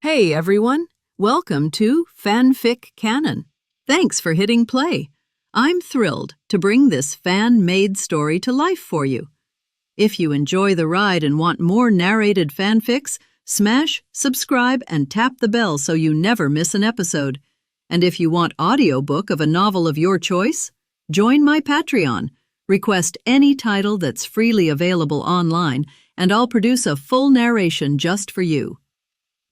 Hey everyone, welcome to FanFic Canon. Thanks for hitting play. I'm thrilled to bring this fan-made story to life for you. If you enjoy the ride and want more narrated fanfics, smash, subscribe, and tap the bell so you never miss an episode. And if you want audiobook of a novel of your choice, join my Patreon. Request any title that's freely available online, and I'll produce a full narration just for you.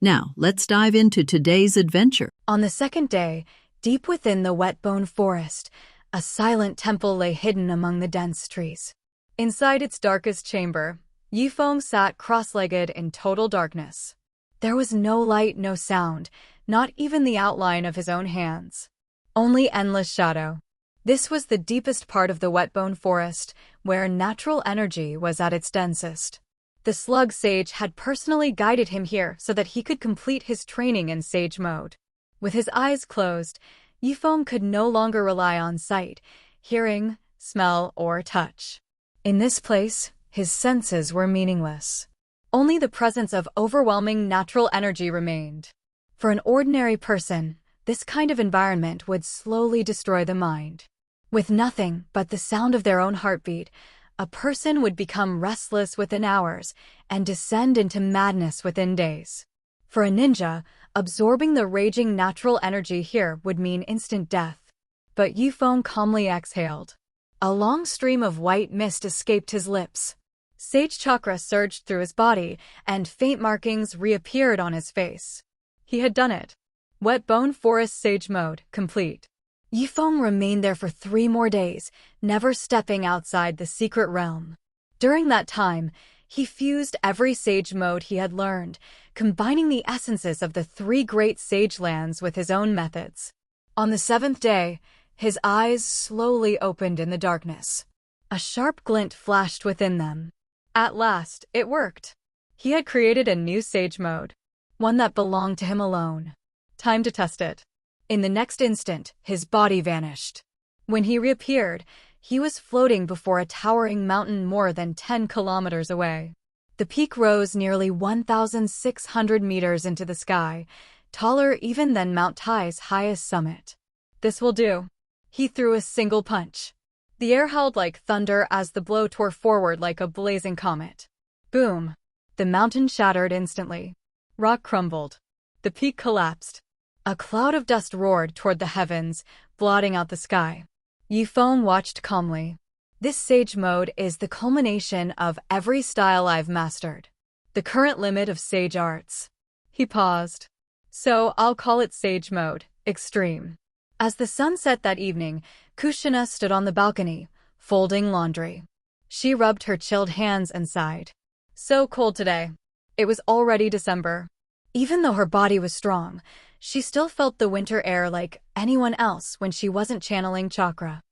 Now, let's dive into today's adventure. On the second day, deep within the wet-bone forest, a silent temple lay hidden among the dense trees. Inside its darkest chamber, Feng sat cross-legged in total darkness. There was no light, no sound, not even the outline of his own hands. Only endless shadow. This was the deepest part of the wet-bone forest, where natural energy was at its densest. The slug sage had personally guided him here so that he could complete his training in sage mode. With his eyes closed, Feng could no longer rely on sight, hearing, smell, or touch. In this place, his senses were meaningless. Only the presence of overwhelming natural energy remained. For an ordinary person, this kind of environment would slowly destroy the mind. With nothing but the sound of their own heartbeat, a person would become restless within hours and descend into madness within days. For a ninja, absorbing the raging natural energy here would mean instant death. But Feng calmly exhaled. A long stream of white mist escaped his lips. Sage chakra surged through his body, and faint markings reappeared on his face. He had done it. Wet bone forest sage mode complete. Feng remained there for 3 more days, never stepping outside the secret realm. During that time, he fused every sage mode he had learned, combining the essences of the 3 great sage lands with his own methods. On the 7th day, his eyes slowly opened in the darkness. A sharp glint flashed within them. At last, it worked. He had created a new sage mode, one that belonged to him alone. Time to test it. In the next instant, his body vanished. When he reappeared, he was floating before a towering mountain more than 10 kilometers away. The peak rose nearly 1,600 meters into the sky, taller even than Mount Tai's highest summit. This will do. He threw a single punch. The air howled like thunder as the blow tore forward like a blazing comet. Boom! The mountain shattered instantly. Rock crumbled. The peak collapsed. A cloud of dust roared toward the heavens, blotting out the sky. Feng watched calmly. This sage mode is the culmination of every style I've mastered. The current limit of sage arts. He paused. So I'll call it sage mode, extreme. As the sun set that evening, Kushina stood on the balcony, folding laundry. She rubbed her chilled hands and sighed. So cold today. It was already December. Even though her body was strong, she still felt the winter air like anyone else when she wasn't channeling chakra.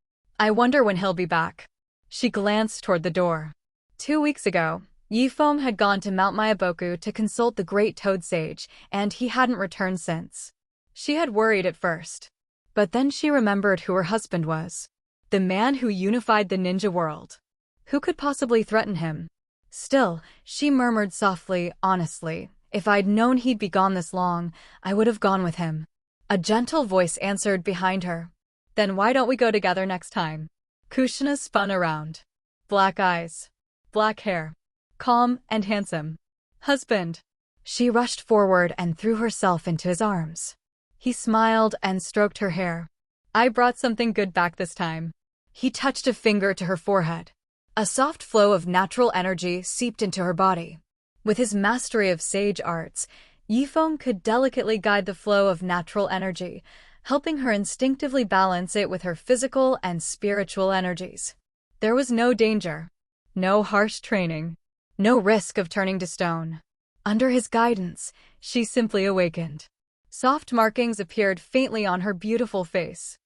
I wonder when he'll be back. She glanced toward the door. 2 weeks ago, Feng had gone to Mount Mayaboku to consult the great toad sage, and he hadn't returned since. She had worried at first. But then she remembered who her husband was. The man who unified the ninja world. Who could possibly threaten him? Still, she murmured softly, honestly, if I'd known he'd be gone this long, I would have gone with him. A gentle voice answered behind her. Then why don't we go together next time? Kushina spun around. Black eyes. Black hair. Calm and handsome. Husband. She rushed forward and threw herself into his arms. He smiled and stroked her hair. I brought something good back this time. He touched a finger to her forehead. A soft flow of natural energy seeped into her body. With his mastery of sage arts, Feng could delicately guide the flow of natural energy, helping her instinctively balance it with her physical and spiritual energies. There was no danger, no harsh training, no risk of turning to stone. Under his guidance, she simply awakened. Soft markings appeared faintly on her beautiful face.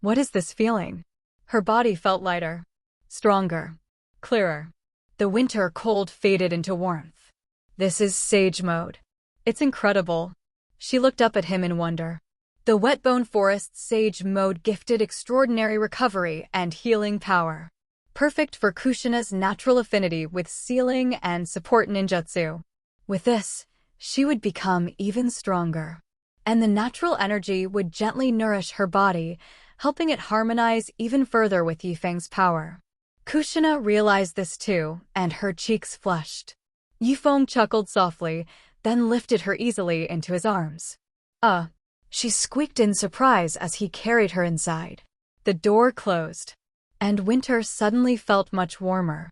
What is this feeling? Her body felt lighter, stronger, clearer. The winter cold faded into warmth. This is sage mode. It's incredible. She looked up at him in wonder. The wet bone forest sage mode gifted extraordinary recovery and healing power. Perfect for Kushina's natural affinity with sealing and support ninjutsu. With this, she would become even stronger. And the natural energy would gently nourish her body, helping it harmonize even further with Yifeng's power. Kushina realized this too, and her cheeks flushed. Yifeng chuckled softly, then lifted her easily into his arms. She squeaked in surprise as he carried her inside. The door closed, and winter suddenly felt much warmer.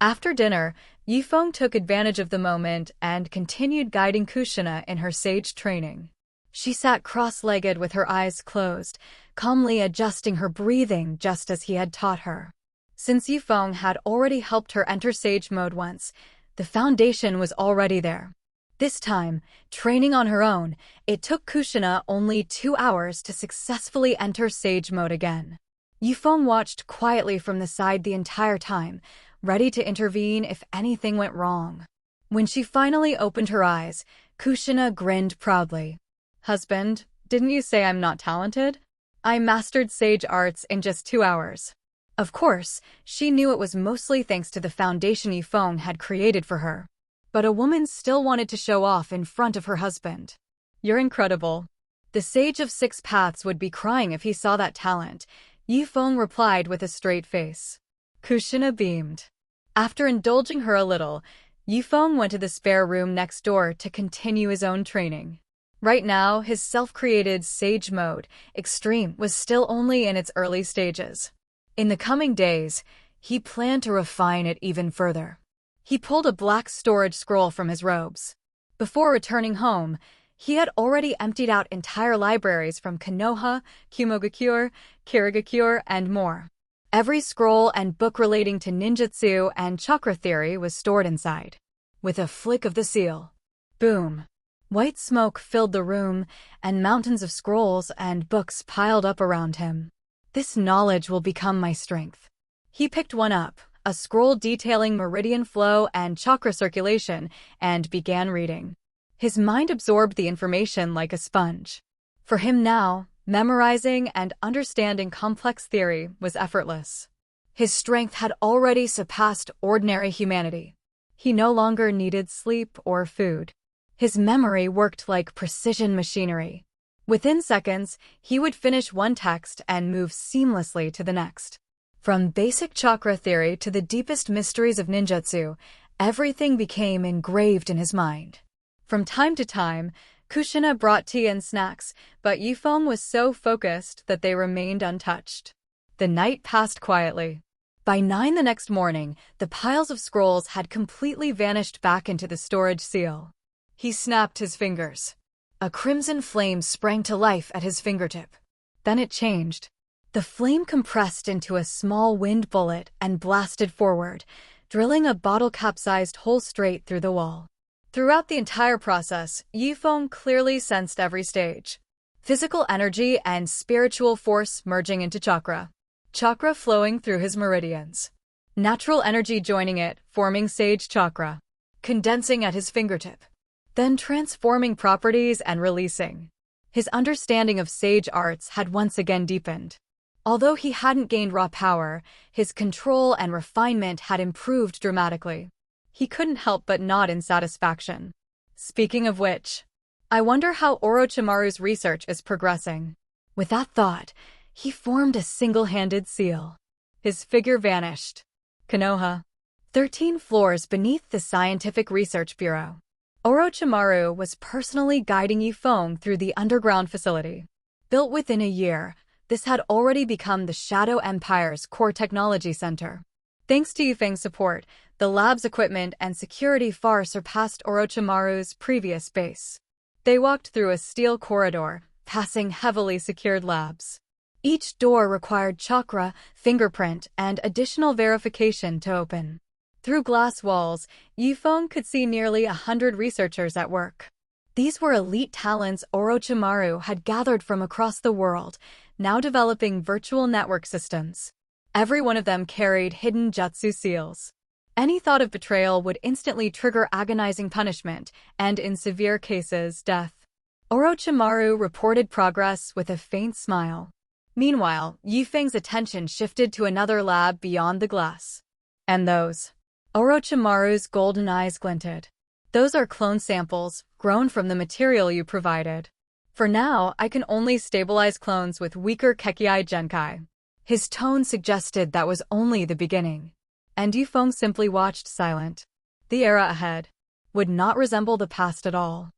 After dinner, Yifeng took advantage of the moment and continued guiding Kushina in her sage training. She sat cross-legged with her eyes closed, calmly adjusting her breathing just as he had taught her. Since Yifeng had already helped her enter sage mode once, the foundation was already there. This time, training on her own, it took Kushina only 2 hours to successfully enter sage mode again. Yifeng watched quietly from the side the entire time, ready to intervene if anything went wrong. When she finally opened her eyes, Kushina grinned proudly. "Husband, didn't you say I'm not talented? I mastered sage arts in just 2 hours." Of course, she knew it was mostly thanks to the foundation Yifeng had created for her. But a woman still wanted to show off in front of her husband. "You're incredible." The Sage of Six Paths would be crying if he saw that talent. Yifeng replied with a straight face. Kushina beamed. After indulging her a little, Yifeng went to the spare room next door to continue his own training. Right now, his self-created Sage Mode, Extreme, was still only in its early stages. In the coming days, he planned to refine it even further. He pulled a black storage scroll from his robes. Before returning home, he had already emptied out entire libraries from Konoha, Kumogakure, Kirigakure, and more. Every scroll and book relating to ninjutsu and chakra theory was stored inside. With a flick of the seal, boom! White smoke filled the room, and mountains of scrolls and books piled up around him. This knowledge will become my strength. He picked one up, a scroll detailing meridian flow and chakra circulation, and began reading. His mind absorbed the information like a sponge. For him now, memorizing and understanding complex theory was effortless. His strength had already surpassed ordinary humanity. He no longer needed sleep or food. His memory worked like precision machinery. Within seconds, he would finish one text and move seamlessly to the next. From basic chakra theory to the deepest mysteries of ninjutsu, everything became engraved in his mind. From time to time, Kushina brought tea and snacks, but Yifeng was so focused that they remained untouched. The night passed quietly. By 9 the next morning, the piles of scrolls had completely vanished back into the storage seal. He snapped his fingers. A crimson flame sprang to life at his fingertip. Then it changed. The flame compressed into a small wind bullet and blasted forward, drilling a bottle-cap-sized hole straight through the wall. Throughout the entire process, Yifeng clearly sensed every stage. Physical energy and spiritual force merging into chakra. Chakra flowing through his meridians. Natural energy joining it, forming sage chakra. Condensing at his fingertip. Then transforming properties and releasing. His understanding of sage arts had once again deepened. Although he hadn't gained raw power, his control and refinement had improved dramatically. He couldn't help but nod in satisfaction. Speaking of which, I wonder how Orochimaru's research is progressing. With that thought, he formed a single-handed seal. His figure vanished. Konoha. 13 floors beneath the Scientific Research Bureau. Orochimaru was personally guiding Yifeng through the underground facility. Built within a year, this had already become the Shadow Empire's core technology center. Thanks to Yifeng's support, the lab's equipment and security far surpassed Orochimaru's previous base. They walked through a steel corridor, passing heavily secured labs. Each door required chakra, fingerprint, and additional verification to open. Through glass walls, Yifeng could see nearly 100 researchers at work. These were elite talents Orochimaru had gathered from across the world, now developing virtual network systems. Every one of them carried hidden jutsu seals. Any thought of betrayal would instantly trigger agonizing punishment, and in severe cases, death. Orochimaru reported progress with a faint smile. Meanwhile, Yifeng's attention shifted to another lab beyond the glass. And those? Orochimaru's golden eyes glinted. Those are clone samples, grown from the material you provided. For now, I can only stabilize clones with weaker Kekiai Genkai. His tone suggested that was only the beginning. And Yifeng simply watched silent. The era ahead would not resemble the past at all.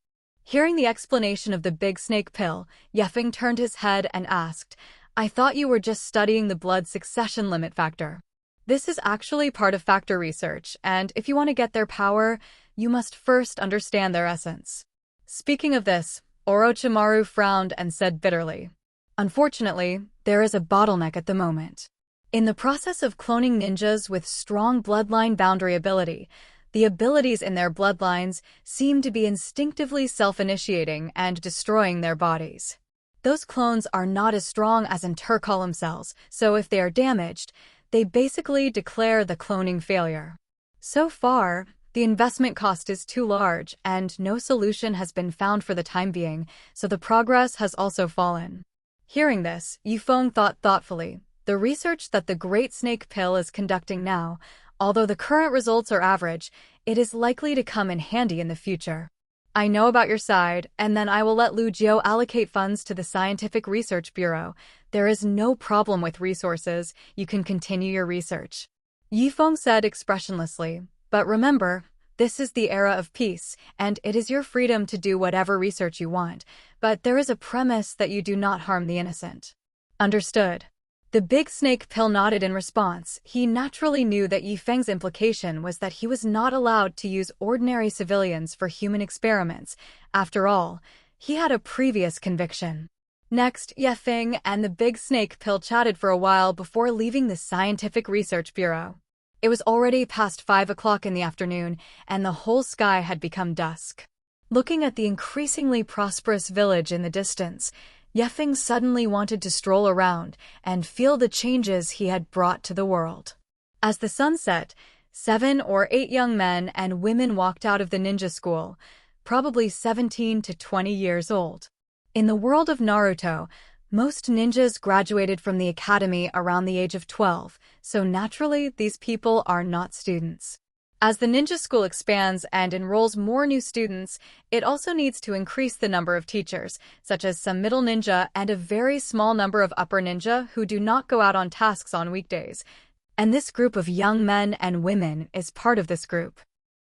Hearing the explanation of the big snake pill, Yifeng turned his head and asked, I thought you were just studying the blood succession limit factor. This is actually part of factor research, and if you want to get their power, you must first understand their essence. Speaking of this, Orochimaru frowned and said bitterly, Unfortunately, there is a bottleneck at the moment. In the process of cloning ninjas with strong bloodline boundary ability, the abilities in their bloodlines seem to be instinctively self-initiating and destroying their bodies. Those clones are not as strong as intercolumn cells, so if they are damaged, they basically declare the cloning failure. So far, the investment cost is too large and no solution has been found for the time being, so the progress has also fallen. Hearing this, Yifeng thought thoughtfully. The research that the Great Snake Pill is conducting now, although the current results are average, it is likely to come in handy in the future. I know about your side, and then I will let Lu Jiu allocate funds to the Scientific Research Bureau. There is no problem with resources, you can continue your research. Yifeng said expressionlessly, but remember, this is the era of peace, and it is your freedom to do whatever research you want, but there is a premise that you do not harm the innocent. Understood. The big snake pill nodded in response. He naturally knew that Yifeng's implication was that he was not allowed to use ordinary civilians for human experiments. After all, he had a previous conviction. Next, Yifeng and the big snake pill chatted for a while before leaving the Scientific Research Bureau. It was already past 5 o'clock in the afternoon, and the whole sky had become dusk. Looking at the increasingly prosperous village in the distance, Yifeng suddenly wanted to stroll around and feel the changes he had brought to the world. As the sun set, 7 or 8 young men and women walked out of the ninja school, probably 17 to 20 years old. In the world of Naruto, most ninjas graduated from the academy around the age of 12, so naturally these people are not students. As the ninja school expands and enrolls more new students, it also needs to increase the number of teachers, such as some middle ninja and a very small number of upper ninja who do not go out on tasks on weekdays. And this group of young men and women is part of this group.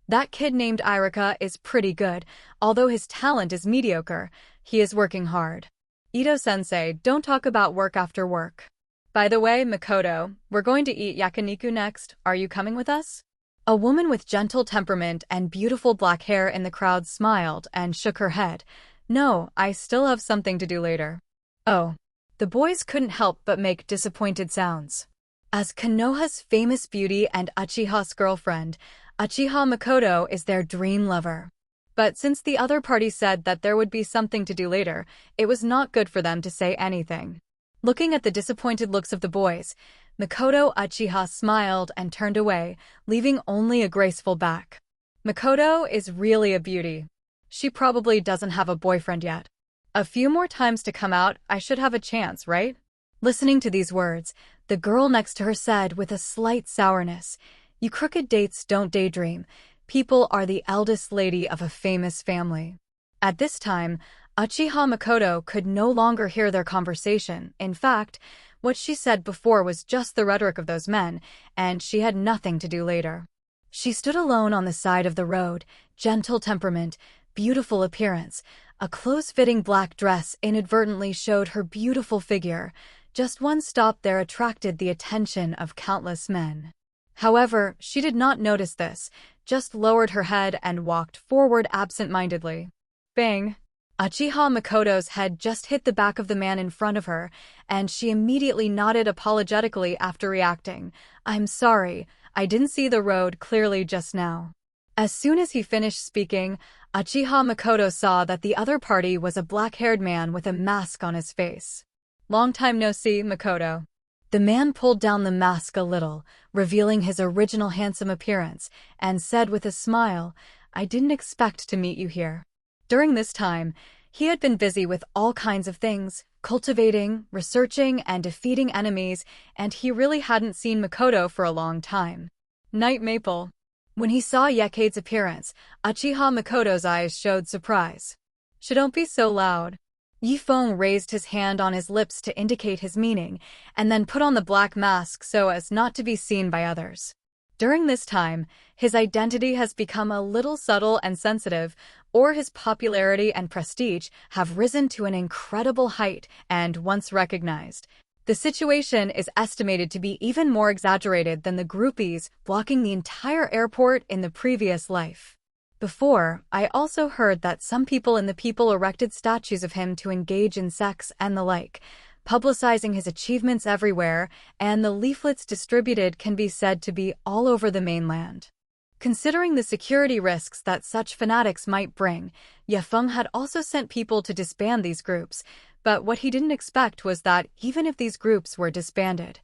That kid named Irika is pretty good, although his talent is mediocre. He is working hard. Ito-sensei, don't talk about work after work. By the way, Makoto, we're going to eat yakiniku next. Are you coming with us? A woman with gentle temperament and beautiful black hair in the crowd smiled and shook her head. No, I still have something to do later. Oh. The boys couldn't help but make disappointed sounds. As Konoha's famous beauty and Uchiha's girlfriend, Uchiha Makoto is their dream lover. But since the other party said that there would be something to do later, it was not good for them to say anything. Looking at the disappointed looks of the boys, Makoto Uchiha smiled and turned away, leaving only a graceful back. Makoto is really a beauty. She probably doesn't have a boyfriend yet. A few more times to come out, I should have a chance, right? Listening to these words, the girl next to her said with a slight sourness, You crooked dates don't daydream. People are the eldest lady of a famous family. At this time, Uchiha Makoto could no longer hear their conversation. In fact, what she said before was just the rhetoric of those men, and she had nothing to do later. She stood alone on the side of the road, gentle temperament, beautiful appearance. A close-fitting black dress inadvertently showed her beautiful figure. Just one stop there attracted the attention of countless men. However, she did not notice this, just lowered her head and walked forward absent-mindedly. Bang! Uchiha Makoto's head just hit the back of the man in front of her, and she immediately nodded apologetically after reacting. I'm sorry, I didn't see the road clearly just now. As soon as he finished speaking, Uchiha Makoto saw that the other party was a black-haired man with a mask on his face. Long time no see, Makoto. The man pulled down the mask a little, revealing his original handsome appearance, and said with a smile, I didn't expect to meet you here. During this time, he had been busy with all kinds of things, cultivating, researching, and defeating enemies, and he really hadn't seen Makoto for a long time. Night Maple. When he saw Yekade's appearance, Uchiha Makoto's eyes showed surprise. Don't be so loud. Yifeng raised his hand on his lips to indicate his meaning, and then put on the black mask so as not to be seen by others. During this time, his identity has become a little subtle and sensitive, or his popularity and prestige have risen to an incredible height and once recognized. The situation is estimated to be even more exaggerated than the groupies blocking the entire airport in the previous life. Before, I also heard that some people in the people erected statues of him to engage in sex and the like, publicizing his achievements everywhere, and the leaflets distributed can be said to be all over the mainland. Considering the security risks that such fanatics might bring, Yefeng had also sent people to disband these groups, but what he didn't expect was that even if these groups were disbanded,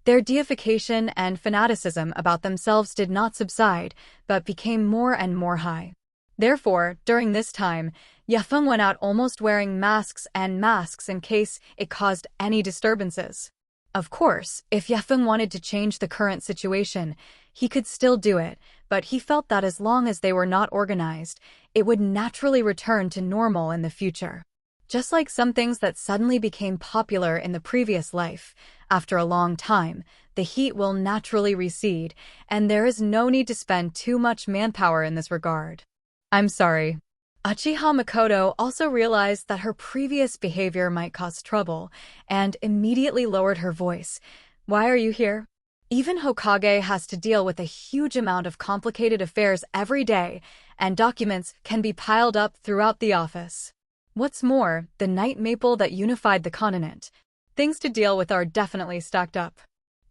their deification and fanaticism about themselves did not subside, but became more and more high. Therefore, during this time, Yefeng went out almost wearing masks in case it caused any disturbances. Of course, if Yefeng wanted to change the current situation, he could still do it, but he felt that as long as they were not organized, it would naturally return to normal in the future. Just like some things that suddenly became popular in the previous life, after a long time, the heat will naturally recede, and there is no need to spend too much manpower in this regard. I'm sorry. Uchiha Makoto also realized that her previous behavior might cause trouble, and immediately lowered her voice. Why are you here? Even Hokage has to deal with a huge amount of complicated affairs every day, and documents can be piled up throughout the office. What's more, the night maple that unified the continent. Things to deal with are definitely stacked up.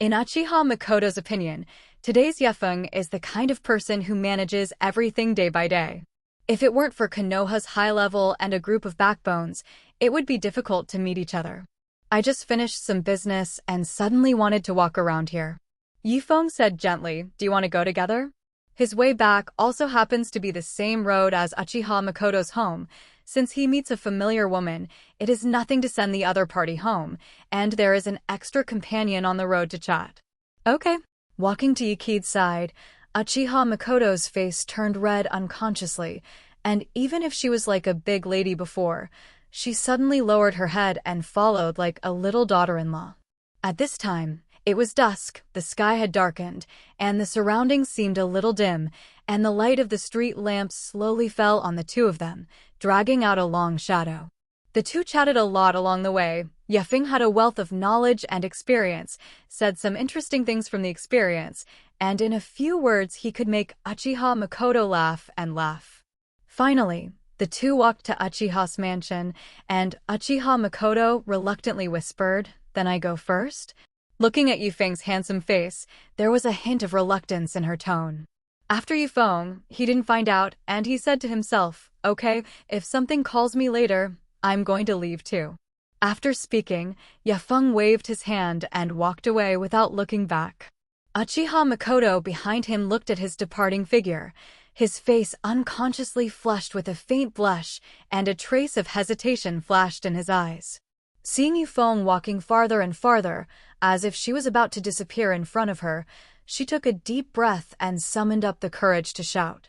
In Uchiha Makoto's opinion, today's Yefeng is the kind of person who manages everything day by day. If it weren't for Konoha's high level and a group of backbones, it would be difficult to meet each other. I just finished some business and suddenly wanted to walk around here. Yifeng said gently, do you want to go together? His way back also happens to be the same road as Uchiha Makoto's home. Since he meets a familiar woman, it is nothing to send the other party home, and there is an extra companion on the road to chat. Okay. Walking to Yuki's side, Uchiha Makoto's face turned red unconsciously, and even if she was like a big lady before, she suddenly lowered her head and followed like a little daughter-in-law. At this time, it was dusk, the sky had darkened, and the surroundings seemed a little dim, and the light of the street lamps slowly fell on the two of them, dragging out a long shadow. The two chatted a lot along the way. Yefeng had a wealth of knowledge and experience, said some interesting things from the experience, and in a few words he could make Uchiha Makoto laugh and laugh. Finally, the two walked to Uchiha's mansion, and Uchiha Makoto reluctantly whispered, "Then I go first?" Looking at Yifeng's handsome face, there was a hint of reluctance in her tone. After Yifeng, he didn't find out, and he said to himself, okay, if something calls me later, I'm going to leave too. After speaking, Yifeng waved his hand and walked away without looking back. Uchiha Makoto behind him looked at his departing figure, his face unconsciously flushed with a faint blush, and a trace of hesitation flashed in his eyes. Seeing Yifeng walking farther and farther, as if she was about to disappear in front of her, she took a deep breath and summoned up the courage to shout.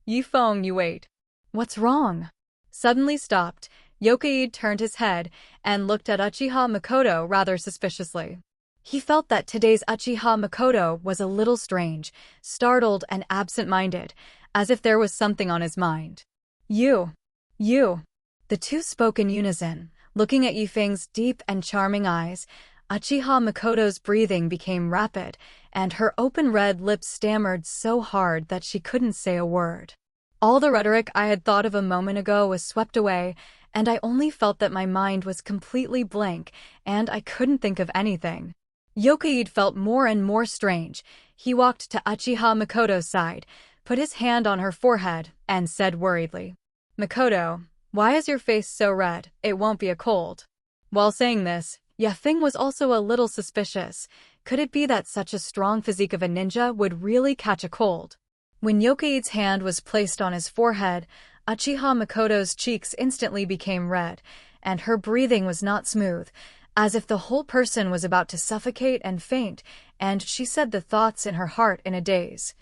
Yifeng, you wait. What's wrong? Suddenly stopped, Yokaide turned his head and looked at Uchiha Makoto rather suspiciously. He felt that today's Uchiha Makoto was a little strange, startled and absent-minded, as if there was something on his mind. You. The two spoke in unison, looking at Yifeng's deep and charming eyes. Uchiha Makoto's breathing became rapid, and her open red lips stammered so hard that she couldn't say a word. All the rhetoric I had thought of a moment ago was swept away, and I only felt that my mind was completely blank, and I couldn't think of anything. Yokaide felt more and more strange. He walked to Uchiha Makoto's side, put his hand on her forehead, and said worriedly, Makoto, why is your face so red? It won't be a cold. While saying this, Yefeng was also a little suspicious. Could it be that such a strong physique of a ninja would really catch a cold? When Yokaide's hand was placed on his forehead, Uchiha Makoto's cheeks instantly became red, and her breathing was not smooth, as if the whole person was about to suffocate and faint, and she said the thoughts in her heart in a daze.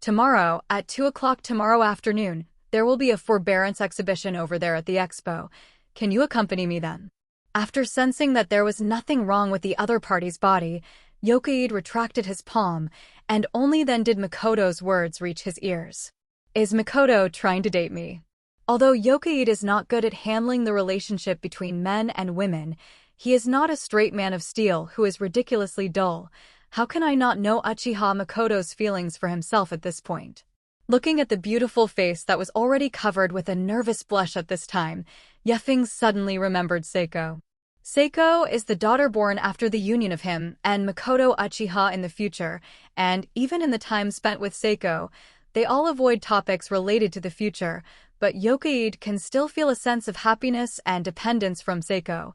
Tomorrow, at 2 o'clock tomorrow afternoon, there will be a forbearance exhibition over there at the expo. Can you accompany me then? After sensing that there was nothing wrong with the other party's body, Yokoid retracted his palm, and only then did Makoto's words reach his ears. Is Makoto trying to date me? Although Yokoid is not good at handling the relationship between men and women, he is not a straight man of steel who is ridiculously dull. How can I not know Uchiha Makoto's feelings for himself at this point? Looking at the beautiful face that was already covered with a nervous blush at this time, Feng suddenly remembered Seiko. Seiko is the daughter born after the union of him and Makoto Uchiha in the future, and even in the time spent with Seiko, they all avoid topics related to the future, but Yokoid can still feel a sense of happiness and dependence from Seiko,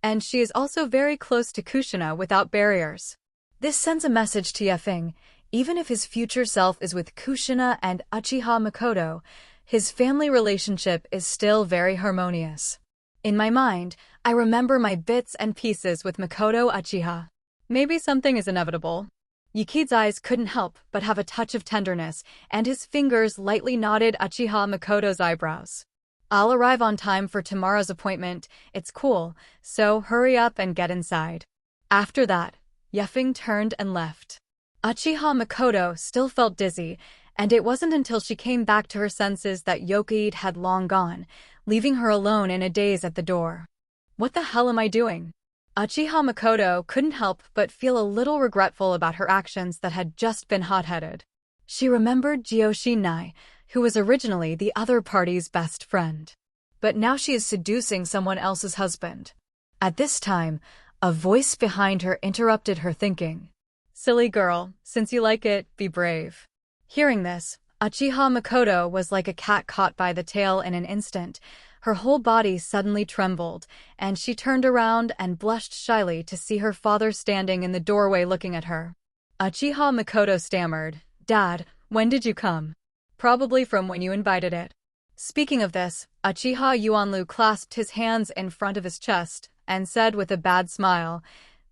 and she is also very close to Kushina without barriers. This sends a message to Feng. Even if his future self is with Kushina and Uchiha Makoto, his family relationship is still very harmonious. In my mind, I remember my bits and pieces with Makoto Uchiha. Maybe something is inevitable. Yuki's eyes couldn't help but have a touch of tenderness, and his fingers lightly nodded Uchiha Makoto's eyebrows. I'll arrive on time for tomorrow's appointment, it's cool, so hurry up and get inside. After that, Feng turned and left. Uchiha Makoto still felt dizzy, and it wasn't until she came back to her senses that Yokoid had long gone, leaving her alone in a daze at the door. What the hell am I doing? Uchiha Makoto couldn't help but feel a little regretful about her actions that had just been hot-headed. She remembered Shinai, who was originally the other party's best friend. But now she is seducing someone else's husband. At this time, a voice behind her interrupted her thinking. Silly girl, since you like it, be brave. Hearing this, Uchiha Makoto was like a cat caught by the tail in an instant. Her whole body suddenly trembled, and she turned around and blushed shyly to see her father standing in the doorway looking at her. Uchiha Makoto stammered, "Dad, when did you come?" "Probably from when you invited it." Speaking of this, Uchiha Yuanlu clasped his hands in front of his chest and said with a bad smile,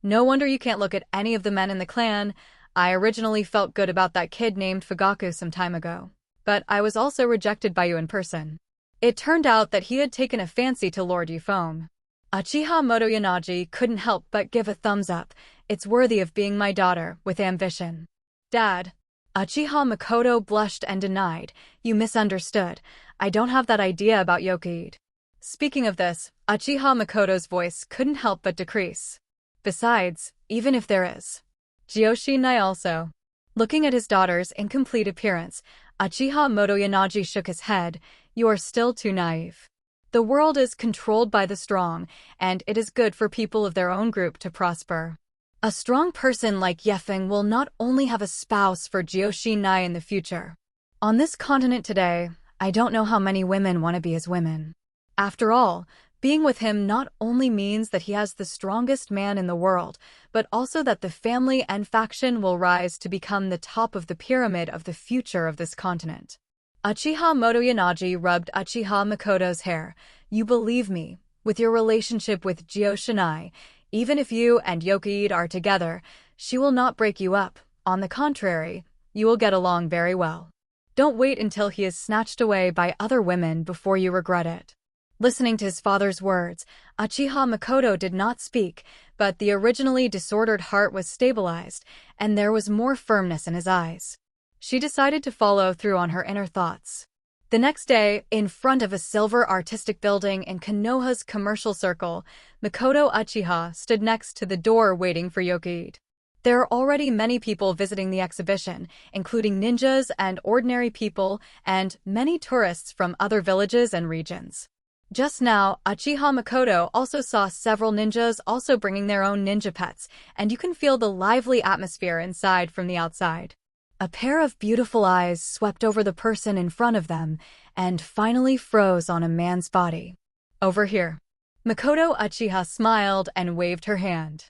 "No wonder you can't look at any of the men in the clan. I originally felt good about that kid named Fugaku some time ago, but I was also rejected by you in person." It turned out that he had taken a fancy to Lord Yufeng. Uchiha Motoyanaji couldn't help but give a thumbs up. "It's worthy of being my daughter, with ambition." "Dad." Uchiha Makoto blushed and denied, "You misunderstood. I don't have that idea about Yokoid." Speaking of this, Uchiha Makoto's voice couldn't help but decrease. "Besides, even if there is, Shinai also." Looking at his daughter's incomplete appearance, Uchiha Motoyanaji shook his head. "You are still too naive. The world is controlled by the strong, and it is good for people of their own group to prosper. A strong person like Feng will not only have a spouse for Shinai in the future. On this continent today, I don't know how many women want to be his women. After all, being with him not only means that he has the strongest man in the world, but also that the family and faction will rise to become the top of the pyramid of the future of this continent." Uchiha Motoyanaji rubbed Uchiha Makoto's hair. "You believe me, with your relationship with Shinai, even if you and Yokoid are together, she will not break you up. On the contrary, you will get along very well. Don't wait until he is snatched away by other women before you regret it." Listening to his father's words, Uchiha Makoto did not speak, but the originally disordered heart was stabilized, and there was more firmness in his eyes. She decided to follow through on her inner thoughts. The next day, in front of a silver artistic building in Konoha's commercial circle, Makoto Uchiha stood next to the door waiting for Yokoid. There are already many people visiting the exhibition, including ninjas and ordinary people, and many tourists from other villages and regions. Just now, Uchiha Makoto also saw several ninjas also bringing their own ninja pets, and you can feel the lively atmosphere inside from the outside. A pair of beautiful eyes swept over the person in front of them and finally froze on a man's body. "Over here." Makoto Uchiha smiled and waved her hand.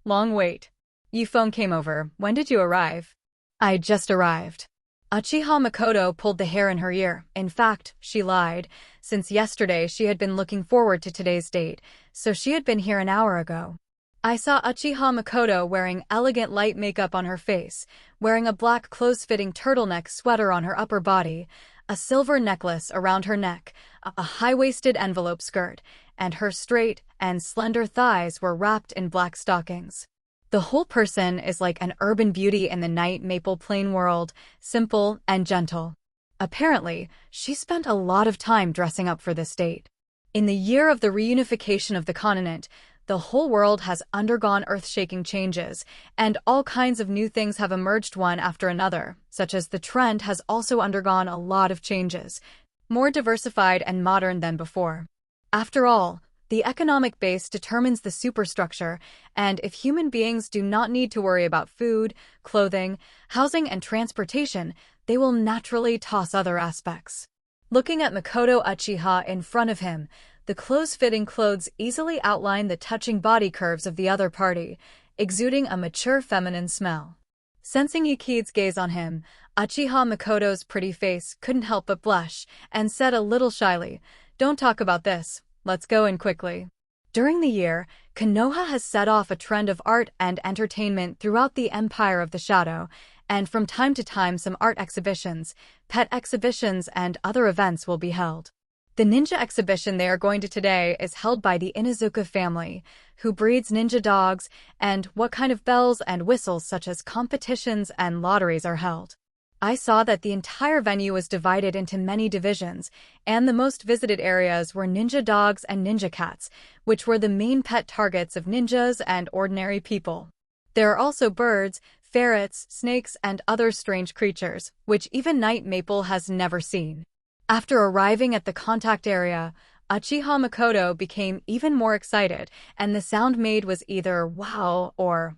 "Long wait. Yufeng came over. When did you arrive?" "I just arrived." Uchiha Makoto pulled the hair in her ear. In fact, she lied. Since yesterday she had been looking forward to today's date, so she had been here an hour ago. I saw Uchiha Makoto wearing elegant light makeup on her face, wearing a black close-fitting turtleneck sweater on her upper body, a silver necklace around her neck, a high-waisted envelope skirt, and her straight and slender thighs were wrapped in black stockings. The whole person is like an urban beauty in the Night Maple Plain world, simple and gentle. Apparently, she spent a lot of time dressing up for this date. In the year of the reunification of the continent, the whole world has undergone earth-shaking changes, and all kinds of new things have emerged one after another, such as the trend has also undergone a lot of changes, more diversified and modern than before. After all, the economic base determines the superstructure, and if human beings do not need to worry about food, clothing, housing, and transportation, they will naturally toss other aspects. Looking at Makoto Uchiha in front of him, the close-fitting clothes easily outline the touching body curves of the other party, exuding a mature feminine smell. Sensing Yuki's gaze on him, Uchiha Makoto's pretty face couldn't help but blush, and said a little shyly, "Don't talk about this, let's go in quickly." During the year, Konoha has set off a trend of art and entertainment throughout the Empire of the Shadow, and from time to time some art exhibitions, pet exhibitions, and other events will be held. The ninja exhibition they are going to today is held by the Inuzuka family, who breeds ninja dogs, and what kind of bells and whistles such as competitions and lotteries are held. I saw that the entire venue was divided into many divisions, and the most visited areas were ninja dogs and ninja cats, which were the main pet targets of ninjas and ordinary people. There are also birds, ferrets, snakes, and other strange creatures, which even Night Maple has never seen. After arriving at the contact area, Uchiha Makoto became even more excited, and the sound made was either wow or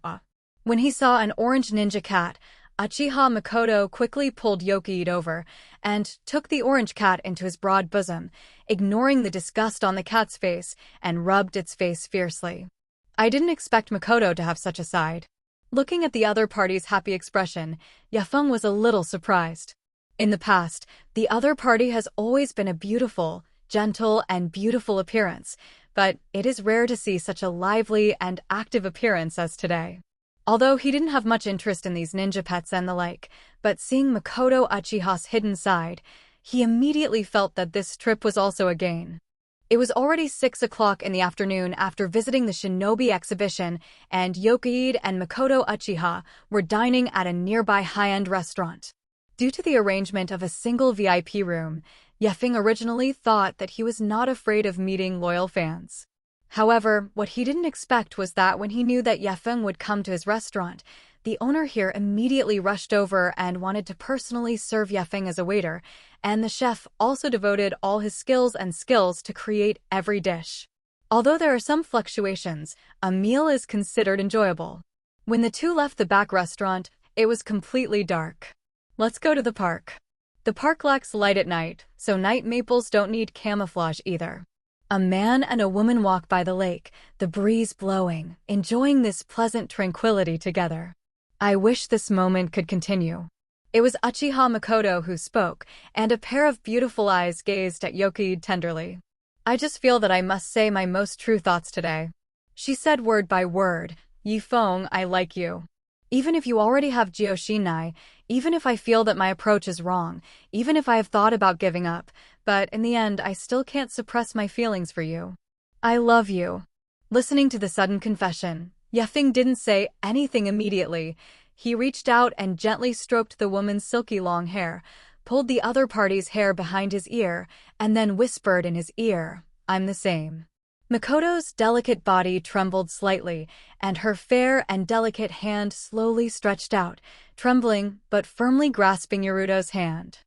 When he saw an orange ninja cat, Uchiha Makoto quickly pulled Yokiid over and took the orange cat into his broad bosom, ignoring the disgust on the cat's face, and rubbed its face fiercely. I didn't expect Makoto to have such a side. Looking at the other party's happy expression, Feng was a little surprised. In the past, the other party has always been a beautiful, gentle, and beautiful appearance, but it is rare to see such a lively and active appearance as today. Although he didn't have much interest in these ninja pets and the like, but seeing Makoto Uchiha's hidden side, he immediately felt that this trip was also a gain. It was already 6 o'clock in the afternoon after visiting the Shinobi exhibition, and Yokiid and Makoto Uchiha were dining at a nearby high-end restaurant. Due to the arrangement of a single VIP room, Feng originally thought that he was not afraid of meeting loyal fans. However, what he didn't expect was that when he knew that Feng would come to his restaurant, the owner here immediately rushed over and wanted to personally serve Feng as a waiter, and the chef also devoted all his skills to create every dish. Although there are some fluctuations, a meal is considered enjoyable. When the two left the back restaurant, it was completely dark. Let's go to the park. The park lacks light at night, so night maples don't need camouflage either. A man and a woman walk by the lake, the breeze blowing, enjoying this pleasant tranquility together. I wish this moment could continue. It was Uchiha Makoto who spoke, and a pair of beautiful eyes gazed at Yokiid tenderly. "I just feel that I must say my most true thoughts today." She said word by word, "Feng, I like you. Even if you already have Jioshinai, even if I feel that my approach is wrong, even if I have thought about giving up, but in the end I still can't suppress my feelings for you. I love you." Listening to the sudden confession, Feng didn't say anything immediately. He reached out and gently stroked the woman's silky long hair, pulled the other party's hair behind his ear, and then whispered in his ear, "I'm the same." Makoto's delicate body trembled slightly, and her fair and delicate hand slowly stretched out, trembling but firmly grasping Naruto's hand.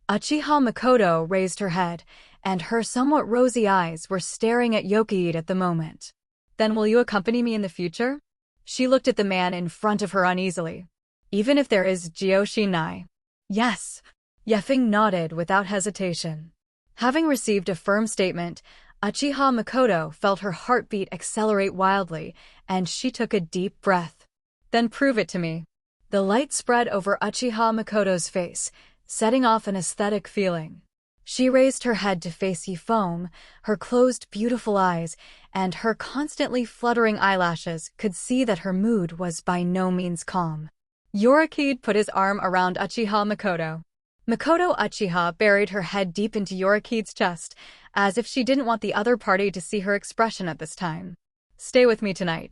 Uchiha Makoto raised her head, and her somewhat rosy eyes were staring at Yokiid at the moment. "Then will you accompany me in the future?" She looked at the man in front of her uneasily. "Even if there is Jioshinai?" "Yes." Feng nodded without hesitation. Having received a firm statement, Uchiha Makoto felt her heartbeat accelerate wildly, and she took a deep breath. "Then prove it to me." The light spread over Uchiha Makoto's face, setting off an aesthetic feeling. She raised her head to face Yifeng. Her closed, beautiful eyes and her constantly fluttering eyelashes could see that her mood was by no means calm. Yorikide put his arm around Uchiha Makoto. Makoto Uchiha buried her head deep into Yorikide's chest, as if she didn't want the other party to see her expression at this time. "Stay with me tonight."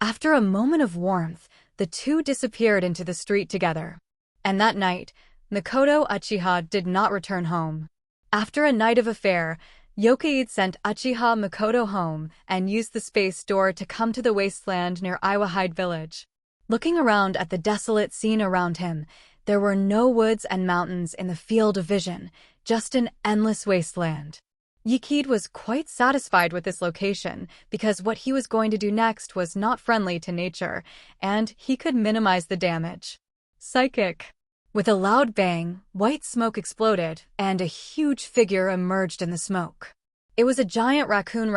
After a moment of warmth, the two disappeared into the street together. And that night, Makoto Uchiha did not return home. After a night of affair, Yokide sent Uchiha Makoto home and used the space door to come to the wasteland near Iwahide village. Looking around at the desolate scene around him, there were no woods and mountains in the field of vision, just an endless wasteland. Yokide was quite satisfied with this location because what he was going to do next was not friendly to nature, and he could minimize the damage. Psychic. With a loud bang, white smoke exploded, and a huge figure emerged in the smoke. It was a giant raccoon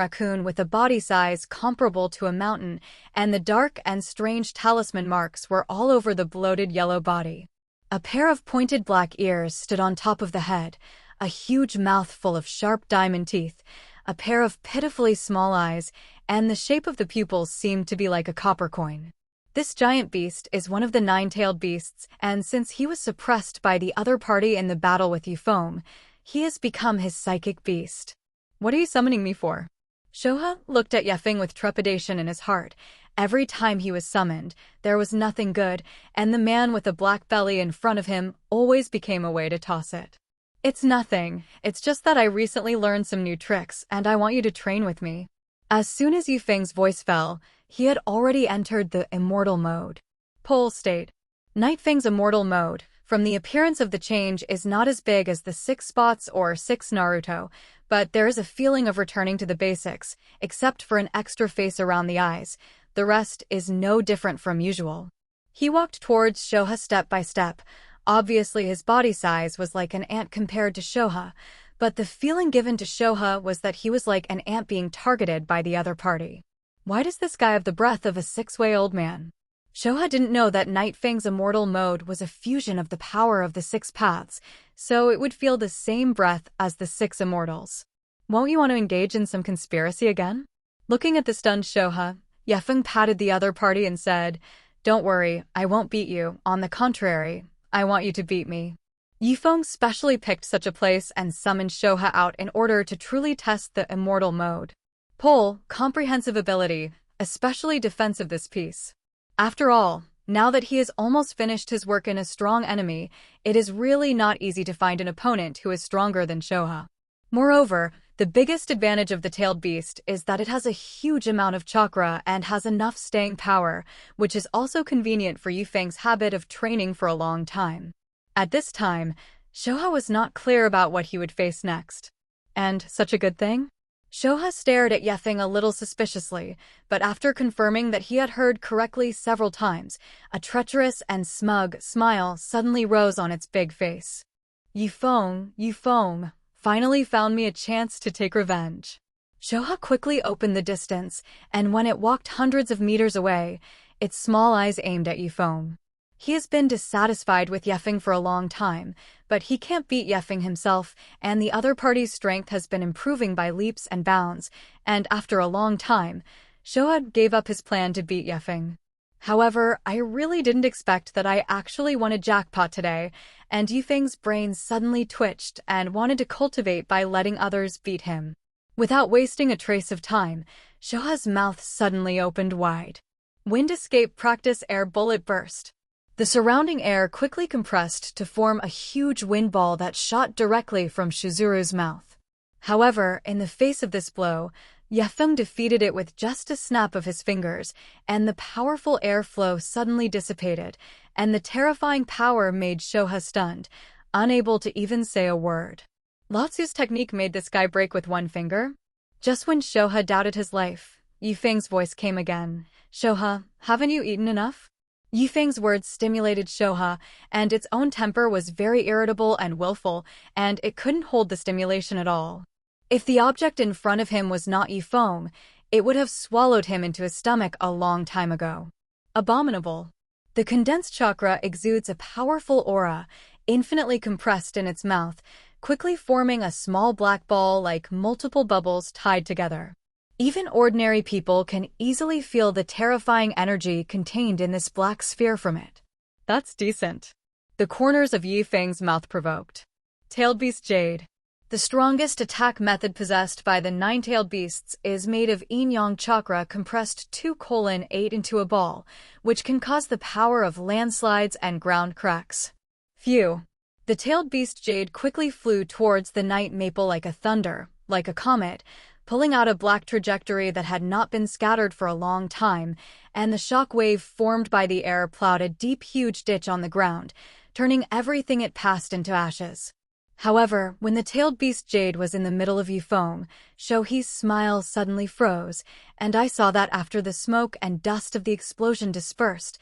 with a body size comparable to a mountain, and the dark and strange talisman marks were all over the bloated yellow body. A pair of pointed black ears stood on top of the head, a huge mouth full of sharp diamond teeth, a pair of pitifully small eyes, and the shape of the pupils seemed to be like a copper coin. This giant beast is one of the nine-tailed beasts, and since he was suppressed by the other party in the battle with Yifeng, he has become his psychic beast. "What are you summoning me for?" Shoha looked at Yefeng with trepidation in his heart. Every time he was summoned, there was nothing good, and the man with the black belly in front of him always became a way to toss it. "It's nothing. It's just that I recently learned some new tricks, and I want you to train with me." As soon as Yifeng's voice fell, he had already entered the immortal mode. Pole state. Night Feng's immortal mode, from the appearance of the change, is not as big as the 6 spots or 6 Naruto, but there is a feeling of returning to the basics, except for an extra face around the eyes. The rest is no different from usual. He walked towards Shoha step by step. Obviously his body size was like an ant compared to Shoha, but the feeling given to Shoha was that he was like an ant being targeted by the other party. Why does this guy have the breath of a 6-way-old man? Shoha didn't know that Night Feng's immortal mode was a fusion of the power of the 6 paths, so it would feel the same breath as the 6 immortals. Won't you want to engage in some conspiracy again? Looking at the stunned Shoha, Yefeng patted the other party and said, "Don't worry, I won't beat you. On the contrary, I want you to beat me." Yifeng specially picked such a place and summoned Shoha out in order to truly test the immortal mode. Pole, comprehensive ability, especially defensive this piece. After all, now that he has almost finished his work in a strong enemy, it is really not easy to find an opponent who is stronger than Shoha. Moreover, the biggest advantage of the tailed beast is that it has a huge amount of chakra and has enough staying power, which is also convenient for Yifeng's habit of training for a long time. At this time, Shoha was not clear about what he would face next. And such a good thing? Shoha stared at Yefeng a little suspiciously, but after confirming that he had heard correctly several times, a treacherous and smug smile suddenly rose on its big face. Yifeng finally found me a chance to take revenge." Shoha quickly opened the distance, and when it walked hundreds of meters away, its small eyes aimed at Yifeng. He has been dissatisfied with Yefeng for a long time, but he can't beat Yefeng himself, and the other party's strength has been improving by leaps and bounds, and after a long time, Shoha gave up his plan to beat Yefeng. "However, I really didn't expect that I actually won a jackpot today," and Yifeng's brain suddenly twitched and wanted to cultivate by letting others beat him. Without wasting a trace of time, Shoha's mouth suddenly opened wide. Wind escape practice air bullet burst. The surrounding air quickly compressed to form a huge wind ball that shot directly from Shizuru's mouth. However, in the face of this blow, Yefeng defeated it with just a snap of his fingers, and the powerful airflow suddenly dissipated, and the terrifying power made Shoha stunned, unable to even say a word. Lao-Tzu's technique made this guy break with one finger? Just when Shoha doubted his life, Yifeng's voice came again. "Shoha, haven't you eaten enough?" Yifeng's words stimulated Shoha, and its own temper was very irritable and willful, and it couldn't hold the stimulation at all. If the object in front of him was not Yifeng, it would have swallowed him into his stomach a long time ago. Abominable. The condensed chakra exudes a powerful aura, infinitely compressed in its mouth, quickly forming a small black ball like multiple bubbles tied together. Even ordinary people can easily feel the terrifying energy contained in this black sphere from it. That's decent. The corners of Feng's mouth provoked. Tailed Beast Jade. The strongest attack method possessed by the nine-tailed beasts is made of yin-yang chakra compressed 2:8 into a ball, which can cause the power of landslides and ground cracks. Phew. The tailed beast Jade quickly flew towards the night maple like a thunder, like a comet, pulling out a black trajectory that had not been scattered for a long time, and the shock wave formed by the air plowed a deep, huge ditch on the ground, turning everything it passed into ashes. However, when the tailed beast Jade was in the middle of Feng, Shohei's smile suddenly froze, and I saw that after the smoke and dust of the explosion dispersed,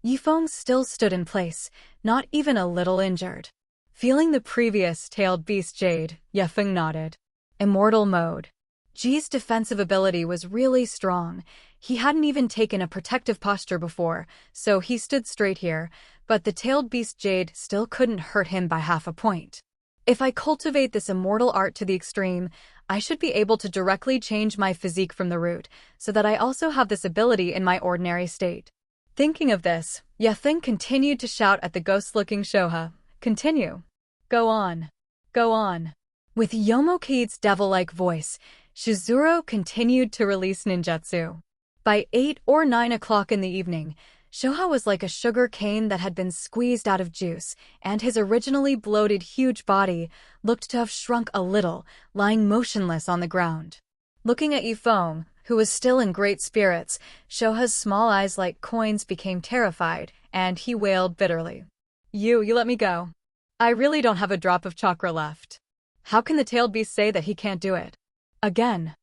Feng still stood in place, not even a little injured. Feeling the previous tailed beast Jade, Feng nodded. Immortal mode. Ji's defensive ability was really strong. He hadn't even taken a protective posture before, so he stood straight here, but the tailed beast Jade still couldn't hurt him by half a point. If I cultivate this immortal art to the extreme, I should be able to directly change my physique from the root, so that I also have this ability in my ordinary state. Thinking of this, Feng continued to shout at the ghost-looking Shoha, "Continue. Go on. Go on." With Yomoki's devil-like voice, Shizuru continued to release ninjutsu. By 8 or 9 o'clock in the evening, Shoha was like a sugar cane that had been squeezed out of juice, and his originally bloated huge body looked to have shrunk a little, lying motionless on the ground. Looking at Feng, who was still in great spirits, Shoha's small eyes like coins became terrified, and he wailed bitterly. You let me go. I really don't have a drop of chakra left. How can the tailed beast say that he can't do it? Again.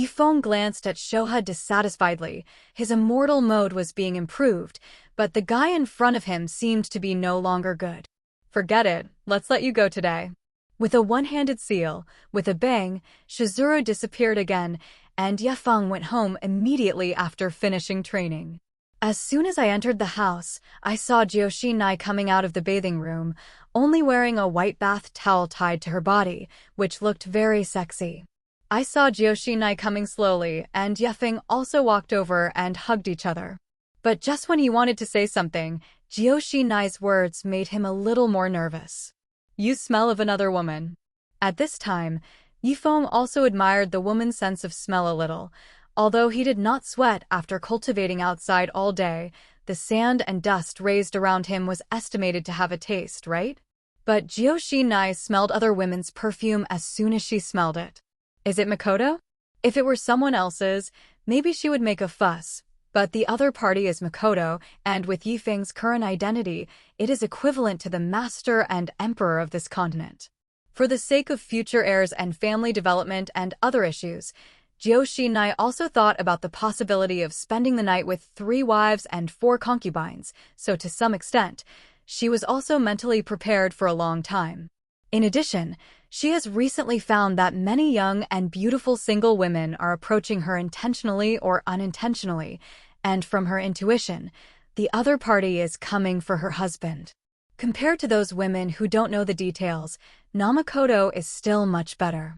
Feng glanced at Shoha dissatisfiedly. His immortal mode was being improved, but the guy in front of him seemed to be no longer good. Forget it, let's let you go today. With a one-handed seal, with a bang, Shizuru disappeared again, and Feng went home immediately after finishing training. As soon as I entered the house, I saw Jiyoshinai coming out of the bathing room, only wearing a white bath towel tied to her body, which looked very sexy. I saw Jiyoshinai coming slowly, and Feng also walked over and hugged each other. But just when he wanted to say something, Jiyoshinai's words made him a little more nervous. You smell of another woman. At this time, Feng also admired the woman's sense of smell a little. Although he did not sweat after cultivating outside all day, the sand and dust raised around him was estimated to have a taste, right? But Jiyoshinai smelled other women's perfume as soon as she smelled it. Is it Makoto? If it were someone else's, maybe she would make a fuss, but the other party is Makoto, and with Feng's current identity, it is equivalent to the master and emperor of this continent. For the sake of future heirs and family development and other issues, Jiyoshinai also thought about the possibility of spending the night with 3 wives and 4 concubines, so to some extent, she was also mentally prepared for a long time. In addition, she has recently found that many young and beautiful single women are approaching her intentionally or unintentionally, and from her intuition, the other party is coming for her husband. Compared to those women who don't know the details, Namakoto is still much better.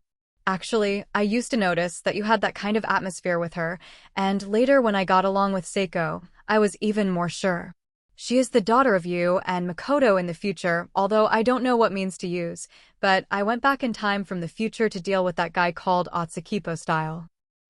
Actually, I used to notice that you had that kind of atmosphere with her, and later when I got along with Seiko, I was even more sure. She is the daughter of you and Makoto in the future, although I don't know what means to use, but I went back in time from the future to deal with that guy called Otsukipo style.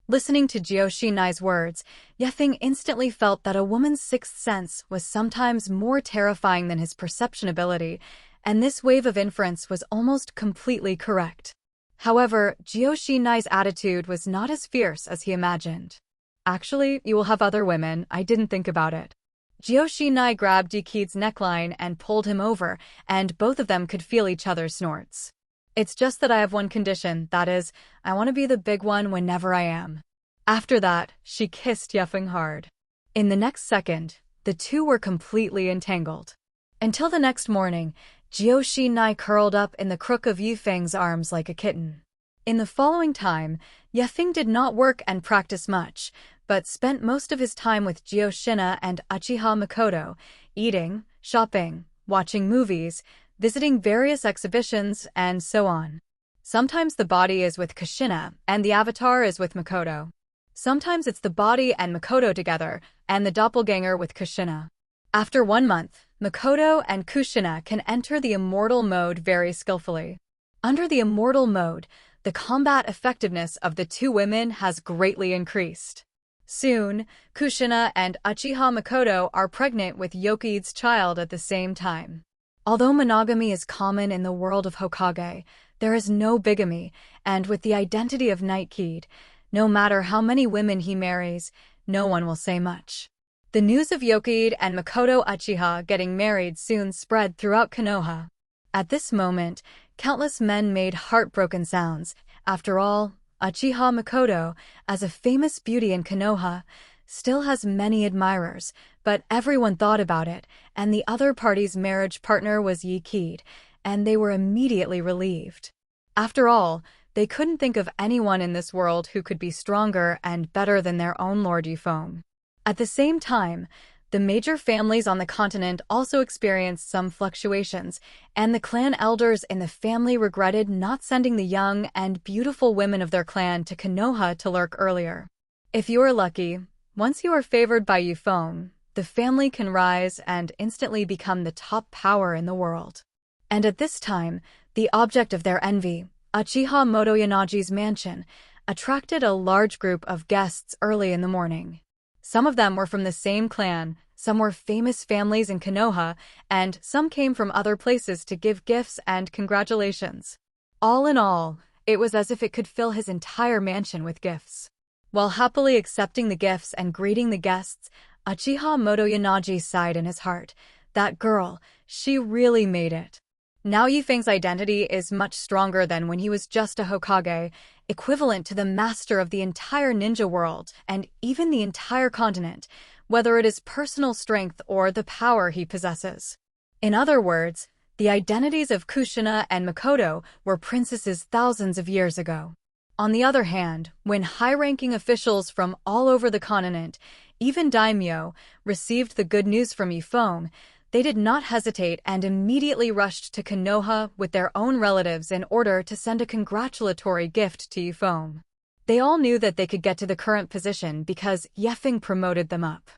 Listening to Jiyoshinai's words, Feng instantly felt that a woman's sixth sense was sometimes more terrifying than his perception ability, and this wave of inference was almost completely correct. However, Jiyoshinai's attitude was not as fierce as he imagined. Actually, you will have other women, I didn't think about it. Jiyoshinai grabbed Diki's neckline and pulled him over, and both of them could feel each other's snorts. It's just that I have one condition, that is, I want to be the big one whenever I am. After that, she kissed Feng hard. In the next second, the two were completely entangled. Until the next morning, Jiyoshinai curled up in the crook of Feng's arms like a kitten. In the following time, Feng did not work and practice much, but spent most of his time with Jiyoshina and Uchiha Makoto, eating, shopping, watching movies, visiting various exhibitions, and so on. Sometimes the body is with Kushina, and the avatar is with Makoto. Sometimes it's the body and Makoto together, and the doppelganger with Kushina. After 1 month, Makoto and Kushina can enter the immortal mode very skillfully. Under the immortal mode, the combat effectiveness of the two women has greatly increased. Soon, Kushina and Uchiha Makoto are pregnant with Yokii's child at the same time. Although monogamy is common in the world of Hokage, there is no bigamy, and with the identity of Night Kid, no matter how many women he marries, no one will say much. The news of Yokid and Makoto Uchiha getting married soon spread throughout Konoha. At this moment, countless men made heartbroken sounds. After all, Uchiha Makoto, as a famous beauty in Konoha, still has many admirers, but everyone thought about it, and the other party's marriage partner was Yikid, and they were immediately relieved. After all, they couldn't think of anyone in this world who could be stronger and better than their own Lord Yifeng. At the same time, the major families on the continent also experienced some fluctuations, and the clan elders in the family regretted not sending the young and beautiful women of their clan to Konoha to lurk earlier. If you are lucky, once you are favored by Yifeng, the family can rise and instantly become the top power in the world. And at this time, the object of their envy, Uchiha Motoyanagi's mansion, attracted a large group of guests early in the morning. Some of them were from the same clan, some were famous families in Konoha, and some came from other places to give gifts and congratulations. All in all, it was as if it could fill his entire mansion with gifts. While happily accepting the gifts and greeting the guests, Uchiha Motoyanagi sighed in his heart. That girl, she really made it. Now Yifeng's identity is much stronger than when he was just a Hokage, equivalent to the master of the entire ninja world and even the entire continent, whether it is personal strength or the power he possesses. In other words, the identities of Kushina and Makoto were princesses thousands of years ago. On the other hand, when high-ranking officials from all over the continent, even daimyo, received the good news from Yifeng, they did not hesitate and immediately rushed to Konoha with their own relatives in order to send a congratulatory gift to Yifeng. They all knew that they could get to the current position because Yifeng promoted them up.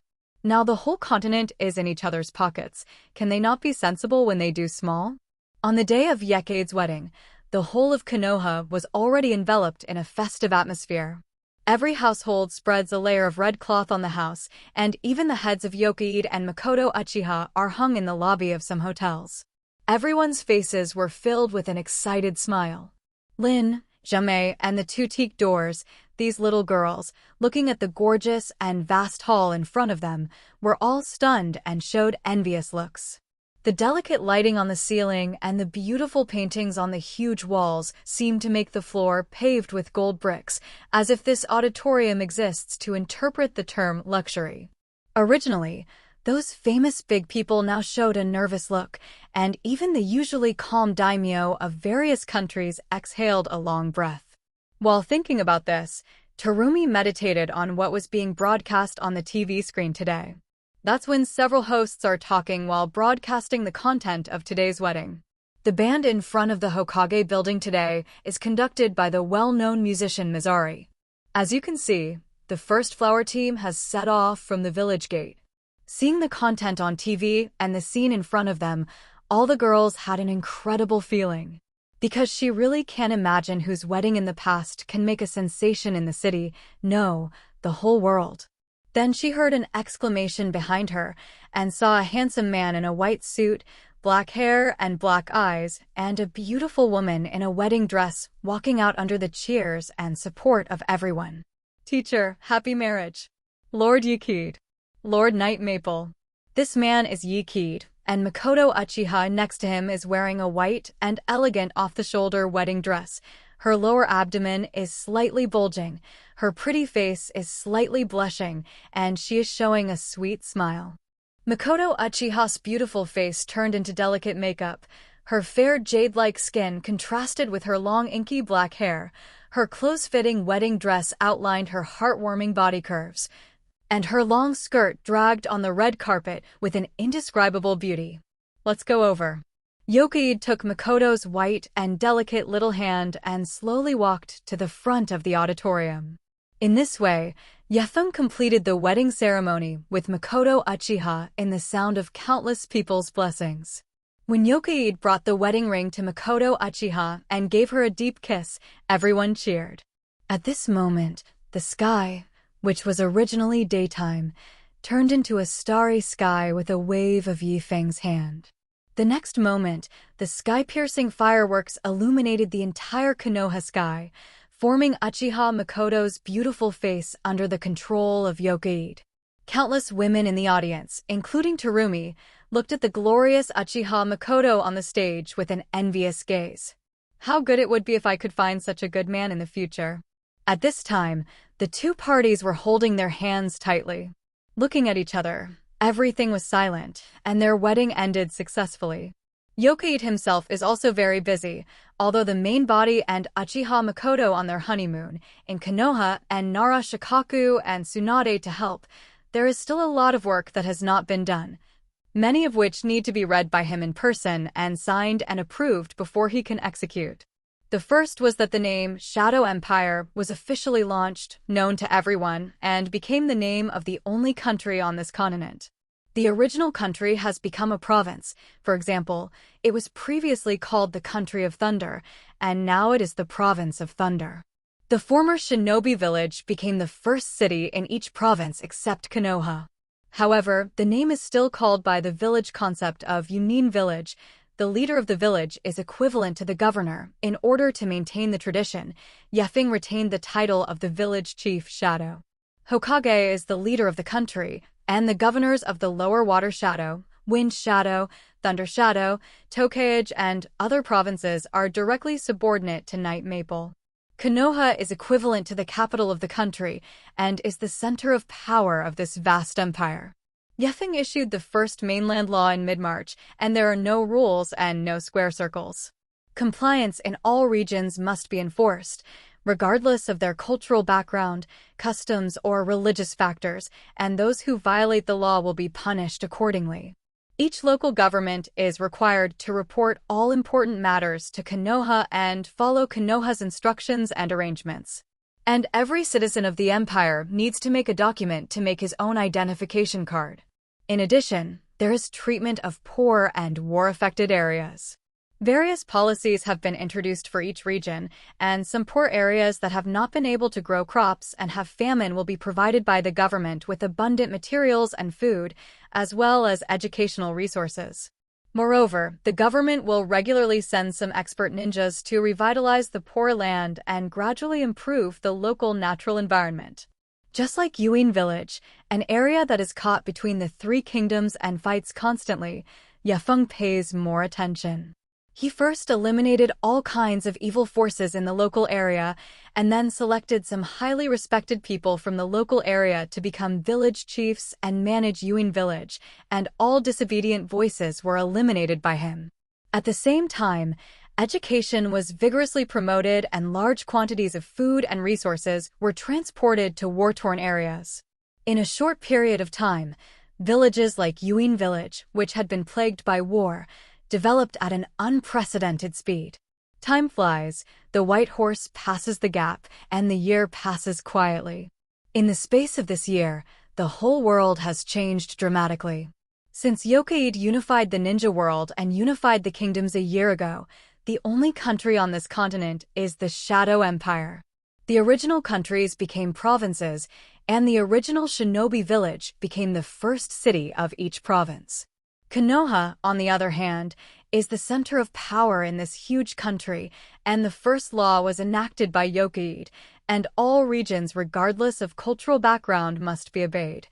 Now the whole continent is in each other's pockets. Can they not be sensible when they do small? On the day of Yekade's wedding, the whole of Konoha was already enveloped in a festive atmosphere. Every household spreads a layer of red cloth on the house, and even the heads of Yokid and Makoto Uchiha are hung in the lobby of some hotels. Everyone's faces were filled with an excited smile. Lin, Jamei, and the two teak doors, these little girls, looking at the gorgeous and vast hall in front of them, were all stunned and showed envious looks. The delicate lighting on the ceiling and the beautiful paintings on the huge walls seem to make the floor paved with gold bricks, as if this auditorium exists to interpret the term luxury. Originally, those famous big people now showed a nervous look, and even the usually calm daimyo of various countries exhaled a long breath. While thinking about this, Terumi meditated on what was being broadcast on the TV screen today. That's when several hosts are talking while broadcasting the content of today's wedding. The band in front of the Hokage building today is conducted by the well-known musician Mizari. As you can see, the first flower team has set off from the village gate. Seeing the content on TV and the scene in front of them, all the girls had an incredible feeling. Because she really can't imagine whose wedding in the past can make a sensation in the city, no, the whole world. Then she heard an exclamation behind her and saw a handsome man in a white suit, black hair and black eyes, and a beautiful woman in a wedding dress walking out under the cheers and support of everyone. Teacher, happy marriage. Lord Yikid. Lord Night Maple. This man is Yikid, and Makoto Uchiha next to him is wearing a white and elegant off-the-shoulder wedding dress. Her lower abdomen is slightly bulging, her pretty face is slightly blushing, and she is showing a sweet smile. Makoto Uchiha's beautiful face turned into delicate makeup. Her fair jade-like skin contrasted with her long inky black hair. Her close-fitting wedding dress outlined her heartwarming body curves, and her long skirt dragged on the red carpet with an indescribable beauty. Let's go over. Yokaid took Makoto's white and delicate little hand and slowly walked to the front of the auditorium. In this way, Feng completed the wedding ceremony with Makoto Uchiha in the sound of countless people's blessings. When Yokaid brought the wedding ring to Makoto Uchiha and gave her a deep kiss, everyone cheered. At this moment, the sky, which was originally daytime, turned into a starry sky with a wave of Feng's hand. The next moment, the sky-piercing fireworks illuminated the entire Konoha sky, forming Uchiha Makoto's beautiful face under the control of Yokaid. Countless women in the audience, including Terumi, looked at the glorious Uchiha Makoto on the stage with an envious gaze. How good it would be if I could find such a good man in the future. At this time, the two parties were holding their hands tightly. Looking at each other, everything was silent, and their wedding ended successfully. Yokaid himself is also very busy, although the main body and Uchiha Makoto on their honeymoon, in Konoha and Nara Shikaku and Tsunade to help, there is still a lot of work that has not been done, many of which need to be read by him in person and signed and approved before he can execute. The first was that the name Shadow Empire was officially launched, known to everyone, and became the name of the only country on this continent. The original country has become a province. For example, it was previously called the Country of Thunder, and now it is the Province of Thunder. The former shinobi village became the first city in each province except Konoha. However, the name is still called by the village concept of Yunin Village. The leader of the village is equivalent to the governor. In order to maintain the tradition, Feng retained the title of the village chief Shadow. Hokage is the leader of the country, and the governors of the lower water shadow, wind shadow, thunder shadow, Tokage, and other provinces are directly subordinate to Night Maple. Konoha is equivalent to the capital of the country and is the center of power of this vast empire. Feng issued the first mainland law in mid-March, and there are no rules and no square circles. Compliance in all regions must be enforced, regardless of their cultural background, customs, or religious factors, and those who violate the law will be punished accordingly. Each local government is required to report all important matters to Konoha and follow Konoha's instructions and arrangements. And every citizen of the empire needs to make a document to make his own identification card. In addition, there is treatment of poor and war-affected areas. Various policies have been introduced for each region, and some poor areas that have not been able to grow crops and have famine will be provided by the government with abundant materials and food, as well as educational resources. Moreover, the government will regularly send some expert ninjas to revitalize the poor land and gradually improve the local natural environment. Just like Yuin Village, an area that is caught between the three kingdoms and fights constantly, Feng pays more attention. He first eliminated all kinds of evil forces in the local area and then selected some highly respected people from the local area to become village chiefs and manage Yuin Village, and all disobedient voices were eliminated by him. At the same time, education was vigorously promoted and large quantities of food and resources were transported to war-torn areas. In a short period of time, villages like Yuin Village, which had been plagued by war, developed at an unprecedented speed. Time flies, the white horse passes the gap, and the year passes quietly. In the space of this year, the whole world has changed dramatically. Since Yokaid unified the ninja world and unified the kingdoms a year ago, the only country on this continent is the Shadow Empire. The original countries became provinces, and the original shinobi village became the first city of each province. Konoha, on the other hand, is the center of power in this huge country, and the first law was enacted by Yokaid, and all regions regardless of cultural background must be obeyed.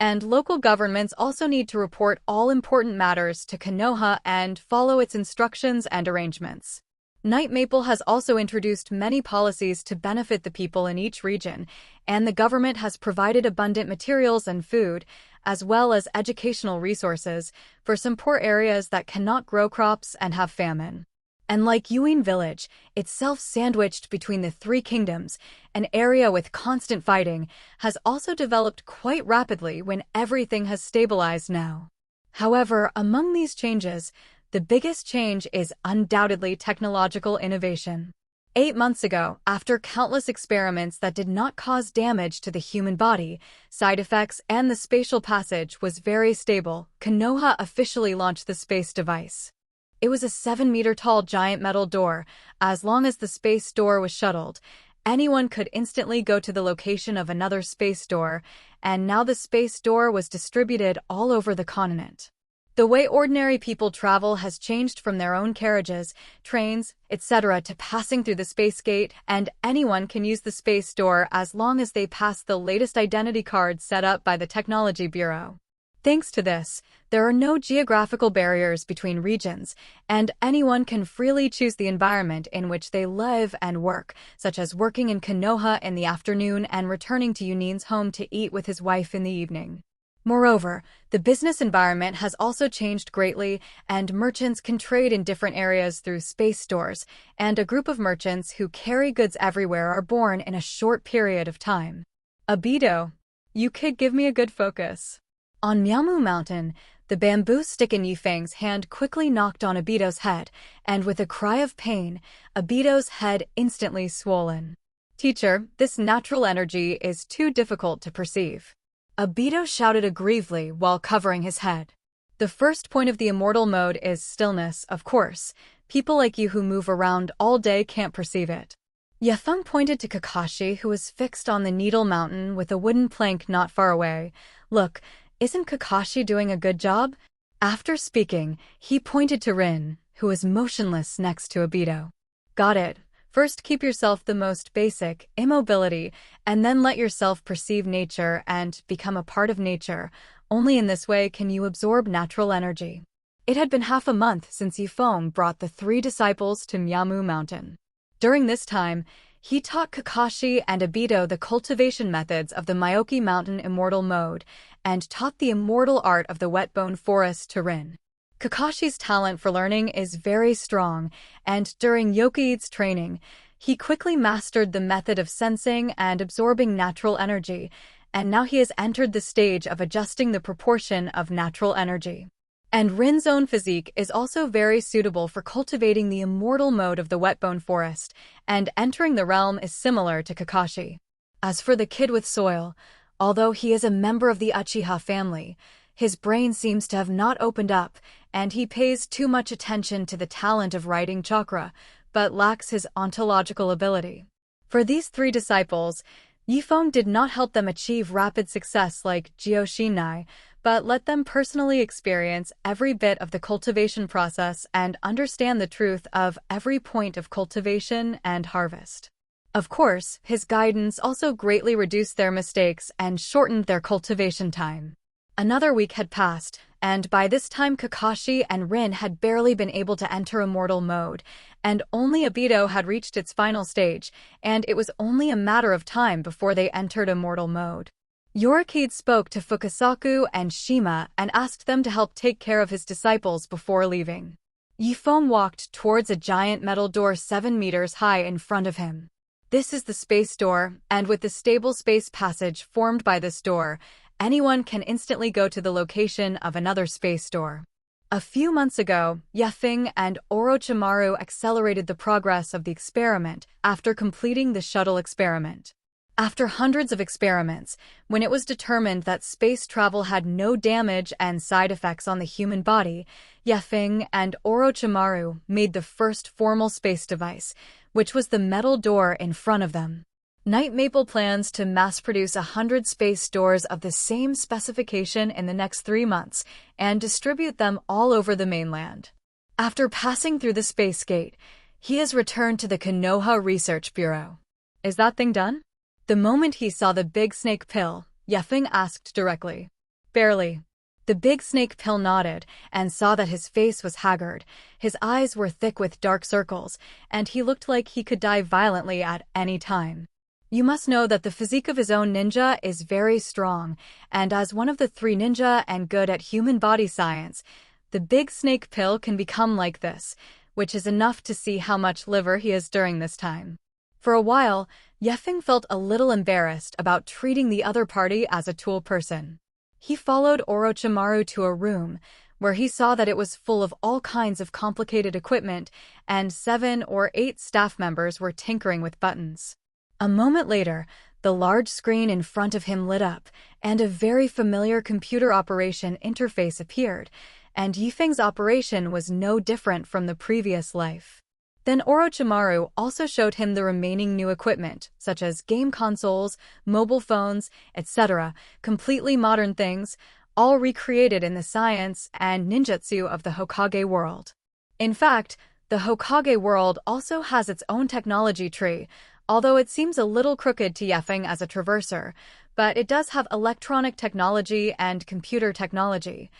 And local governments also need to report all important matters to Konoha and follow its instructions and arrangements. Night Maple has also introduced many policies to benefit the people in each region, and the government has provided abundant materials and food, as well as educational resources, for some poor areas that cannot grow crops and have famine. And like Yuin Village, itself sandwiched between the three kingdoms, an area with constant fighting, has also developed quite rapidly when everything has stabilized now. However, among these changes, The biggest change is undoubtedly technological innovation. 8 months ago, after countless experiments that did not cause damage to the human body, side effects, and the spatial passage was very stable, Konoha officially launched the space device. It was a 7-meter-tall giant metal door. As long as the space door was shuttled, anyone could instantly go to the location of another space door, and now the space door was distributed all over the continent. The way ordinary people travel has changed from their own carriages, trains, etc. to passing through the space gate, and anyone can use the space door as long as they pass the latest identity card set up by the Technology Bureau. Thanks to this, there are no geographical barriers between regions, and anyone can freely choose the environment in which they live and work, such as working in Konoha in the afternoon and returning to Yunin's home to eat with his wife in the evening. Moreover, the business environment has also changed greatly, and merchants can trade in different areas through space stores, and a group of merchants who carry goods everywhere are born in a short period of time. Obito, you could give me a good focus. On Miamu Mountain, the bamboo stick in Yifeng's hand quickly knocked on Obito's head, and with a cry of pain, Obito's head instantly swollen. Teacher, this natural energy is too difficult to perceive. Obito shouted aggrievedly while covering his head. The first point of the immortal mode is stillness, of course. People like you who move around all day can't perceive it. Feng pointed to Kakashi, who was fixed on the Needle Mountain with a wooden plank not far away. Look, isn't Kakashi doing a good job? After speaking, he pointed to Rin, who was motionless next to Obito. Got it. First keep yourself the most basic, immobility, and then let yourself perceive nature and become a part of nature. Only in this way can you absorb natural energy. It had been half a month since Yifeng brought the 3 disciples to Miamu Mountain. During this time, he taught Kakashi and Obito the cultivation methods of the Myoki Mountain Immortal Mode, and taught the immortal art of the Wetbone Forest to Rin. Kakashi's talent for learning is very strong, and during Yokii's training, he quickly mastered the method of sensing and absorbing natural energy, and now he has entered the stage of adjusting the proportion of natural energy. And Rin's own physique is also very suitable for cultivating the immortal mode of the Wetbone Forest, and entering the realm is similar to Kakashi. As for the kid with soil, although he is a member of the Uchiha family, his brain seems to have not opened up, and he pays too much attention to the talent of writing chakra, but lacks his ontological ability. For these 3 disciples, Yifeng did not help them achieve rapid success like Jioshinai, but let them personally experience every bit of the cultivation process and understand the truth of every point of cultivation and harvest. Of course, his guidance also greatly reduced their mistakes and shortened their cultivation time. Another week had passed, and by this time Kakashi and Rin had barely been able to enter immortal mode, and only Obito had reached its final stage, and it was only a matter of time before they entered immortal mode. Yorikide spoke to Fukasaku and Shima and asked them to help take care of his disciples before leaving. Yifeng walked towards a giant metal door 7 meters high in front of him. This is the space door, and with the stable space passage formed by this door, anyone can instantly go to the location of another space door. A few months ago, Feng and Orochimaru accelerated the progress of the experiment after completing the shuttle experiment. After hundreds of experiments, when it was determined that space travel had no damage and side effects on the human body, Feng and Orochimaru made the first formal space device, which was the metal door in front of them. Night Maple plans to mass-produce 100 space doors of the same specification in the next 3 months and distribute them all over the mainland. After passing through the space gate, he has returned to the Konoha Research Bureau. Is that thing done? The moment he saw the big snake pill, Feng asked directly. Barely. The big snake pill nodded and saw that his face was haggard, his eyes were thick with dark circles, and he looked like he could die violently at any time. You must know that the physique of his own ninja is very strong, and as one of the 3 ninja and good at human body science, the big snake pill can become like this, which is enough to see how much liver he has during this time. For a while, Feng felt a little embarrassed about treating the other party as a tool person. He followed Orochimaru to a room, where he saw that it was full of all kinds of complicated equipment, and 7 or 8 staff members were tinkering with buttons. A moment later, the large screen in front of him lit up, and a very familiar computer operation interface appeared, and Yifeng's operation was no different from the previous life. Then Orochimaru also showed him the remaining new equipment, such as game consoles, mobile phones, etc., completely modern things, all recreated in the science and ninjutsu of the Hokage world. In fact, the Hokage world also has its own technology tree, although it seems a little crooked to Yefeng as a traverser, but it does have electronic technology and computer technology.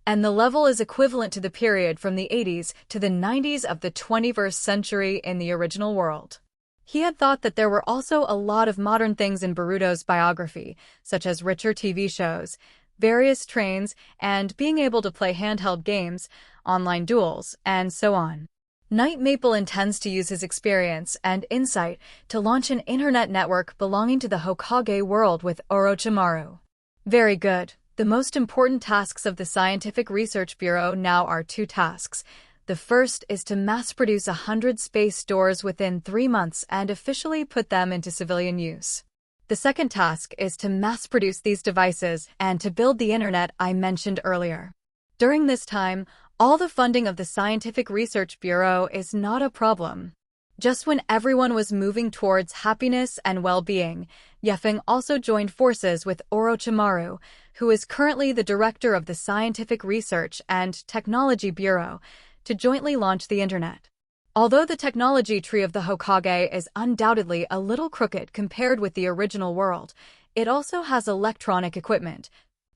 And the level is equivalent to the period from the 80s to the 90s of the 21st century in the original world. He had thought that there were also a lot of modern things in Boruto's biography, such as richer TV shows, various trains, and being able to play handheld games, online duels, and so on. Night Maple intends to use his experience and insight to launch an internet network belonging to the Hokage world with Orochimaru. Very good. The most important tasks of the Scientific Research Bureau now are 2 tasks. The first is to mass-produce 100 space doors within 3 months and officially put them into civilian use. The second task is to mass-produce these devices and to build the internet I mentioned earlier. During this time, all the funding of the Scientific Research Bureau is not a problem. Just when everyone was moving towards happiness and well-being, Yefeng also joined forces with Orochimaru, who is currently the director of the Scientific Research and Technology Bureau, to jointly launch the internet. Although the technology tree of the Hokage is undoubtedly a little crooked compared with the original world, it also has electronic equipment,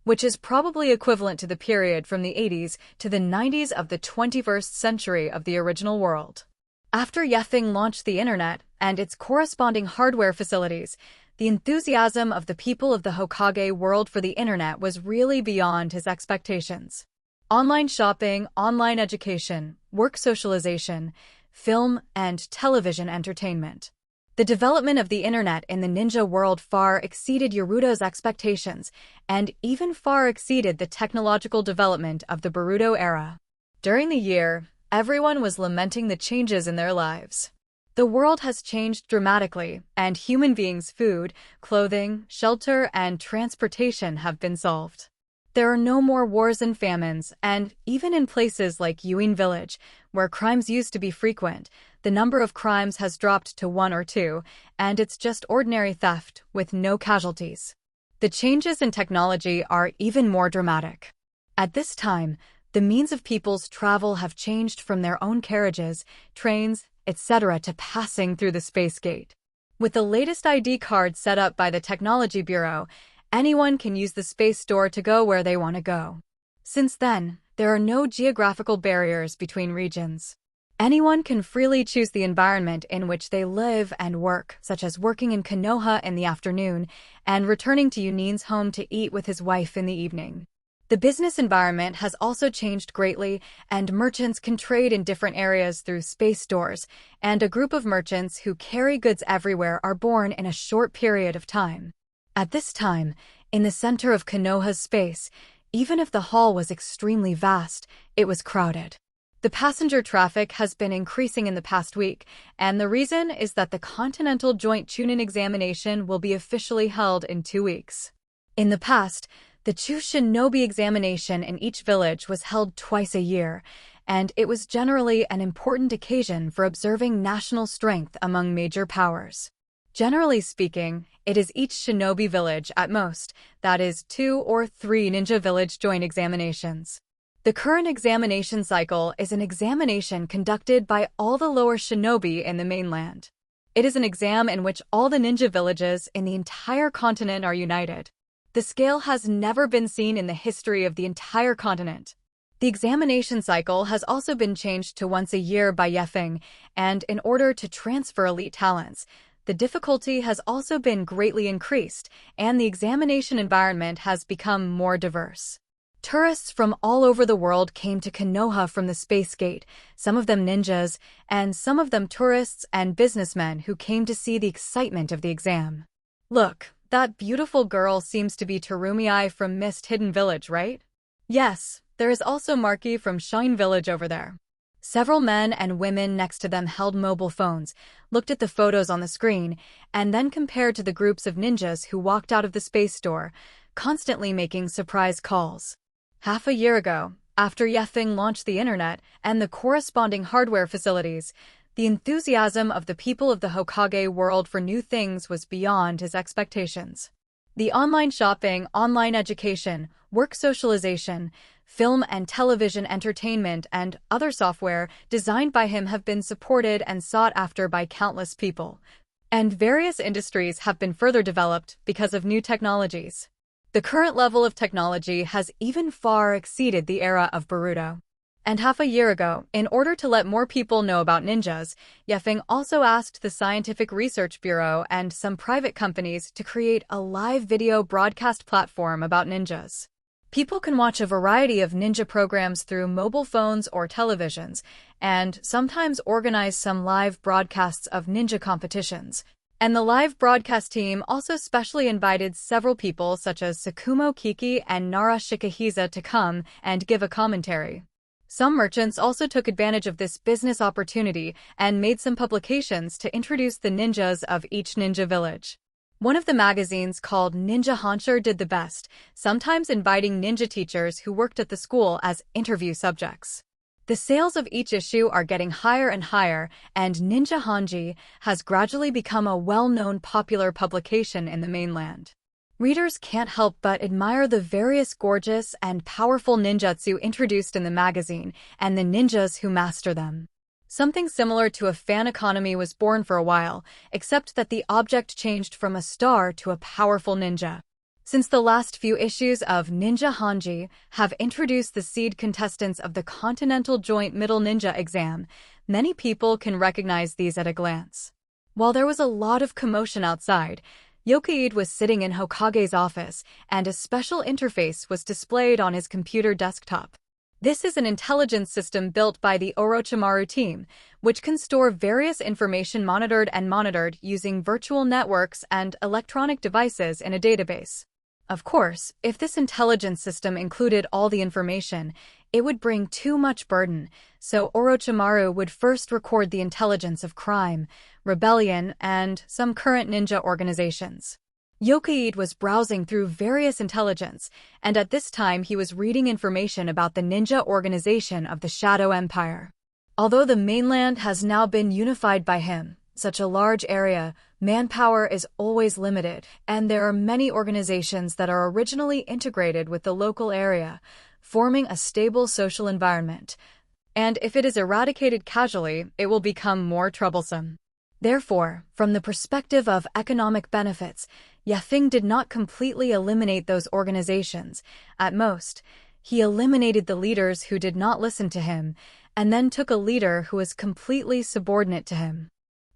which is probably equivalent to the period from the 80s to the 90s of the 21st century of the original world. After Yefeng launched the internet and its corresponding hardware facilities, the enthusiasm of the people of the Hokage world for the internet was really beyond his expectations. Online shopping, online education, work socialization, film and television entertainment. The development of the internet in the ninja world far exceeded Naruto's expectations and even far exceeded the technological development of the Boruto era. During the year, everyone was lamenting the changes in their lives. The world has changed dramatically, and human beings' food, clothing, shelter, and transportation have been solved. There are no more wars and famines, and even in places like Yuin Village, where crimes used to be frequent, the number of crimes has dropped to 1 or 2, and it's just ordinary theft with no casualties. The changes in technology are even more dramatic. At this time, the means of people's travel have changed from their own carriages, trains, etc. to passing through the space gate. With the latest ID card set up by the Technology Bureau, anyone can use the space door to go where they want to go. Since then, there are no geographical barriers between regions. Anyone can freely choose the environment in which they live and work, such as working in Konoha in the afternoon and returning to Yunin's home to eat with his wife in the evening. The business environment has also changed greatly, and merchants can trade in different areas through space doors, and a group of merchants who carry goods everywhere are born in a short period of time. At this time, in the center of Konoha's space, even if the hall was extremely vast, it was crowded. The passenger traffic has been increasing in the past week, and the reason is that the Continental Joint Chunin examination will be officially held in 2 weeks. In the past, the Chu Shinobi examination in each village was held twice a year, and it was generally an important occasion for observing national strength among major powers. Generally speaking, it is each shinobi village at most, that is 2 or 3 ninja village joint examinations. The current examination cycle is an examination conducted by all the lower shinobi in the mainland. It is an exam in which all the ninja villages in the entire continent are united. The scale has never been seen in the history of the entire continent. The examination cycle has also been changed to once a year by Yefeng, and in order to transfer elite talents, the difficulty has also been greatly increased, and the examination environment has become more diverse. Tourists from all over the world came to Konoha from the Space Gate, some of them ninjas, and some of them tourists and businessmen who came to see the excitement of the exam. Look, that beautiful girl seems to be Terumi from Mist Hidden Village, right? Yes, There is also Marky from Shine Village over there. Several men and women next to them held mobile phones, looked at the photos on the screen, and then compared to the groups of ninjas who walked out of the space store, constantly making surprise calls. Half a year ago, after Feng launched the internet and the corresponding hardware facilities, the enthusiasm of the people of the Hokage world for new things was beyond his expectations. The online shopping, online education, work socialization, film and television entertainment, and other software designed by him have been supported and sought after by countless people. And various industries have been further developed because of new technologies. The current level of technology has even far exceeded the era of Boruto. And half a year ago, in order to let more people know about ninjas, Feng also asked the Scientific Research Bureau and some private companies to create a live video broadcast platform about ninjas. People can watch a variety of ninja programs through mobile phones or televisions, and sometimes organize some live broadcasts of ninja competitions. And the live broadcast team also specially invited several people such as Sakumo Kiki and Nara Shikahisa to come and give a commentary. Some merchants also took advantage of this business opportunity and made some publications to introduce the ninjas of each ninja village. One of the magazines called Ninja Hansher did the best, sometimes inviting ninja teachers who worked at the school as interview subjects. The sales of each issue are getting higher and higher, and Ninja Hanji has gradually become a well-known popular publication in the mainland. Readers can't help but admire the various gorgeous and powerful ninjutsu introduced in the magazine and the ninjas who master them. Something similar to a fan economy was born for a while, except that the object changed from a star to a powerful ninja. Since the last few issues of Ninja Hanji have introduced the seed contestants of the Continental Joint Middle Ninja exam, many people can recognize these at a glance. While there was a lot of commotion outside, Yokaide was sitting in Hokage's office, and a special interface was displayed on his computer desktop. This is an intelligence system built by the Orochimaru team, which can store various information monitored using virtual networks and electronic devices in a database. Of course, if this intelligence system included all the information, it would bring too much burden, so Orochimaru would first record the intelligence of crime, rebellion, and some current ninja organizations. Yokaide was browsing through various intelligence, and at this time he was reading information about the ninja organization of the Shadow Empire. Although the mainland has now been unified by him, such a large area, manpower is always limited, and there are many organizations that are originally integrated with the local area, forming a stable social environment. And if it is eradicated casually, it will become more troublesome. Therefore, from the perspective of economic benefits, Feng did not completely eliminate those organizations. At most, he eliminated the leaders who did not listen to him, and then took a leader who was completely subordinate to him.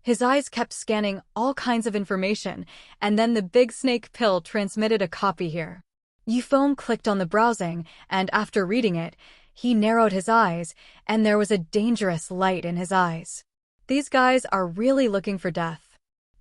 His eyes kept scanning all kinds of information, and then the big snake pill transmitted a copy here. Yifeng clicked on the browsing, and after reading it, he narrowed his eyes, and there was a dangerous light in his eyes. These guys are really looking for death.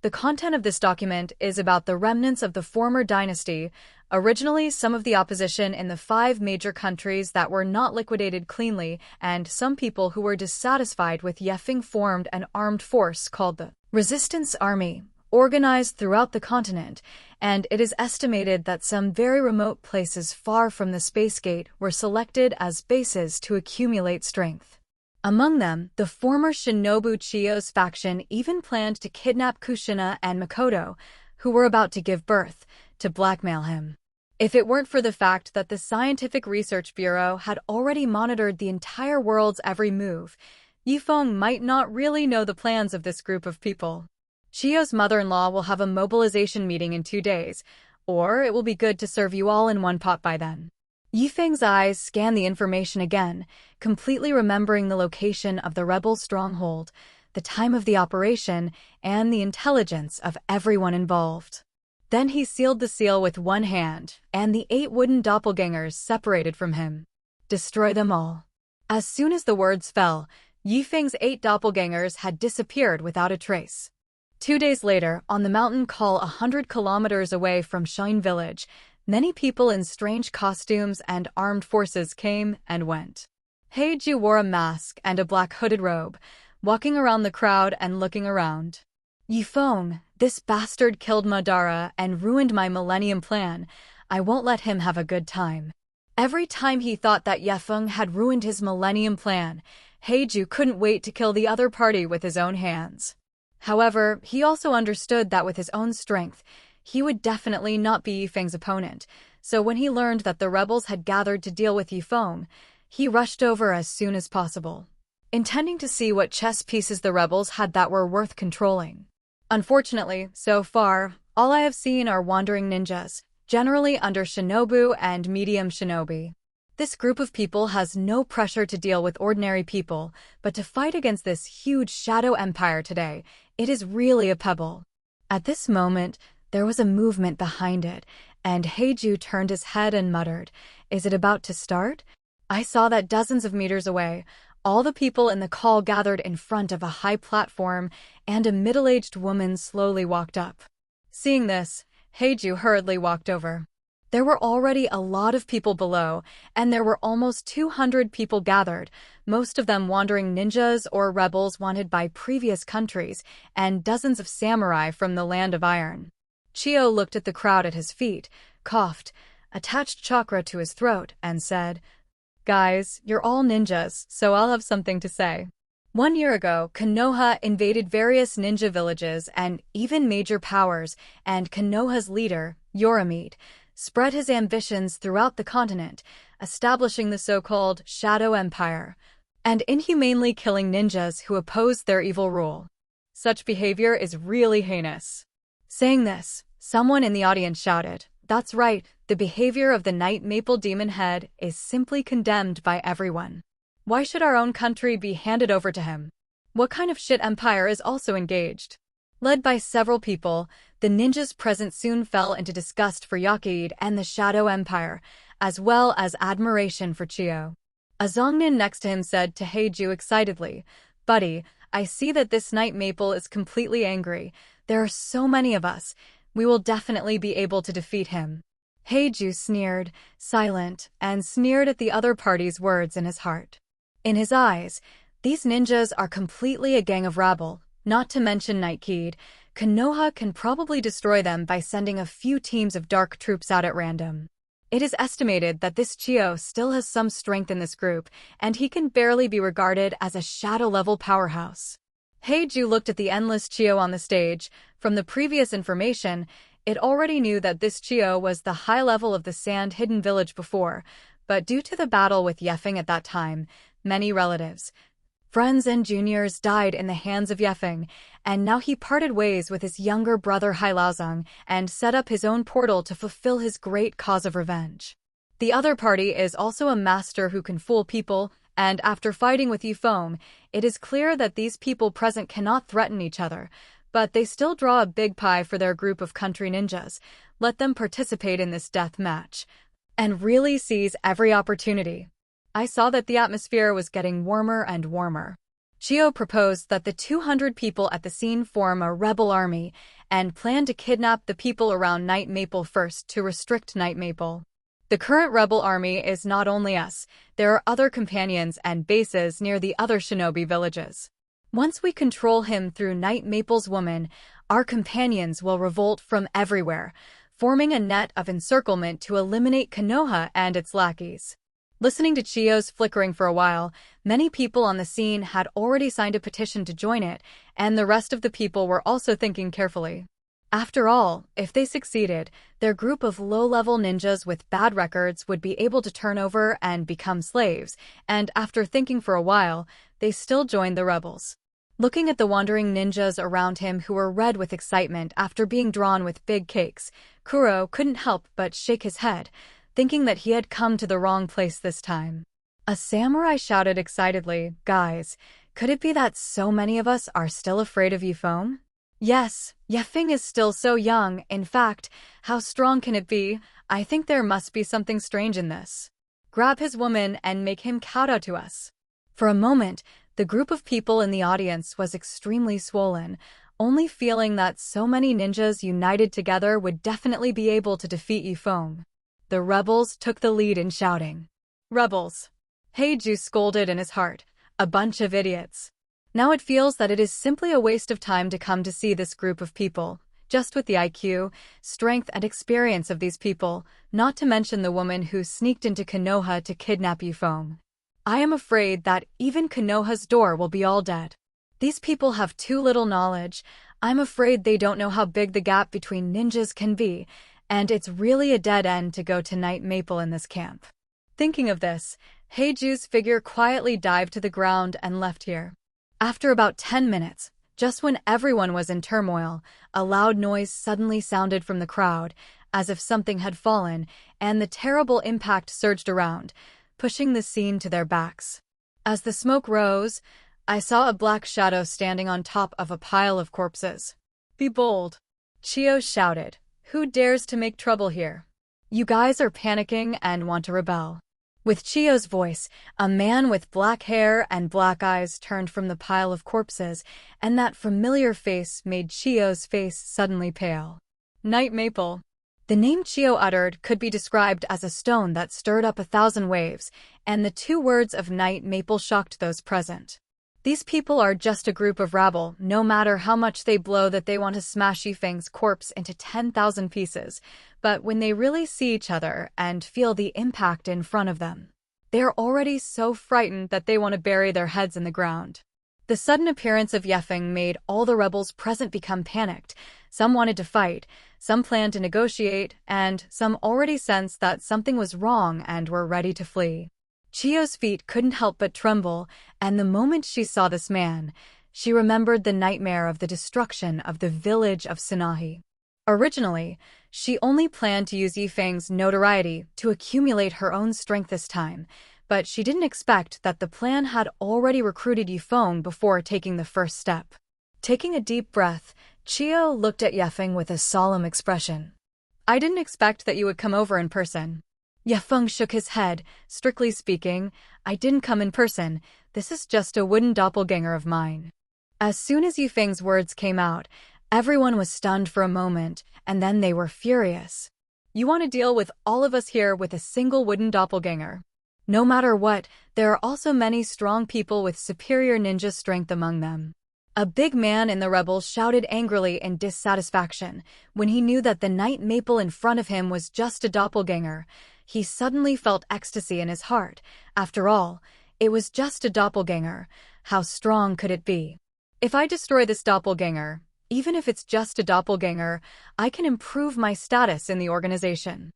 The content of this document is about the remnants of the former dynasty, originally some of the opposition in the 5 major countries that were not liquidated cleanly, and some people who were dissatisfied with Feng formed an armed force called the Resistance Army, organized throughout the continent, and it is estimated that some very remote places far from the Space Gate were selected as bases to accumulate strength. Among them, the former Shinobu Chiyo's faction even planned to kidnap Kushina and Makoto, who were about to give birth, to blackmail him. If it weren't for the fact that the Scientific Research Bureau had already monitored the entire world's every move, Yifeng might not really know the plans of this group of people. Chiyo's mother-in-law will have a mobilization meeting in 2 days, or it will be good to serve you all in one pot by then. Yifeng's eyes scanned the information again, completely remembering the location of the rebel stronghold, the time of the operation, and the intelligence of everyone involved. Then he sealed the seal with one hand, and the 8 wooden doppelgangers separated from him. Destroy them all. As soon as the words fell, Yifeng's 8 doppelgangers had disappeared without a trace. 2 days later, on the mountain call 100 kilometers away from Shine Village, Many people in strange costumes and armed forces came and went. Heiju wore a mask and a black hooded robe, walking around the crowd and looking around. Yifeng, this bastard killed Madara and ruined my Millennium Plan. I won't let him have a good time. Every time he thought that Yifeng had ruined his Millennium Plan, Heiju couldn't wait to kill the other party with his own hands. However, he also understood that with his own strength, he would definitely not be Yifeng's opponent, so when he learned that the rebels had gathered to deal with Yifeng, he rushed over as soon as possible, intending to see what chess pieces the rebels had that were worth controlling. Unfortunately, so far, all I have seen are wandering ninjas, generally under shinobu and medium shinobi. This group of people has no pressure to deal with ordinary people, but to fight against this huge shadow empire today, it is really a pebble. At this moment, there was a movement behind it, and Heiju turned his head and muttered, "Is it about to start?" I saw that dozens of meters away, all the people in the call gathered in front of a high platform, and a middle-aged woman slowly walked up. Seeing this, Heiju hurriedly walked over. There were already a lot of people below, and there were almost 200 people gathered, most of them wandering ninjas or rebels wanted by previous countries, and dozens of samurai from the Land of Iron. Chio looked at the crowd at his feet, coughed, attached chakra to his throat, and said, "Guys, you're all ninjas, so I'll have something to say." 1 year ago, Konoha invaded various ninja villages and even major powers, and Konoha's leader, Yoramide, spread his ambitions throughout the continent, establishing the so-called Shadow Empire, and inhumanely killing ninjas who opposed their evil rule. Such behavior is really heinous. Saying this, someone in the audience shouted, "That's right, the behavior of the Night Maple Demon Head is simply condemned by everyone. Why should our own country be handed over to him? What kind of shit empire is also engaged?" Led by several people, the ninjas present soon fell into disgust for Yakid and the Shadow Empire, as well as admiration for Chio. A Zongnin next to him said to Heiju excitedly, "Buddy, I see that this Night Maple is completely angry. There are so many of us. We will definitely be able to defeat him." Heiju sneered, silent, and sneered at the other party's words in his heart. In his eyes, these ninjas are completely a gang of rabble, not to mention Nightkeed. Konoha can probably destroy them by sending a few teams of dark troops out at random. It is estimated that this Chio still has some strength in this group, and he can barely be regarded as a shadow-level powerhouse. Heiju looked at the endless Chio on the stage. From the previous information, it already knew that this Chio was the high level of the Sand Hidden Village before, but due to the battle with Yefeng at that time, many relatives, friends and juniors died in the hands of Yefeng, and now he parted ways with his younger brother Hailaozang and set up his own portal to fulfill his great cause of revenge. The other party is also a master who can fool people, and after fighting with Yifeng, it is clear that these people present cannot threaten each other, but they still draw a big pie for their group of country ninjas, let them participate in this death match, and really seize every opportunity. I saw that the atmosphere was getting warmer and warmer. Chio proposed that the 200 people at the scene form a rebel army and plan to kidnap the people around Night Maple first to restrict Night Maple. The current rebel army is not only us, there are other companions and bases near the other shinobi villages. Once we control him through Night Maple's woman, our companions will revolt from everywhere, forming a net of encirclement to eliminate Konoha and its lackeys. Listening to Chio's flickering for a while, many people on the scene had already signed a petition to join it, and the rest of the people were also thinking carefully. After all, if they succeeded, their group of low-level ninjas with bad records would be able to turn over and become slaves, and after thinking for a while, they still joined the rebels. Looking at the wandering ninjas around him who were red with excitement after being drawn with big cakes, Kuro couldn't help but shake his head, thinking that he had come to the wrong place this time. A samurai shouted excitedly, "Guys, could it be that so many of us are still afraid of Yifeng?" "Yes, Yefeng is still so young. In fact, how strong can it be? I think there must be something strange in this. Grab his woman and make him kowtow to us." For a moment, the group of people in the audience was extremely swollen, only feeling that so many ninjas united together would definitely be able to defeat Yifeng. the rebels took the lead in shouting. "Rebels!" Heiju scolded in his heart. "A bunch of idiots." Now it feels that it is simply a waste of time to come to see this group of people, just with the IQ, strength, and experience of these people, not to mention the woman who sneaked into Konoha to kidnap Feng. I am afraid that even Konoha's door will be all dead. These people have too little knowledge. I'm afraid they don't know how big the gap between ninjas can be, and it's really a dead end to go to Night Maple in this camp. Thinking of this, Heiju's figure quietly dived to the ground and left here. After about 10 minutes, just when everyone was in turmoil, a loud noise suddenly sounded from the crowd, as if something had fallen, and the terrible impact surged around, pushing the scene to their backs. As the smoke rose, I saw a black shadow standing on top of a pile of corpses. "Be bold," Chio shouted. "Who dares to make trouble here? You guys are panicking and want to rebel." With Chio's voice, a man with black hair and black eyes turned from the pile of corpses, and that familiar face made Chio's face suddenly pale. Night Maple. The name Chio uttered could be described as a stone that stirred up 1,000 waves, and the 2 words of Night Maple shocked those present. These people are just a group of rabble, no matter how much they blow that they want to smash Feng's corpse into 10,000 pieces, but when they really see each other and feel the impact in front of them, they're already so frightened that they want to bury their heads in the ground. The sudden appearance of Feng made all the rebels present become panicked. Some wanted to fight, some planned to negotiate, and some already sensed that something was wrong and were ready to flee. Chio's feet couldn't help but tremble, and the moment she saw this man, she remembered the nightmare of the destruction of the village of Sanahi. Originally, she only planned to use Feng's notoriety to accumulate her own strength this time, but she didn't expect that the plan had already recruited Feng before taking the first step. Taking a deep breath, Chio looked at Feng with a solemn expression. "I didn't expect that you would come over in person." Feng shook his head. "Strictly speaking, I didn't come in person. This is just a wooden doppelganger of mine." As soon as Feng's words came out, everyone was stunned for a moment, and then they were furious. "You want to deal with all of us here with a single wooden doppelganger? No matter what, there are also many strong people with superior ninja strength among them." A big man in the rebels shouted angrily in dissatisfaction. When he knew that the Night Maple in front of him was just a doppelganger, he suddenly felt ecstasy in his heart. After all, it was just a doppelganger. How strong could it be? "If I destroy this doppelganger, even if it's just a doppelganger, I can improve my status in the organization."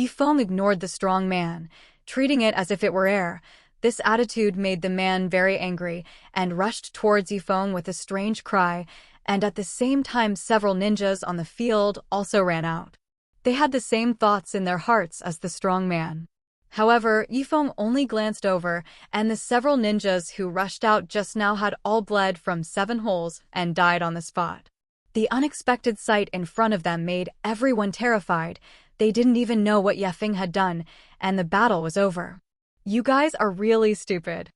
Feng ignored the strong man, treating it as if it were air. This attitude made the man very angry and rushed towards Feng with a strange cry, and at the same time several ninjas on the field also ran out. They had the same thoughts in their hearts as the strong man. However, Feng only glanced over, and the several ninjas who rushed out just now had all bled from 7 holes and died on the spot. The unexpected sight in front of them made everyone terrified. They didn't even know what Feng had done, and the battle was over. "You guys are really stupid."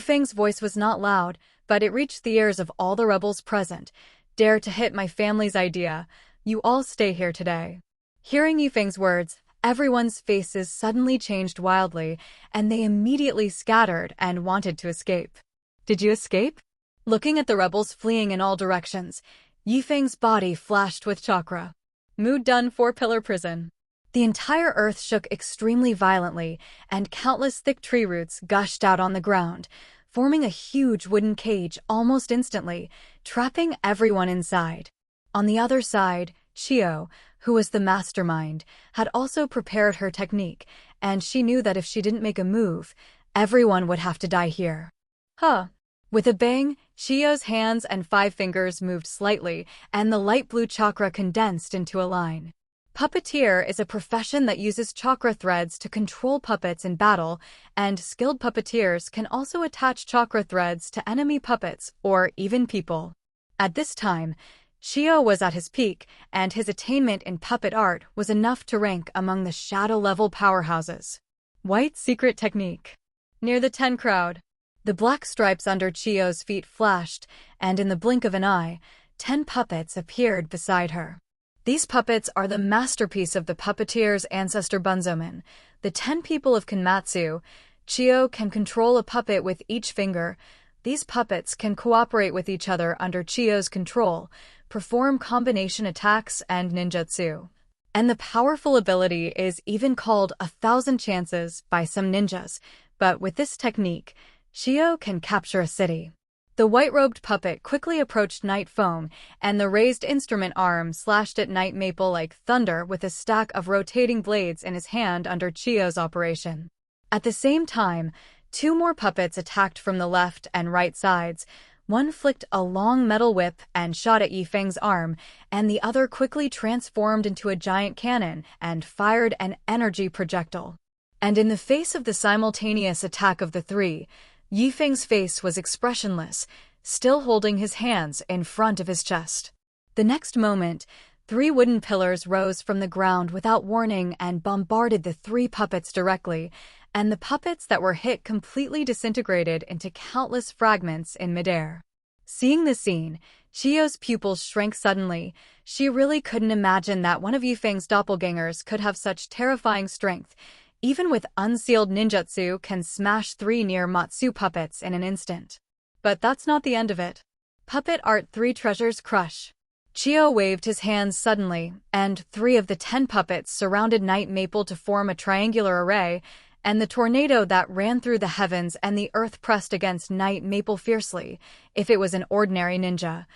Feng's voice was not loud, but it reached the ears of all the rebels present. "Dare to hit my family's idea. You all stay here today." Hearing Feng's words, everyone's faces suddenly changed wildly, and they immediately scattered and wanted to escape. "Did you escape?" Looking at the rebels fleeing in all directions, Feng's body flashed with chakra. "Mood done 4-pillar prison." The entire earth shook extremely violently, and countless thick tree roots gushed out on the ground, forming a huge wooden cage almost instantly, trapping everyone inside. On the other side, Chio, who was the mastermind, had also prepared her technique, and she knew that if she didn't make a move, everyone would have to die here. Huh. With a bang, Chio's hands and 5 fingers moved slightly, and the light blue chakra condensed into a line. Puppeteer is a profession that uses chakra threads to control puppets in battle, and skilled puppeteers can also attach chakra threads to enemy puppets or even people. At this time, Chio was at his peak, and his attainment in puppet art was enough to rank among the shadow-level powerhouses. White secret technique. Near the 10 crowd. The black stripes under Chio's feet flashed, and in the blink of an eye, 10 puppets appeared beside her. These puppets are the masterpiece of the puppeteer's ancestor Bunzoman. The 10 people of Kanmatsu. Chiyo can control a puppet with each finger. These puppets can cooperate with each other under Chiyo's control, perform combination attacks and ninjutsu. And the powerful ability is even called 1,000 chances by some ninjas, but with this technique, Chiyo can capture a city. The white-robed puppet quickly approached Night Foam, and the raised instrument arm slashed at Night Maple like thunder with a stack of rotating blades in his hand under Chiyo's operation. At the same time, 2 more puppets attacked from the left and right sides. One flicked a long metal whip and shot at Yifeng's arm, and the other quickly transformed into a giant cannon and fired an energy projectile. And in the face of the simultaneous attack of the 3, Yifeng's face was expressionless, still holding his hands in front of his chest. The next moment, 3 wooden pillars rose from the ground without warning and bombarded the 3 puppets directly, and the puppets that were hit completely disintegrated into countless fragments in midair. Seeing the scene, Chiyo's pupils shrank suddenly. She really couldn't imagine that one of Yifeng's doppelgangers could have such terrifying strength. Even with unsealed ninjutsu can smash 3 near Matsu puppets in an instant. But that's not the end of it. Puppet Art 3 Treasures Crush. Chiyo waved his hands suddenly, and 3 of the 10 puppets surrounded Night Maple to form a triangular array, and the tornado that ran through the heavens and the earth pressed against Night Maple fiercely. If it was an ordinary ninja,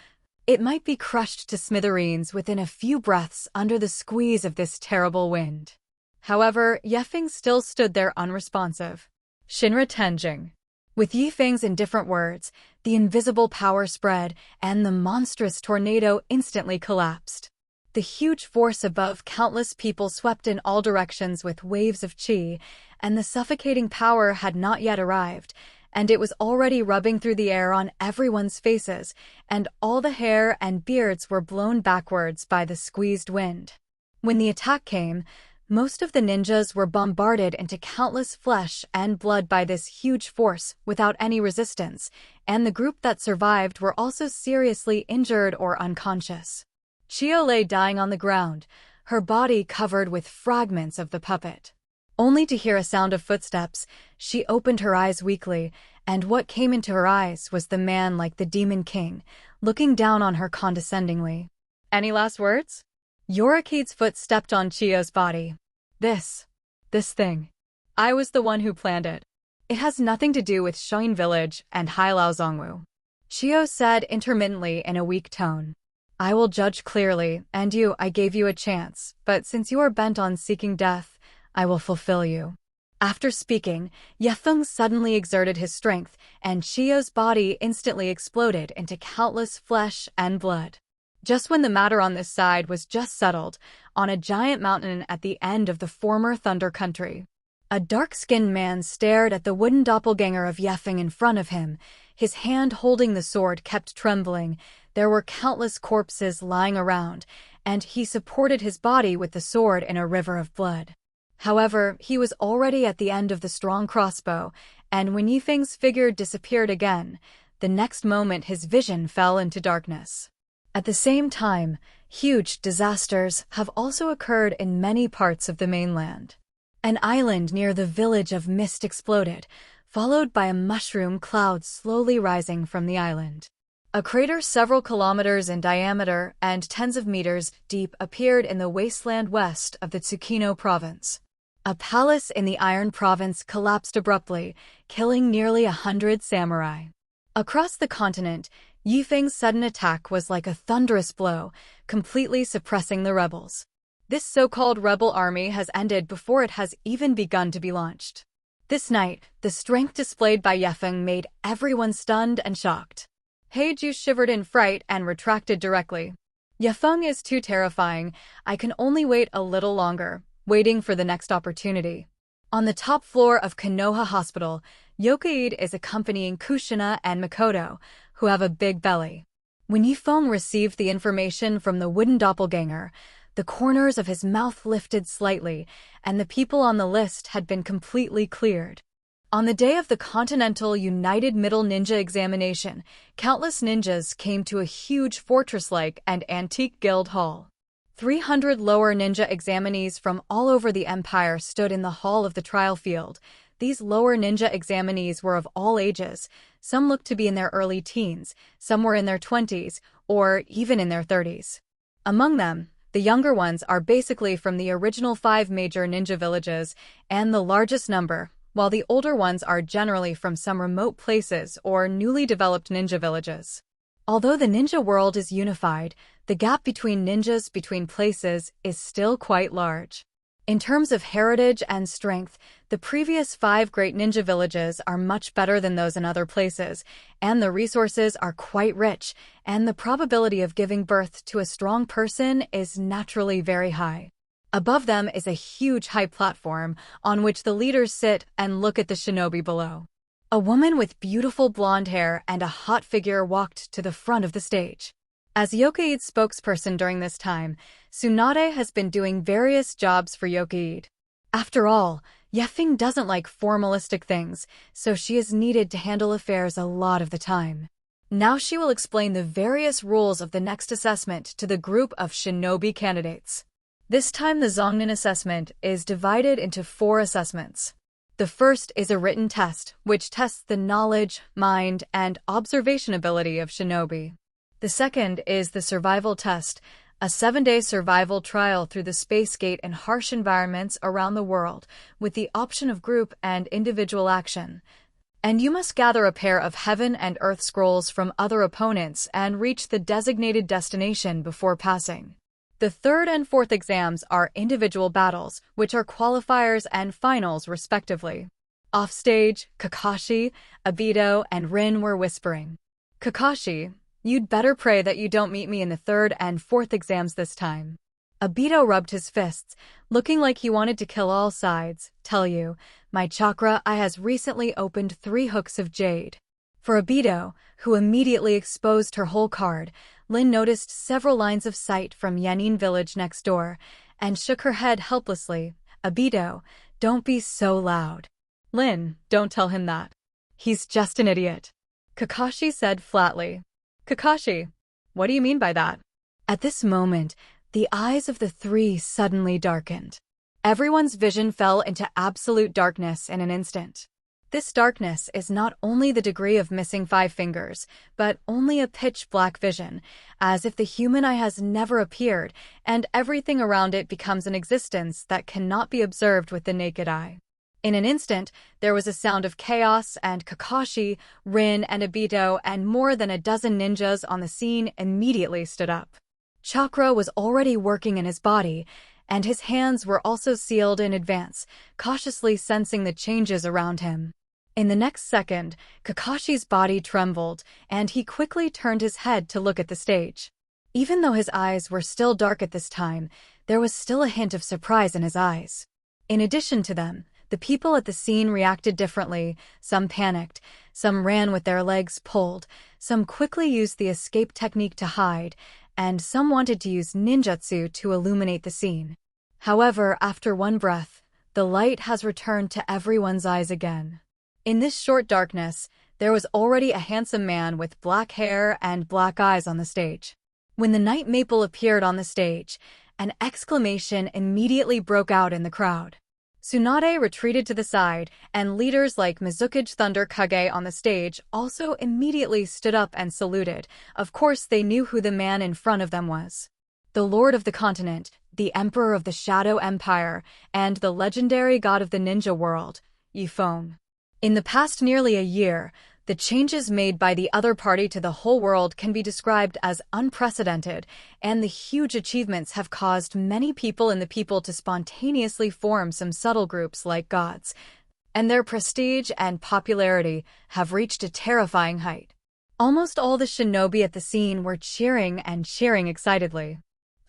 it might be crushed to smithereens within a few breaths under the squeeze of this terrible wind. However, Yifeng still stood there unresponsive. Shinra Tenjing. With Yifeng's indifferent words, the invisible power spread, and the monstrous tornado instantly collapsed. The huge force above countless people swept in all directions with waves of chi, and the suffocating power had not yet arrived, and it was already rubbing through the air on everyone's faces, and all the hair and beards were blown backwards by the squeezed wind. When the attack came, most of the ninjas were bombarded into countless flesh and blood by this huge force without any resistance, and the group that survived were also seriously injured or unconscious. Chiyo lay dying on the ground, her body covered with fragments of the puppet. Only to hear a sound of footsteps, she opened her eyes weakly, and what came into her eyes was the man like the Demon King, looking down on her condescendingly. Any last words? Yoriki's foot stepped on Chiyo's body. This thing. I was the one who planned it. It has nothing to do with Shoin Village and Hailao Zongwu. Chiyo said intermittently in a weak tone. I will judge clearly, and I gave you a chance, but since you are bent on seeking death, I will fulfill you. After speaking, Yifeng suddenly exerted his strength, and Chiyo's body instantly exploded into countless flesh and blood. Just when the matter on this side was just settled, on a giant mountain at the end of the former Thunder Country, a dark-skinned man stared at the wooden doppelganger of Yifeng in front of him. His hand holding the sword kept trembling. There were countless corpses lying around, and he supported his body with the sword in a river of blood. However, he was already at the end of the strong crossbow, and when Yifeng's figure disappeared again, the next moment his vision fell into darkness. At the same time, huge disasters have also occurred in many parts of the mainland. An island near the village of Mist exploded, followed by a mushroom cloud slowly rising from the island. A crater several kilometers in diameter and tens of meters deep appeared in the wasteland west of the Tsukino province. A palace in the Iron Province collapsed abruptly, killing nearly 100 samurai. Across the continent, Yifeng's sudden attack was like a thunderous blow, completely suppressing the rebels. This so-called rebel army has ended before it has even begun to be launched. This night, the strength displayed by Yifeng made everyone stunned and shocked. Heiju shivered in fright and retracted directly. Yifeng is too terrifying. I can only wait a little longer, waiting for the next opportunity. On the top floor of Konoha Hospital, Yokaide is accompanying Kushina and Makoto, who have a big belly. When Yifeng received the information from the wooden doppelganger, the corners of his mouth lifted slightly, and the people on the list had been completely cleared. On the day of the Continental United Middle Ninja Examination, countless ninjas came to a huge fortress-like and antique guild hall. 300 lower ninja examinees from all over the empire stood in the hall of the trial field. These lower ninja examinees were of all ages. Some looked to be in their early teens, some were in their 20s, or even in their 30s. Among them, the younger ones are basically from the original 5 major ninja villages, and the largest number, while the older ones are generally from some remote places or newly developed ninja villages. Although the ninja world is unified, the gap between ninjas between places is still quite large. In terms of heritage and strength, the previous 5 great ninja villages are much better than those in other places, and the resources are quite rich, and the probability of giving birth to a strong person is naturally very high. Above them is a huge high platform on which the leaders sit and look at the shinobi below. A woman with beautiful blonde hair and a hot figure walked to the front of the stage. As Yokaid's spokesperson during this time, Tsunade has been doing various jobs for Yokaid. After all, Feng doesn't like formalistic things, so she is needed to handle affairs a lot of the time. Now she will explain the various rules of the next assessment to the group of shinobi candidates. This time the Zongnin assessment is divided into 4 assessments. The first is a written test, which tests the knowledge, mind, and observation ability of shinobi. The second is the survival test, a 7-day survival trial through the space gate in harsh environments around the world, with the option of group and individual action. And you must gather a pair of heaven and earth scrolls from other opponents and reach the designated destination before passing. The third and fourth exams are individual battles, which are qualifiers and finals respectively. Offstage, Kakashi, Obito, and Rin were whispering. "Kakashi, you'd better pray that you don't meet me in the third and fourth exams this time." Obito rubbed his fists, looking like he wanted to kill all sides. "Tell you, my chakra I has recently opened 3 hooks of jade." For Obito, who immediately exposed her whole card, Lin noticed several lines of sight from Yanin village next door, and shook her head helplessly. "Obito, don't be so loud." "Lin, don't tell him that. He's just an idiot," Kakashi said flatly. "Kakashi, what do you mean by that?" At this moment, the eyes of the 3 suddenly darkened. Everyone's vision fell into absolute darkness in an instant. This darkness is not only the degree of missing 5 fingers, but only a pitch-black vision, as if the human eye has never appeared, and everything around it becomes an existence that cannot be observed with the naked eye. In an instant, there was a sound of chaos, and Kakashi, Rin, and Obito, and more than a dozen ninjas on the scene immediately stood up. Chakra was already working in his body, and his hands were also sealed in advance, cautiously sensing the changes around him. In the next second, Kakashi's body trembled, and he quickly turned his head to look at the stage. Even though his eyes were still dark at this time, there was still a hint of surprise in his eyes. In addition to them, the people at the scene reacted differently. Some panicked, some ran with their legs pulled, some quickly used the escape technique to hide, and some wanted to use ninjutsu to illuminate the scene. However, after one breath, the light has returned to everyone's eyes again. In this short darkness, there was already a handsome man with black hair and black eyes on the stage. When the Night Maple appeared on the stage, an exclamation immediately broke out in the crowd. Tsunade retreated to the side, and leaders like Mizukage Thunder Kage on the stage also immediately stood up and saluted. Of course, they knew who the man in front of them was. The Lord of the Continent, the Emperor of the Shadow Empire, and the legendary god of the ninja world, Feng. In the past nearly a year, the changes made by the other party to the whole world can be described as unprecedented, and the huge achievements have caused many people in the people to spontaneously form some subtle groups like gods, and their prestige and popularity have reached a terrifying height. Almost all the shinobi at the scene were cheering and cheering excitedly.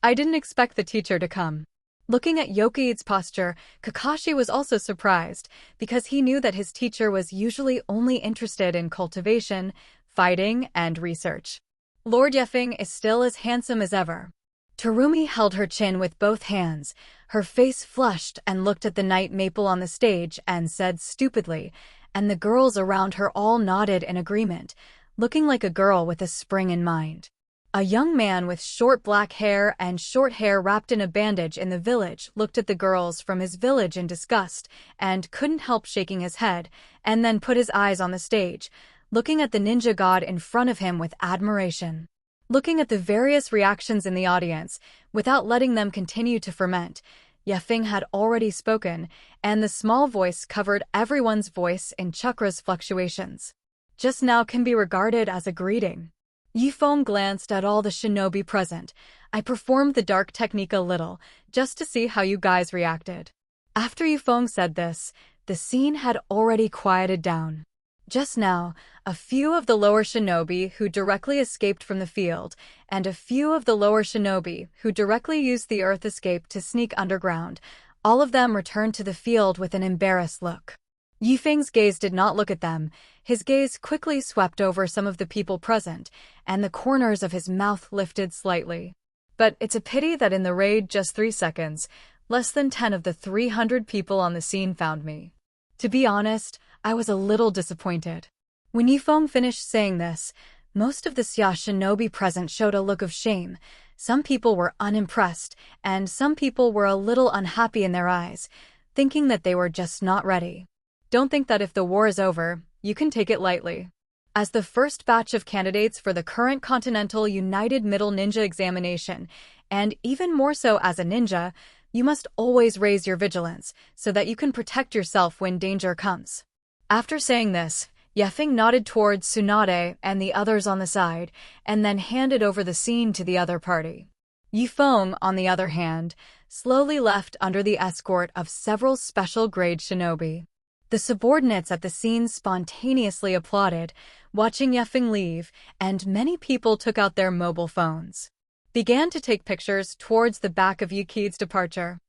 I didn't expect the teacher to come. Looking at Yokaid's posture, Kakashi was also surprised, because he knew that his teacher was usually only interested in cultivation, fighting, and research. Lord Yefeng is still as handsome as ever. Terumi held her chin with both hands, her face flushed and looked at the Night Maple on the stage and said stupidly, and the girls around her all nodded in agreement, looking like a girl with a spring in mind. A young man with short black hair and short hair wrapped in a bandage in the village looked at the girls from his village in disgust and couldn't help shaking his head, and then put his eyes on the stage, looking at the ninja god in front of him with admiration. Looking at the various reactions in the audience, without letting them continue to ferment, Feng had already spoken, and the small voice covered everyone's voice in chakra's fluctuations. Just now can be regarded as a greeting. Feng glanced at all the shinobi present. I performed the dark technique a little, just to see how you guys reacted. After Feng said this, the scene had already quieted down. Just now, a few of the lower shinobi who directly escaped from the field, and a few of the lower shinobi who directly used the earth escape to sneak underground, all of them returned to the field with an embarrassed look. Feng's gaze did not look at them. His gaze quickly swept over some of the people present, and the corners of his mouth lifted slightly. But it's a pity that in the raid just 3 seconds, less than 10 of the 300 people on the scene found me. To be honest, I was a little disappointed. When Feng finished saying this, most of the Xia shinobi present showed a look of shame. Some people were unimpressed, and some people were a little unhappy in their eyes, thinking that they were just not ready. Don't think that if the war is over, you can take it lightly. As the first batch of candidates for the current Continental United Middle Ninja examination, and even more so as a ninja, you must always raise your vigilance so that you can protect yourself when danger comes. After saying this, Feng nodded towards Tsunade and the others on the side, and then handed over the scene to the other party. Feng, on the other hand, slowly left under the escort of several special-grade shinobi. The subordinates at the scene spontaneously applauded, watching Feng leave, and many people took out their mobile phones. Began to take pictures towards the back of Yuki's departure.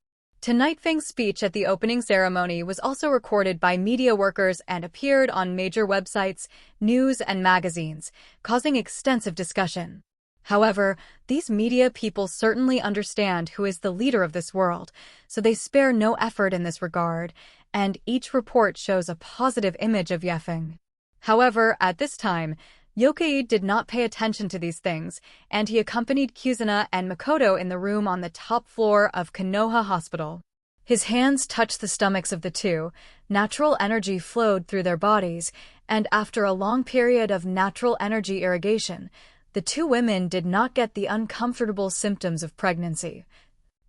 Tonight Feng's speech at the opening ceremony was also recorded by media workers and appeared on major websites, news and magazines, causing extensive discussion. However, these media people certainly understand who is the leader of this world, so they spare no effort in this regard, and each report shows a positive image of Feng. However, at this time, Yokai did not pay attention to these things, and he accompanied Kuzuna and Makoto in the room on the top floor of Konoha Hospital. His hands touched the stomachs of the two, natural energy flowed through their bodies, and after a long period of natural energy irrigation, the two women did not get the uncomfortable symptoms of pregnancy,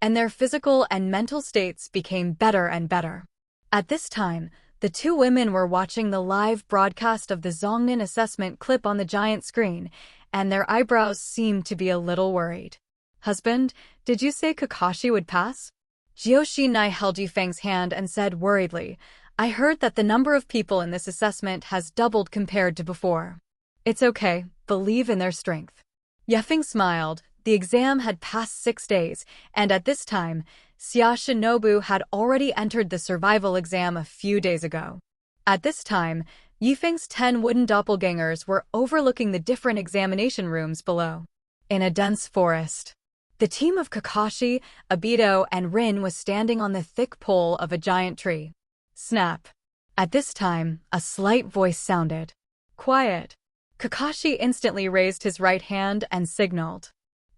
and their physical and mental states became better and better. At this time, the two women were watching the live broadcast of the Zongnin assessment clip on the giant screen, and their eyebrows seemed to be a little worried. "Husband, did you say Kakashi would pass?" Jioshinai held Feng's hand and said worriedly, "I heard that the number of people in this assessment has doubled compared to before." "It's okay, believe in their strength." Feng smiled. The exam had passed 6 days, and at this time, Xia Shinobu had already entered the survival exam a few days ago. At this time, Feng's 10 wooden doppelgangers were overlooking the different examination rooms below. In a dense forest, the team of Kakashi, Obito, and Rin was standing on the thick pole of a giant tree. Snap! At this time, a slight voice sounded. "Quiet." Kakashi instantly raised his right hand and signaled.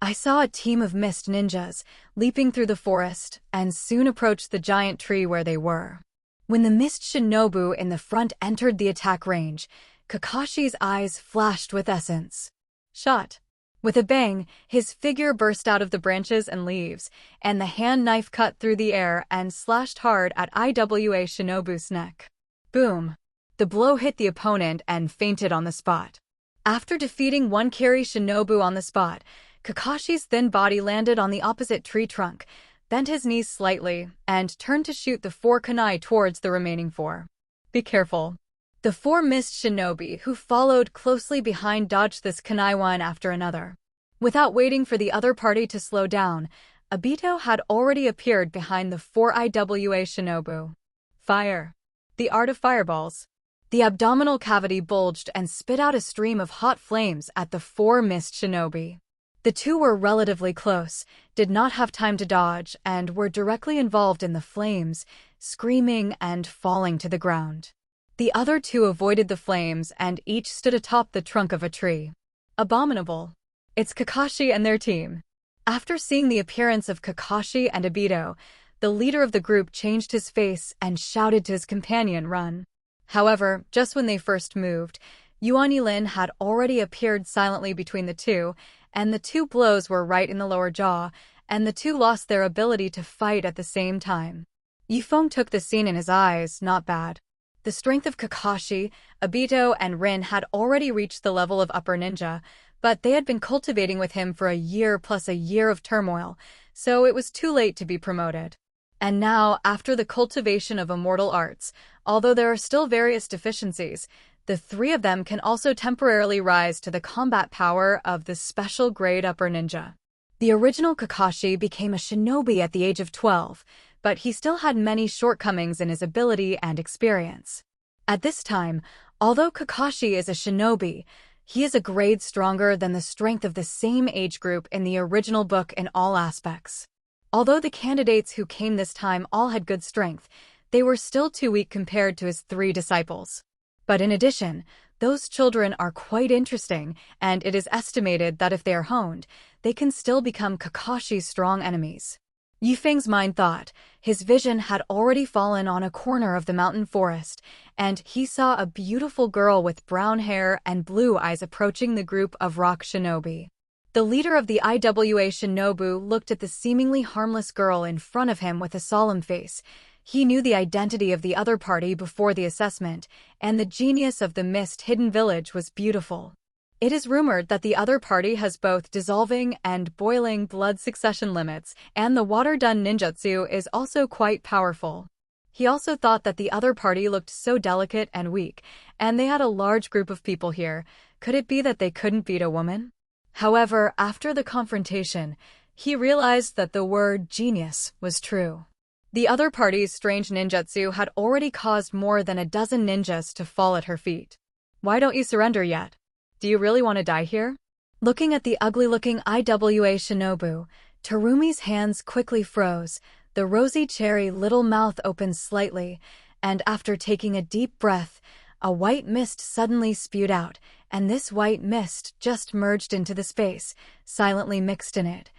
I saw a team of mist ninjas leaping through the forest and soon approached the giant tree where they were. When the mist shinobu in the front entered the attack range, Kakashi's eyes flashed with essence. Shot. With a bang, his figure burst out of the branches and leaves, and the hand knife cut through the air and slashed hard at Iwa Shinobu's neck. Boom! The blow hit the opponent and fainted on the spot. After defeating one Kiri Shinobu on the spot, Kakashi's thin body landed on the opposite tree trunk, bent his knees slightly, and turned to shoot the 4 kunai towards the remaining 4. Be careful. The 4 mist shinobi who followed closely behind dodged this kunai one after another. Without waiting for the other party to slow down, Obito had already appeared behind the 4 Iwa shinobu. Fire. The art of fireballs. The abdominal cavity bulged and spit out a stream of hot flames at the 4 mist shinobi. The two were relatively close, did not have time to dodge, and were directly involved in the flames, screaming and falling to the ground. The other 2 avoided the flames and each stood atop the trunk of a tree. Abominable. It's Kakashi and their team. After seeing the appearance of Kakashi and Obito, the leader of the group changed his face and shouted to his companion, "Run." However, just when they first moved, Yuan Yilin had already appeared silently between the two, and the two blows were right in the lower jaw, and the two lost their ability to fight at the same time. Yifeng took the scene in his eyes, not bad. The strength of Kakashi, Obito, and Rin had already reached the level of upper ninja, but they had been cultivating with him for a year plus a year of turmoil, so it was too late to be promoted. And now, after the cultivation of immortal arts, although there are still various deficiencies, the three of them can also temporarily rise to the combat power of the special grade upper ninja. The original Kakashi became a shinobi at the age of 12, but he still had many shortcomings in his ability and experience. At this time, although Kakashi is a shinobi, he is a grade stronger than the strength of the same age group in the original book in all aspects. Although the candidates who came this time all had good strength, they were still too weak compared to his three disciples. But in addition, those children are quite interesting, and it is estimated that if they are honed, they can still become Kakashi's strong enemies. Yifeng's mind thought. His vision had already fallen on a corner of the mountain forest, and he saw a beautiful girl with brown hair and blue eyes approaching the group of rock shinobi. The leader of the IWA Shinobu looked at the seemingly harmless girl in front of him with a solemn face. He knew the identity of the other party before the assessment, and the genius of the mist-hidden village was beautiful. It is rumored that the other party has both dissolving and boiling blood succession limits, and the water-done ninjutsu is also quite powerful. He also thought that the other party looked so delicate and weak, and they had a large group of people here. Could it be that they couldn't beat a woman? However, after the confrontation, he realized that the word genius was true. The other party's strange ninjutsu had already caused more than a dozen ninjas to fall at her feet. Why don't you surrender yet? Do you really want to die here? Looking at the ugly-looking IWA Shinobu, Terumi's hands quickly froze, the rosy cherry little mouth opened slightly, and after taking a deep breath, a white mist suddenly spewed out, and this white mist just merged into the space, silently mixed in it,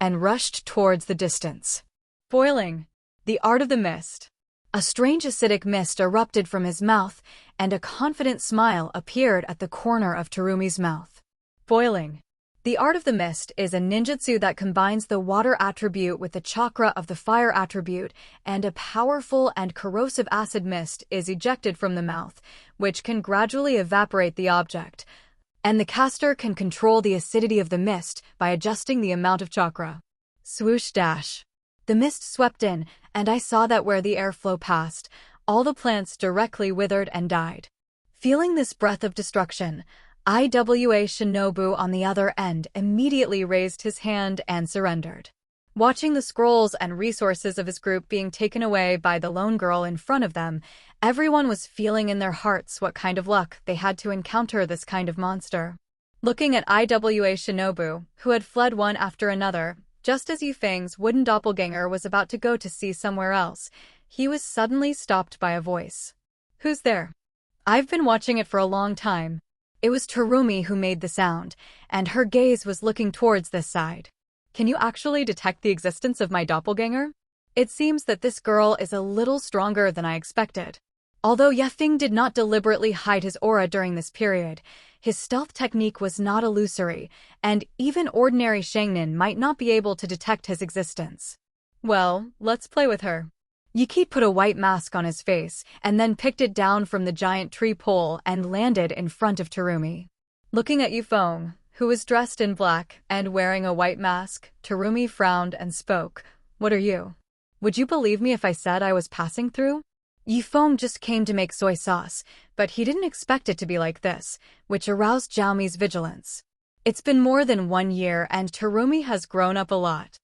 and rushed towards the distance. Boiling. The art of the mist. A strange acidic mist erupted from his mouth, and a confident smile appeared at the corner of Terumi's mouth. Boiling. The art of the mist is a ninjutsu that combines the water attribute with the chakra of the fire attribute, and a powerful and corrosive acid mist is ejected from the mouth, which can gradually evaporate the object, and the caster can control the acidity of the mist by adjusting the amount of chakra. Swoosh dash. The mist swept in, and I saw that where the airflow passed, all the plants directly withered and died. Feeling this breath of destruction, IWA Shinobu on the other end immediately raised his hand and surrendered. Watching the scrolls and resources of his group being taken away by the lone girl in front of them, everyone was feeling in their hearts what kind of luck they had to encounter this kind of monster. Looking at IWA Shinobu, who had fled one after another, just as Yifeng's wooden doppelganger was about to go to see somewhere else, he was suddenly stopped by a voice. Who's there? I've been watching it for a long time. It was Terumi who made the sound, and her gaze was looking towards this side. Can you actually detect the existence of my doppelganger? It seems that this girl is a little stronger than I expected. Although Yifeng did not deliberately hide his aura during this period, his stealth technique was not illusory, and even ordinary Shangnin might not be able to detect his existence. Well, let's play with her. Yuki put a white mask on his face, and then picked it down from the giant tree pole and landed in front of Terumi. Looking at Yifeng, who was dressed in black and wearing a white mask, Terumi frowned and spoke. What are you? Would you believe me if I said I was passing through? Yifeng just came to make soy sauce, but he didn't expect it to be like this, which aroused Jiaomi's vigilance. It's been more than 1 year and Terumi has grown up a lot.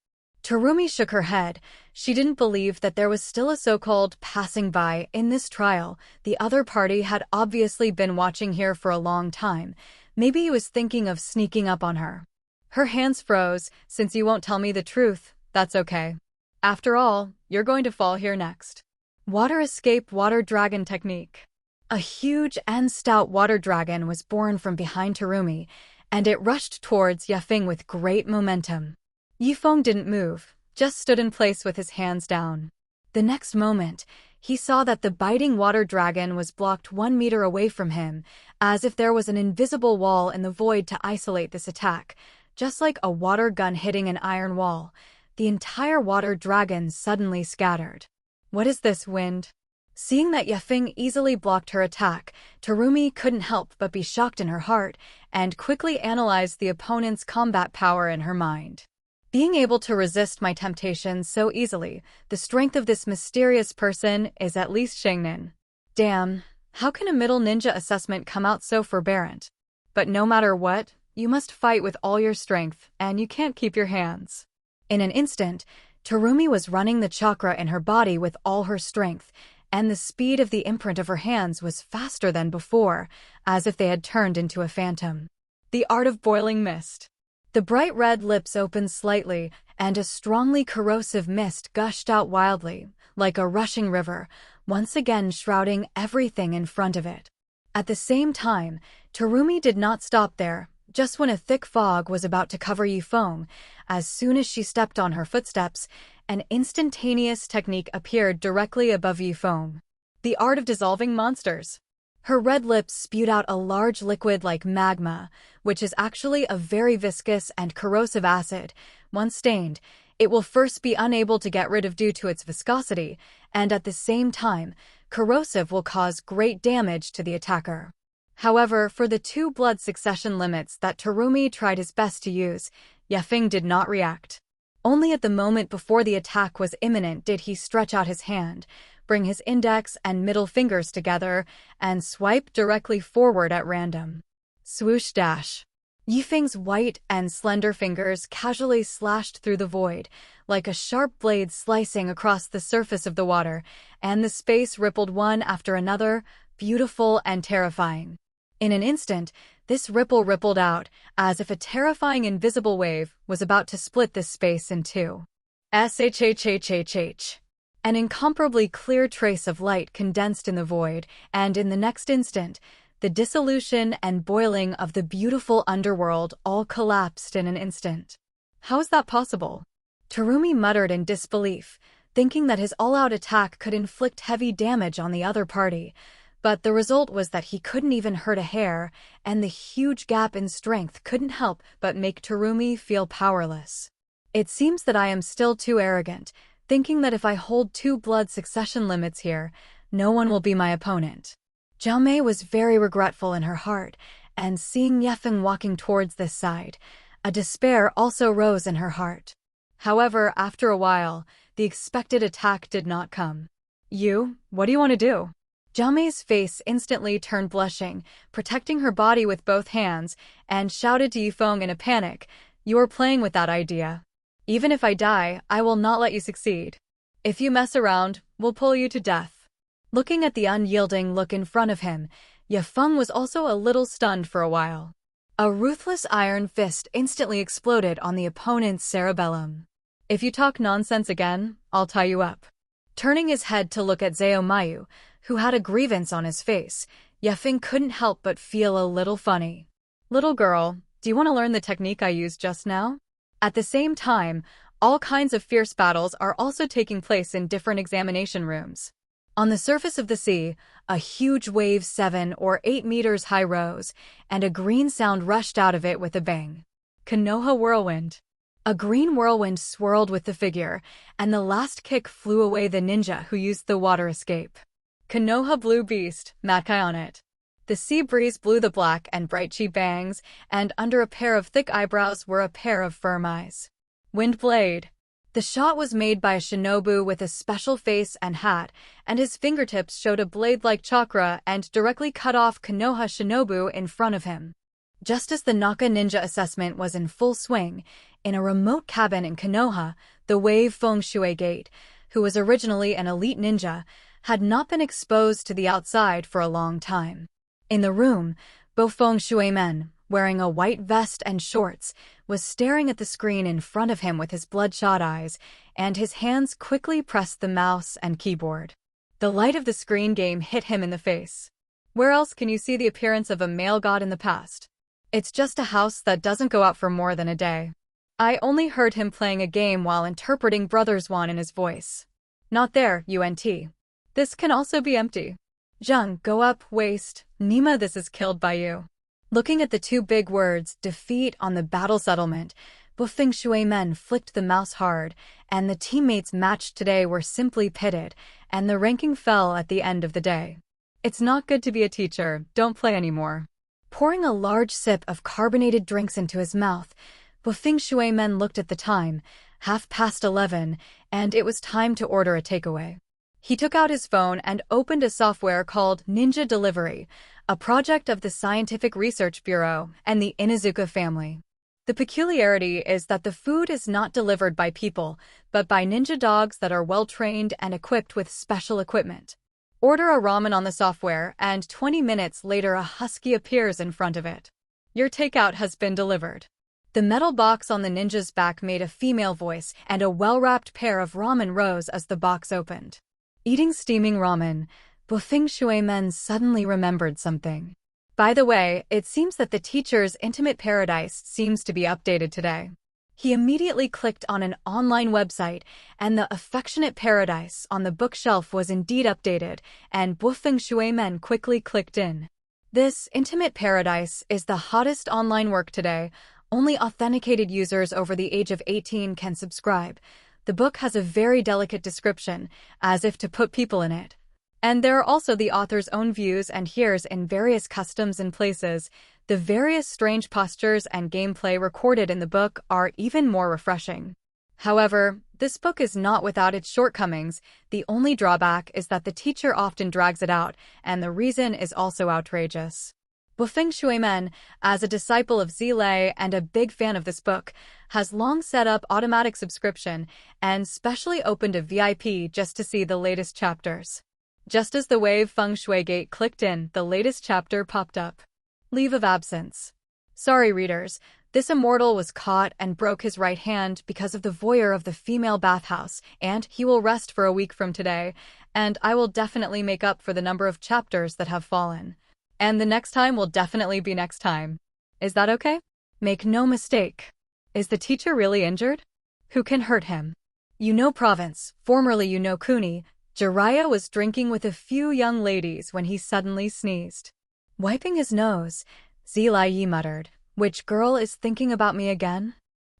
Terumi shook her head. She didn't believe that there was still a so-called passing by in this trial. The other party had obviously been watching here for a long time. Maybe he was thinking of sneaking up on her. Her hands froze. Since you won't tell me the truth, that's okay. After all, you're going to fall here next. Water escape water dragon technique. A huge and stout water dragon was born from behind Terumi, and it rushed towards Yafeng with great momentum. Yifeng didn't move, just stood in place with his hands down. The next moment, he saw that the biting water dragon was blocked 1 meter away from him, as if there was an invisible wall in the void to isolate this attack. Just like a water gun hitting an iron wall, the entire water dragon suddenly scattered. What is this, wind? Seeing that Yafeng easily blocked her attack, Terumi couldn't help but be shocked in her heart and quickly analyzed the opponent's combat power in her mind. Being able to resist my temptations so easily, the strength of this mysterious person is at least Shangnin. Damn, how can a middle ninja assessment come out so forbearant? But no matter what, you must fight with all your strength, and you can't keep your hands. In an instant, Terumi was running the chakra in her body with all her strength, and the speed of the imprint of her hands was faster than before, as if they had turned into a phantom. The art of boiling mist. The bright red lips opened slightly, and a strongly corrosive mist gushed out wildly, like a rushing river, once again shrouding everything in front of it. At the same time, Terumi did not stop there. Just when a thick fog was about to cover Yifeng, as soon as she stepped on her footsteps, an instantaneous technique appeared directly above Yifeng. The art of dissolving monsters. Her red lips spewed out a large liquid like magma, which is actually a very viscous and corrosive acid. Once stained, it will first be unable to get rid of due to its viscosity, and at the same time, corrosive will cause great damage to the attacker. However, for the 2 blood succession limits that Terumi tried his best to use, Yafeng did not react. Only at the moment before the attack was imminent did he stretch out his hand, bring his index and middle fingers together, and swipe directly forward at random. Swoosh dash. Yifeng's white and slender fingers casually slashed through the void, like a sharp blade slicing across the surface of the water, and the space rippled one after another, beautiful and terrifying. In an instant, this ripple rippled out, as if a terrifying invisible wave was about to split this space in two. Shhhhhh. An incomparably clear trace of light condensed in the void, and in the next instant, the dissolution and boiling of the beautiful underworld all collapsed in an instant. How is that possible? Terumi muttered in disbelief, thinking that his all-out attack could inflict heavy damage on the other party, but the result was that he couldn't even hurt a hair, and the huge gap in strength couldn't help but make Terumi feel powerless. It seems that I am still too arrogant, thinking that if I hold 2 blood succession limits here, no one will be my opponent. Jiao Mei was very regretful in her heart, and seeing Yefeng walking towards this side, a despair also rose in her heart. However, after a while, the expected attack did not come. What do you want to do? Jiao Mei's face instantly turned blushing, protecting her body with both hands, and shouted to Yifeng in a panic, "You are playing with that idea. Even if I die, I will not let you succeed. If you mess around, we'll pull you to death." Looking at the unyielding look in front of him, Yifeng was also a little stunned for a while. A ruthless iron fist instantly exploded on the opponent's cerebellum. "If you talk nonsense again, I'll tie you up." Turning his head to look at Zhao Mayu, who had a grievance on his face, Yefeng couldn't help but feel a little funny. "Little girl, do you want to learn the technique I used just now?" At the same time, all kinds of fierce battles are also taking place in different examination rooms. On the surface of the sea, a huge wave 7 or 8 meters high rose, and a green sound rushed out of it with a bang. Konoha whirlwind. A green whirlwind swirled with the figure, and the last kick flew away the ninja who used the water escape. Konoha blue beast, Matkai on it. The sea breeze blew the black and bright chi bangs, and under a pair of thick eyebrows were a pair of firm eyes. Wind blade. The shot was made by a shinobu with a special face and hat, and his fingertips showed a blade-like chakra and directly cut off Konoha shinobu in front of him. Just as the Naka ninja assessment was in full swing, in a remote cabin in Konoha, the wave Feng Shui Gate, who was originally an elite ninja, had not been exposed to the outside for a long time. In the room, Bo Feng Shui Men, wearing a white vest and shorts, was staring at the screen in front of him with his bloodshot eyes, and his hands quickly pressed the mouse and keyboard. The light of the screen game hit him in the face. Where else can you see the appearance of a male god in the past? It's just a house that doesn't go out for more than a day. I only heard him playing a game while interpreting Brothers One in his voice. Not there, UNT. This can also be empty. Zheng, go up, waste. Nima, this is killed by you. Looking at the two big words, defeat on the battle settlement, Bufeng Shui men flicked the mouse hard, and the teammates matched today were simply pitted, and the ranking fell at the end of the day. It's not good to be a teacher, don't play anymore. Pouring a large sip of carbonated drinks into his mouth, Bufeng Shui men looked at the time, 11:30, and it was time to order a takeaway. He took out his phone and opened a software called Ninja Delivery, a project of the Scientific Research Bureau and the Inuzuka family. The peculiarity is that the food is not delivered by people, but by ninja dogs that are well-trained and equipped with special equipment. Order a ramen on the software, and 20 minutes later a husky appears in front of it. Your takeout has been delivered. The metal box on the ninja's back made a female voice, and a well-wrapped pair of ramen rose as the box opened. Eating steaming ramen, Bufeng Shui men suddenly remembered something. By the way, it seems that the teacher's intimate paradise seems to be updated today. He immediately clicked on an online website, and the affectionate paradise on the bookshelf was indeed updated, and Bufeng Shui men quickly clicked in. This intimate paradise is the hottest online work today. Only authenticated users over the age of 18 can subscribe. The book has a very delicate description, as if to put people in it. And there are also the author's own views and hears in various customs and places. The various strange postures and gameplay recorded in the book are even more refreshing. However, this book is not without its shortcomings. The only drawback is that the teacher often drags it out, and the reason is also outrageous. Bufeng Shui men, as a disciple of Zilei and a big fan of this book, has long set up automatic subscription and specially opened a VIP just to see the latest chapters. Just as the wave Feng Shui gate clicked in, the latest chapter popped up. Leave of absence. Sorry, readers, this immortal was caught and broke his right hand because of the voyeur of the female bathhouse, and he will rest for a week from today, and I will definitely make up for the number of chapters that have fallen. And the next time will definitely be next time. Is that okay? Make no mistake. Is the teacher really injured? Who can hurt him? Province, formerly Kuni, Jiraiya was drinking with a few young ladies when he suddenly sneezed. Wiping his nose, Zilai muttered, "Which girl is thinking about me again?"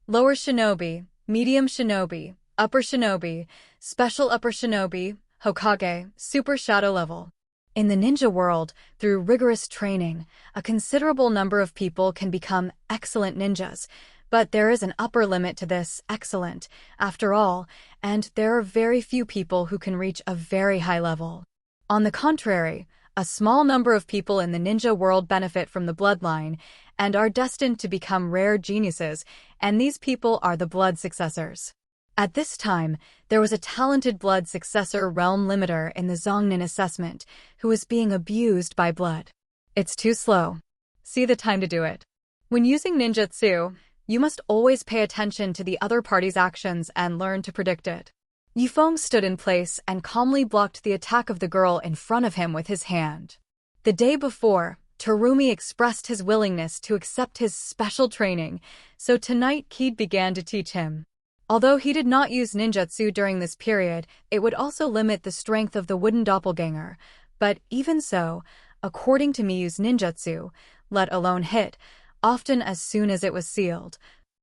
Lower shinobi, medium shinobi, upper shinobi, special upper shinobi, Hokage, super shadow level. In the ninja world, through rigorous training, a considerable number of people can become excellent ninjas, but there is an upper limit to this excellent, after all, and there are very few people who can reach a very high level. On the contrary, a small number of people in the ninja world benefit from the bloodline and are destined to become rare geniuses, and these people are the blood successors. At this time, there was a talented blood successor realm limiter in the Zongnin assessment who was being abused by blood. It's too slow. See the time to do it. When using ninjutsu, you must always pay attention to the other party's actions and learn to predict it. Yifeng stood in place and calmly blocked the attack of the girl in front of him with his hand. The day before, Terumi expressed his willingness to accept his special training, so tonight Kid began to teach him. Although he did not use ninjutsu during this period, it would also limit the strength of the wooden doppelganger, but even so, according to Miyu's ninjutsu, let alone hit, often as soon as it was sealed,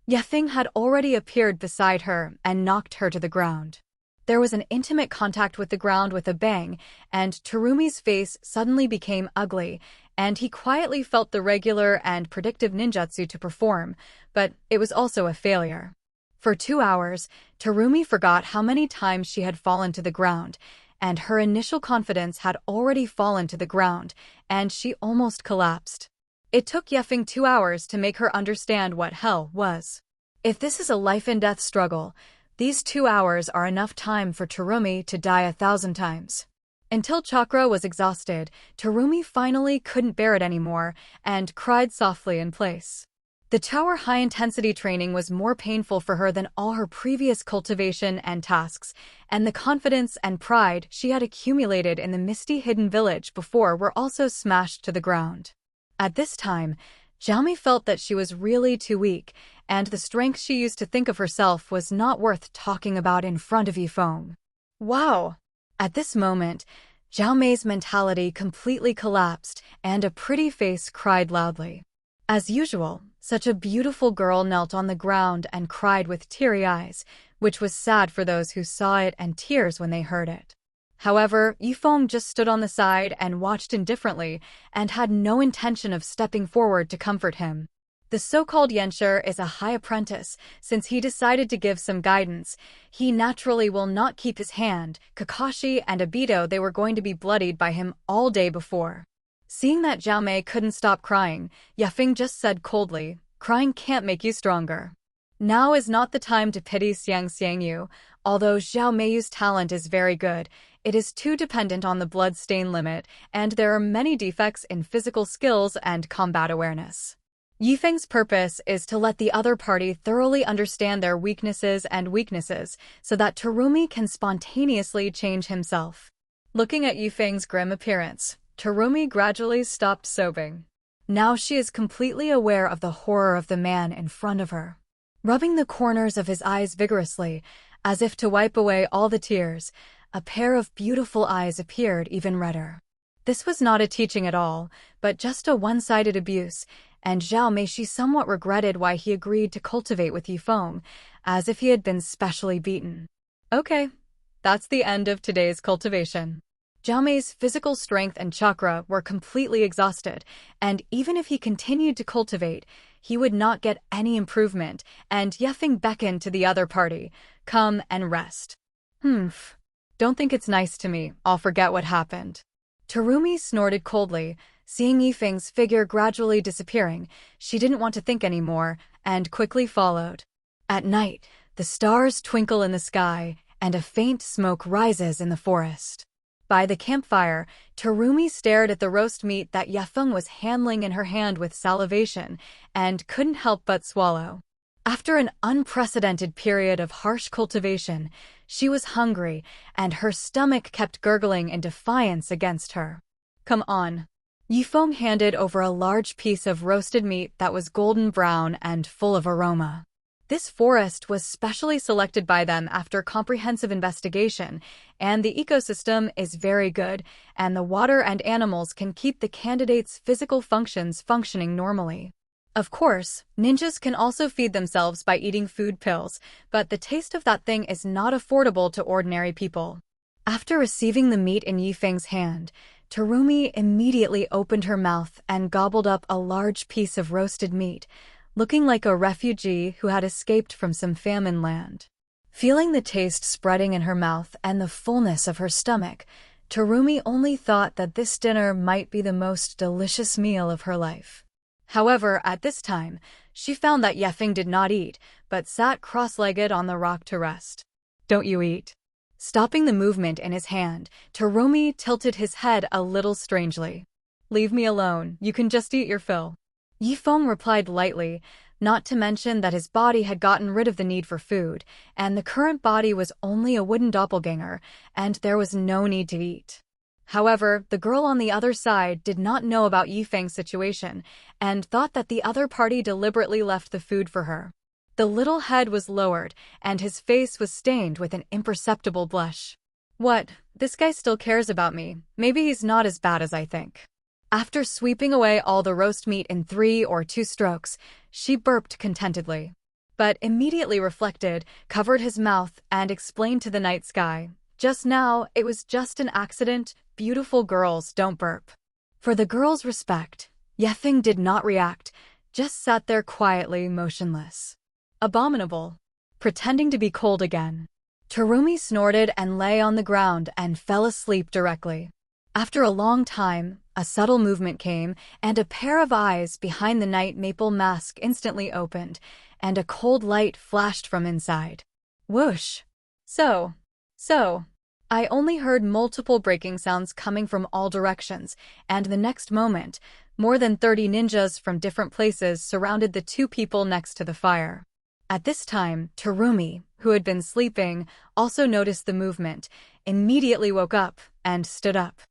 Yefeng had already appeared beside her and knocked her to the ground. There was an intimate contact with the ground with a bang, and Terumi's face suddenly became ugly, and he quietly felt the regular and predictive ninjutsu to perform, but it was also a failure. For 2 hours, Terumi forgot how many times she had fallen to the ground, and her initial confidence had already fallen to the ground, and she almost collapsed. It took Yefeng 2 hours to make her understand what hell was. If this is a life-and-death struggle, these 2 hours are enough time for Terumi to die 1,000 times. Until chakra was exhausted, Terumi finally couldn't bear it anymore and cried softly in place. The tower high-intensity training was more painful for her than all her previous cultivation and tasks, and the confidence and pride she had accumulated in the misty hidden village before were also smashed to the ground. At this time, Xiaomei felt that she was really too weak, and the strength she used to think of herself was not worth talking about in front of Yifeng. Wow! At this moment, Zhao Mei's mentality completely collapsed, and a pretty face cried loudly. As usual, such a beautiful girl knelt on the ground and cried with teary eyes, which was sad for those who saw it and tears when they heard it. However, Yifeng just stood on the side and watched indifferently and had no intention of stepping forward to comfort him. The so-called Yanshi is a high apprentice. Since he decided to give some guidance, he naturally will not keep his hand. Kakashi and Obito, they were going to be bloodied by him all day before. Seeing that Zhao Mei couldn't stop crying, Yafeng just said coldly, "Crying can't make you stronger. Now is not the time to pity Xiangyu. Although Zhao Meiyu's talent is very good, it is too dependent on the blood stain limit, and there are many defects in physical skills and combat awareness." Yifeng's purpose is to let the other party thoroughly understand their weaknesses so that Terumi can spontaneously change himself. Looking at Yifeng's grim appearance, Terumi gradually stopped sobbing. Now she is completely aware of the horror of the man in front of her. Rubbing the corners of his eyes vigorously, as if to wipe away all the tears, a pair of beautiful eyes appeared even redder. This was not a teaching at all, but just a one-sided abuse, and Zhao Mei she somewhat regretted why he agreed to cultivate with Yifeng, as if he had been specially beaten. Okay, that's the end of today's cultivation. Zhao Mei's physical strength and chakra were completely exhausted, and even if he continued to cultivate, he would not get any improvement, and Yifeng beckoned to the other party, "Come and rest." Don't think it's nice to me, I'll forget what happened. Terumi snorted coldly. Seeing Yifeng's figure gradually disappearing, she didn't want to think anymore, and quickly followed. At night, the stars twinkle in the sky, and a faint smoke rises in the forest. By the campfire, Terumi stared at the roast meat that Yifeng was handling in her hand with salivation, and couldn't help but swallow. After an unprecedented period of harsh cultivation, she was hungry, and her stomach kept gurgling in defiance against her. "Come on." Yifeng handed over a large piece of roasted meat that was golden brown and full of aroma. This forest was specially selected by them after comprehensive investigation, and the ecosystem is very good, and the water and animals can keep the candidate's physical functions functioning normally. Of course, ninjas can also feed themselves by eating food pills, but the taste of that thing is not affordable to ordinary people. After receiving the meat in Yifeng's hand, Terumi immediately opened her mouth and gobbled up a large piece of roasted meat, looking like a refugee who had escaped from some famine land. Feeling the taste spreading in her mouth and the fullness of her stomach, Terumi only thought that this dinner might be the most delicious meal of her life. However, at this time, she found that Yifeng did not eat, but sat cross-legged on the rock to rest. "Don't you eat?" Stopping the movement in his hand, Terumi tilted his head a little strangely. "Leave me alone, you can just eat your fill." Yifeng replied lightly, not to mention that his body had gotten rid of the need for food, and the current body was only a wooden doppelganger, and there was no need to eat. However, the girl on the other side did not know about Yifeng's situation, and thought that the other party deliberately left the food for her. The little head was lowered, and his face was stained with an imperceptible blush. "What? This guy still cares about me. Maybe he's not as bad as I think." After sweeping away all the roast meat in 3 or 2 strokes, she burped contentedly. But immediately reflected, covered his mouth, and explained to the night sky, "Just now, it was just an accident. Beautiful girls don't burp." For the girl's respect, Yifeng did not react, just sat there quietly motionless. Abominable. Pretending to be cold again. Terumi snorted and lay on the ground and fell asleep directly. After a long time, a subtle movement came, and a pair of eyes behind the night maple mask instantly opened, and a cold light flashed from inside. Whoosh! So. I only heard multiple breaking sounds coming from all directions, and the next moment, more than 30 ninjas from different places surrounded the 2 people next to the fire. At this time, Terumi, who had been sleeping, also noticed the movement, immediately woke up, and stood up.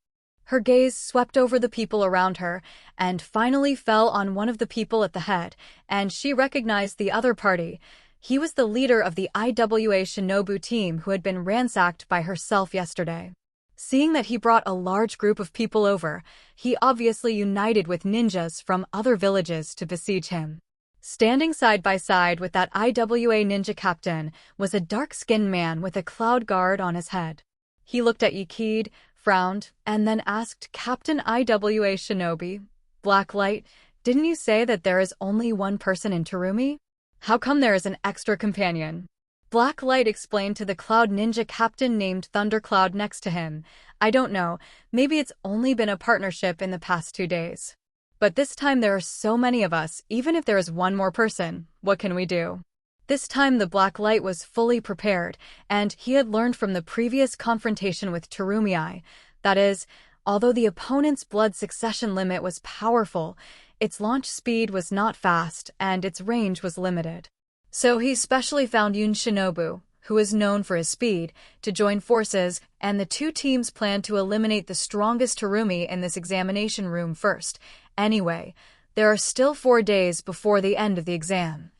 Her gaze swept over the people around her and finally fell on one of the people at the head, and she recognized the other party. He was the leader of the IWA Shinobu team who had been ransacked by herself yesterday. Seeing that he brought a large group of people over, he obviously united with ninjas from other villages to besiege him. Standing side by side with that IWA ninja captain was a dark-skinned man with a cloud guard on his head. He looked at Yikid, frowned, and then asked Captain IWA Shinobi, "Blacklight, didn't you say that there is only one person in Terumi? How come there is an extra companion?" Blacklight explained to the Cloud Ninja captain named Thundercloud next to him, "I don't know, maybe it's only been a partnership in the past 2 days. But this time there are so many of us, even if there is one more person, what can we do?" This time the Blacklight was fully prepared, and he had learned from the previous confrontation with Terumi. That is, although the opponent's blood succession limit was powerful, its launch speed was not fast and its range was limited. So he specially found Yun Shinobu, who is known for his speed, to join forces, and the two teams planned to eliminate the strongest Terumi in this examination room first. Anyway, there are still 4 days before the end of the exam.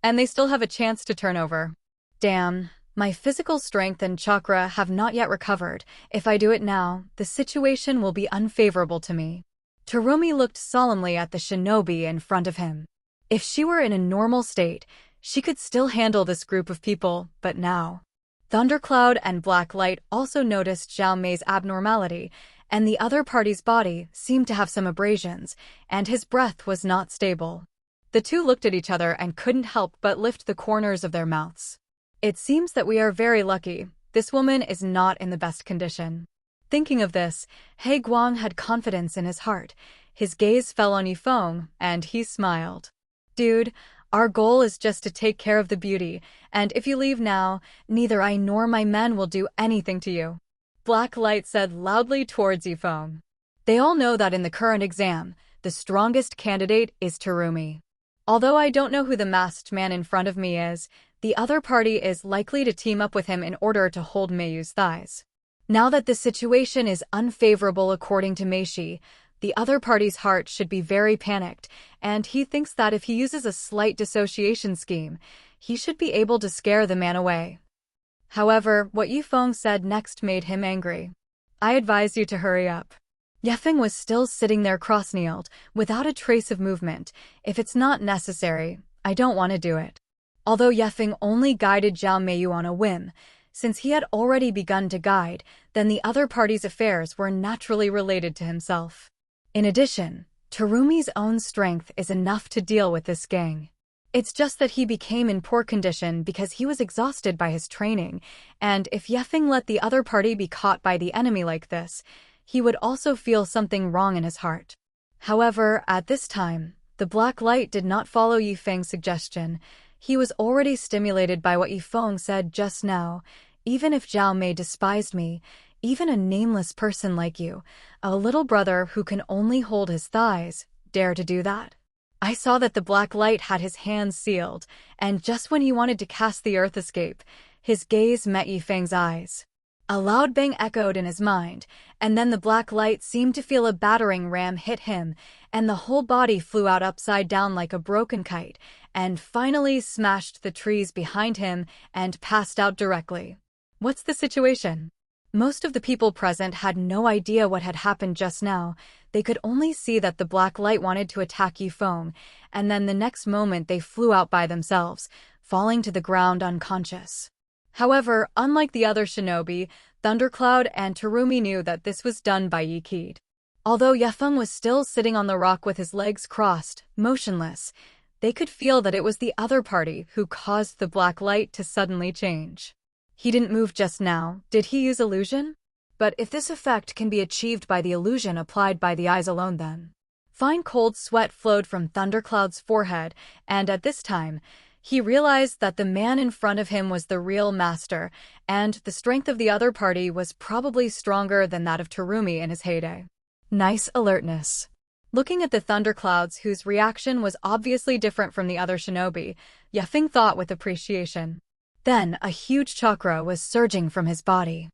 And they still have a chance to turn over. Damn, my physical strength and chakra have not yet recovered. If I do it now, the situation will be unfavorable to me. Terumi looked solemnly at the shinobi in front of him. If she were in a normal state, she could still handle this group of people, but now. Thundercloud and Blacklight also noticed Zhao Mei's abnormality, and the other party's body seemed to have some abrasions, and his breath was not stable. The two looked at each other and couldn't help but lift the corners of their mouths. It seems that we are very lucky. This woman is not in the best condition. Thinking of this, He Guang had confidence in his heart. His gaze fell on Yifeng, and he smiled. "Dude, our goal is just to take care of the beauty, and if you leave now, neither I nor my men will do anything to you," Blacklight said loudly towards Yifeng. They all know that in the current exam, the strongest candidate is Terumi. Although I don't know who the masked man in front of me is, the other party is likely to team up with him in order to hold Meiyu's thighs. Now that the situation is unfavorable according to Meishi, the other party's heart should be very panicked, and he thinks that if he uses a slight dissociation scheme, he should be able to scare the man away. However, what Yifeng said next made him angry. "I advise you to hurry up." Yefeng was still sitting there cross-kneeled, without a trace of movement. "If it's not necessary, I don't want to do it." Although Yefeng only guided Zhao Meiyu on a whim, since he had already begun to guide, then the other party's affairs were naturally related to himself. In addition, Terumi's own strength is enough to deal with this gang. It's just that he became in poor condition because he was exhausted by his training, and if Yefeng let the other party be caught by the enemy like this, he would also feel something wrong in his heart. However, at this time, the Blacklight did not follow Yifeng's suggestion. He was already stimulated by what Yifeng said just now. "Even if Zhao Mei despised me, even a nameless person like you, a little brother who can only hold his thighs, dare to do that?" I saw that the Blacklight had his hands sealed, and just when he wanted to cast the Earth Escape, his gaze met Yifeng's eyes. A loud bang echoed in his mind, and then the Blacklight seemed to feel a battering ram hit him, and the whole body flew out upside down like a broken kite, and finally smashed the trees behind him and passed out directly. What's the situation? Most of the people present had no idea what had happened just now. They could only see that the Blacklight wanted to attack Yifeng, and then the next moment they flew out by themselves, falling to the ground unconscious. However, unlike the other shinobi, Thundercloud and Terumi knew that this was done by Yikid. Although Yefeng was still sitting on the rock with his legs crossed, motionless, they could feel that it was the other party who caused the Blacklight to suddenly change. He didn't move just now. Did he use illusion? But if this effect can be achieved by the illusion applied by the eyes alone, then. Fine cold sweat flowed from Thundercloud's forehead, and at this time, he realized that the man in front of him was the real master, and the strength of the other party was probably stronger than that of Terumi in his heyday. Nice alertness. Looking at the Thunderclouds, whose reaction was obviously different from the other shinobi, Yefeng thought with appreciation. Then a huge chakra was surging from his body.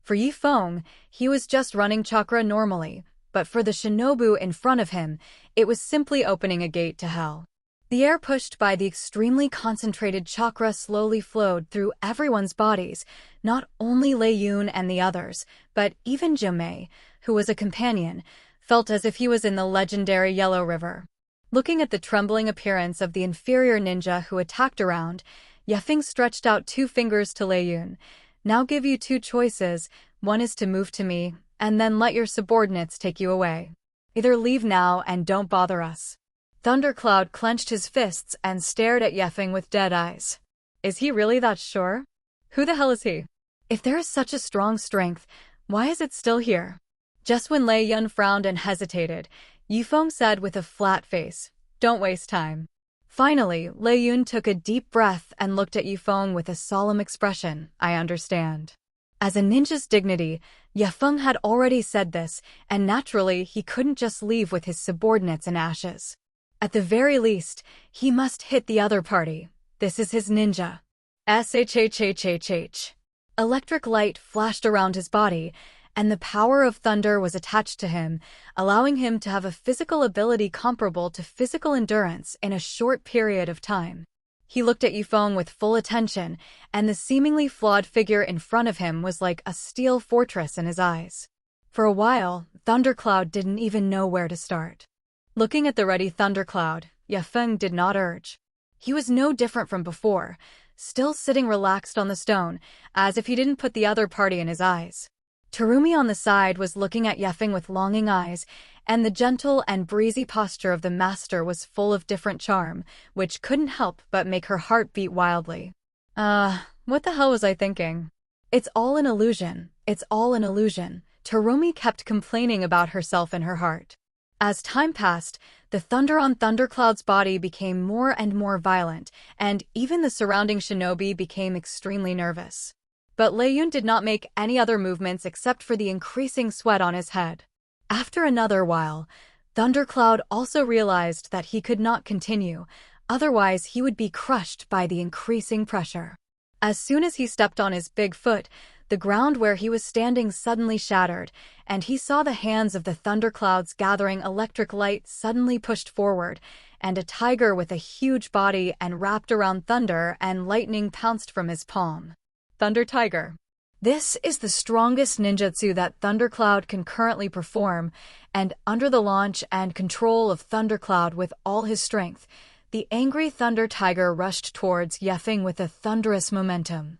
For Yifeng, he was just running chakra normally, but for the shinobu in front of him, it was simply opening a gate to hell. The air pushed by the extremely concentrated chakra slowly flowed through everyone's bodies, not only Lei Yun and the others, but even Jimei, who was a companion, felt as if he was in the legendary Yellow River. Looking at the trembling appearance of the inferior ninja who attacked around, Yefeng stretched out 2 fingers to Lei Yun. Now give you 2 choices, one is to move to me, and then let your subordinates take you away. Either leave now and don't bother us. Thundercloud clenched his fists and stared at Yefeng with dead eyes. Is he really that sure? Who the hell is he? If there is such a strong strength, why is it still here? Just when Lei Yun frowned and hesitated, Yifeng said with a flat face, "Don't waste time." Finally, Lei Yun took a deep breath and looked at Yifeng with a solemn expression. "I understand." As a ninja's dignity, Yifeng had already said this, and naturally he couldn't just leave with his subordinates in ashes. At the very least, he must hit the other party. This is his ninja. Shhhhhh. Electric light flashed around his body, and the power of thunder was attached to him, allowing him to have a physical ability comparable to physical endurance in a short period of time. He looked at Yifeng with full attention, and the seemingly flawed figure in front of him was like a steel fortress in his eyes. For a while, Thundercloud didn't even know where to start. Looking at the ready Thundercloud, Yifeng did not urge. He was no different from before, still sitting relaxed on the stone, as if he didn't put the other party in his eyes. Terumi on the side was looking at Yefeng with longing eyes, and the gentle and breezy posture of the master was full of different charm, which couldn't help but make her heart beat wildly. What the hell was I thinking? It's all an illusion, it's all an illusion, Terumi kept complaining about herself in her heart. As time passed, the thunder on Thundercloud's body became more and more violent, and even the surrounding shinobi became extremely nervous. But Lei Yun did not make any other movements except for the increasing sweat on his head. After another while, Thundercloud also realized that he could not continue, otherwise he would be crushed by the increasing pressure. As soon as he stepped on his big foot, the ground where he was standing suddenly shattered, and he saw the hands of the thunderclouds gathering electric light suddenly pushed forward, and a tiger with a huge body and wrapped around thunder and lightning pounced from his palm. Thunder Tiger. This is the strongest ninjutsu that Thundercloud can currently perform, and under the launch and control of Thundercloud with all his strength, the angry Thunder Tiger rushed towards Yefeng with a thunderous momentum,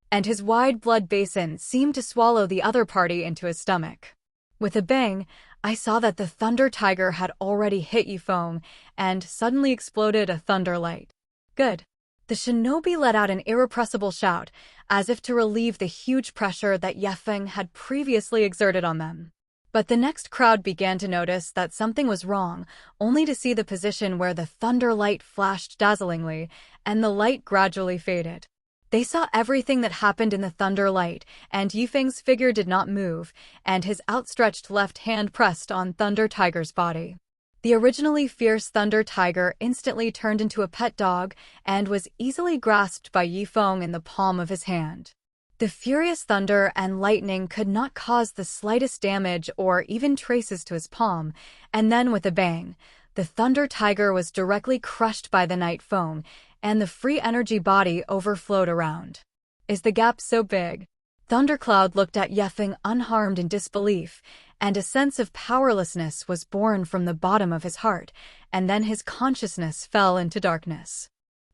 and his wide blood basin seemed to swallow the other party into his stomach. With a bang, I saw that the Thunder Tiger had already hit Yifeng and suddenly exploded a thunder light. Good. The shinobi let out an irrepressible shout, as if to relieve the huge pressure that Yefeng had previously exerted on them. But the next crowd began to notice that something was wrong, only to see the position where the thunder light flashed dazzlingly, and the light gradually faded. They saw everything that happened in the thunder light, and Yifeng's figure did not move, and his outstretched left hand pressed on Thunder Tiger's body. The originally fierce Thunder Tiger instantly turned into a pet dog and was easily grasped by Yifeng in the palm of his hand. The furious thunder and lightning could not cause the slightest damage or even traces to his palm, and then with a bang, the Thunder Tiger was directly crushed by the night foam, and the free energy body overflowed around. Is the gap so big? Thundercloud looked at Yefeng unharmed in disbelief, and a sense of powerlessness was born from the bottom of his heart, and then his consciousness fell into darkness.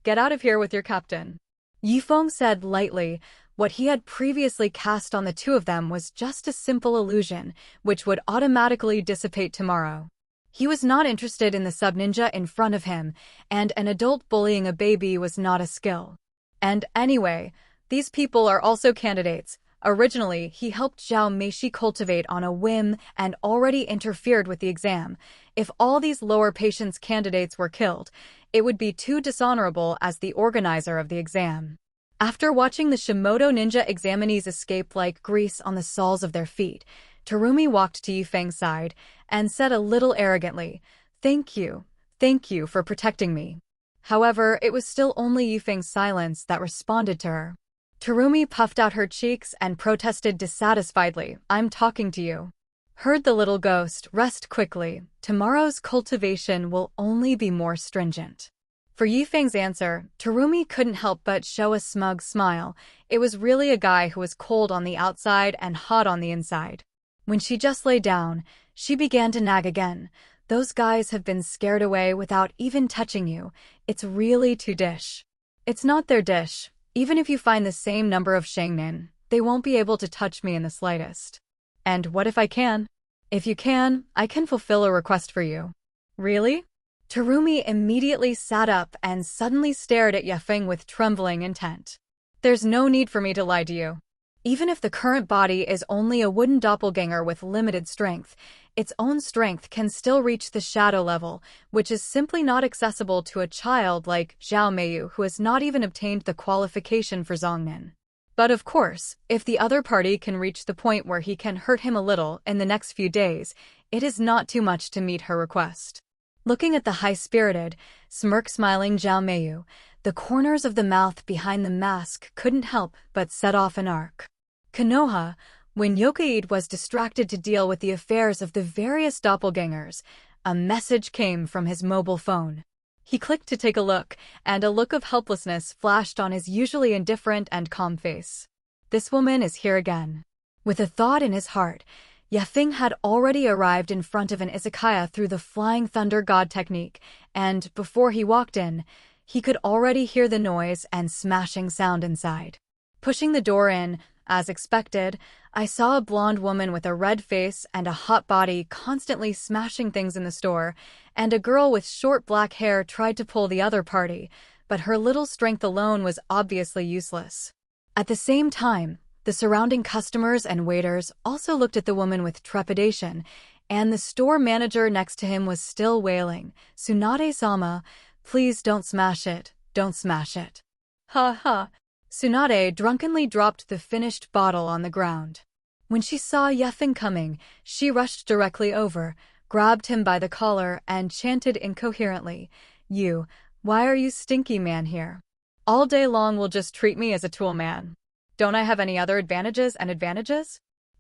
Get out of here with your captain. Yifeng said lightly. What he had previously cast on the two of them was just a simple illusion, which would automatically dissipate tomorrow. He was not interested in the sub-ninja in front of him, and an adult bullying a baby was not a skill. And anyway, these people are also candidates. Originally, he helped Zhao Meishi cultivate on a whim and already interfered with the exam. If all these lower patience candidates were killed, it would be too dishonorable as the organizer of the exam. After watching the Shimoto ninja examinees escape like grease on the soles of their feet, Terumi walked to Yifeng's side and said a little arrogantly, thank you for protecting me." However, it was still only Yifeng's silence that responded to her. Terumi puffed out her cheeks and protested dissatisfiedly, "I'm talking to you." Heard the little ghost, "Rest quickly. Tomorrow's cultivation will only be more stringent." For Yifeng's answer, Terumi couldn't help but show a smug smile. It was really a guy who was cold on the outside and hot on the inside. When she just lay down, she began to nag again. "Those guys have been scared away without even touching you. It's really too dish." It's not their dish. Even if you find the same number of shangnin, they won't be able to touch me in the slightest. And what if I can? If you can, I can fulfill a request for you. Really? Terumi immediately sat up and suddenly stared at Yifeng with trembling intent. There's no need for me to lie to you. Even if the current body is only a wooden doppelganger with limited strength, its own strength can still reach the shadow level, which is simply not accessible to a child like Zhao Meiyu who has not even obtained the qualification for Zhongnin. But of course, if the other party can reach the point where he can hurt him a little in the next few days, it is not too much to meet her request. Looking at the high-spirited, smirk-smiling Zhao Meiyu, the corners of the mouth behind the mask couldn't help but set off an arc. Konoha, when Yokaid was distracted to deal with the affairs of the various doppelgangers, a message came from his mobile phone. He clicked to take a look, and a look of helplessness flashed on his usually indifferent and calm face. This woman is here again. With a thought in his heart, Yifeng had already arrived in front of an izakaya through the Flying Thunder God technique, and before he walked in, he could already hear the noise and smashing sound inside. Pushing the door in, as expected, I saw a blonde woman with a red face and a hot body constantly smashing things in the store, and a girl with short black hair tried to pull the other party, but her little strength alone was obviously useless. At the same time, the surrounding customers and waiters also looked at the woman with trepidation, and the store manager next to him was still wailing, "Tsunade-sama, please don't smash it, don't smash it." Ha ha. Tsunade drunkenly dropped the finished bottle on the ground. When she saw Yifeng coming, she rushed directly over, grabbed him by the collar, and chanted incoherently, Why are you stinky man here? All day long will just treat me as a tool man. Don't I have any other advantages?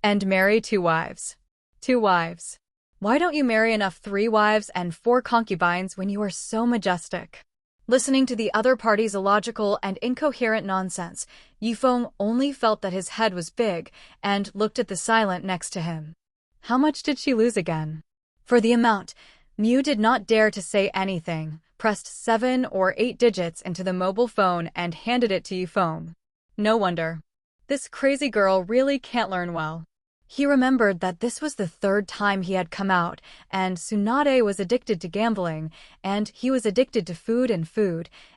And marry 2 wives. 2 wives. Why don't you marry enough 3 wives and 4 concubines when you are so majestic?" Listening to the other party's illogical and incoherent nonsense, Yifeng only felt that his head was big and looked at the silent next to him. How much did she lose again? For the amount, Mew did not dare to say anything, pressed 7 or 8 digits into the mobile phone and handed it to Yifeng. No wonder. This crazy girl really can't learn well. He remembered that this was the 3rd time he had come out, and Tsunade was addicted to gambling, and he was addicted to food,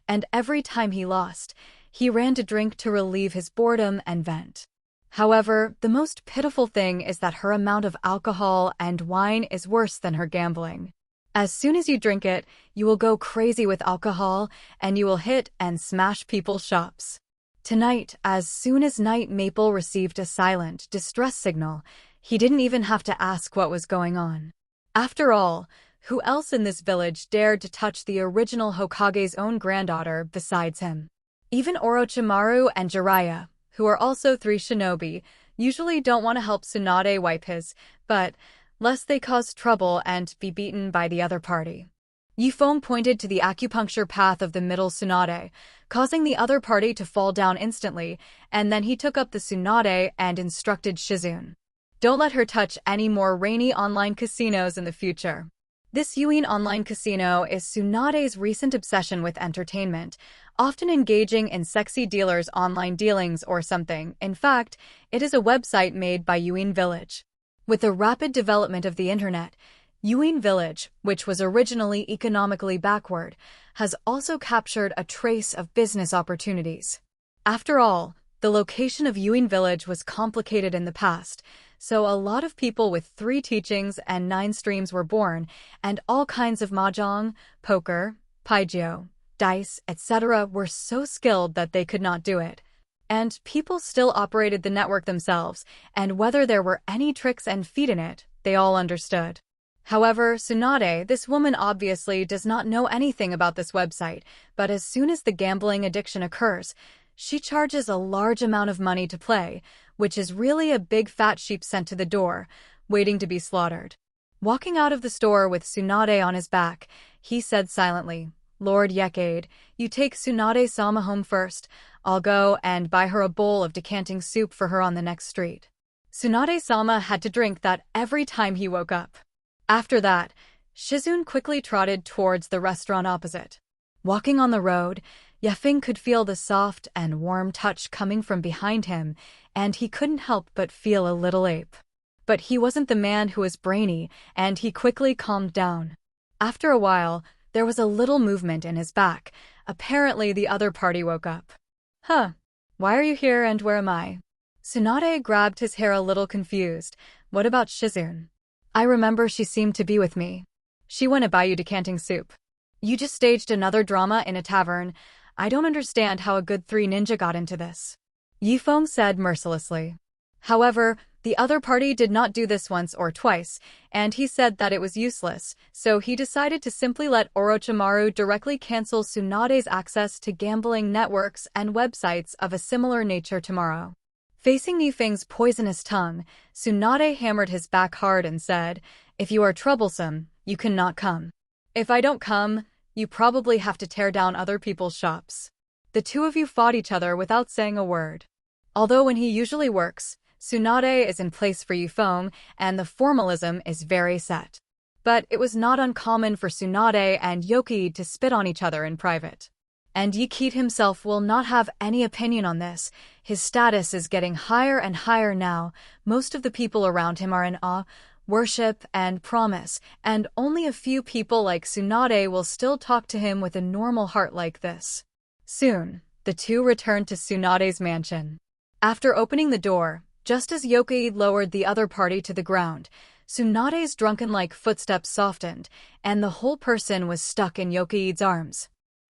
and every time he lost, he ran to drink to relieve his boredom and vent. However, the most pitiful thing is that her amount of alcohol and wine is worse than her gambling. As soon as you drink it, you will go crazy with alcohol, and you will hit and smash people's shops. Tonight, as soon as Night Maple received a silent, distress signal, he didn't even have to ask what was going on. After all, who else in this village dared to touch the original Hokage's own granddaughter besides him? Even Orochimaru and Jiraiya, who are also 3 shinobi, usually don't want to help Tsunade wipe his, but lest they cause trouble and be beaten by the other party. Yifeng pointed to the acupuncture path of the middle Tsunade, causing the other party to fall down instantly, and then he took up the Tsunade and instructed Shizune. Don't let her touch any more rainy online casinos in the future. This Yuin online casino is Tsunade's recent obsession with entertainment, often engaging in sexy dealers' online dealings or something. In fact, it is a website made by Yuin Village. With the rapid development of the internet, Yuin Village, which was originally economically backward, has also captured a trace of business opportunities. After all, the location of Yuin Village was complicated in the past, so a lot of people with 3 teachings and 9 streams were born, and all kinds of mahjong, poker, paijio, dice, etc. were so skilled that they could not do it. And people still operated the network themselves, and whether there were any tricks and feet in it, they all understood. However, Tsunade, this woman obviously does not know anything about this website, but as soon as the gambling addiction occurs, She charges a large amount of money to play, which is really a big fat sheep sent to the door, waiting to be slaughtered. Walking out of the store with Tsunade on his back, he said silently, "Lord Yekade, you take Tsunade-sama home first. I'll go and buy her a bowl of decanting soup for her on the next street." Tsunade-sama had to drink that every time he woke up. After that, Shizune quickly trotted towards the restaurant opposite. Walking on the road, Feng could feel the soft and warm touch coming from behind him, and he couldn't help but feel a little ape. But he wasn't the man who was brainy, and he quickly calmed down. After a while, there was a little movement in his back. Apparently the other party woke up. "Huh. Why are you here and where am I?" Tsunade grabbed his hair a little confused. "What about Shizune?" "I remember she seemed to be with me. She went to buy you decanting soup. You just staged another drama in a tavern. I don't understand how a good 3 ninja got into this," Yifeng said mercilessly. However, the other party did not do this once or twice, and he said that it was useless, so he decided to simply let Orochimaru directly cancel Tsunade's access to gambling networks and websites of a similar nature tomorrow. Facing Yifeng's poisonous tongue, Tsunade hammered his back hard and said, "If you are troublesome, you cannot come. If I don't come, you probably have to tear down other people's shops." The two of you fought each other without saying a word. Although when he usually works, Tsunade is in place for Yifeng, and the formalism is very set. But it was not uncommon for Tsunade and Yoki to spit on each other in private. And Yikid himself will not have any opinion on this. His status is getting higher and higher now. Most of the people around him are in awe, worship, and promise, and only a few people like Tsunade will still talk to him with a normal heart like this. Soon, the two returned to Tsunade's mansion. After opening the door, just as Yoki lowered the other party to the ground, Tsunade's drunken-like footsteps softened, and the whole person was stuck in Yoki's arms.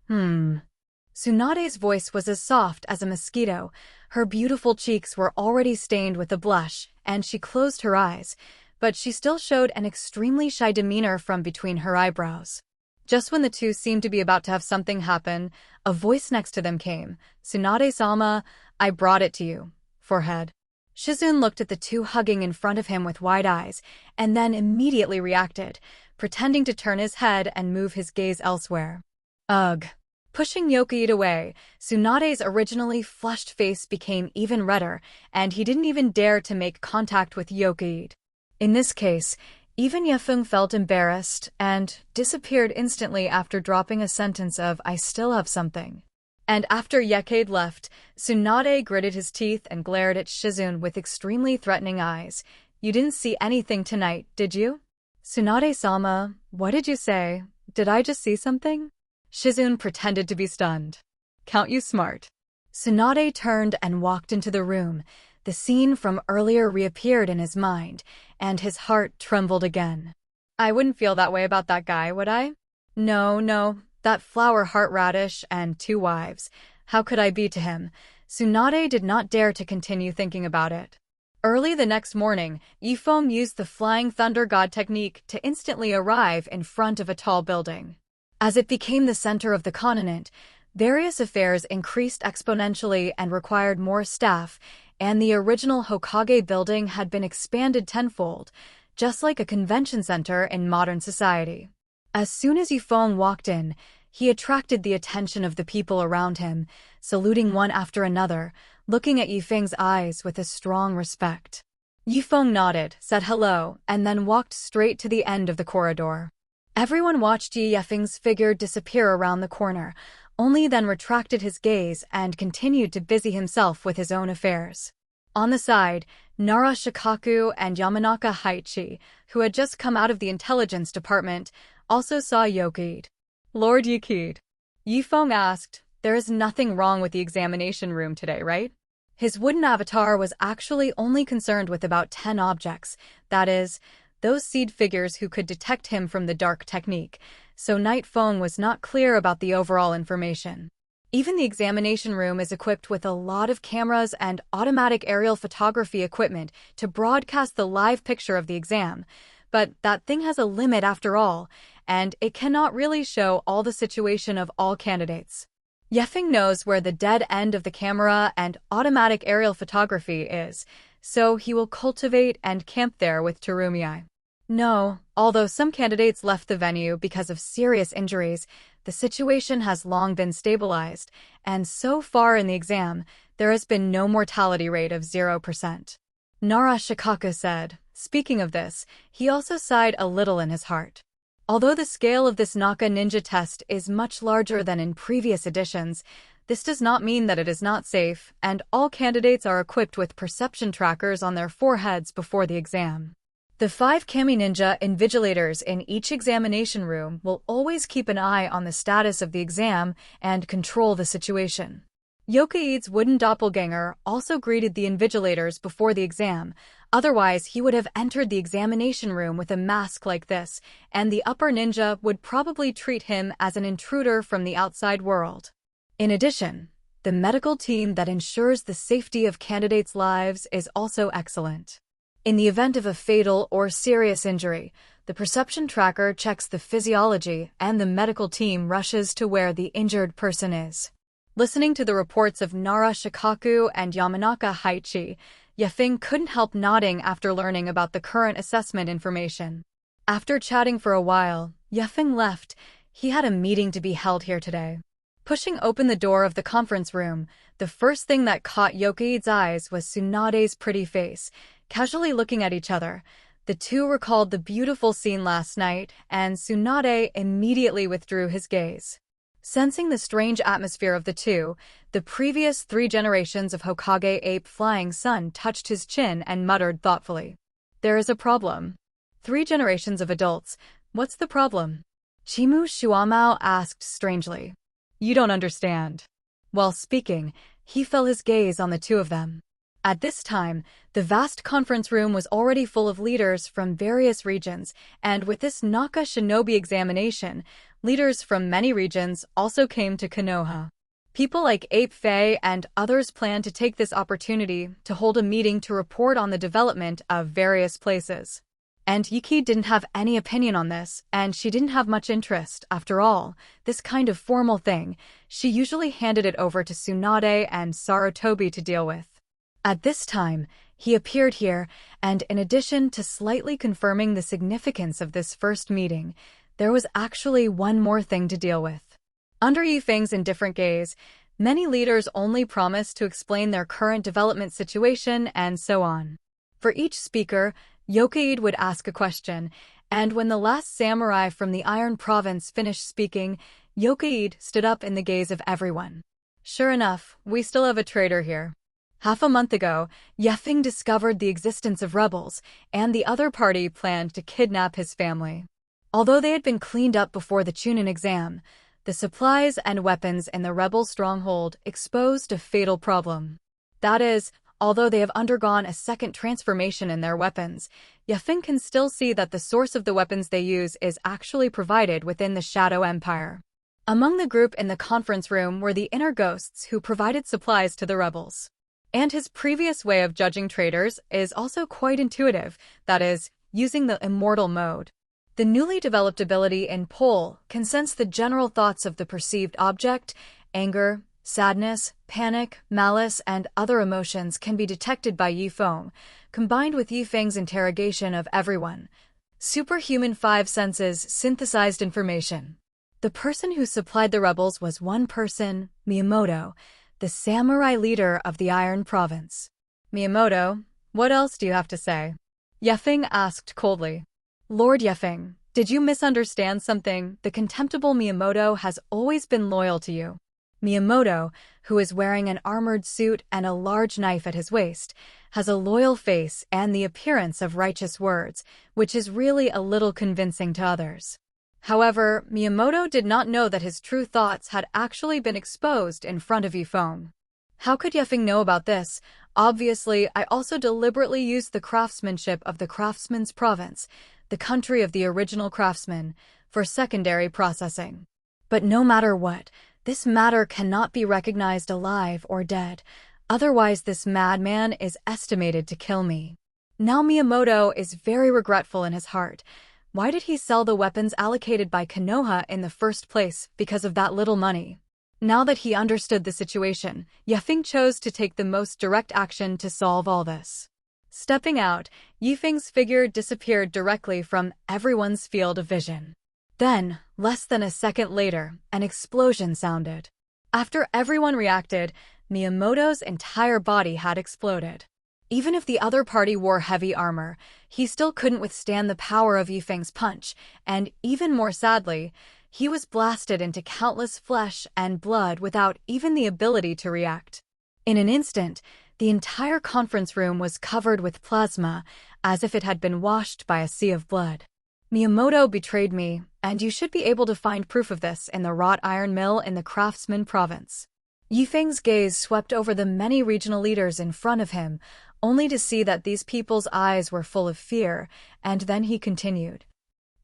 Tsunade's voice was as soft as a mosquito. Her beautiful cheeks were already stained with a blush, and she closed her eyes, but she still showed an extremely shy demeanor from between her eyebrows. Just when the two seemed to be about to have something happen, a voice next to them came. "Tsunade-sama, I brought it to you." Forehead. Shizune looked at the two hugging in front of him with wide eyes, and then immediately reacted, pretending to turn his head and move his gaze elsewhere. Ugh. Pushing Yoki away, Tsunade's originally flushed face became even redder, and he didn't even dare to make contact with Yoki. In this case, even Yifeng felt embarrassed and disappeared instantly after dropping a sentence of "I still have something." And after Yekade left, Tsunade gritted his teeth and glared at Shizune with extremely threatening eyes. "You didn't see anything tonight, did you?" "Tsunade-sama, what did you say? Did I just see something?" Shizune pretended to be stunned. "Count you smart." Tsunade turned and walked into the room. The scene from earlier reappeared in his mind, and his heart trembled again. "I wouldn't feel that way about that guy, would I? No, that flower heart radish and 2 wives. How could I be to him?" Tsunade did not dare to continue thinking about it. Early the next morning, Yifeng used the Flying Thunder God technique to instantly arrive in front of a tall building. As it became the center of the continent, various affairs increased exponentially and required more staff, and the original Hokage building had been expanded tenfold, just like a convention center in modern society. As soon as Yifeng walked in, he attracted the attention of the people around him, saluting one after another, looking at Yifeng's eyes with a strong respect. Yifeng nodded, said hello, and then walked straight to the end of the corridor. Everyone watched Yifeng's figure disappear around the corner, only then retracted his gaze and continued to busy himself with his own affairs. On the side, Nara Shikaku and Yamanaka Haichi, who had just come out of the intelligence department, also saw Yoki. "Lord Yikid," Yifeng asked, "there is nothing wrong with the examination room today, right?" His wooden avatar was actually only concerned with about 10 objects, that is, those seed figures who could detect him from the dark technique, so Night Feng was not clear about the overall information. Even the examination room is equipped with a lot of cameras and automatic aerial photography equipment to broadcast the live picture of the exam, but that thing has a limit after all, and it cannot really show all the situation of all candidates. Yefeng knows where the dead end of the camera and automatic aerial photography is, so he will cultivate and camp there with Terumi. No, although some candidates left the venue because of serious injuries, the situation has long been stabilized, and so far in the exam, there has been no mortality rate of 0%. Nara Shikaku said. Speaking of this, he also sighed a little in his heart. Although the scale of this Naka ninja test is much larger than in previous editions, this does not mean that it is not safe, and all candidates are equipped with perception trackers on their foreheads before the exam. The 5 Kami Ninja invigilators in each examination room will always keep an eye on the status of the exam and control the situation. Yokaid's wooden doppelganger also greeted the invigilators before the exam, otherwise he would have entered the examination room with a mask like this, and the upper ninja would probably treat him as an intruder from the outside world. In addition, the medical team that ensures the safety of candidates' lives is also excellent. In the event of a fatal or serious injury, the perception tracker checks the physiology and the medical team rushes to where the injured person is. Listening to the reports of Nara Shikaku and Yamanaka Haichi, Yefeng couldn't help nodding after learning about the current assessment information. After chatting for a while, Yefeng left. He had a meeting to be held here today. Pushing open the door of the conference room, the first thing that caught Yokaid's eyes was Tsunade's pretty face. Casually looking at each other, the two recalled the beautiful scene last night, and Tsunade immediately withdrew his gaze. Sensing the strange atmosphere of the two, the previous 3 generations of Hokage ape Flying Sun touched his chin and muttered thoughtfully. There is a problem. 3 generations of adults. What's the problem? Chimu Shuamao asked strangely. You don't understand. While speaking, he fell his gaze on the two of them. At this time, the vast conference room was already full of leaders from various regions, and with this Naka shinobi examination, leaders from many regions also came to Konoha. People like Ape Fei and others planned to take this opportunity to hold a meeting to report on the development of various places. And Yuki didn't have any opinion on this, and she didn't have much interest. After all, this kind of formal thing, she usually handed it over to Tsunade and Sarutobi to deal with. At this time, he appeared here, and in addition to slightly confirming the significance of this first meeting, there was actually one more thing to deal with. Under Yifeng's indifferent gaze, many leaders only promised to explain their current development situation and so on. For each speaker, Yokaid would ask a question, and when the last samurai from the Iron Province finished speaking, Yokaid stood up in the gaze of everyone. Sure enough, we still have a traitor here. Half a month ago, Yefeng discovered the existence of rebels, and the other party planned to kidnap his family. Although they had been cleaned up before the Chunin exam, the supplies and weapons in the rebel stronghold exposed a fatal problem. That is, although they have undergone a second transformation in their weapons, Yefeng can still see that the source of the weapons they use is actually provided within the Shadow Empire. Among the group in the conference room were the inner ghosts who provided supplies to the rebels. And his previous way of judging traitors is also quite intuitive, that is, using the immortal mode. The newly developed ability in Pole can sense the general thoughts of the perceived object. Anger, sadness, panic, malice, and other emotions can be detected by Yifeng, combined with Yifeng's interrogation of everyone. Superhuman 5 senses synthesized information. The person who supplied the rebels was one person, Miyamoto, the samurai leader of the Iron Province. Miyamoto, what else do you have to say? Yefeng asked coldly. Lord Yefeng, did you misunderstand something? The contemptible Miyamoto has always been loyal to you. Miyamoto, who is wearing an armored suit and a large knife at his waist, has a loyal face and the appearance of righteous words, which is really a little convincing to others. However, Miyamoto did not know that his true thoughts had actually been exposed in front of Yifeng. How could Yefeng know about this? Obviously, I also deliberately used the craftsmanship of the craftsman's province, the country of the original craftsman, for secondary processing. But no matter what, this matter cannot be recognized alive or dead, otherwise this madman is estimated to kill me. Now Miyamoto is very regretful in his heart. Why did he sell the weapons allocated by Konoha in the first place because of that little money? Now that he understood the situation, Yifeng chose to take the most direct action to solve all this. Stepping out, Yifeng's figure disappeared directly from everyone's field of vision. Then, less than a second later, an explosion sounded. After everyone reacted, Miyamoto's entire body had exploded. Even if the other party wore heavy armor, he still couldn't withstand the power of Yifeng's punch, and even more sadly, he was blasted into countless flesh and blood without even the ability to react. In an instant, the entire conference room was covered with plasma, as if it had been washed by a sea of blood. Miyamoto betrayed me, and you should be able to find proof of this in the wrought iron mill in the Craftsman province. Yifeng's gaze swept over the many regional leaders in front of him, only to see that these people's eyes were full of fear, and then he continued.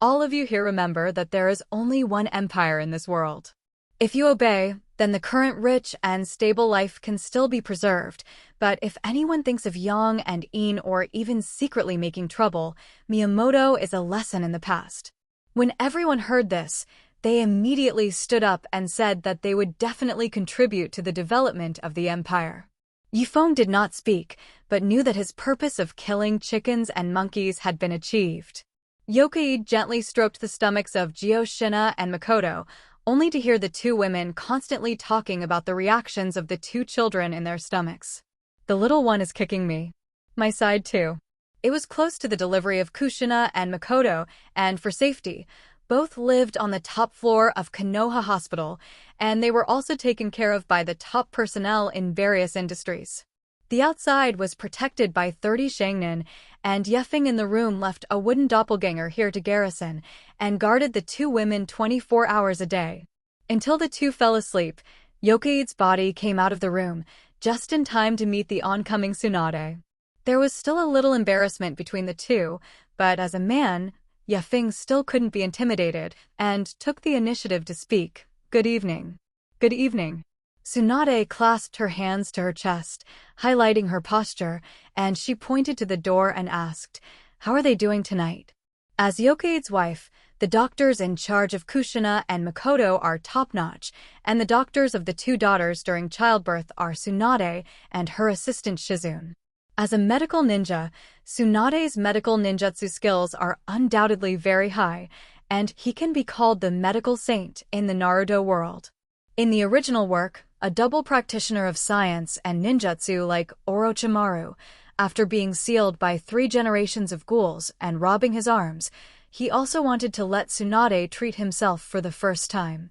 All of you here remember that there is only one empire in this world. If you obey, then the current rich and stable life can still be preserved, but if anyone thinks of Yang and In or even secretly making trouble, Miyamoto is a lesson in the past. When everyone heard this, they immediately stood up and said that they would definitely contribute to the development of the empire. Yifeng did not speak, but knew that his purpose of killing chickens and monkeys had been achieved. Yokai gently stroked the stomachs of Kushina and Makoto, only to hear the two women constantly talking about the reactions of the two children in their stomachs. The little one is kicking me. My side too. It was close to the delivery of Kushina and Makoto, and for safety, both lived on the top floor of Konoha Hospital, and they were also taken care of by the top personnel in various industries. The outside was protected by 30 Shangnin, and Yifeng in the room left a wooden doppelganger here to garrison, and guarded the two women 24 hours a day. Until the two fell asleep, Yokai's body came out of the room, just in time to meet the oncoming Tsunade. There was still a little embarrassment between the two, but as a man, Yifeng still couldn't be intimidated, and took the initiative to speak. Good evening. Good evening. Tsunade clasped her hands to her chest, highlighting her posture, and she pointed to the door and asked, "How are they doing tonight?" As Yokai's wife, the doctors in charge of Kushina and Makoto are top-notch, and the doctors of the two daughters during childbirth are Tsunade and her assistant Shizune. As a medical ninja, Tsunade's medical ninjutsu skills are undoubtedly very high, and he can be called the medical saint in the Naruto world. In the original work, a double practitioner of science and ninjutsu like Orochimaru, after being sealed by 3 generations of ghouls and robbing his arms, he also wanted to let Tsunade treat himself for the first time,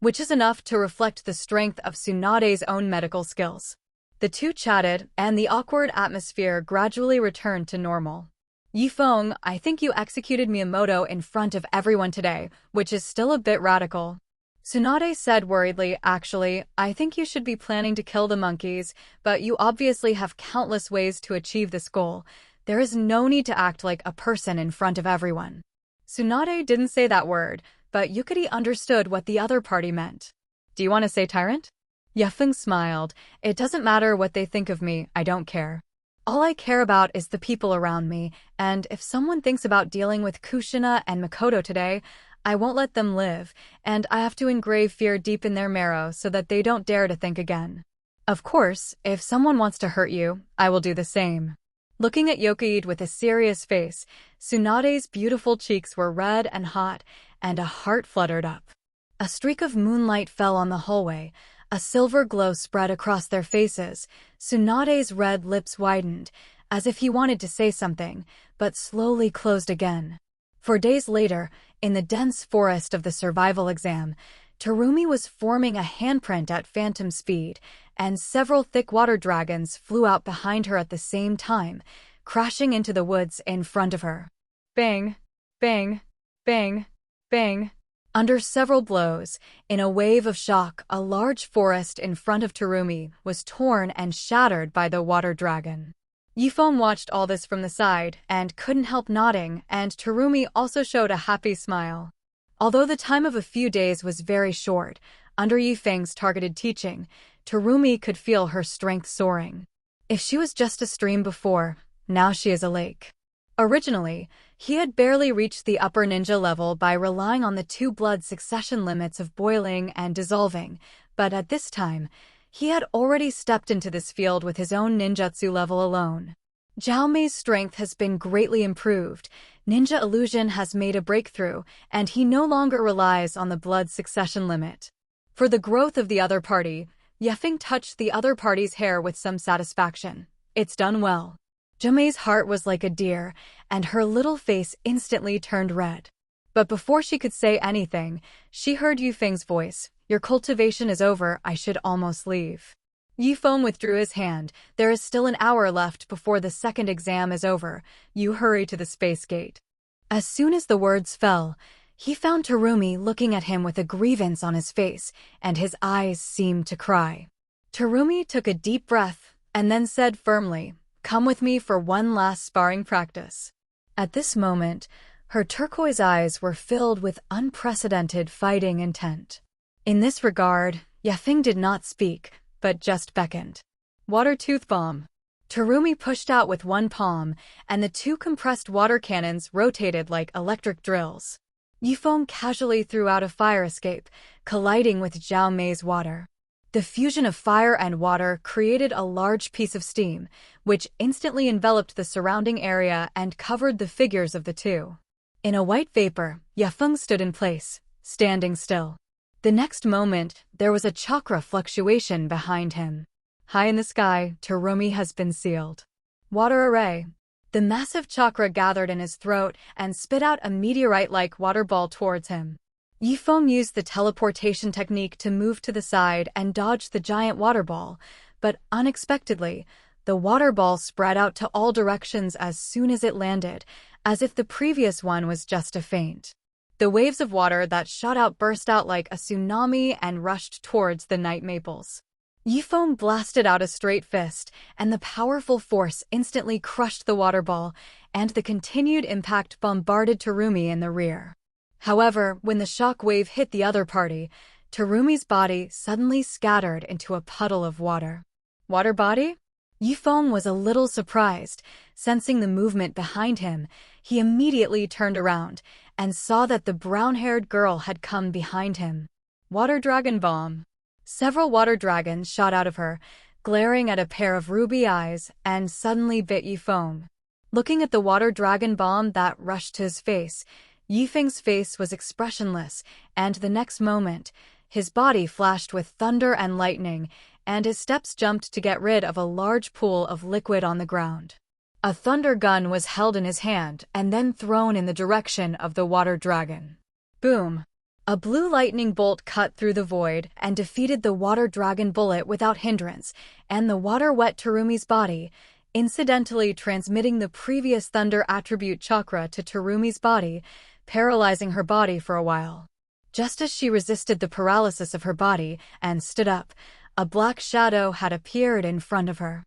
which is enough to reflect the strength of Tsunade's own medical skills. The two chatted, and the awkward atmosphere gradually returned to normal. Yifeng, I think you executed Miyamoto in front of everyone today, which is still a bit radical. Tsunade said worriedly, actually, I think you should be planning to kill the monkeys, but you obviously have countless ways to achieve this goal. There is no need to act like a person in front of everyone. Tsunade didn't say that word, but Yukari understood what the other party meant. Do you want to say tyrant? Yifeng smiled. It doesn't matter what they think of me, I don't care. All I care about is the people around me, and if someone thinks about dealing with Kushina and Makoto today, I won't let them live, and I have to engrave fear deep in their marrow so that they don't dare to think again. Of course, if someone wants to hurt you, I will do the same. Looking at Yokai with a serious face, Tsunade's beautiful cheeks were red and hot, and a heart fluttered up. A streak of moonlight fell on the hallway. A silver glow spread across their faces. Tsunade's red lips widened, as if he wanted to say something, but slowly closed again. For days later, in the dense forest of the survival exam, Terumi was forming a handprint at phantom speed, and several thick water dragons flew out behind her at the same time, crashing into the woods in front of her. Bang! Bang! Bang! Bang! Under several blows, in a wave of shock, a large forest in front of Terumi was torn and shattered by the water dragon. Yifeng watched all this from the side and couldn't help nodding, and Terumi also showed a happy smile. Although the time of a few days was very short, under Yifeng's targeted teaching, Terumi could feel her strength soaring. If she was just a stream before, now she is a lake. Originally, he had barely reached the upper ninja level by relying on the 2 blood succession limits of boiling and dissolving, But at this time, he had already stepped into this field with his own ninjutsu level alone. Zhao Mei's strength has been greatly improved, ninja illusion has made a breakthrough, and he no longer relies on the blood succession limit. For the growth of the other party, Feng touched the other party's hair with some satisfaction. It's done well. Zhao Mei's heart was like a deer, and her little face instantly turned red. But before she could say anything, she heard Feng's voice. Your cultivation is over, I should almost leave. Feng withdrew his hand. There is still an hour left before the second exam is over. You hurry to the space gate. As soon as the words fell, he found Terumi looking at him with a grievance on his face, and his eyes seemed to cry. Terumi took a deep breath, and then said firmly, Come with me for one last sparring practice. At this moment, her turquoise eyes were filled with unprecedented fighting intent. In this regard, Feng did not speak, but just beckoned. Water tooth bomb. Terumi pushed out with one palm, and the two compressed water cannons rotated like electric drills. Feng casually threw out a fire escape, colliding with Zhao Mei's water. The fusion of fire and water created a large piece of steam, which instantly enveloped the surrounding area and covered the figures of the two. In a white vapor, Feng stood in place, standing still. The next moment, there was a chakra fluctuation behind him. High in the sky, Terumi has been sealed. Water array. The massive chakra gathered in his throat and spit out a meteorite-like water ball towards him. Feng used the teleportation technique to move to the side and dodge the giant water ball, but unexpectedly, the water ball spread out to all directions as soon as it landed, as if the previous one was just a feint. The waves of water that shot out burst out like a tsunami and rushed towards the night maples. Feng blasted out a straight fist, and the powerful force instantly crushed the water ball, and the continued impact bombarded Terumi in the rear. However, when the shock wave hit the other party, Terumi's body suddenly scattered into a puddle of water. Water body? Feng was a little surprised. Sensing the movement behind him, he immediately turned around and saw that the brown-haired girl had come behind him. Water dragon bomb. Several water dragons shot out of her, glaring at a pair of ruby eyes, and suddenly bit Feng. Looking at the water dragon bomb that rushed to his face, Feng's face was expressionless, and the next moment, his body flashed with thunder and lightning, and his steps jumped to get rid of a large pool of liquid on the ground. A thunder gun was held in his hand and then thrown in the direction of the water dragon. Boom! A blue lightning bolt cut through the void and defeated the water dragon bullet without hindrance, and the water wet Terumi's body, incidentally transmitting the previous thunder attribute chakra to Terumi's body, paralyzing her body for a while. Just as she resisted the paralysis of her body and stood up, a black shadow had appeared in front of her.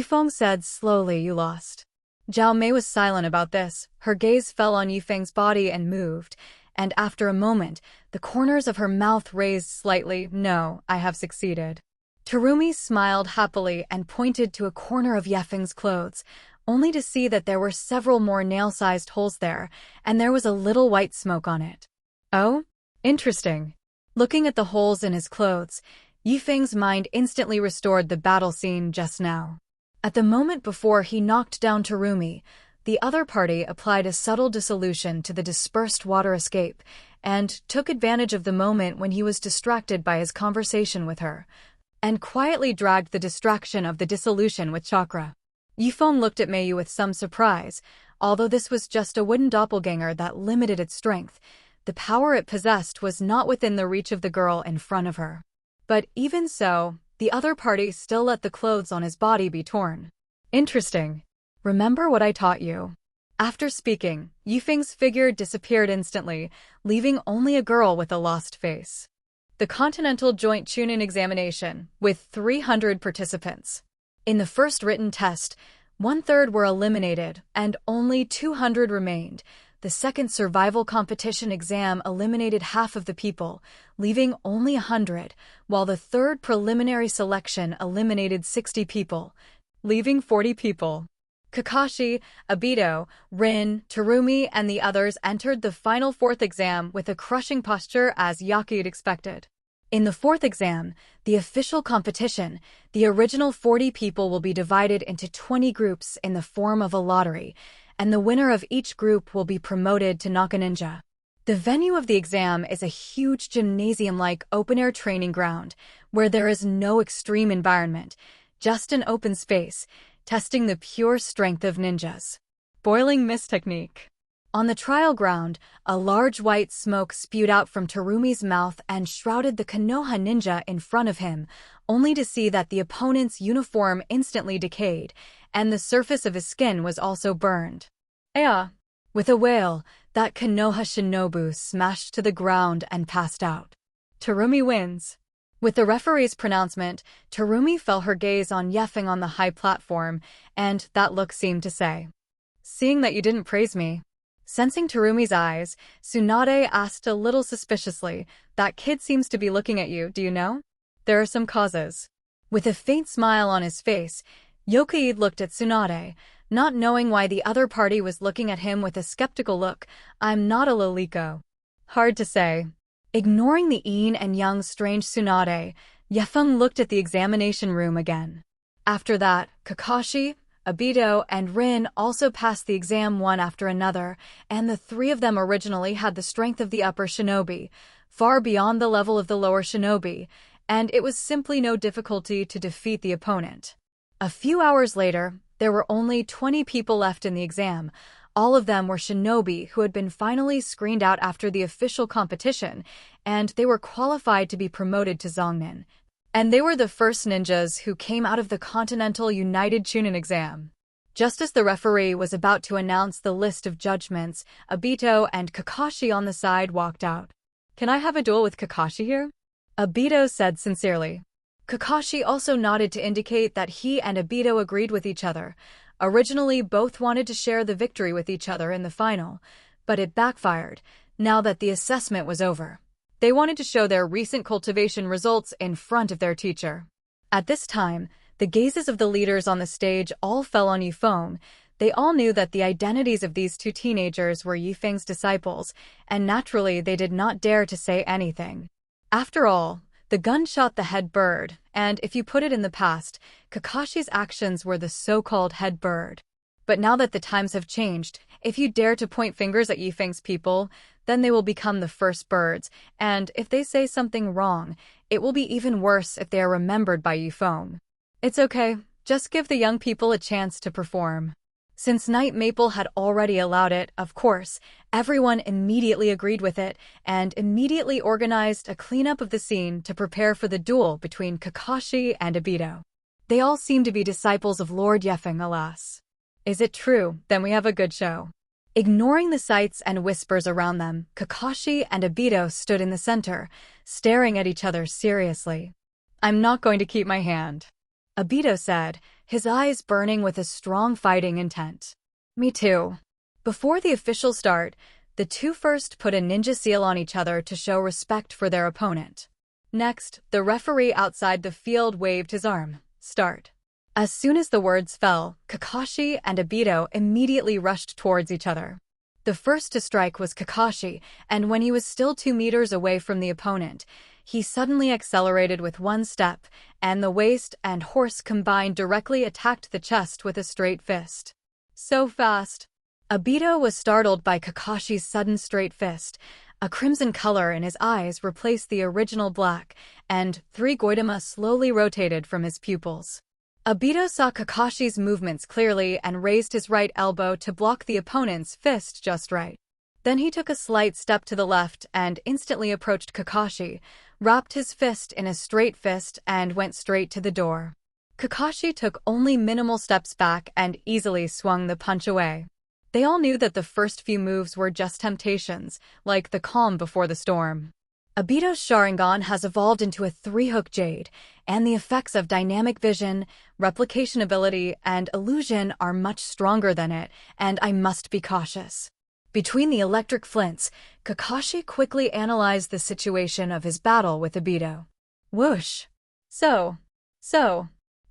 Feng said slowly, You lost. Zhao Mei was silent about this. Her gaze fell on Feng's body and moved, and after a moment, the corners of her mouth raised slightly. No, I have succeeded. Terumi smiled happily and pointed to a corner of Feng's clothes, only to see that there were several more nail-sized holes there, and there was a little white smoke on it. Oh? Interesting. Looking at the holes in his clothes, Feng's mind instantly restored the battle scene just now. At the moment before he knocked down Terumi, the other party applied a subtle dissolution to the dispersed water escape and took advantage of the moment when he was distracted by his conversation with her, and quietly dragged the distraction of the dissolution with chakra. Feng looked at Meiyu with some surprise. Although this was just a wooden doppelganger that limited its strength, the power it possessed was not within the reach of the girl in front of her. But even so, the other party still let the clothes on his body be torn. Interesting. Remember what I taught you. After speaking, Feng's figure disappeared instantly, leaving only a girl with a lost face. The Continental Joint Chunin Examination, with 300 participants. In the first written test, 1/3 were eliminated, and only 200 remained. The second survival competition exam eliminated half of the people, leaving only 100, while the third preliminary selection eliminated 60 people, leaving 40 people. Kakashi, Obito, Rin, Terumi, and the others entered the final fourth exam with a crushing posture as Yaki'd expected. In the fourth exam, the official competition, the original 40 people will be divided into 20 groups in the form of a lottery, and the winner of each group will be promoted to Naka Ninja. The venue of the exam is a huge gymnasium-like open-air training ground where there is no extreme environment, just an open space, testing the pure strength of ninjas. Boiling mist technique. On the trial ground, a large white smoke spewed out from Terumi's mouth and shrouded the Konoha ninja in front of him, only to see that the opponent's uniform instantly decayed, and the surface of his skin was also burned. Aya! With a wail, that Konoha shinobu smashed to the ground and passed out. Terumi wins. With the referee's pronouncement, Terumi fell her gaze on Feng on the high platform, and that look seemed to say, "Seeing that you didn't praise me." Sensing Terumi's eyes, Tsunade asked a little suspiciously, "That kid seems to be looking at you, do you know?" "There are some causes." With a faint smile on his face, Yokuid looked at Tsunade, not knowing why the other party was looking at him with a skeptical look. "I'm not a Loliko." Hard to say. Ignoring the yin and yang strange Tsunade, Feng looked at the examination room again. After that, Kakashi, Obito, and Rin also passed the exam one after another, and the three of them originally had the strength of the upper shinobi, far beyond the level of the lower shinobi, and it was simply no difficulty to defeat the opponent. A few hours later, there were only 20 people left in the exam. All of them were shinobi who had been finally screened out after the official competition, and they were qualified to be promoted to Zongnin. And they were the first ninjas who came out of the Continental United Chunin exam. Just as the referee was about to announce the list of judgments, Obito and Kakashi on the side walked out. "Can I have a duel with Kakashi here?" Obito said sincerely. Kakashi also nodded to indicate that he and Obito agreed with each other. Originally, both wanted to share the victory with each other in the final, but it backfired, now that the assessment was over. They wanted to show their recent cultivation results in front of their teacher. At this time, the gazes of the leaders on the stage all fell on Yifeng. They all knew that the identities of these two teenagers were Yifeng's disciples, and naturally they did not dare to say anything. After all, the gun shot the head bird, and if you put it in the past, Kakashi's actions were the so-called head bird. But now that the times have changed, if you dare to point fingers at Yifeng's people, then they will become the first birds, and if they say something wrong, it will be even worse if they are remembered by Yifeng. It's okay, just give the young people a chance to perform. Since Night Maple had already allowed it, of course, everyone immediately agreed with it, and immediately organized a cleanup of the scene to prepare for the duel between Kakashi and Obito. They all seem to be disciples of Lord Yefeng, alas. Is it true? Then we have a good show. Ignoring the sights and whispers around them, Kakashi and Obito stood in the center, staring at each other seriously. "I'm not going to keep my hand," Obito said, his eyes burning with a strong fighting intent. "Me too." Before the official start, the two first put a ninja seal on each other to show respect for their opponent. Next, the referee outside the field waved his arm. "Start." As soon as the words fell, Kakashi and Obito immediately rushed towards each other. The first to strike was Kakashi, and when he was still 2 meters away from the opponent, he suddenly accelerated with one step, and the waist and horse combined directly attacked the chest with a straight fist. So fast! Obito was startled by Kakashi's sudden straight fist. A crimson color in his eyes replaced the original black, and 3 goitema slowly rotated from his pupils. Obito saw Kakashi's movements clearly and raised his right elbow to block the opponent's fist just right. Then he took a slight step to the left and instantly approached Kakashi, wrapped his fist in a straight fist, and went straight to the door. Kakashi took only minimal steps back and easily swung the punch away. They all knew that the first few moves were just temptations, like the calm before the storm. Obito's Sharingan has evolved into a 3-hook jade, and the effects of dynamic vision, replication ability, and illusion are much stronger than it, and I must be cautious. Between the electric flints, Kakashi quickly analyzed the situation of his battle with Obito. Whoosh! So.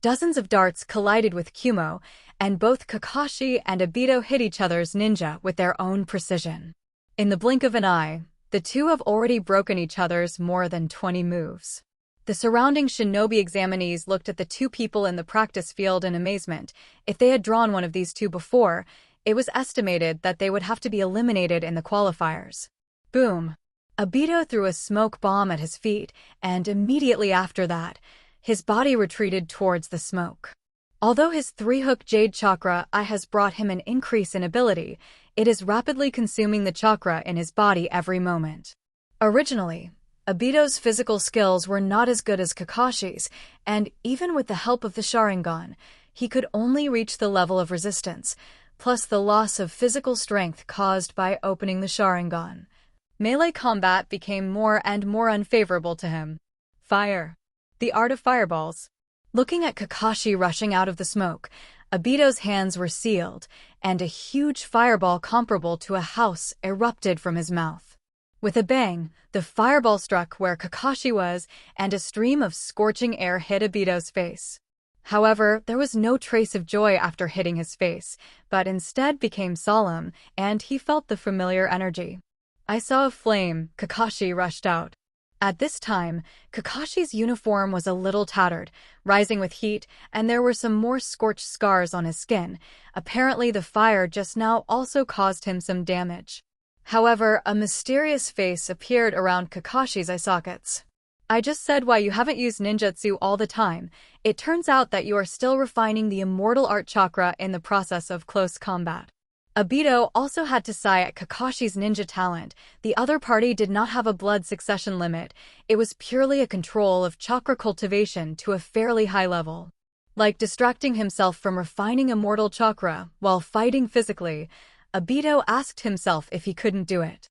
Dozens of darts collided with Kumo, and both Kakashi and Obito hit each other's ninja with their own precision. In the blink of an eye, The two have already broken each other's more than 20 moves. The surrounding shinobi examinees looked at the two people in the practice field in amazement. If they had drawn one of these two before, it was estimated that they would have to be eliminated in the qualifiers. Boom! Obito threw a smoke bomb at his feet, and immediately after that, his body retreated towards the smoke. Although his three-hook Jade Chakra has brought him an increase in ability, it is rapidly consuming the chakra in his body every moment. Originally, Obito's physical skills were not as good as Kakashi's, and even with the help of the Sharingan, he could only reach the level of resistance, plus the loss of physical strength caused by opening the Sharingan. Melee combat became more and more unfavorable to him. Fire. The art of fireballs. Looking at Kakashi rushing out of the smoke, Obito's hands were sealed, and a huge fireball comparable to a house erupted from his mouth. With a bang, the fireball struck where Kakashi was, and a stream of scorching air hit Obito's face. However, there was no trace of joy after hitting his face, but instead became solemn, and he felt the familiar energy. I saw a flame. Kakashi rushed out. At this time, Kakashi's uniform was a little tattered, rising with heat, and there were some more scorched scars on his skin. Apparently the fire just now also caused him some damage. However, a mysterious face appeared around Kakashi's eye sockets. I just said why you haven't used ninjutsu all the time. It turns out that you are still refining the immortal art chakra in the process of close combat. Obito also had to sigh at Kakashi's ninja talent. The other party did not have a blood succession limit. It was purely a control of chakra cultivation to a fairly high level. Like distracting himself from refining immortal chakra while fighting physically, Obito asked himself if he couldn't do it.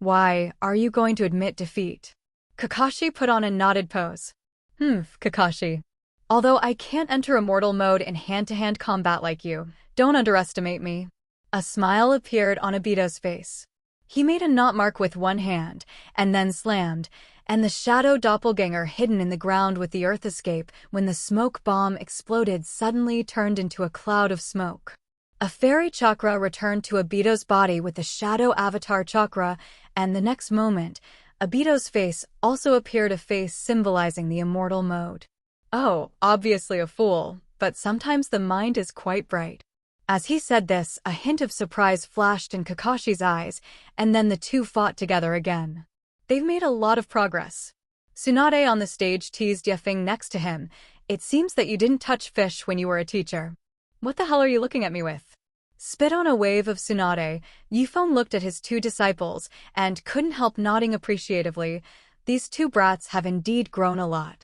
Why, are you going to admit defeat? Kakashi put on a nodded pose. Kakashi. Although I can't enter immortal mode in hand-to-hand combat like you, don't underestimate me. A smile appeared on Obito's face. He made a knot mark with one hand, and then slammed, and the shadow doppelganger hidden in the ground with the earth escape when the smoke bomb exploded suddenly turned into a cloud of smoke. A fairy chakra returned to Obito's body with the shadow avatar chakra, and the next moment, Obito's face also appeared, a face symbolizing the immortal mode. Oh, obviously a fool, but sometimes the mind is quite bright. As he said this, a hint of surprise flashed in Kakashi's eyes, and then the two fought together again. They've made a lot of progress. Tsunade on the stage teased Feng next to him. It seems that you didn't touch fish when you were a teacher. What the hell are you looking at me with? Spit on a wave of Tsunade, Feng looked at his two disciples and couldn't help nodding appreciatively. These two brats have indeed grown a lot.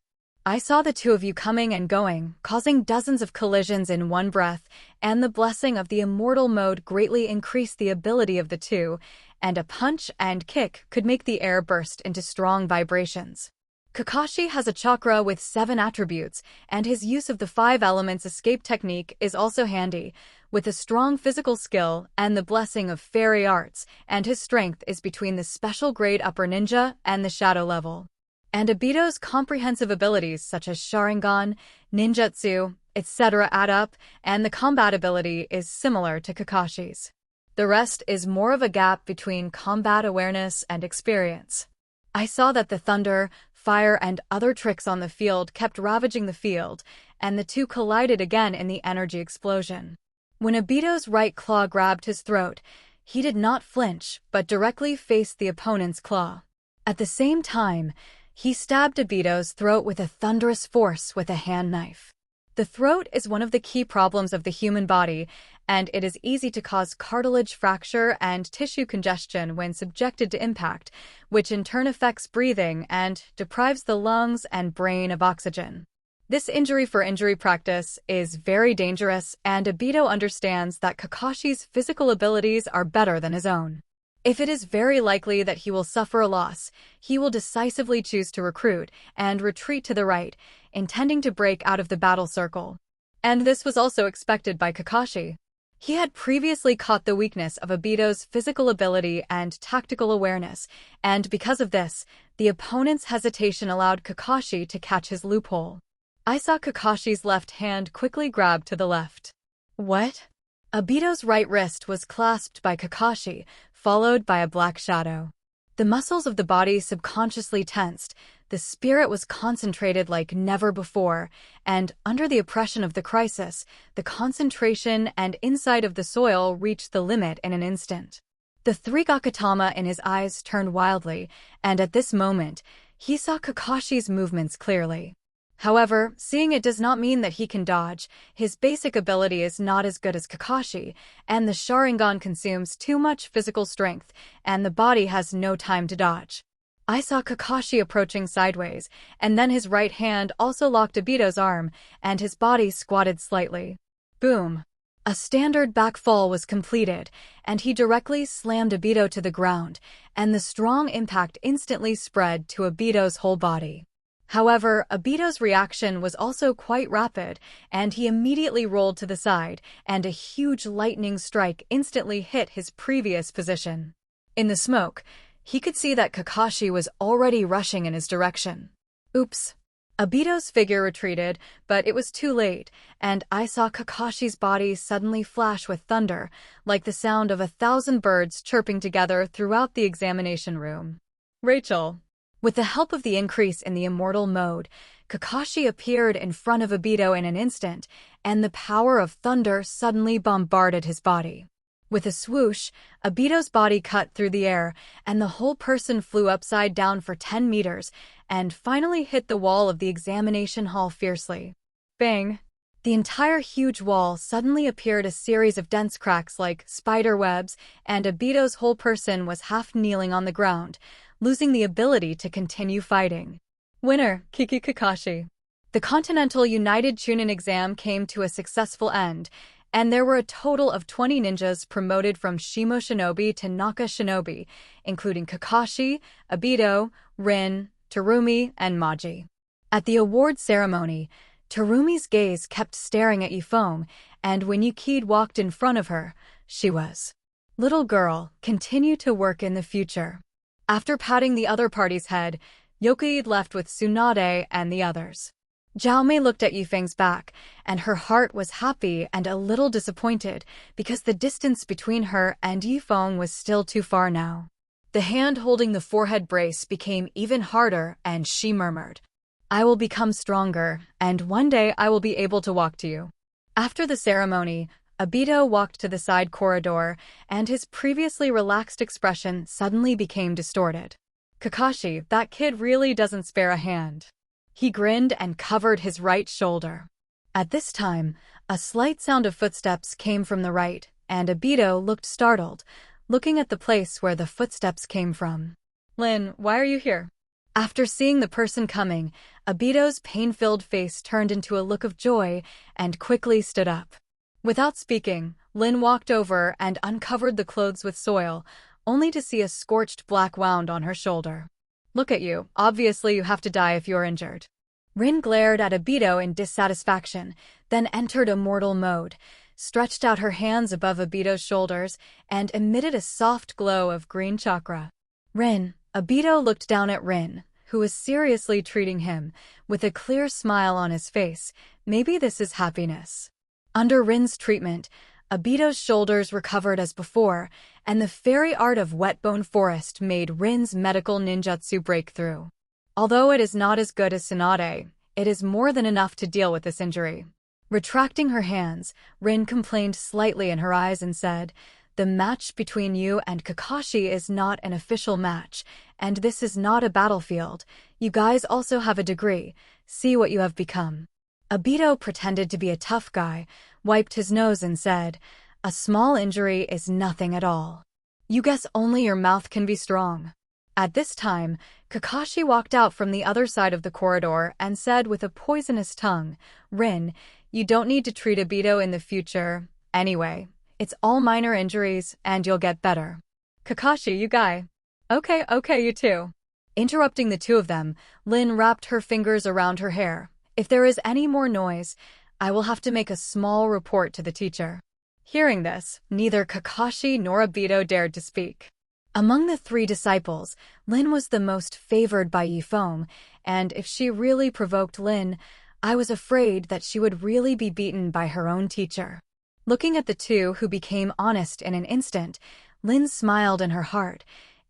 I saw the two of you coming and going, causing dozens of collisions in one breath, and the blessing of the immortal mode greatly increased the ability of the two, and a punch and kick could make the air burst into strong vibrations. Kakashi has a chakra with 7 attributes, and his use of the 5 elements escape technique is also handy, with a strong physical skill and the blessing of fairy arts, and his strength is between the special grade upper ninja and the shadow level. And Obito's comprehensive abilities such as Sharingan, ninjutsu, etc. add up, and the combat ability is similar to Kakashi's. The rest is more of a gap between combat awareness and experience. I saw that the thunder, fire, and other tricks on the field kept ravaging the field, and the two collided again in the energy explosion. When Obito's right claw grabbed his throat, he did not flinch, but directly faced the opponent's claw. At the same time, he stabbed Obito's throat with a thunderous force with a hand knife. The throat is one of the key problems of the human body, and it is easy to cause cartilage fracture and tissue congestion when subjected to impact, which in turn affects breathing and deprives the lungs and brain of oxygen. This injury-for-injury practice is very dangerous, and Obito understands that Kakashi's physical abilities are better than his own. If it is very likely that he will suffer a loss, he will decisively choose to recruit and retreat to the right, intending to break out of the battle circle. And this was also expected by Kakashi. He had previously caught the weakness of Obito's physical ability and tactical awareness, and because of this, the opponent's hesitation allowed Kakashi to catch his loophole. I saw Kakashi's left hand quickly grab to the left. What? Obito's right wrist was clasped by Kakashi, followed by a black shadow. The muscles of the body subconsciously tensed, the spirit was concentrated like never before, and under the oppression of the crisis, the concentration and insight of the soil reached the limit in an instant. The three Gakatama in his eyes turned wildly, and at this moment, he saw Kakashi's movements clearly. However, seeing it does not mean that he can dodge. His basic ability is not as good as Kakashi, and the Sharingan consumes too much physical strength, and the body has no time to dodge. I saw Kakashi approaching sideways, and then his right hand also locked Obito's arm, and his body squatted slightly. Boom! A standard back fall was completed, and he directly slammed Obito to the ground, and the strong impact instantly spread to Obito's whole body. However, Obito's reaction was also quite rapid, and he immediately rolled to the side, and a huge lightning strike instantly hit his previous position. In the smoke, he could see that Kakashi was already rushing in his direction. Oops. Obito's figure retreated, but it was too late, and I saw Kakashi's body suddenly flash with thunder, like the sound of 1,000 birds chirping together throughout the examination room. Rachel. With the help of the increase in the immortal mode, Kakashi appeared in front of Obito in an instant, and the power of thunder suddenly bombarded his body. With a swoosh, Obito's body cut through the air, and the whole person flew upside down for 10 meters, and finally hit the wall of the examination hall fiercely. Bang! The entire huge wall suddenly appeared a series of dense cracks like spider webs, and Obito's whole person was half kneeling on the ground, losing the ability to continue fighting. Winner, Kiki Kakashi. The Continental United Chunin exam came to a successful end, and there were a total of 20 ninjas promoted from Shimo Shinobi to Naka Shinobi, including Kakashi, Obito, Rin, Terumi, and Maji. At the award ceremony, Terumi's gaze kept staring at Yifeng, and when Yukid walked in front of her, she was, "Little girl, continue to work in the future." After patting the other party's head, Yukid left with Tsunade and the others. Jiaomei looked at Yifeng's back, and her heart was happy and a little disappointed because the distance between her and Yifeng was still too far now. The hand holding the forehead brace became even harder, and she murmured, "I will become stronger, and one day I will be able to walk to you." After the ceremony, Obito walked to the side corridor, and his previously relaxed expression suddenly became distorted. "Kakashi, that kid really doesn't spare a hand." He grinned and covered his right shoulder. At this time, a slight sound of footsteps came from the right, and Obito looked startled, looking at the place where the footsteps came from. "Lin, why are you here?" After seeing the person coming, Obito's pain-filled face turned into a look of joy and quickly stood up. Without speaking, Lin walked over and uncovered the clothes with soil, only to see a scorched black wound on her shoulder. "Look at you, obviously you have to die if you're injured." Rin glared at Obito in dissatisfaction, then entered immortal mode, stretched out her hands above Obito's shoulders, and emitted a soft glow of green chakra. "Rin." Obito looked down at Rin, who was seriously treating him, with a clear smile on his face. Maybe this is happiness. Under Rin's treatment, Obito's shoulders recovered as before, and the fairy art of Wetbone Forest made Rin's medical ninjutsu breakthrough. Although it is not as good as Tsunade, it is more than enough to deal with this injury. Retracting her hands, Rin complained slightly in her eyes and said, "The match between you and Kakashi is not an official match, and this is not a battlefield. You guys also have a degree. See what you have become." Obito pretended to be a tough guy, wiped his nose and said, "A small injury is nothing at all. You guess only your mouth can be strong." At this time, Kakashi walked out from the other side of the corridor and said with a poisonous tongue, "Rin, you don't need to treat Obito in the future. Anyway, it's all minor injuries and you'll get better." "Kakashi, you guy." Okay, you too." Interrupting the two of them, Lin wrapped her fingers around her hair. "If there is any more noise, I will have to make a small report to the teacher." Hearing this, neither Kakashi nor Obito dared to speak. Among the three disciples, Lin was the most favored by Yifeng, and if she really provoked Lin, I was afraid that she would really be beaten by her own teacher. Looking at the two who became honest in an instant, Lin smiled in her heart.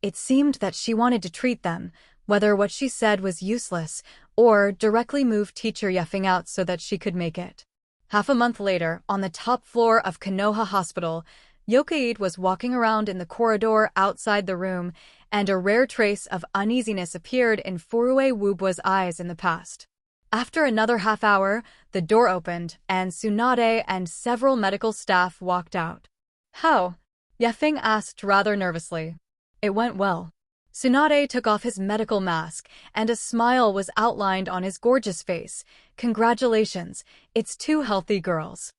It seemed that she wanted to treat them, whether what she said was useless, or directly move teacher Yefeng out so that she could make it. Half a month later, on the top floor of Konoha Hospital, Yokaid was walking around in the corridor outside the room, and a rare trace of uneasiness appeared in Furue Wubua's eyes in the past. After another half hour, the door opened, and Tsunade and several medical staff walked out. "How?" Yefeng asked rather nervously. "It went well." Tsunade took off his medical mask, and a smile was outlined on his gorgeous face. "Congratulations, it's 2 healthy girls."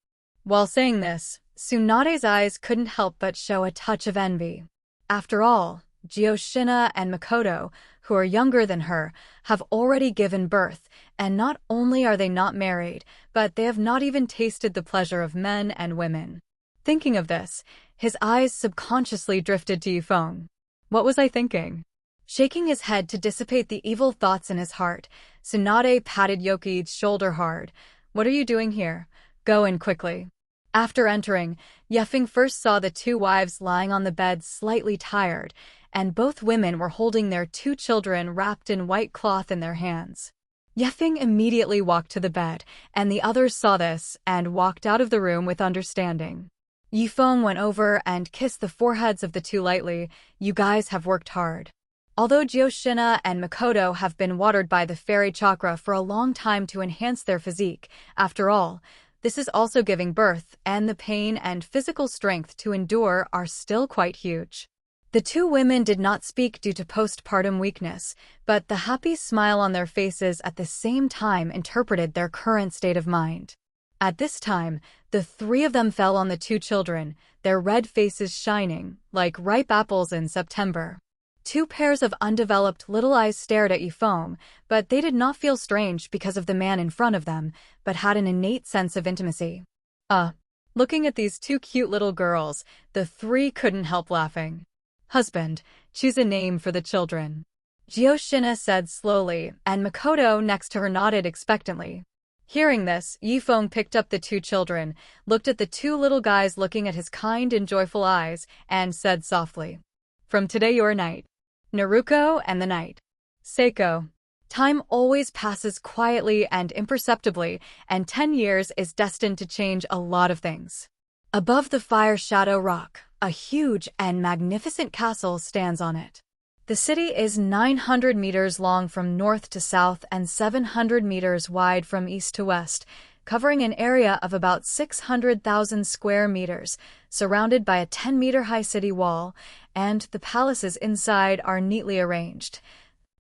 While saying this, Tsunade's eyes couldn't help but show a touch of envy. After all, Kushina and Makoto, who are younger than her, have already given birth, and not only are they not married, but they have not even tasted the pleasure of men and women. Thinking of this, his eyes subconsciously drifted to Yifeng. "What was I thinking?" Shaking his head to dissipate the evil thoughts in his heart, Tsunade patted Yoki's shoulder hard. "What are you doing here? Go in quickly." After entering, Yefeng first saw the 2 wives lying on the bed slightly tired, and both women were holding their 2 children wrapped in white cloth in their hands. Yefeng immediately walked to the bed, and the others saw this and walked out of the room with understanding. Yifeng went over and kissed the foreheads of the 2 lightly. "You guys have worked hard." Although Kushina and Makoto have been watered by the fairy chakra for a long time to enhance their physique, after all, this is also giving birth, and the pain and physical strength to endure are still quite huge. The 2 women did not speak due to postpartum weakness, but the happy smile on their faces at the same time interpreted their current state of mind. At this time, the 3 of them fell on the 2 children, their red faces shining, like ripe apples in September. 2 pairs of undeveloped little eyes stared at Yifeng, but they did not feel strange because of the man in front of them, but had an innate sense of intimacy. Looking at these 2 cute little girls, the 3 couldn't help laughing. "Husband, choose a name for the children," Kushina said slowly, and Makoto next to her nodded expectantly. Hearing this, Yifeng picked up the 2 children, looked at the 2 little guys looking at his kind and joyful eyes, and said softly, "From today your night. Naruto and the night. Seiko." Time always passes quietly and imperceptibly, and 10 years is destined to change a lot of things. Above the Fire Shadow Rock, a huge and magnificent castle stands on it. The city is 900 meters long from north to south and 700 meters wide from east to west, covering an area of about 600,000 square meters, surrounded by a 10-meter-high city wall, and the palaces inside are neatly arranged,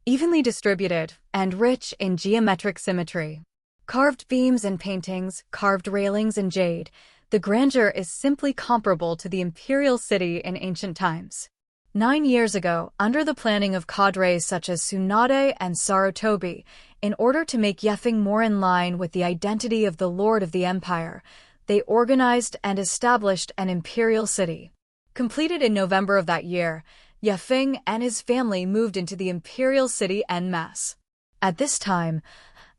evenly distributed, and rich in geometric symmetry. Carved beams and paintings, carved railings and jade, the grandeur is simply comparable to the imperial city in ancient times. 9 years ago, under the planning of cadres such as Tsunade and Sarutobi, in order to make Yefeng more in line with the identity of the Lord of the Empire, they organized and established an imperial city. Completed in November of that year, Yefeng and his family moved into the imperial city en masse. At this time,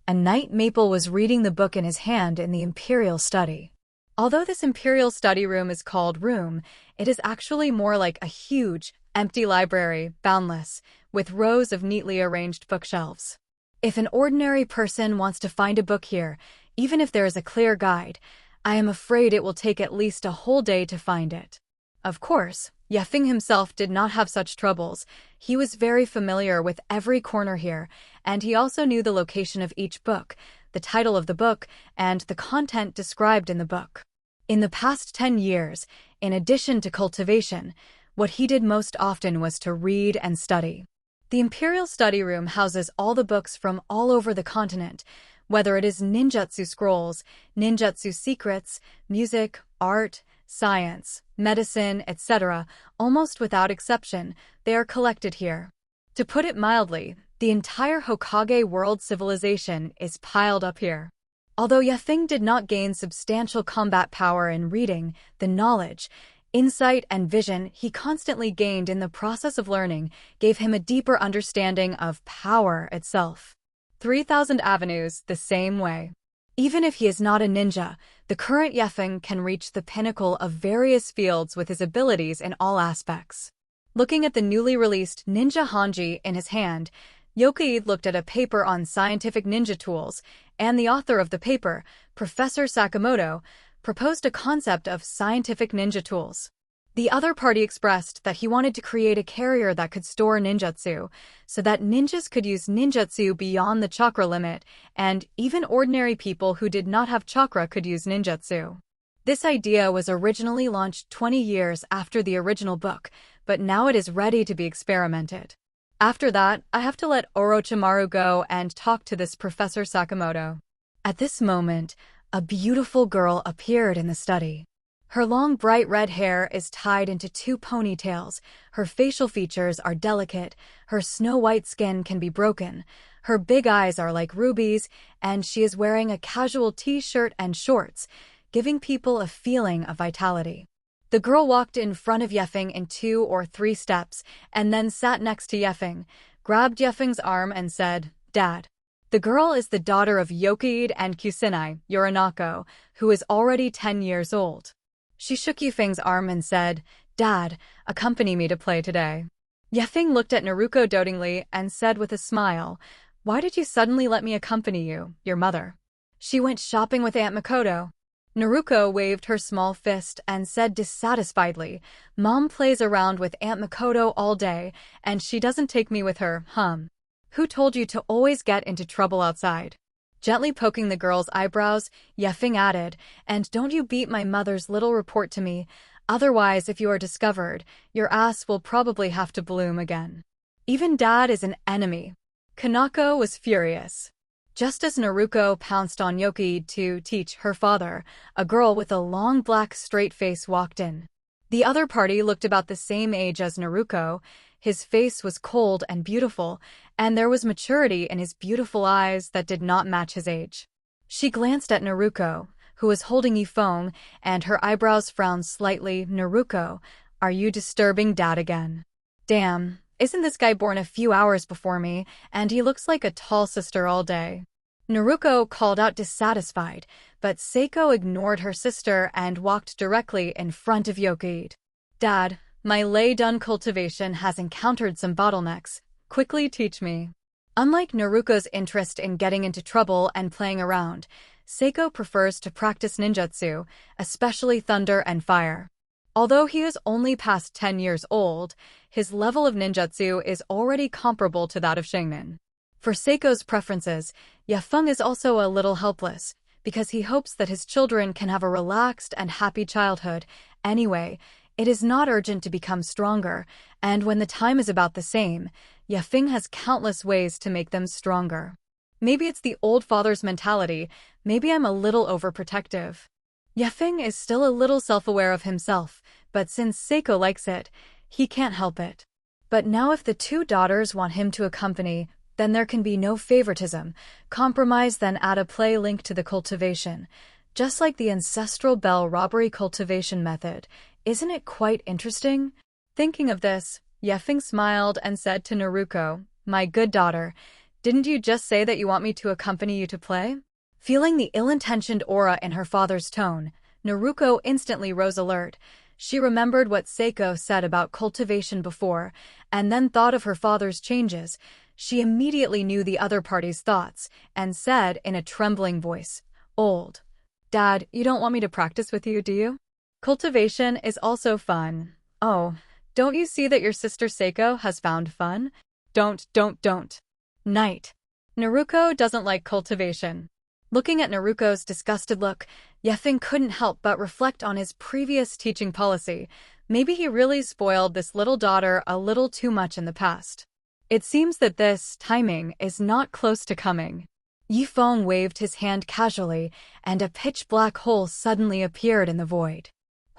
a knight Maple was reading the book in his hand in the imperial study. Although this imperial study room is called room, it is actually more like a huge, empty library, boundless, with rows of neatly arranged bookshelves. If an ordinary person wants to find a book here, even if there is a clear guide, I am afraid it will take at least a whole day to find it. Of course, Yefeng himself did not have such troubles. He was very familiar with every corner here, and he also knew the location of each book, the title of the book, and the content described in the book. In the past 10 years, in addition to cultivation, what he did most often was to read and study. The Imperial Study Room houses all the books from all over the continent, whether it is ninjutsu scrolls, ninjutsu secrets, music, art, science, medicine, etc., almost without exception, they are collected here. To put it mildly, the entire Hokage world civilization is piled up here. Although Yefeng did not gain substantial combat power in reading, the knowledge, insight, and vision he constantly gained in the process of learning gave him a deeper understanding of power itself. 3,000 avenues the same way. Even if he is not a ninja, the current Yefeng can reach the pinnacle of various fields with his abilities in all aspects. Looking at the newly released Ninja Hanji in his hand, Yokai looked at a paper on scientific ninja tools, and the author of the paper, Professor Sakamoto, proposed a concept of scientific ninja tools. The other party expressed that he wanted to create a carrier that could store ninjutsu, so that ninjas could use ninjutsu beyond the chakra limit, and even ordinary people who did not have chakra could use ninjutsu. This idea was originally launched 20 years after the original book, but now it is ready to be experimented. After that, I have to let Orochimaru go and talk to this Professor Sakamoto. At this moment, a beautiful girl appeared in the study. Her long bright red hair is tied into 2 ponytails, her facial features are delicate, her snow-white skin can be broken, her big eyes are like rubies, and she is wearing a casual t-shirt and shorts, giving people a feeling of vitality. The girl walked in front of Yefeng in 2 or 3 steps, and then sat next to Yefeng, grabbed Yefeng's arm and said, "Dad." The girl is the daughter of Yokai and Kushina, Yorinako, who is already 10 years old. She shook Yefeng's arm and said, "Dad, accompany me to play today." Yefeng looked at Naruto dotingly and said with a smile, "Why did you suddenly let me accompany you, your mother?" "She went shopping with Aunt Makoto." Naruto waved her small fist and said dissatisfiedly, "Mom plays around with Aunt Makoto all day, and she doesn't take me with her, Who told you to always get into trouble outside?" Gently poking the girl's eyebrows, Yefeng added, "And don't you beat my mother's little report to me, otherwise if you are discovered, your ass will probably have to bloom again. Even Dad is an enemy." Kanako was furious. Just as Naruto pounced on Yokai to teach her father, a girl with a long black straight face walked in. The other party looked about the same age as Naruto. His face was cold and beautiful, and there was maturity in his beautiful eyes that did not match his age. She glanced at Naruto, who was holding Feng, and her eyebrows frowned slightly. "Naruto, are you disturbing Dad again?" "Damn, isn't this guy born a few hours before me, and he looks like a tall sister all day?" Naruto called out dissatisfied, but Seiko ignored her sister and walked directly in front of Yokai. "Dad, my lay-done cultivation has encountered some bottlenecks. Quickly teach me." Unlike Naruto's interest in getting into trouble and playing around, Seiko prefers to practice ninjutsu, especially thunder and fire. Although he is only past 10 years old, his level of ninjutsu is already comparable to that of Shingnin. For Seiko's preferences, Yefeng is also a little helpless, because he hopes that his children can have a relaxed and happy childhood. Anyway, it is not urgent to become stronger, and when the time is about the same, Yefeng has countless ways to make them stronger. Maybe it's the old father's mentality, maybe I'm a little overprotective. Yefeng is still a little self-aware of himself, but since Seiko likes it, he can't help it. But now if the 2 daughters want him to accompany, then there can be no favoritism, compromise, then add a play link to the cultivation. Just like the ancestral bell robbery cultivation method. Isn't it quite interesting? Thinking of this, Yefeng smiled and said to Naruto, "My good daughter, didn't you just say that you want me to accompany you to play?" Feeling the ill-intentioned aura in her father's tone, Naruto instantly rose alert. She remembered what Seiko said about cultivation before, and then thought of her father's changes. She immediately knew the other party's thoughts, and said in a trembling voice, "Old. Dad, you don't want me to practice with you, do you? Cultivation is also fun. Oh, don't you see that your sister Seiko has found fun? Don't. Night." Naruto doesn't like cultivation. Looking at Naruto's disgusted look, Yefeng couldn't help but reflect on his previous teaching policy. Maybe he really spoiled this little daughter a little too much in the past. It seems that this timing is not close to coming. Feng waved his hand casually, and a pitch-black hole suddenly appeared in the void.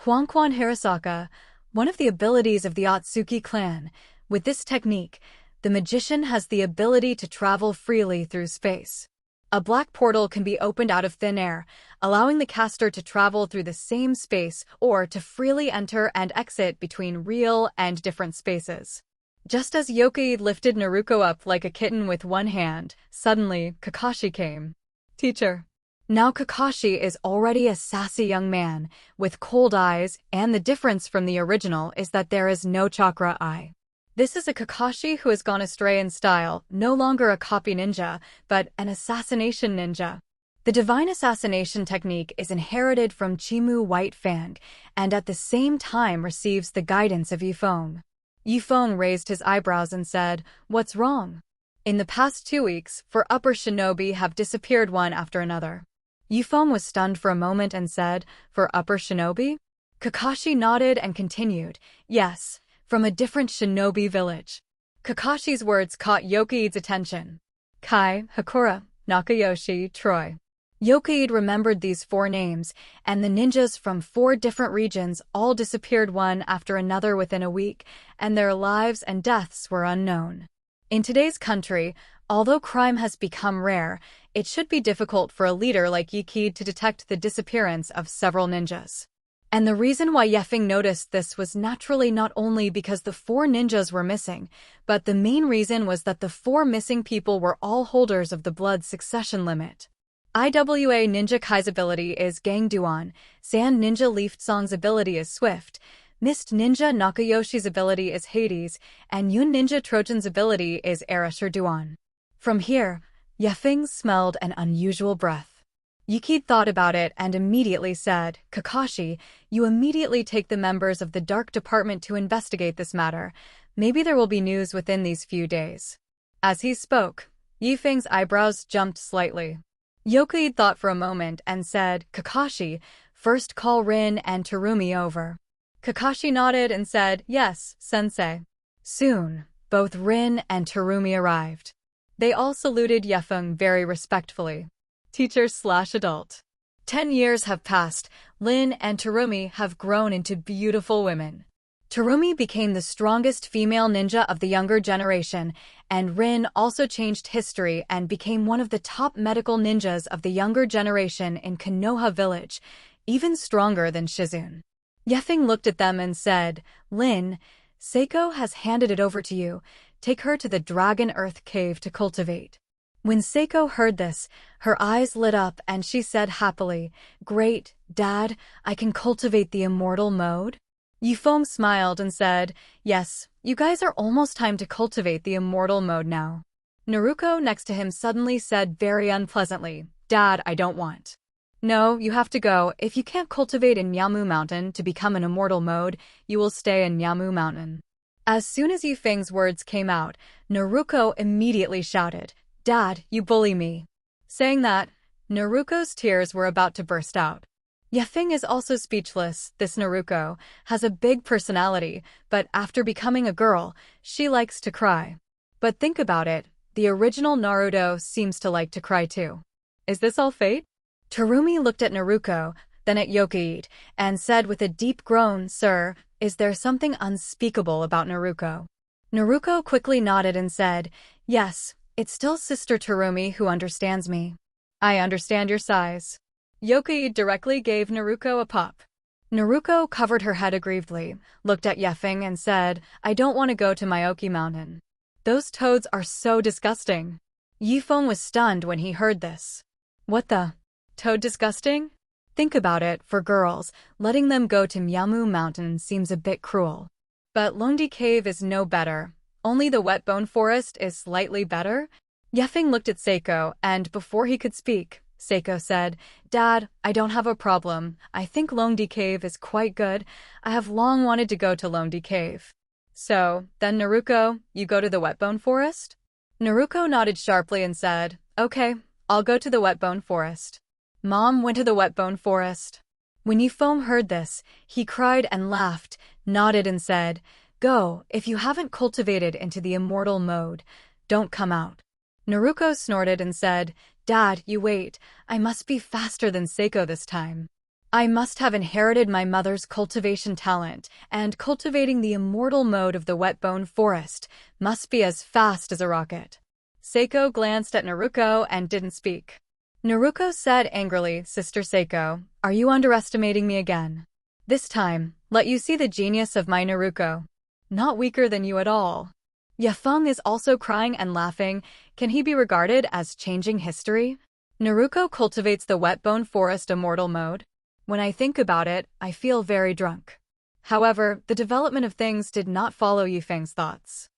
Huangquan Hirasaka, one of the abilities of the Otsuki clan. With this technique, the magician has the ability to travel freely through space. A black portal can be opened out of thin air, allowing the caster to travel through the same space or to freely enter and exit between real and different spaces. Just as Yokai lifted Naruto up like a kitten with one hand, suddenly Kakashi came. "Teacher." Now Kakashi is already a sassy young man, with cold eyes, and the difference from the original is that there is no chakra eye. This is a Kakashi who has gone astray in style, no longer a copy ninja, but an assassination ninja. The divine assassination technique is inherited from Chimu White Fang, and at the same time receives the guidance of Yifeng. Yifeng raised his eyebrows and said, "What's wrong?" In the past 2 weeks, 4 upper shinobi have disappeared one after another. Yifeng was stunned for a moment and said, "For upper shinobi?" Kakashi nodded and continued, "Yes, from a different shinobi village." Kakashi's words caught Yokoi's attention. Kai, Hakura, Nakayoshi, Troy. Yokoid remembered these 4 names, and the ninjas from 4 different regions all disappeared one after another within a week, and their lives and deaths were unknown. In today's country, although crime has become rare, it should be difficult for a leader like Yokoid to detect the disappearance of several ninjas. And the reason why Yefeng noticed this was naturally not only because the 4 ninjas were missing, but the main reason was that the 4 missing people were all holders of the blood succession limit. IWA Ninja Kai's ability is Gang Duan, Sand Ninja Leaf Song's ability is Swift, Mist Ninja Nakayoshi's ability is Hades, and Yun Ninja Trojan's ability is Arashir Duan. From here, Yefeng smelled an unusual breath. Yokoid thought about it and immediately said, "Kakashi, you immediately take the members of the Dark Department to investigate this matter. Maybe there will be news within these few days." As he spoke, Yifeng's eyebrows jumped slightly. Yokoid thought for a moment and said, "Kakashi, first call Rin and Terumi over." Kakashi nodded and said, "Yes, sensei." Soon, both Rin and Terumi arrived. They all saluted Yefeng very respectfully. Teacher/adult. 10 years have passed. Rin and Terumi have grown into beautiful women. Terumi became the strongest female ninja of the younger generation, and Rin also changed history and became one of the top medical ninjas of the younger generation in Konoha village, even stronger than Shizune. Yefeng looked at them and said, "Lin, Seiko has handed it over to you. Take her to the Dragon Earth Cave to cultivate." When Seiko heard this, her eyes lit up and she said happily, "Great, Dad, I can cultivate the immortal mode?" Yifeng smiled and said, "Yes, you guys are almost time to cultivate the immortal mode now." Naruto next to him suddenly said very unpleasantly, "Dad, I don't want." "No, you have to go. If you can't cultivate in Yamu Mountain to become an immortal mode, you will stay in Yamu Mountain." As soon as Yifeng's words came out, Naruto immediately shouted, "Dad, you bully me." Saying that, Naruto's tears were about to burst out. Yefeng is also speechless. This Naruto has a big personality, but after becoming a girl, she likes to cry. But think about it, the original Naruto seems to like to cry too. Is this all fate? Terumi looked at Naruto, then at Yokoid, and said with a deep groan, "Sir, is there something unspeakable about Naruto?" Naruto quickly nodded and said, "Yes, it's still Sister Terumi who understands me. I understand your sighs." Yokoid directly gave Naruto a pop. Naruto covered her head aggrievedly, looked at Yefeng and said, "I don't want to go to Myoki Mountain. Those toads are so disgusting." Yifeng was stunned when he heard this. What the? Toad disgusting? Think about it, for girls, letting them go to Myamu Mountain seems a bit cruel. But Longdi Cave is no better. Only the Wetbone Forest is slightly better? Yefeng looked at Seiko, and before he could speak, Seiko said, "Dad, I don't have a problem. I think Longdi Cave is quite good. I have long wanted to go to Longdi Cave." "So, then Naruto, you go to the Wetbone Forest?" Naruto nodded sharply and said, "Okay, I'll go to the Wetbone Forest." Mom went to the Wetbone Forest. When Yifeng heard this, he cried and laughed, nodded and said, "Go, if you haven't cultivated into the immortal mode, don't come out." Naruto snorted and said, "Dad, you wait, I must be faster than Seiko this time. I must have inherited my mother's cultivation talent, and cultivating the immortal mode of the Wetbone Forest must be as fast as a rocket." Seiko glanced at Naruto and didn't speak. Naruto said angrily, "Sister Seiko, are you underestimating me again? This time, let you see the genius of my Naruto. Not weaker than you at all." Yefeng is also crying and laughing. Can he be regarded as changing history? Naruto cultivates the Wetbone Forest Immortal mode. When I think about it, I feel very drunk. However, the development of things did not follow Feng's thoughts.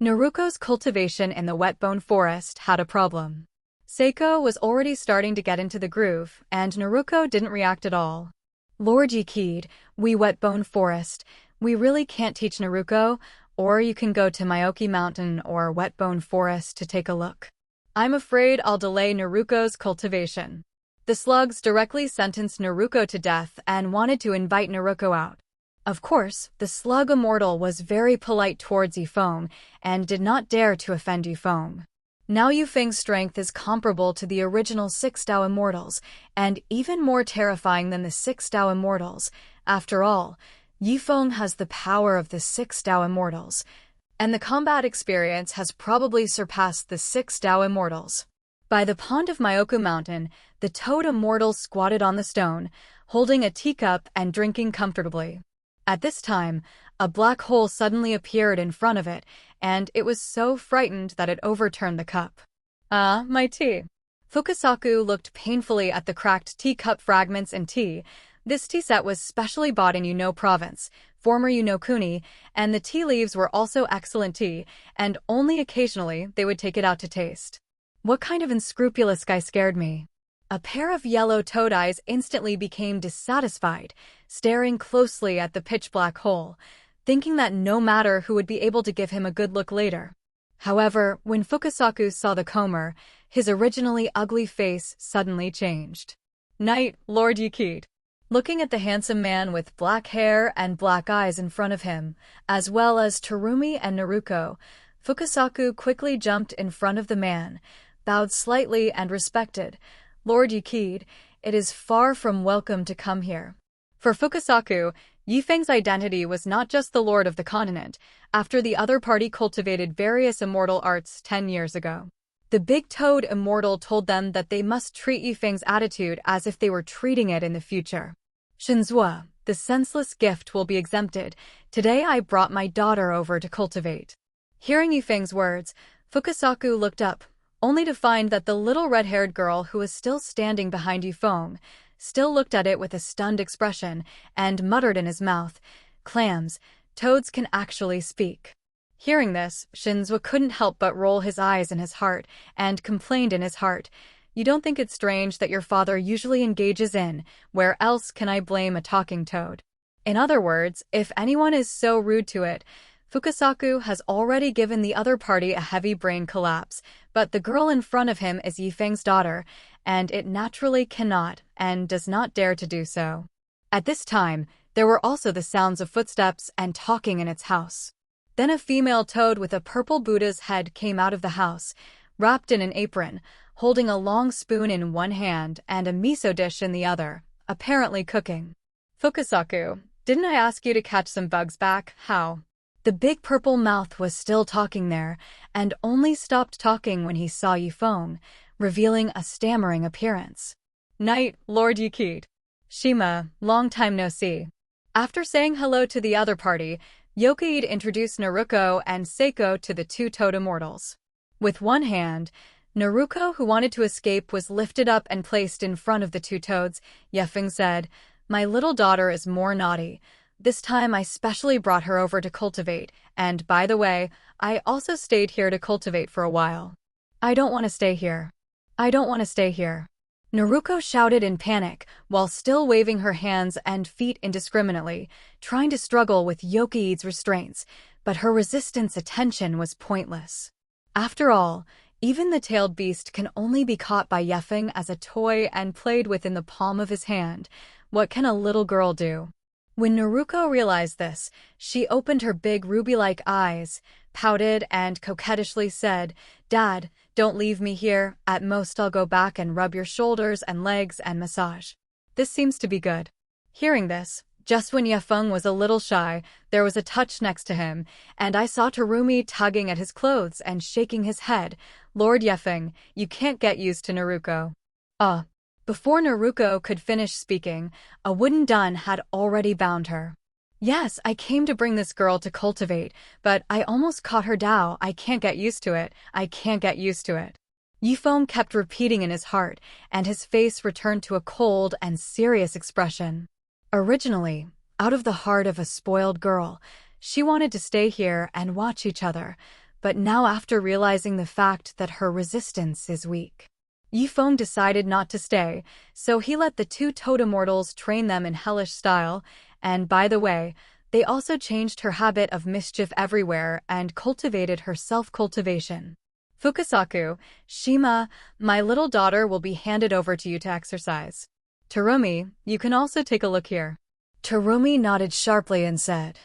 Naruto's cultivation in the Wetbone Forest had a problem. Seiko was already starting to get into the groove, and Naruto didn't react at all. Lord Yukid, we Wetbone Forest, we really can't teach Naruto, or you can go to Myoki Mountain or Wetbone Forest to take a look. I'm afraid I'll delay Naruto's cultivation. The slugs directly sentenced Naruto to death and wanted to invite Naruto out. Of course, the slug immortal was very polite towards Yifeng and did not dare to offend Yifeng. Now Yifeng's strength is comparable to the original Six Tao Immortals, and even more terrifying than the Six Tao Immortals. After all, Yifeng has the power of the Six Tao Immortals, and the combat experience has probably surpassed the Six Tao Immortals. By the pond of Myoku Mountain, the Toad Immortal squatted on the stone, holding a teacup and drinking comfortably. At this time, a black hole suddenly appeared in front of it, and it was so frightened that it overturned the cup. Ah, my tea. Fukasaku looked painfully at the cracked teacup fragments and tea. This tea set was specially bought in Uno Province, former Unokuni, and the tea leaves were also excellent tea, and only occasionally they would take it out to taste. What kind of unscrupulous guy scared me? A pair of yellow toad eyes instantly became dissatisfied, staring closely at the pitch-black hole, thinking that no matter who would be able to give him a good look later. However, when Fukasaku saw the comber, his originally ugly face suddenly changed. Knight, Lord Yukid. Looking at the handsome man with black hair and black eyes in front of him, as well as Terumi and Naruto, Fukasaku quickly jumped in front of the man, bowed slightly and respected. Lord Yukid, it is far from welcome to come here. For Fukasaku, Yifeng's identity was not just the lord of the continent, after the other party cultivated various immortal arts 10 years ago. The Big Toad Immortal told them that they must treat Yifeng's attitude as if they were treating it in the future. Shinzua, the senseless gift will be exempted. Today I brought my daughter over to cultivate. Hearing Yifeng's words, Fukasaku looked up, only to find that the little red-haired girl who was still standing behind Yifeng still looked at it with a stunned expression and muttered in his mouth, "Clams, toads can actually speak." Hearing this, Shinzua couldn't help but roll his eyes in his heart and complained in his heart, "You don't think it's strange that your father usually engages in, where else can I blame a talking toad?" In other words, if anyone is so rude to it, Fukasaku has already given the other party a heavy brain collapse, but the girl in front of him is Yifeng's daughter, and it naturally cannot and does not dare to do so. At this time, there were also the sounds of footsteps and talking in its house. Then a female toad with a purple Buddha's head came out of the house, wrapped in an apron, holding a long spoon in one hand and a miso dish in the other, apparently cooking. "Fukasaku, didn't I ask you to catch some bugs back? How?" The big purple mouth was still talking there, and only stopped talking when he saw Yifeng, revealing a stammering appearance. "Knight, Lord Yukid. Shima, long time no see." After saying hello to the other party, Yukid introduced Naruto and Seiko to the two Toad Immortals. With one hand, Naruto, who wanted to escape, was lifted up and placed in front of the two toads. Yifeng said, "My little daughter is more naughty. This time I specially brought her over to cultivate, and by the way, I also stayed here to cultivate for a while." "I don't want to stay here. I don't want to stay here." Naruto shouted in panic, while still waving her hands and feet indiscriminately, trying to struggle with Yukid's restraints, but her resistance attention was pointless. After all, even the tailed beast can only be caught by Yifeng as a toy and played with in the palm of his hand. What can a little girl do? When Naruto realized this, she opened her big ruby-like eyes, pouted, and coquettishly said, "Dad, don't leave me here. At most I'll go back and rub your shoulders and legs and massage. This seems to be good." Hearing this, just when Yifeng was a little shy, there was a touch next to him, and I saw Terumi tugging at his clothes and shaking his head. "Lord Yifeng, you can't get used to Naruto." Before Naruto could finish speaking, a wooden dun had already bound her. "Yes, I came to bring this girl to cultivate, but I almost caught her Dao. I can't get used to it. I can't get used to it." Yifeng kept repeating in his heart, and his face returned to a cold and serious expression. Originally, out of the heart of a spoiled girl, she wanted to stay here and watch each other, but now after realizing the fact that her resistance is weak, Yifeng decided not to stay, so he let the two totemortals train them in hellish style, and by the way, they also changed her habit of mischief everywhere and cultivated her self-cultivation. Fukasaku, Shima, my little daughter will be handed over to you to exercise. Terumi, you can also take a look here. Terumi nodded sharply and said.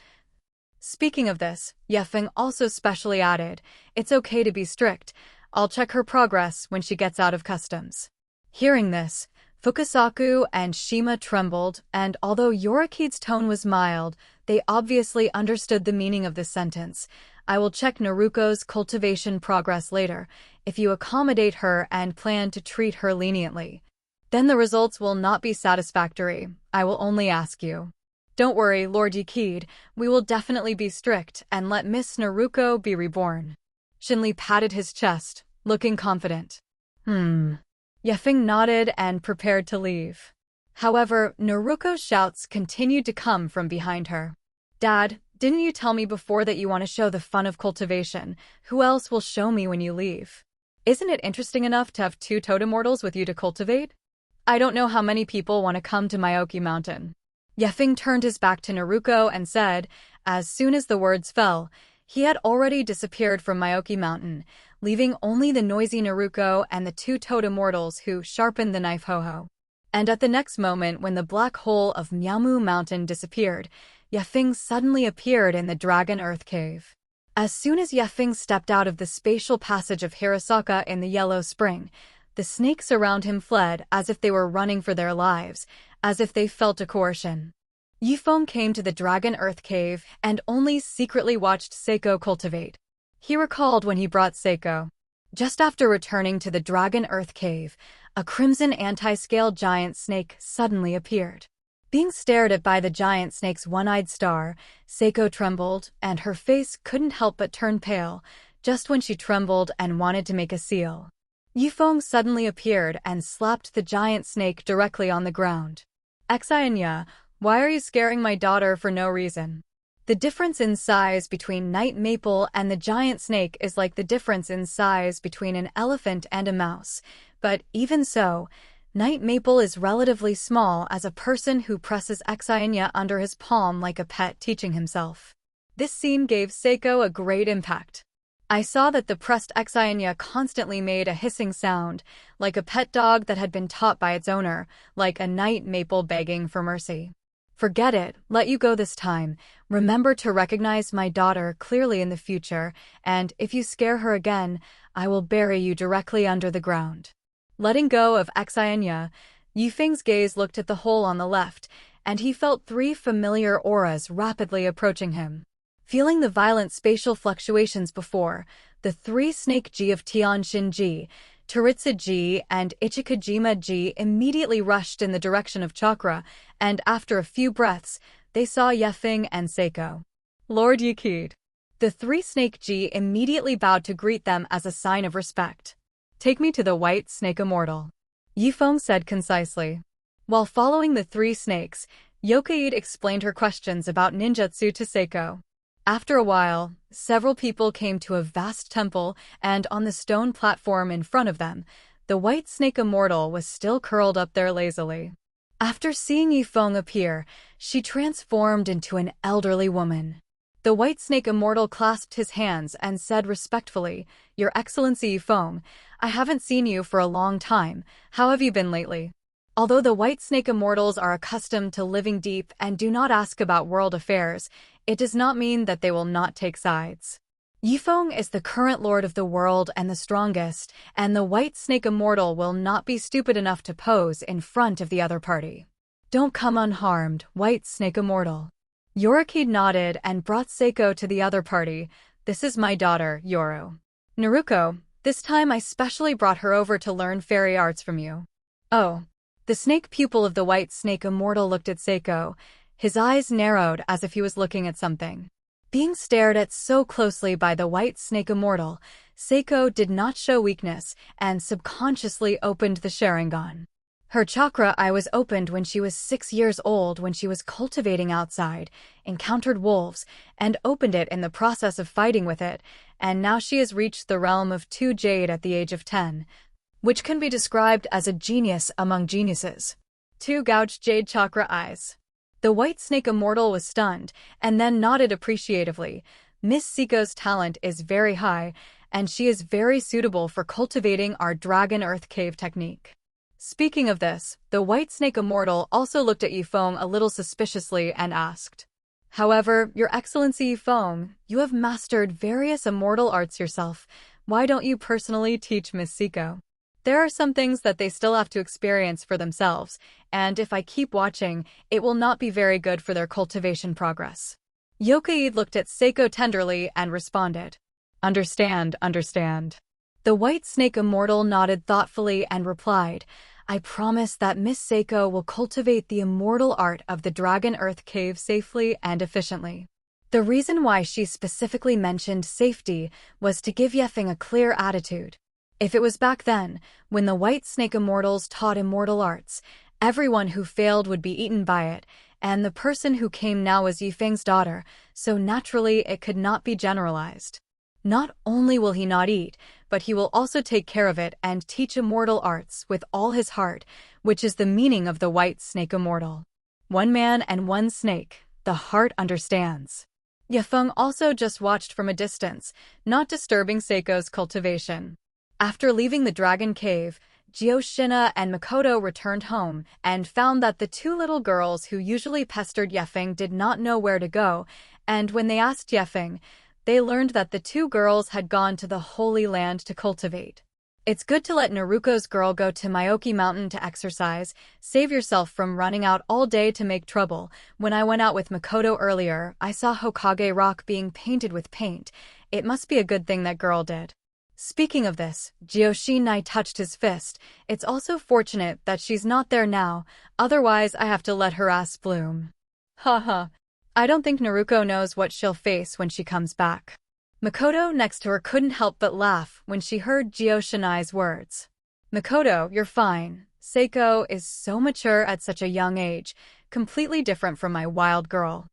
Speaking of this, Yefeng also specially added, it's okay to be strict. I'll check her progress when she gets out of customs. Hearing this, Fukasaku and Shima trembled, and although Yoriki's tone was mild, they obviously understood the meaning of this sentence. I will check Naruko's cultivation progress later. If you accommodate her and plan to treat her leniently, then the results will not be satisfactory. I will only ask you. Don't worry, Lord Yikid, we will definitely be strict and let Miss Naruko be reborn. Shinli patted his chest, looking confident. Yefeng nodded and prepared to leave. However, Naruko's shouts continued to come from behind her. Dad, didn't you tell me before that you want to show the fun of cultivation? Who else will show me when you leave? Isn't it interesting enough to have two totemortals with you to cultivate? I don't know how many people want to come to Myoki Mountain. Yefeng turned his back to Naruko and said, as soon as the words fell, he had already disappeared from Myoki Mountain, leaving only the noisy Naruko and the two totemortals who sharpened the knife Ho-Ho. And at the next moment when the black hole of Myamu Mountain disappeared, Yefeng suddenly appeared in the Dragon Earth Cave. As soon as Yefeng stepped out of the spatial passage of Hirasaka in the Yellow Spring, the snakes around him fled as if they were running for their lives, as if they felt a coercion. Yifeng came to the Dragon Earth Cave and only secretly watched Seiko cultivate. He recalled when he brought Seiko. Just after returning to the Dragon Earth Cave, a crimson anti-scale giant snake suddenly appeared. Being stared at by the giant snake's one-eyed star, Seiko trembled, and her face couldn't help but turn pale, just when she trembled and wanted to make a seal. Yifeng suddenly appeared and slapped the giant snake directly on the ground. Exainya, why are you scaring my daughter for no reason? The difference in size between Night Maple and the giant snake is like the difference in size between an elephant and a mouse, but even so, Night Maple is relatively small as a person who presses Exainya under his palm like a pet teaching himself. This scene gave Seiko a great impact. I saw that the pressed Exainya constantly made a hissing sound, like a pet dog that had been taught by its owner, like a Night Maple begging for mercy. Forget it, let you go this time. Remember to recognize my daughter clearly in the future, and if you scare her again, I will bury you directly under the ground. Letting go of Exainya, Yifeng's gaze looked at the hole on the left, and he felt three familiar auras rapidly approaching him. Feeling the violent spatial fluctuations before, the three Snake-ji of Tianshin-ji, Taritsa-ji, and Ichikajima-ji immediately rushed in the direction of Chakra, and after a few breaths, they saw Yefeng and Seiko. Lord Yikid. The three Snake-ji immediately bowed to greet them as a sign of respect. Take me to the White Snake Immortal, Yifeng said concisely. While following the three snakes, Yokaid explained her questions about ninjutsu to Seiko. After a while, several people came to a vast temple, and on the stone platform in front of them, the White Snake Immortal was still curled up there lazily. After seeing Yifeng appear, she transformed into an elderly woman. The White Snake Immortal clasped his hands and said respectfully, Your Excellency Yifeng, I haven't seen you for a long time. How have you been lately? Although the White Snake Immortals are accustomed to living deep and do not ask about world affairs, it does not mean that they will not take sides. Yifeng is the current lord of the world and the strongest, and the White Snake Immortal will not be stupid enough to pose in front of the other party. Don't come unharmed, White Snake Immortal. Yorikid nodded and brought Seiko to the other party. This is my daughter, Yoru. Naruko, this time I specially brought her over to learn fairy arts from you. Oh. The snake pupil of the White Snake Immortal looked at Seiko. His eyes narrowed as if he was looking at something. Being stared at so closely by the White Snake Immortal, Seiko did not show weakness and subconsciously opened the Sharingan. Her chakra eye was opened when she was 6 years old when she was cultivating outside, encountered wolves, and opened it in the process of fighting with it, and now she has reached the realm of 2 Jade at the age of 10, which can be described as a genius among geniuses. 2 gouged Jade chakra eyes. The White Snake Immortal was stunned, and then nodded appreciatively. Miss Seiko's talent is very high, and she is very suitable for cultivating our Dragon Earth Cave technique. Speaking of this, the White Snake Immortal also looked at Yifeng a little suspiciously and asked, "However, Your Excellency Yifeng, you have mastered various immortal arts yourself. Why don't you personally teach Miss Seiko? There are some things that they still have to experience for themselves, and if I keep watching, it will not be very good for their cultivation progress." Yokaid looked at Seiko tenderly and responded, "Understand, understand." The White Snake Immortal nodded thoughtfully and replied, "I promise that Miss Seiko will cultivate the immortal art of the Dragon Earth Cave safely and efficiently." The reason why she specifically mentioned safety was to give Yefeng a clear attitude. If it was back then, when the White Snake Immortals taught immortal arts, everyone who failed would be eaten by it, and the person who came now was Yifeng's daughter, so naturally it could not be generalized. Not only will he not eat, but he will also take care of it and teach immortal arts with all his heart, which is the meaning of the White Snake Immortal. One man and one snake, the heart understands. Yifeng also just watched from a distance, not disturbing Seiko's cultivation. After leaving the Dragon Cave, Kushina and Makoto returned home and found that the 2 little girls who usually pestered Yefeng did not know where to go, and when they asked Yefeng, they learned that the 2 girls had gone to the Holy Land to cultivate. It's good to let Naruto's girl go to Myoki Mountain to exercise. Save yourself from running out all day to make trouble. When I went out with Makoto earlier, I saw Hokage Rock being painted with paint. It must be a good thing that girl did. Speaking of this, Kushina touched his fist. It's also fortunate that she's not there now, otherwise I have to let her ass bloom. Haha. I don't think Naruto knows what she'll face when she comes back. Makoto next to her couldn't help but laugh when she heard Kushina's words. Makoto, you're fine. Seiko is so mature at such a young age, completely different from my wild girl.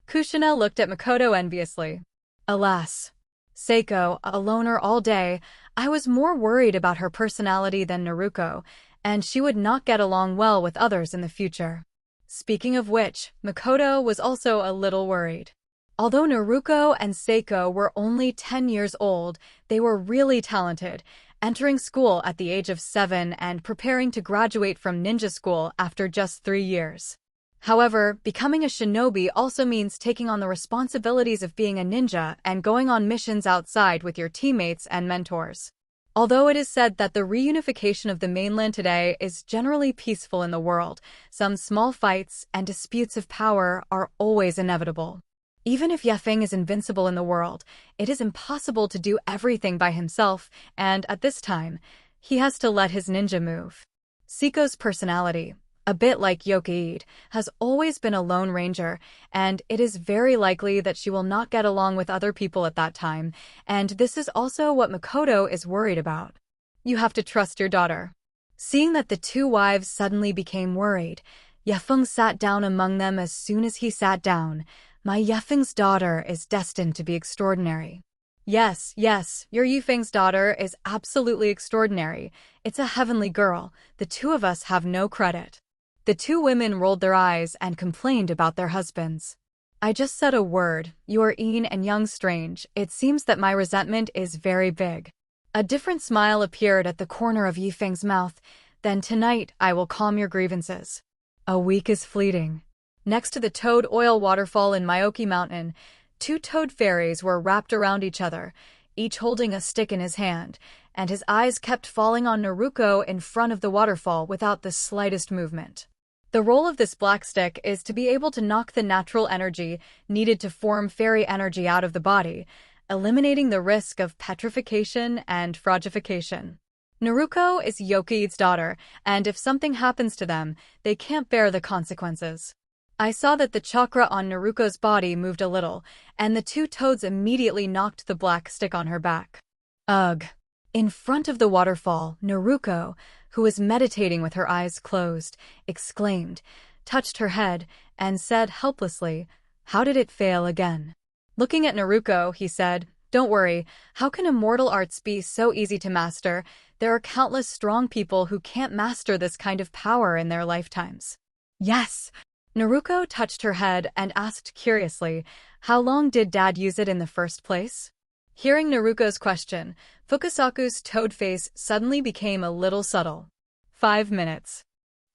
Kushina looked at Makoto enviously. Alas. Seiko, a loner all day, I was more worried about her personality than Naruto, and she would not get along well with others in the future. Speaking of which, Makoto was also a little worried. Although Naruto and Seiko were only 10 years old, they were really talented, entering school at the age of 7 and preparing to graduate from ninja school after just 3 years. However, becoming a shinobi also means taking on the responsibilities of being a ninja and going on missions outside with your teammates and mentors. Although it is said that the reunification of the mainland today is generally peaceful in the world, some small fights and disputes of power are always inevitable. Even if Yefeng is invincible in the world, it is impossible to do everything by himself, and at this time, he has to let his ninja move. Seiko's personality, a bit like Yokaid, has always been a lone ranger, and it is very likely that she will not get along with other people at that time, and this is also what Makoto is worried about. You have to trust your daughter. Seeing that the 2 wives suddenly became worried, Yefeng sat down among them as soon as he sat down. My Yefeng's daughter is destined to be extraordinary. Yes, your Yifeng's daughter is absolutely extraordinary. It's a heavenly girl. The 2 of us have no credit. The 2 women rolled their eyes and complained about their husbands. I just said a word. You are Ian and Young Strange. It seems that my resentment is very big. A different smile appeared at the corner of Yifeng's mouth. Then tonight I will calm your grievances. A week is fleeting. Next to the Toad Oil Waterfall in Myoki Mountain, 2 toad fairies were wrapped around each other, each holding a stick in his hand, and his eyes kept falling on Naruto in front of the waterfall without the slightest movement. The role of this black stick is to be able to knock the natural energy needed to form fairy energy out of the body, eliminating the risk of petrification and frogification. Naruto is Yokaid's daughter, and if something happens to them, they can't bear the consequences. I saw that the chakra on Naruto's body moved a little, and the 2 toads immediately knocked the black stick on her back. Ugh. In front of the waterfall, Naruto, who was meditating with her eyes closed, exclaimed, touched her head, and said helplessly, "How did it fail again?" Looking at Naruto, he said, "Don't worry, how can immortal arts be so easy to master? There are countless strong people who can't master this kind of power in their lifetimes." Yes! Naruto touched her head and asked curiously, "How long did Dad use it in the first place?" Hearing Naruto's question, Fukasaku's toad face suddenly became a little subtle. 5 minutes.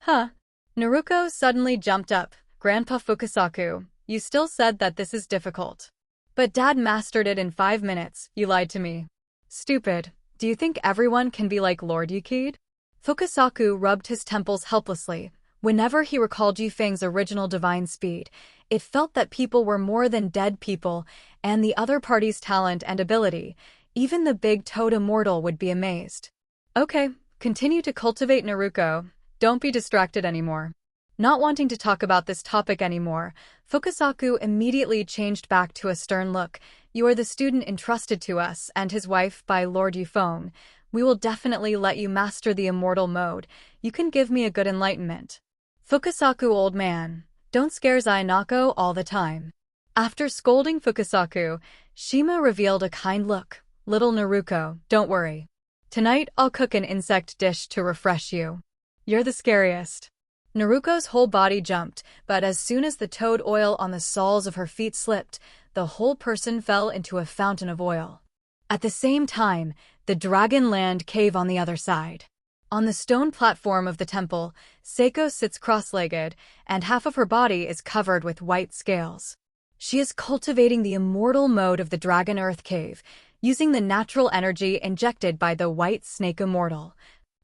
Huh? Naruto suddenly jumped up. "Grandpa Fukasaku, you still said that this is difficult. But Dad mastered it in 5 minutes, you lied to me." "Stupid. Do you think everyone can be like Lord Yukid?" Fukasaku rubbed his temples helplessly. Whenever he recalled Feng's original divine speed, it felt that people were more than dead people, and the other party's talent and ability. Even the big toad immortal would be amazed. "Okay, continue to cultivate Naruto. Don't be distracted anymore." Not wanting to talk about this topic anymore, Fukasaku immediately changed back to a stern look. "You are the student entrusted to us and his wife by Lord Yufeng. We will definitely let you master the immortal mode. You can give me a good enlightenment." "Fukasaku, old man, don't scare Zainako all the time." After scolding Fukasaku, Shima revealed a kind look. "Little Naruto, don't worry. Tonight I'll cook an insect dish to refresh you. You're the scariest." Naruko's whole body jumped, but as soon as the toad oil on the soles of her feet slipped, the whole person fell into a fountain of oil. At the same time, the dragon land cave on the other side. On the stone platform of the temple, Seiko sits cross-legged, and half of her body is covered with white scales. She is cultivating the immortal mode of the Dragon Earth Cave, using the natural energy injected by the White Snake Immortal.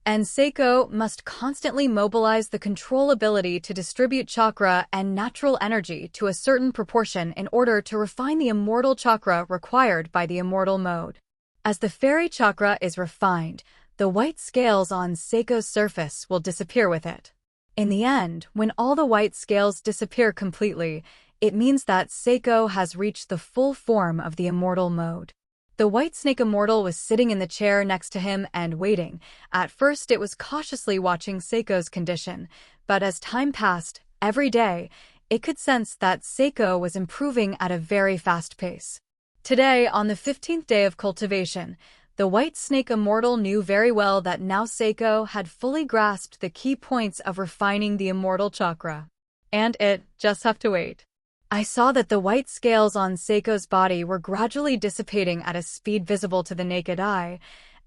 And Seiko must constantly mobilize the control ability to distribute chakra and natural energy to a certain proportion in order to refine the immortal chakra required by the immortal mode. As the fairy chakra is refined, the white scales on Seiko's surface will disappear with it. In the end, when all the white scales disappear completely, it means that Seiko has reached the full form of the immortal mode. The White Snake Immortal was sitting in the chair next to him and waiting. At first it was cautiously watching Seiko's condition, but as time passed, every day, it could sense that Seiko was improving at a very fast pace. Today, on the 15th day of cultivation, the White Snake Immortal knew very well that now Seiko had fully grasped the key points of refining the immortal chakra. And it just have to wait. I saw that the white scales on Seiko's body were gradually dissipating at a speed visible to the naked eye,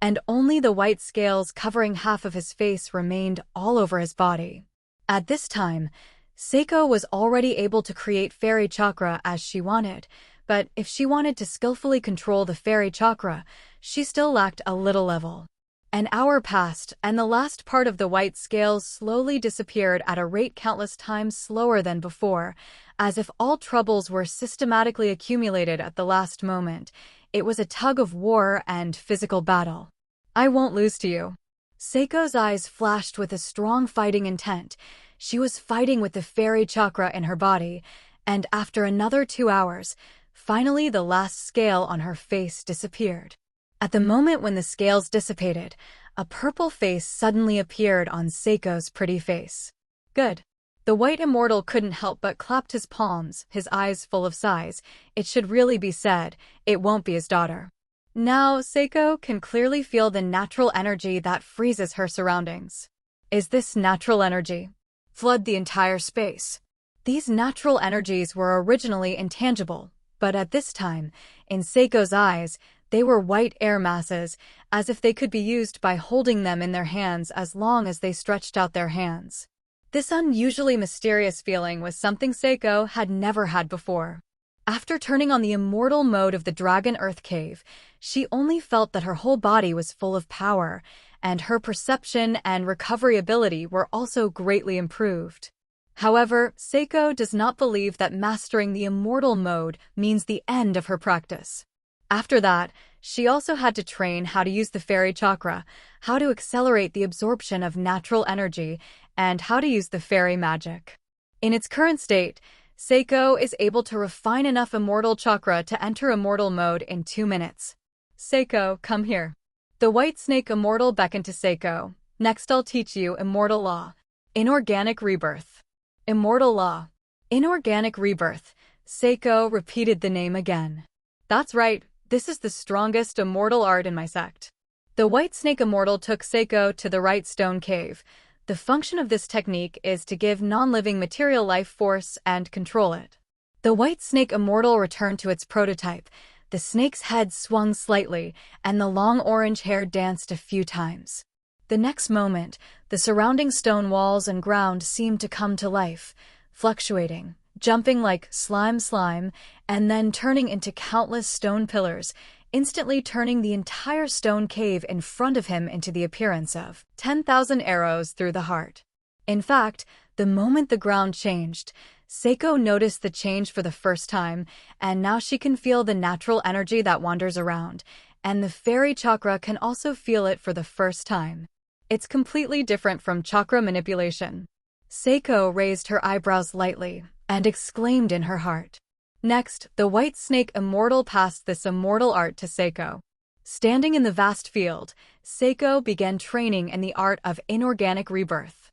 and only the white scales covering half of his face remained all over his body. At this time, Seiko was already able to create fairy chakra as she wanted, but if she wanted to skillfully control the fairy chakra, she still lacked a little level. An hour passed, and the last part of the white scales slowly disappeared at a rate countless times slower than before, as if all troubles were systematically accumulated at the last moment. It was a tug of war and physical battle. "I won't lose to you." Seiko's eyes flashed with a strong fighting intent. She was fighting with the fairy chakra in her body, and after another 2 hours, finally the last scale on her face disappeared. At the moment when the scales dissipated, a purple face suddenly appeared on Seiko's pretty face. "Good." The White Immortal couldn't help but clapped his palms, his eyes full of sighs. It should really be said, it won't be his daughter. Now Seiko can clearly feel the natural energy that freezes her surroundings. Is this natural energy? Flood the entire space. These natural energies were originally intangible, but at this time, in Seiko's eyes, they were white air masses, as if they could be used by holding them in their hands as long as they stretched out their hands. This unusually mysterious feeling was something Seiko had never had before. After turning on the immortal mode of the Dragon Earth Cave, she only felt that her whole body was full of power, and her perception and recovery ability were also greatly improved. However, Seiko does not believe that mastering the immortal mode means the end of her practice. After that, she also had to train how to use the fairy chakra, how to accelerate the absorption of natural energy, and how to use the fairy magic. In its current state, Seiko is able to refine enough immortal chakra to enter immortal mode in 2 minutes. Seiko, come here. The white snake immortal beckoned to Seiko. Next I'll teach you immortal law. Inorganic rebirth. Immortal law. Inorganic rebirth. Seiko repeated the name again. That's right, this is the strongest immortal art in my sect. The white snake immortal took Seiko to the right stone cave. The function of this technique is to give non-living material life force and control it. The white snake immortal returned to its prototype. The snake's head swung slightly, and the long orange hair danced a few times. The next moment, the surrounding stone walls and ground seemed to come to life, fluctuating, jumping like slime, and then turning into countless stone pillars, instantly turning the entire stone cave in front of him into the appearance of 10,000 arrows through the heart. In fact, the moment the ground changed, Seiko noticed the change for the first time, and now she can feel the natural energy that wanders around, and the fairy chakra can also feel it for the first time. It's completely different from chakra manipulation. Seiko raised her eyebrows lightly and exclaimed in her heart. Next, the white snake immortal passed this immortal art to Seiko. Standing in the vast field, Seiko began training in the art of inorganic rebirth.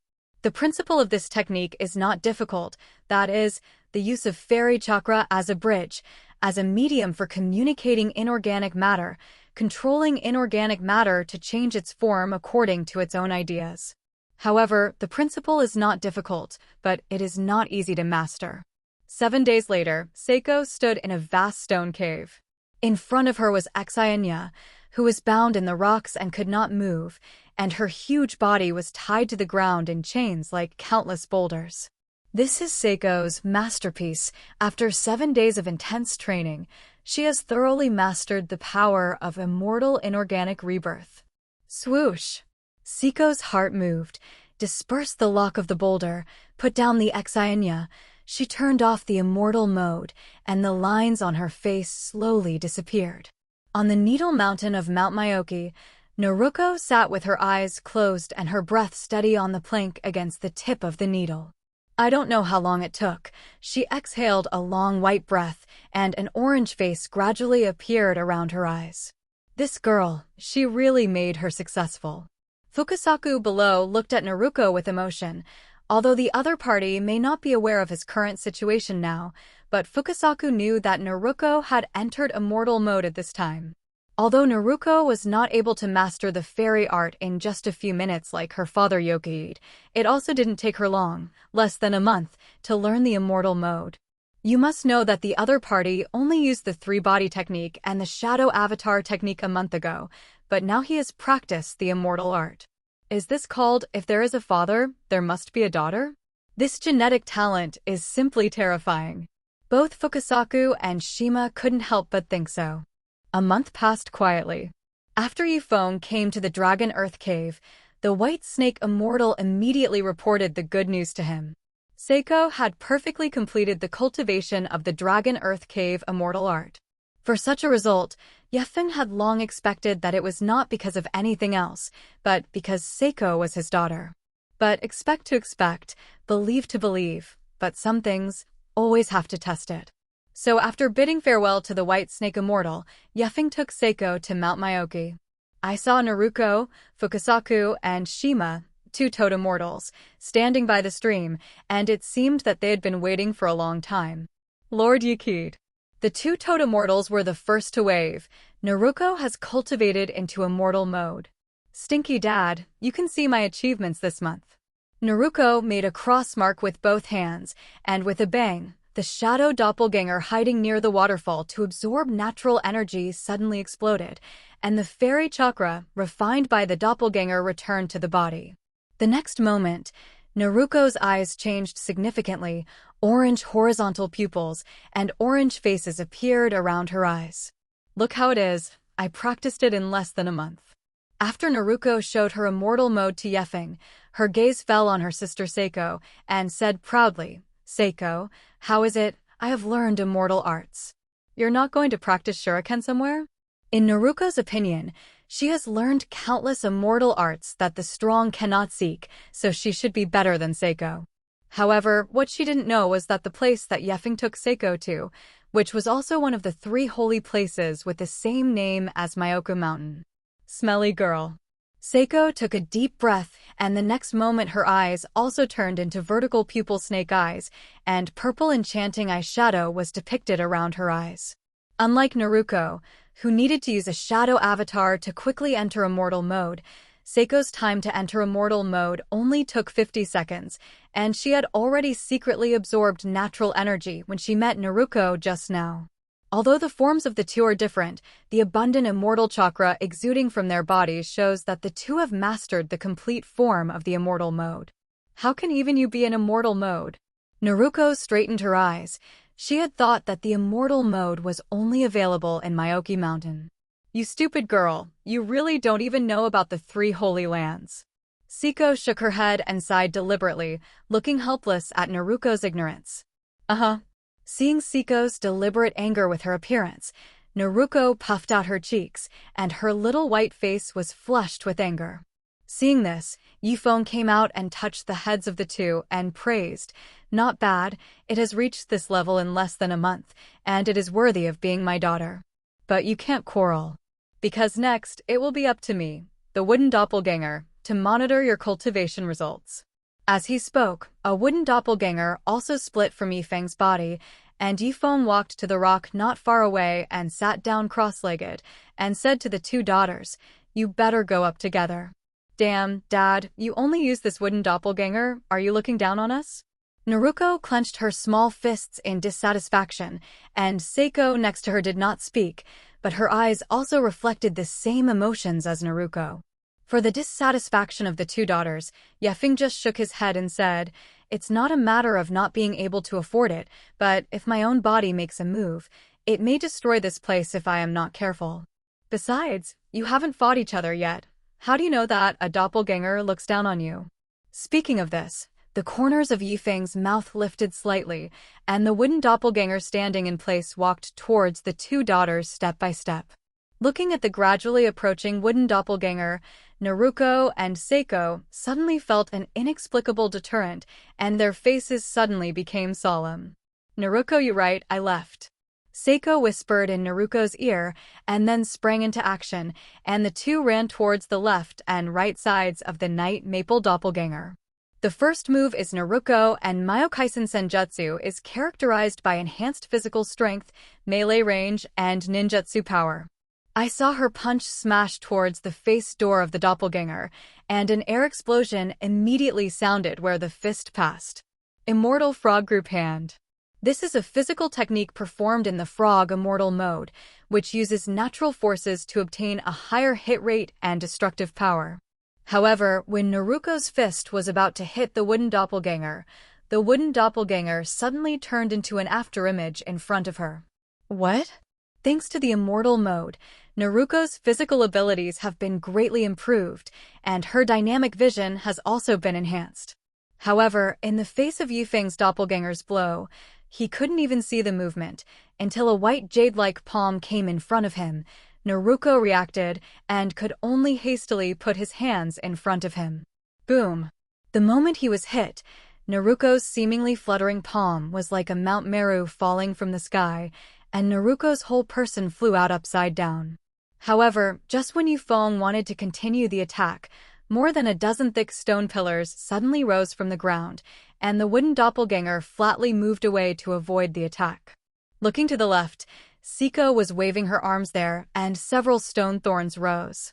The principle of this technique is not difficult, that is, the use of fairy chakra as a bridge, as a medium for communicating inorganic matter, controlling inorganic matter to change its form according to its own ideas. However, the principle is not difficult, but it is not easy to master. 7 days later, Seiko stood in a vast stone cave. In front of her was Xianya, who was bound in the rocks and could not move, and her huge body was tied to the ground in chains like countless boulders. This is Seiko's masterpiece. After 7 days of intense training, she has thoroughly mastered the power of immortal inorganic rebirth. Swoosh! Seiko's heart moved, dispersed the lock of the boulder, put down the Xianya. She turned off the immortal mode, and the lines on her face slowly disappeared. On the Needle Mountain of Mount Myoki, Naruto sat with her eyes closed and her breath steady on the plank against the tip of the needle. I don't know how long it took. She exhaled a long white breath, and an orange face gradually appeared around her eyes. This girl, she really made her successful. Fukasaku below looked at Naruto with emotion. Although the other party may not be aware of his current situation now, but Fukasaku knew that Naruto had entered immortal mode at this time. Although Naruto was not able to master the fairy art in just a few minutes like her father Yokuid, it also didn't take her long, less than a month, to learn the immortal mode. You must know that the other party only used the three-body technique and the shadow avatar technique a month ago, but now he has practiced the immortal art. Is this called, if there is a father, there must be a daughter? This genetic talent is simply terrifying. Both Fukasaku and Shima couldn't help but think so. A month passed quietly. After Feng came to the Dragon Earth Cave, the White Snake Immortal immediately reported the good news to him. Seiko had perfectly completed the cultivation of the Dragon Earth Cave Immortal Art. For such a result, Feng had long expected that it was not because of anything else, but because Seiko was his daughter. But expect to expect, believe to believe, but some things always have to test it. So after bidding farewell to the White Snake Immortal, Feng took Seiko to Mount Myoki. I saw Naruto, Fukasaku, and Shima, 2 totem mortals, standing by the stream, and it seemed that they had been waiting for a long time. Lord Yukid. The 2 totem mortals were the first to wave. Naruto has cultivated into immortal mode. Stinky Dad, you can see my achievements this month. Naruto made a cross mark with both hands, and with a bang, the shadow doppelganger hiding near the waterfall to absorb natural energy suddenly exploded, and the fairy chakra, refined by the doppelganger, returned to the body. The next moment, Naruto's eyes changed significantly. Orange horizontal pupils and orange faces appeared around her eyes. Look how it is, I practiced it in less than a month. After Naruto showed her immortal mode to Feng, her gaze fell on her sister Seiko, and said proudly, Seiko, how is it? I have learned immortal arts. You're not going to practice shuriken somewhere? In Naruto's opinion, she has learned countless immortal arts that the strong cannot seek, so she should be better than Seiko. However, what she didn't know was that the place that Feng took Seiko to which was also one of the 3 holy places with the same name as Myoku Mountain. Smelly girl. Seiko took a deep breath, and the next moment her eyes also turned into vertical pupil snake eyes, and purple enchanting eyeshadow was depicted around her eyes. Unlike Naruto, who needed to use a shadow avatar to quickly enter immortal mode, Seiko's time to enter immortal mode only took 50 seconds, and she had already secretly absorbed natural energy when she met Naruto just now. Although the forms of the two are different, the abundant immortal chakra exuding from their bodies shows that the two have mastered the complete form of the immortal mode. How can even you be in immortal mode? Naruto straightened her eyes. She had thought that the immortal mode was only available in Myoku Mountain. You stupid girl, you really don't even know about the 3 holy lands. Seiko shook her head and sighed deliberately, looking helpless at Naruto's ignorance. Seeing Seiko's deliberate anger with her appearance, Naruto puffed out her cheeks, and her little white face was flushed with anger. Seeing this, Feng came out and touched the heads of the two and praised, "Not bad, it has reached this level in less than a month, and it is worthy of being my daughter. But you can't quarrel. Because next, it will be up to me, the wooden doppelganger, to monitor your cultivation results." As he spoke, a wooden doppelganger also split from Feng's body, and Feng walked to the rock not far away and sat down cross-legged, and said to the 2 daughters, "You better go up together." "Damn, Dad, you only use this wooden doppelganger, are you looking down on us?" Naruto clenched her small fists in dissatisfaction, and Seiko next to her did not speak, but her eyes also reflected the same emotions as Naruto. For the dissatisfaction of the 2 daughters, Feng just shook his head and said, "It's not a matter of not being able to afford it, but if my own body makes a move, it may destroy this place if I am not careful. Besides, you haven't fought each other yet. How do you know that a doppelganger looks down on you?" Speaking of this, the corners of Feng's mouth lifted slightly, and the wooden doppelganger standing in place walked towards the 2 daughters step by step. Looking at the gradually approaching wooden doppelganger, Naruto and Seiko suddenly felt an inexplicable deterrent, and their faces suddenly became solemn. "Naruto, you're right, I left." Seiko whispered in Naruto's ear, and then sprang into action, and the two ran towards the left and right sides of the Night Maple doppelganger. The first move is Naruto, and Myokaisen Senjutsu is characterized by enhanced physical strength, melee range, and ninjutsu power. I saw her punch smash towards the face door of the doppelganger, and an air explosion immediately sounded where the fist passed. Immortal Frog Group Hand. This is a physical technique performed in the Frog Immortal mode, which uses natural forces to obtain a higher hit rate and destructive power. However, when Naruto's fist was about to hit the wooden doppelganger suddenly turned into an afterimage in front of her. What? Thanks to the Immortal mode, Naruto's physical abilities have been greatly improved, and her dynamic vision has also been enhanced. However, in the face of Feng's doppelganger's blow, he couldn't even see the movement, until a white jade-like palm came in front of him. Naruto reacted, and could only hastily put his hands in front of him. Boom! The moment he was hit, Naruto's seemingly fluttering palm was like a Mount Meru falling from the sky, and Naruto's whole person flew out upside down. However, just when Feng wanted to continue the attack, more than a dozen thick stone pillars suddenly rose from the ground, and the wooden doppelganger flatly moved away to avoid the attack. Looking to the left, Seiko was waving her arms there, and several stone thorns rose.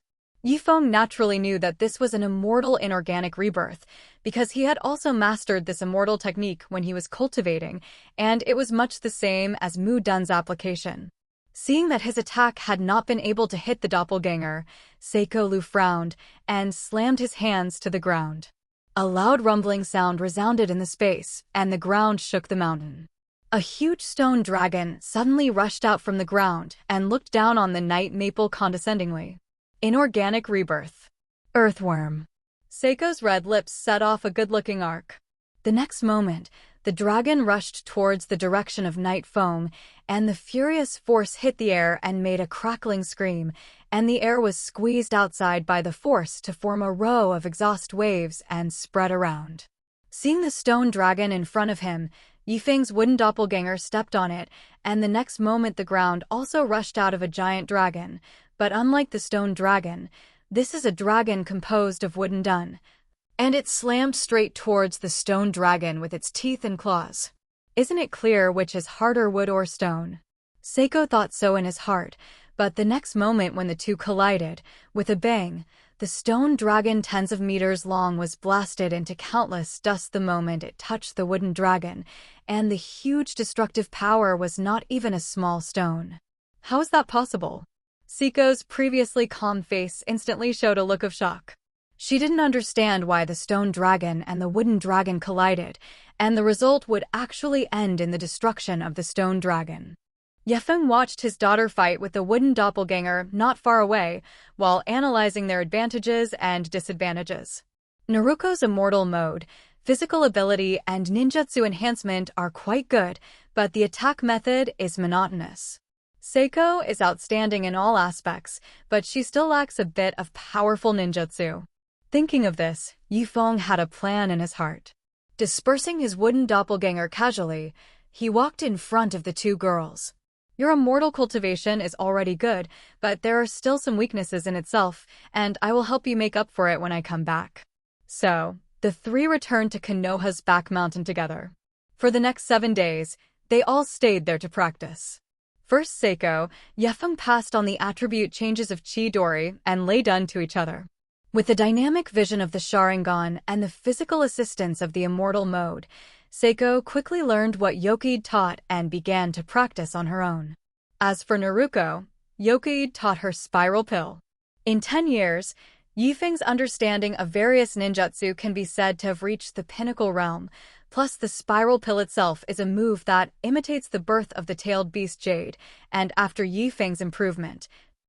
Feng naturally knew that this was an immortal inorganic rebirth, because he had also mastered this immortal technique when he was cultivating, and it was much the same as Mu Dun's application. Seeing that his attack had not been able to hit the doppelganger, Seiko Lu frowned and slammed his hands to the ground. A loud rumbling sound resounded in the space, and the ground shook the mountain. A huge stone dragon suddenly rushed out from the ground and looked down on the Night Maple condescendingly. Inorganic rebirth. Earthworm. Seiko's red lips set off a good-looking arc. The next moment, the dragon rushed towards the direction of Night Foam, and the furious force hit the air and made a crackling scream, and the air was squeezed outside by the force to form a row of exhaust waves and spread around. Seeing the stone dragon in front of him, Yifeng's wooden doppelganger stepped on it, and the next moment the ground also rushed out of a giant dragon. But unlike the stone dragon, this is a dragon composed of wooden dun. And it slammed straight towards the stone dragon with its teeth and claws. Isn't it clear which is harder, wood or stone? Seiko thought so in his heart, but the next moment when the two collided, with a bang, the stone dragon tens of meters long was blasted into countless dust the moment it touched the wooden dragon, and the huge destructive power was not even a small stone. How is that possible? Seiko's previously calm face instantly showed a look of shock. She didn't understand why the stone dragon and the wooden dragon collided, and the result would actually end in the destruction of the stone dragon. Feng watched his daughter fight with the wooden doppelganger not far away, while analyzing their advantages and disadvantages. Naruto's immortal mode, physical ability, and ninjutsu enhancement are quite good, but the attack method is monotonous. Seiko is outstanding in all aspects, but she still lacks a bit of powerful ninjutsu. Thinking of this, Yifeng had a plan in his heart. Dispersing his wooden doppelganger casually, he walked in front of the two girls. Your immortal cultivation is already good, but there are still some weaknesses in itself, and I will help you make up for it when I come back. So, the three returned to Konoha's back mountain together. For the next 7 days, they all stayed there to practice. First Seiko, Yifeng passed on the attribute changes of Chidori and lay done to each other. With the dynamic vision of the Sharingan and the physical assistance of the immortal mode, Seiko quickly learned what Yokuid taught and began to practice on her own. As for Naruto, Yokuid taught her Spiral Pill. In 10 years, Yifeng's understanding of various ninjutsu can be said to have reached the pinnacle realm, plus the Spiral Pill itself is a move that imitates the birth of the tailed beast Jade, and after Yifeng's improvement,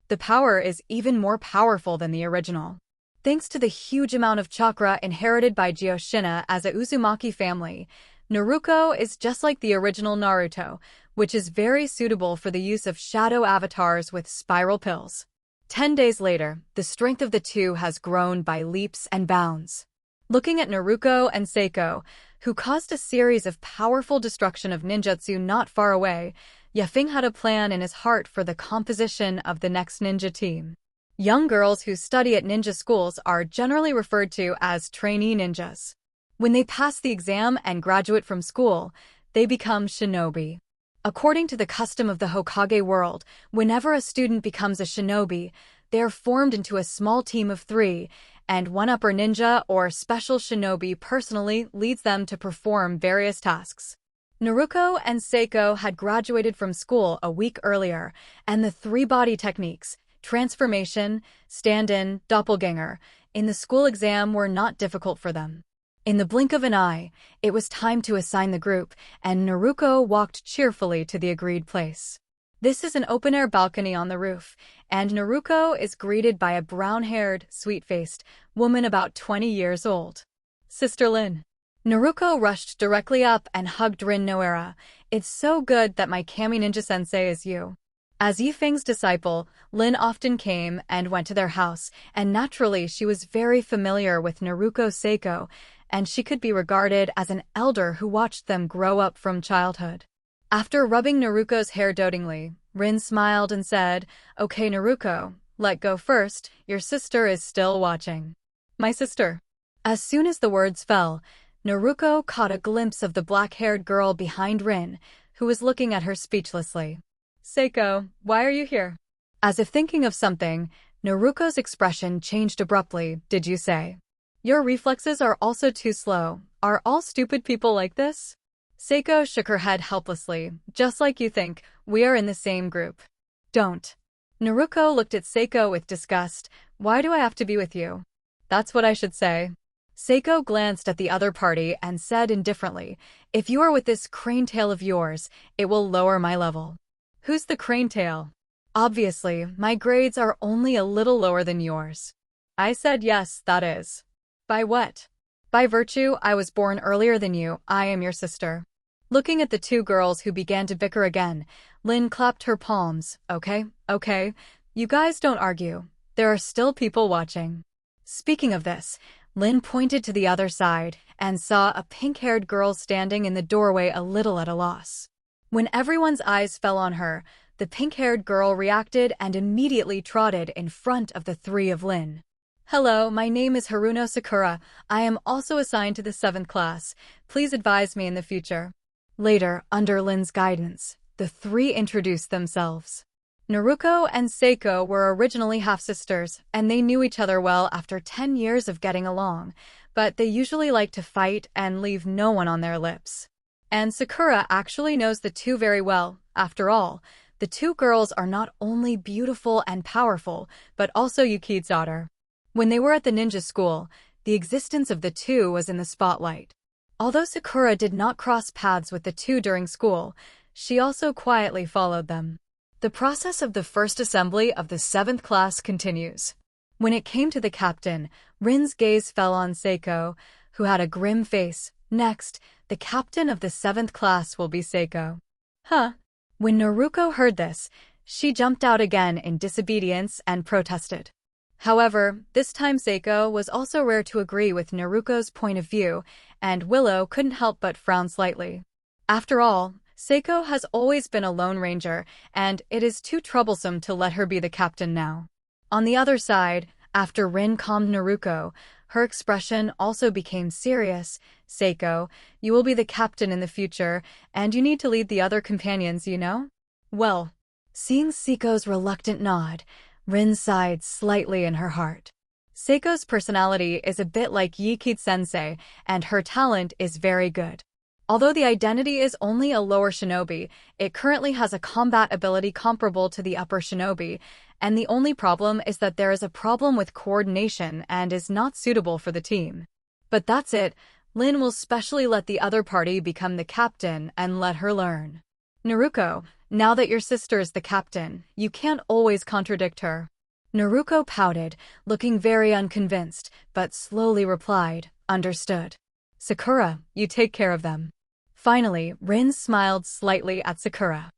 the power is even more powerful than the original. Thanks to the huge amount of chakra inherited by Kushina as a Uzumaki family, Naruto is just like the original Naruto, which is very suitable for the use of shadow avatars with spiral pills. 10 days later, the strength of the two has grown by leaps and bounds. Looking at Naruto and Seiko, who caused a series of powerful destruction of ninjutsu not far away, Yifeng had a plan in his heart for the composition of the next ninja team. Young girls who study at ninja schools are generally referred to as trainee ninjas. When they pass the exam and graduate from school, they become shinobi. According to the custom of the Hokage world, whenever a student becomes a shinobi, they are formed into a small team of 3, and one upper ninja or special shinobi personally leads them to perform various tasks. Naruto and Seiko had graduated from school a week earlier, and the 3 body techniques, transformation, stand-in, doppelganger, in the school exam were not difficult for them. In the blink of an eye, it was time to assign the group, and Naruto walked cheerfully to the agreed place. This is an open-air balcony on the roof, and Naruto is greeted by a brown-haired, sweet-faced woman about 20 years old. Sister Lin. Naruto rushed directly up and hugged Rin Noera. It's so good that my Kami Ninja Sensei is you. As Yifeng's disciple, Lin often came and went to their house, and naturally she was very familiar with Naruto Seiko, and she could be regarded as an elder who watched them grow up from childhood. After rubbing Naruto's hair dotingly, Rin smiled and said, "Okay Naruto, let go first, your sister is still watching." My sister. As soon as the words fell, Naruto caught a glimpse of the black-haired girl behind Rin, who was looking at her speechlessly. Seiko, why are you here? As if thinking of something, Naruto's expression changed abruptly. Did you say? Your reflexes are also too slow. Are all stupid people like this? Seiko shook her head helplessly. Just like you think, we are in the same group. Don't. Naruto looked at Seiko with disgust. Why do I have to be with you? That's what I should say. Seiko glanced at the other party and said indifferently, if you are with this crane tail of yours, it will lower my level. Who's the crane tail? Obviously, my grades are only a little lower than yours. I said yes, that is. By what? By virtue, I was born earlier than you, I am your sister. Looking at the two girls who began to bicker again, Lin clapped her palms. Okay, you guys don't argue. There are still people watching. Speaking of this, Lin pointed to the other side, and saw a pink-haired girl standing in the doorway a little at a loss. When everyone's eyes fell on her, the pink-haired girl reacted and immediately trotted in front of the three of Lin. "Hello, my name is Haruno Sakura. I am also assigned to the 7th class. Please advise me in the future." Later, under Lin's guidance, the three introduced themselves. Naruto and Seiko were originally half-sisters, and they knew each other well after 10 years of getting along, but they usually like to fight and leave no one on their lips. And Sakura actually knows the two very well. After all, the two girls are not only beautiful and powerful, but also Yuki's daughter. When they were at the ninja school, the existence of the two was in the spotlight. Although Sakura did not cross paths with the two during school, she also quietly followed them. The process of the first assembly of the 7th class continues. When it came to the captain, Rin's gaze fell on Seiko, who had a grim face. Next, the captain of the 7th class will be Seiko. Huh? When Naruto heard this, she jumped out again in disobedience and protested. However, this time Seiko was also rare to agree with Naruto's point of view, and Willow couldn't help but frown slightly. After all, Seiko has always been a lone ranger, and it is too troublesome to let her be the captain now. On the other side, after Rin calmed Naruto, her expression also became serious. "Seiko, you will be the captain in the future, and you need to lead the other companions, you know?" Well, seeing Seiko's reluctant nod, Rin sighed slightly in her heart. Seiko's personality is a bit like Yikid-sensei, and her talent is very good. Although the identity is only a lower shinobi, it currently has a combat ability comparable to the upper shinobi, and the only problem is that there is a problem with coordination and is not suitable for the team. But that's it. Lin will specially let the other party become the captain and let her learn. "Naruto, now that your sister is the captain, you can't always contradict her." Naruto pouted, looking very unconvinced, but slowly replied, "Understood. Sakura, you take care of them." Finally, Rin smiled slightly at Sakura.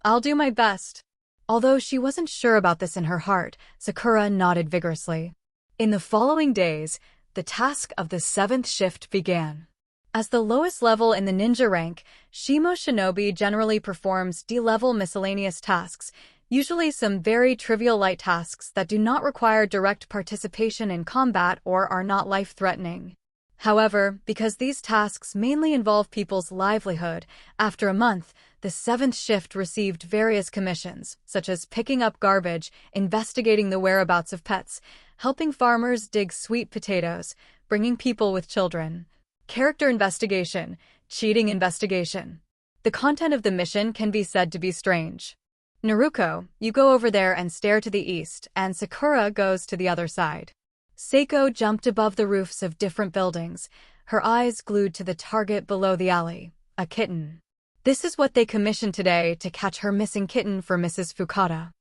"I'll do my best." Although she wasn't sure about this in her heart, Sakura nodded vigorously. In the following days, the task of the 7th shift began. As the lowest level in the ninja rank, Shimo Shinobi generally performs D-level miscellaneous tasks, usually some very trivial light tasks that do not require direct participation in combat or are not life-threatening. However, because these tasks mainly involve people's livelihood, after a month, the 7th shift received various commissions, such as picking up garbage, investigating the whereabouts of pets, helping farmers dig sweet potatoes, bringing people with children, character investigation, cheating investigation. The content of the mission can be said to be strange. Naruto, you go over there and stare to the east, and Sakura goes to the other side. Seiko jumped above the roofs of different buildings, her eyes glued to the target below the alley, a kitten. This is what they commissioned today to catch her missing kitten for Mrs. Fukada.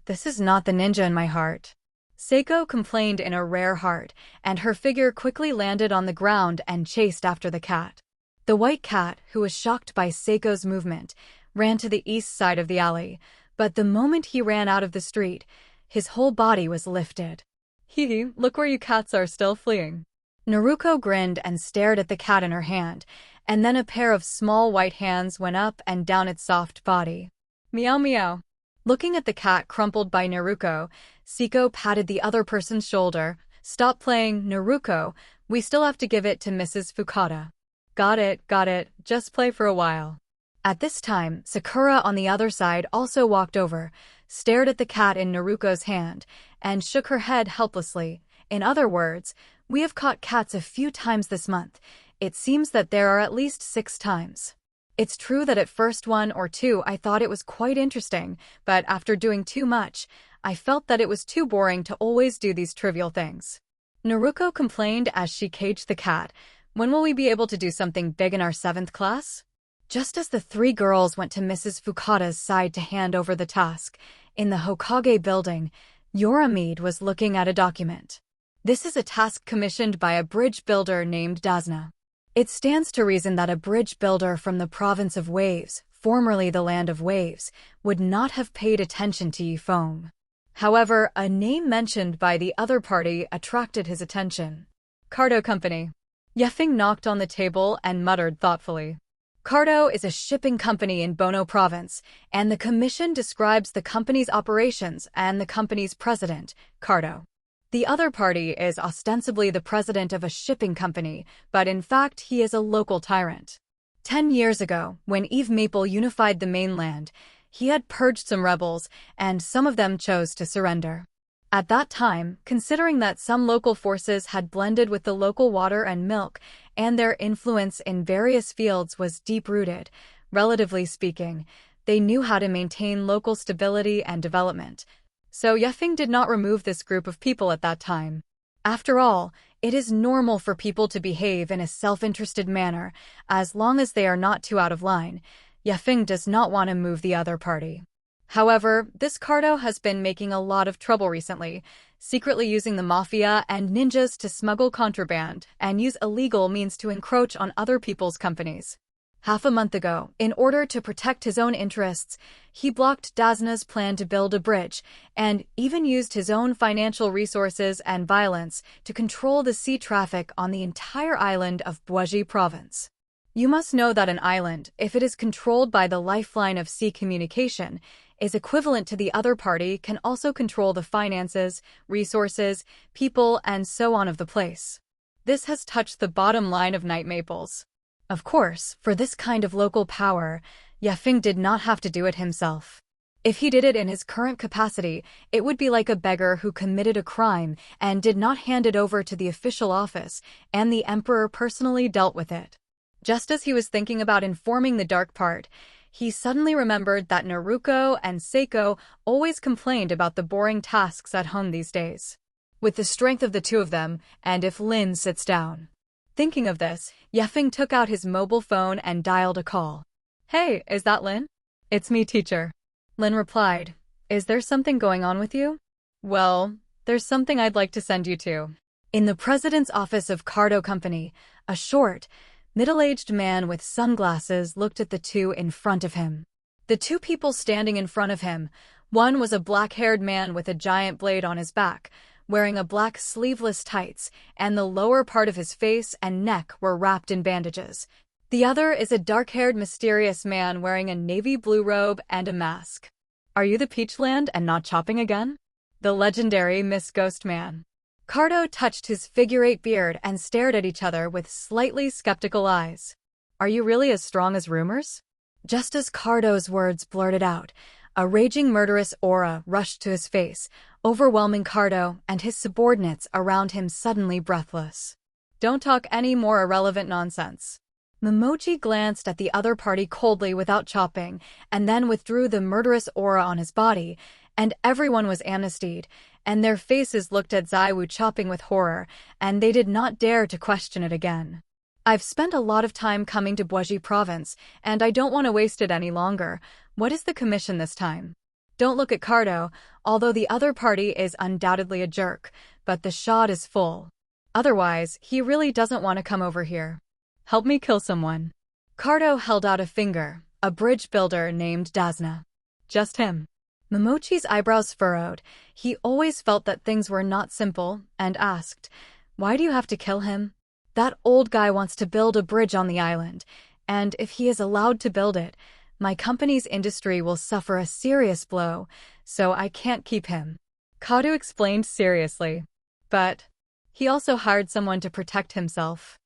This is not the ninja in my heart. Seiko complained in a rare heart, and her figure quickly landed on the ground and chased after the cat. The white cat, who was shocked by Seiko's movement, ran to the east side of the alley, but the moment he ran out of the street, his whole body was lifted. "Hee, look where you cats are still fleeing." Naruto grinned and stared at the cat in her hand, and then a pair of small white hands went up and down its soft body. "Meow meow." Looking at the cat crumpled by Naruto, Seiko patted the other person's shoulder. "Stop playing, Naruto. We still have to give it to Mrs. Fukada." Got it. Just play for a while." At this time, Sakura on the other side also walked over, stared at the cat in Naruto's hand, and shook her head helplessly. In other words, "We have caught cats a few times this month. It seems that there are at least 6 times. It's true that at first 1 or 2 I thought it was quite interesting, but after doing too much, I felt that it was too boring to always do these trivial things." Naruto complained as she caged the cat. "When will we be able to do something big in our 7th class?" Just as the 3 girls went to Mrs. Fukada's side to hand over the task, in the Hokage building, Yoramide was looking at a document. This is a task commissioned by a bridge builder named Dazna. It stands to reason that a bridge builder from the province of Waves, formerly the Land of Waves, would not have paid attention to Feng. However, a name mentioned by the other party attracted his attention. "Cardo Company." Yefeng knocked on the table and muttered thoughtfully. Cardo is a shipping company in Bono province, and the commission describes the company's operations and the company's president, Cardo. The other party is ostensibly the president of a shipping company, but in fact he is a local tyrant. 10 years ago, when Eve Maple unified the mainland, he had purged some rebels, and some of them chose to surrender. At that time, considering that some local forces had blended with the local water and milk, and their influence in various fields was deep-rooted, relatively speaking, they knew how to maintain local stability and development. So Yefeng did not remove this group of people at that time. After all, it is normal for people to behave in a self-interested manner, as long as they are not too out of line. Yefeng does not want to move the other party. However, this Cardo has been making a lot of trouble recently, secretly using the mafia and ninjas to smuggle contraband and use illegal means to encroach on other people's companies. Half a month ago, in order to protect his own interests, he blocked Dazna's plan to build a bridge and even used his own financial resources and violence to control the sea traffic on the entire island of Boji province. You must know that an island, if it is controlled by the lifeline of sea communication, is equivalent to the other party can also control the finances, resources, people, and so on of the place. This has touched the bottom line of Night Maples. Of course, for this kind of local power, Yefeng did not have to do it himself. If he did it in his current capacity, it would be like a beggar who committed a crime and did not hand it over to the official office, and the emperor personally dealt with it. Just as he was thinking about informing the dark part, he suddenly remembered that Naruto and Seiko always complained about the boring tasks at home these days. With the strength of the two of them, and if Lin sits down. Thinking of this, Yefeng took out his mobile phone and dialed a call. "Hey, is that Lin?" "It's me, teacher." Lin replied. "Is there something going on with you?" "Well, there's something I'd like to send you to." In the president's office of Cardo Company, a short, middle-aged man with sunglasses looked at the two in front of him. The two people standing in front of him, one was a black-haired man with a giant blade on his back, wearing a black sleeveless tights, and the lower part of his face and neck were wrapped in bandages. The other is a dark-haired mysterious man wearing a navy blue robe and a mask. "Are you the Peachland and not chopping again?" The legendary Miss Ghost Man. Cardo touched his figure-8 beard and stared at each other with slightly skeptical eyes. "Are you really as strong as rumors?" Just as Cardo's words blurted out, a raging murderous aura rushed to his face, overwhelming Cardo and his subordinates around him suddenly breathless. "Don't talk any more irrelevant nonsense." Momochi glanced at the other party coldly without chopping, and then withdrew the murderous aura on his body, and everyone was amnestied, and their faces looked at Zaiwu chopping with horror, and they did not dare to question it again. "I've spent a lot of time coming to Boji province, and I don't want to waste it any longer. What is the commission this time?" Don't look at Cardo, although the other party is undoubtedly a jerk, but the shot is full. Otherwise, he really doesn't want to come over here. "Help me kill someone." Cardo held out a finger, a bridge builder named Dazna. "Just him." Momochi's eyebrows furrowed. He always felt that things were not simple, and asked, "Why do you have to kill him?" "That old guy wants to build a bridge on the island, and if he is allowed to build it, my company's industry will suffer a serious blow, so I can't keep him." Kadu explained seriously. "But he also hired someone to protect himself."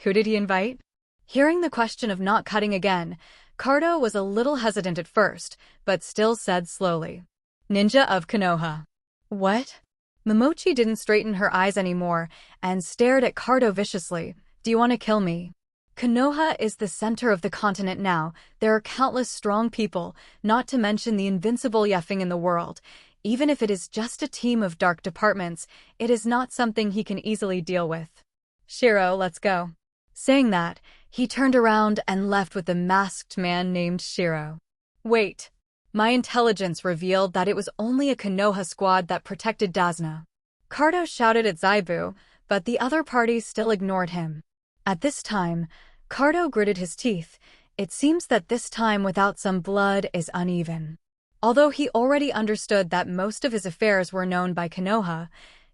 "Who did he invite?" Hearing the question of not cutting again, Cardo was a little hesitant at first, but still said slowly, "Ninja of Konoha." "What?" Momochi didn't straighten her eyes anymore and stared at Cardo viciously. "Do you want to kill me?" Konoha is the center of the continent now. There are countless strong people, not to mention the invincible Yefeng in the world. Even if it is just a team of dark departments, it is not something he can easily deal with. "Shiro, let's go." Saying that, he turned around and left with the masked man named Shiro. "Wait." My intelligence revealed that it was only a Konoha squad that protected Dazna. Cardo shouted at Zaibu, but the other party still ignored him. At this time, Cardo gritted his teeth. It seems that this time without some blood is uneven. Although he already understood that most of his affairs were known by Konoha,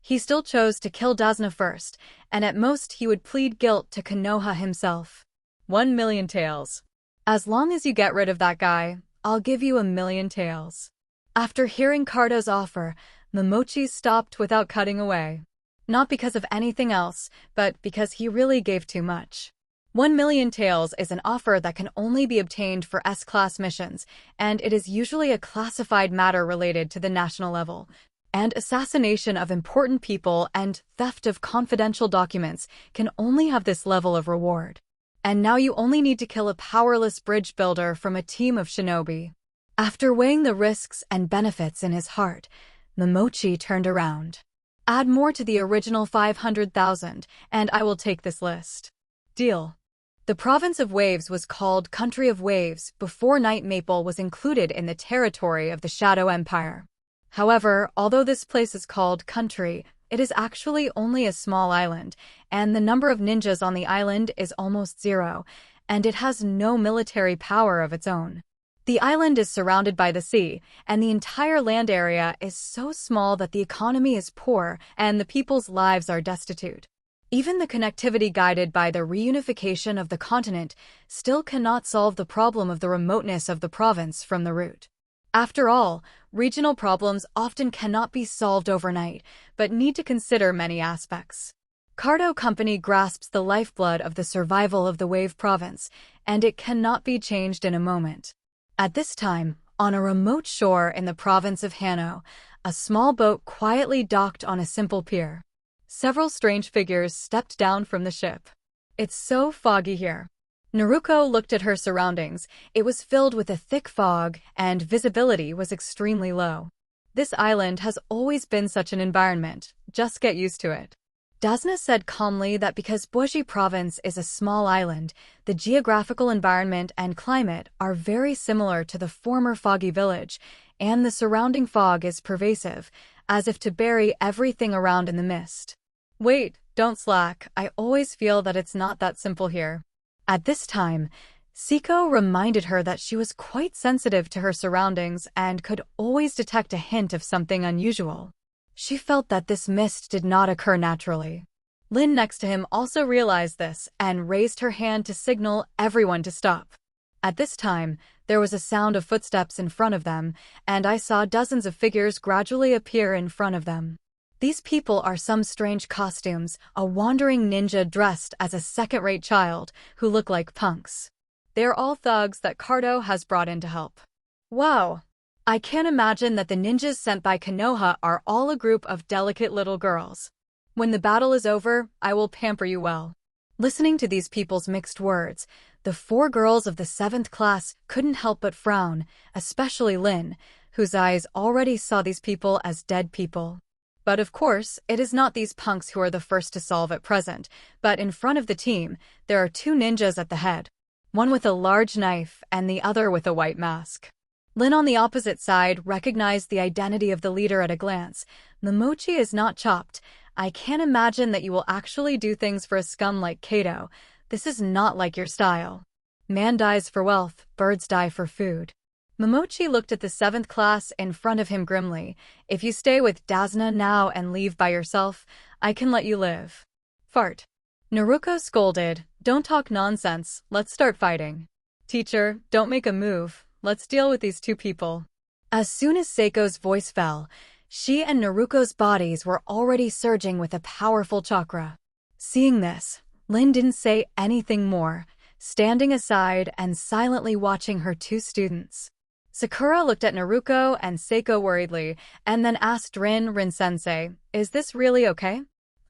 He still chose to kill Dasna first, and at most he would plead guilt to Konoha himself. 1,000,000 taels. As long as you get rid of that guy, I'll give you 1,000,000 taels. After hearing Cardo's offer, Momochi stopped without cutting away. Not because of anything else, but because he really gave too much. 1,000,000 taels is an offer that can only be obtained for S-class missions, and it is usually a classified matter related to the national level. And assassination of important people and theft of confidential documents can only have this level of reward. And now you only need to kill a powerless bridge builder from a team of shinobi. After weighing the risks and benefits in his heart, Momochi turned around. Add more to the original 500,000, and I will take this list. Deal. The province of Waves was called Country of Waves before Night Maple was included in the territory of the Shadow Empire. However, although this place is called Country, it is actually only a small island, and the number of ninjas on the island is almost 0, and it has no military power of its own. The island is surrounded by the sea, and the entire land area is so small that the economy is poor and the people's lives are destitute. Even the connectivity guided by the reunification of the continent still cannot solve the problem of the remoteness of the province from the root. After all, regional problems often cannot be solved overnight, but need to consider many aspects. Cardo Company grasps the lifeblood of the survival of the Wave Province, and it cannot be changed in a moment. At this time, on a remote shore in the province of Hano, a small boat quietly docked on a simple pier. Several strange figures stepped down from the ship. It's so foggy here. Naruto looked at her surroundings. It was filled with a thick fog, and visibility was extremely low. This island has always been such an environment. Just get used to it. Dasna said calmly that because Boji Province is a small island, the geographical environment and climate are very similar to the former foggy village, and the surrounding fog is pervasive, as if to bury everything around in the mist. Wait, don't slack. I always feel that it's not that simple here. At this time, Siko reminded her that she was quite sensitive to her surroundings and could always detect a hint of something unusual. She felt that this mist did not occur naturally. Lin next to him also realized this and raised her hand to signal everyone to stop. At this time, there was a sound of footsteps in front of them, and I saw dozens of figures gradually appear in front of them. These people are some strange costumes, a wandering ninja dressed as a second-rate child who look like punks. They're all thugs that Cardo has brought in to help. Wow! I can't imagine that the ninjas sent by Konoha are all a group of delicate little girls. When the battle is over, I will pamper you well. Listening to these people's mixed words, the 4 girls of the 7th class couldn't help but frown, especially Lin, whose eyes already saw these people as dead people. But of course, it is not these punks who are the first to solve at present, but in front of the team, there are 2 ninjas at the head. One with a large knife and the other with a white mask. Lin on the opposite side recognized the identity of the leader at a glance. Momochi is not chopped. I can't imagine that you will actually do things for a scum like Kato. This is not like your style. Man dies for wealth, birds die for food. Momochi looked at the 7th class in front of him grimly. If you stay with Dasna now and leave by yourself, I can let you live. Fart. Naruto scolded, don't talk nonsense, let's start fighting. Teacher, don't make a move. Let's deal with these 2 people. As soon as Seiko's voice fell, she and Naruto's bodies were already surging with a powerful chakra. Seeing this, Lin didn't say anything more, standing aside and silently watching her 2 students. Sakura looked at Naruto and Seiko worriedly, and then asked Rin-sensei, is this really okay?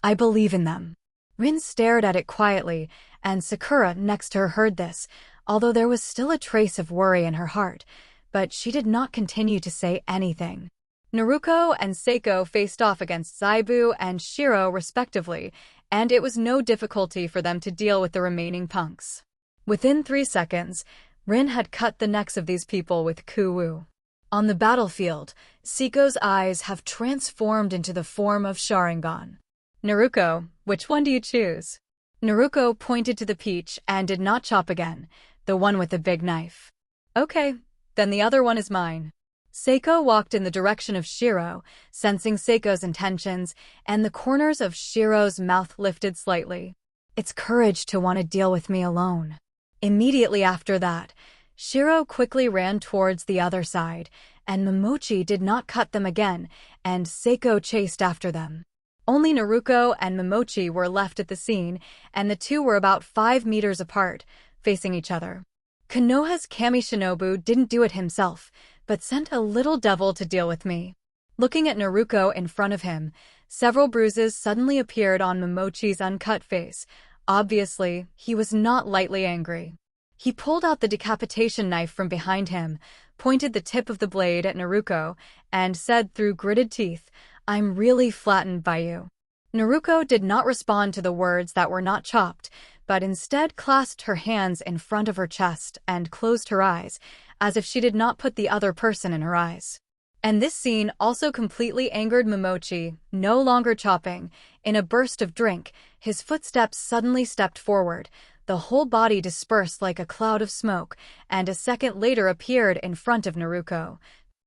I believe in them. Rin stared at it quietly, and Sakura next to her heard this, although there was still a trace of worry in her heart, but she did not continue to say anything. Naruto and Seiko faced off against Zaibu and Shiro respectively, and it was no difficulty for them to deal with the remaining punks. Within 3 seconds, Rin had cut the necks of these people with Kuwu. On the battlefield, Seiko's eyes have transformed into the form of Sharingan. Naruto, which one do you choose? Naruto pointed to the peach and did not chop again, the one with the big knife. Okay, then the other one is mine. Seiko walked in the direction of Shiro, sensing Seiko's intentions, and the corners of Shiro's mouth lifted slightly. It's courage to want to deal with me alone. Immediately after that, Shiro quickly ran towards the other side, and Momochi did not cut them again, and Seiko chased after them. Only Naruto and Momochi were left at the scene, and the two were about 5 meters apart, facing each other. Konoha's Kami Shinobu didn't do it himself, but sent a little devil to deal with me. Looking at Naruto in front of him, several bruises suddenly appeared on Momochi's uncut face. Obviously, he was not lightly angry. He pulled out the decapitation knife from behind him, pointed the tip of the blade at Naruto, and said through gritted teeth, "I'm really flattened by you." Naruto did not respond to the words that were not chopped, but instead clasped her hands in front of her chest and closed her eyes, as if she did not put the other person in her eyes. And this scene also completely angered Momochi, no longer chopping. In a burst of drink, his footsteps suddenly stepped forward. The whole body dispersed like a cloud of smoke, and a second later appeared in front of Naruto,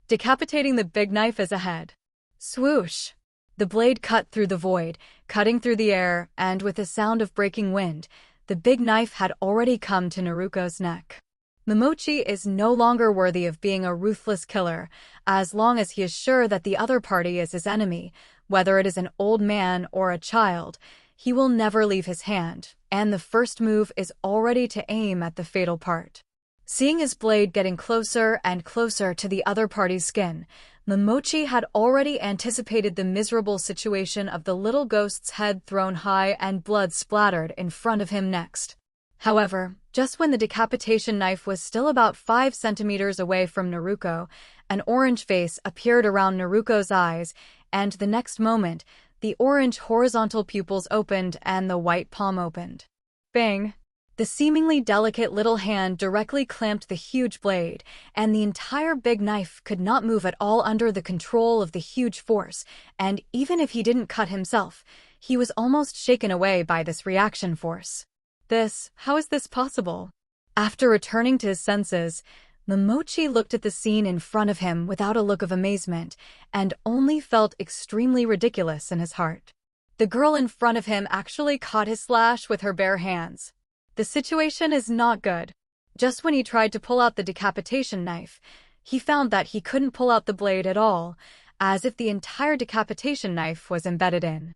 decapitating the big knife as a head. Swoosh! The blade cut through the void, cutting through the air, and with a sound of breaking wind, the big knife had already come to Naruto's neck. Momochi is no longer worthy of being a ruthless killer, as long as he is sure that the other party is his enemy, whether it is an old man or a child. He will never leave his hand, and the first move is already to aim at the fatal part. Seeing his blade getting closer and closer to the other party's skin, Momochi had already anticipated the miserable situation of the little ghost's head thrown high and blood splattered in front of him next. However, just when the decapitation knife was still about 5 centimeters away from Naruto, an orange face appeared around Naruto's eyes, and the next moment, the orange horizontal pupils opened and the white palm opened. Bang! The seemingly delicate little hand directly clamped the huge blade, and the entire big knife could not move at all under the control of the huge force, and even if he didn't cut himself, he was almost shaken away by this reaction force. How is this possible? After returning to his senses, Momochi looked at the scene in front of him without a look of amazement, and only felt extremely ridiculous in his heart. The girl in front of him actually caught his slash with her bare hands. The situation is not good. Just when he tried to pull out the decapitation knife, he found that he couldn't pull out the blade at all, as if the entire decapitation knife was embedded in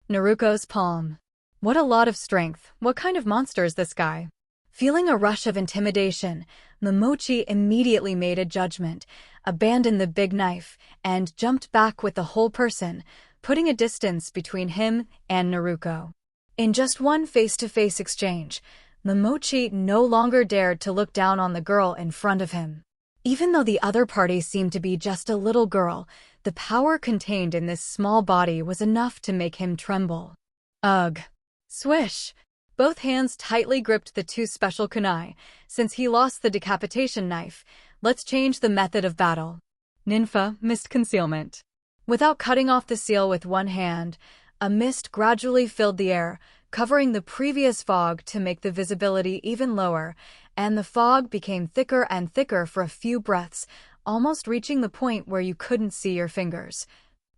Naruto's palm. What a lot of strength. What kind of monster is this guy? Feeling a rush of intimidation, Momochi immediately made a judgment, abandoned the big knife, and jumped back with the whole person, putting a distance between him and Naruto. In just one face-to-face exchange, Momochi no longer dared to look down on the girl in front of him. Even though the other party seemed to be just a little girl, the power contained in this small body was enough to make him tremble. Ugh. Swish! Both hands tightly gripped the two special kunai. Since he lost the decapitation knife, let's change the method of battle. Ninfa, mist concealment. Without cutting off the seal with one hand, a mist gradually filled the air, covering the previous fog to make the visibility even lower, and the fog became thicker and thicker for a few breaths, almost reaching the point where you couldn't see your fingers,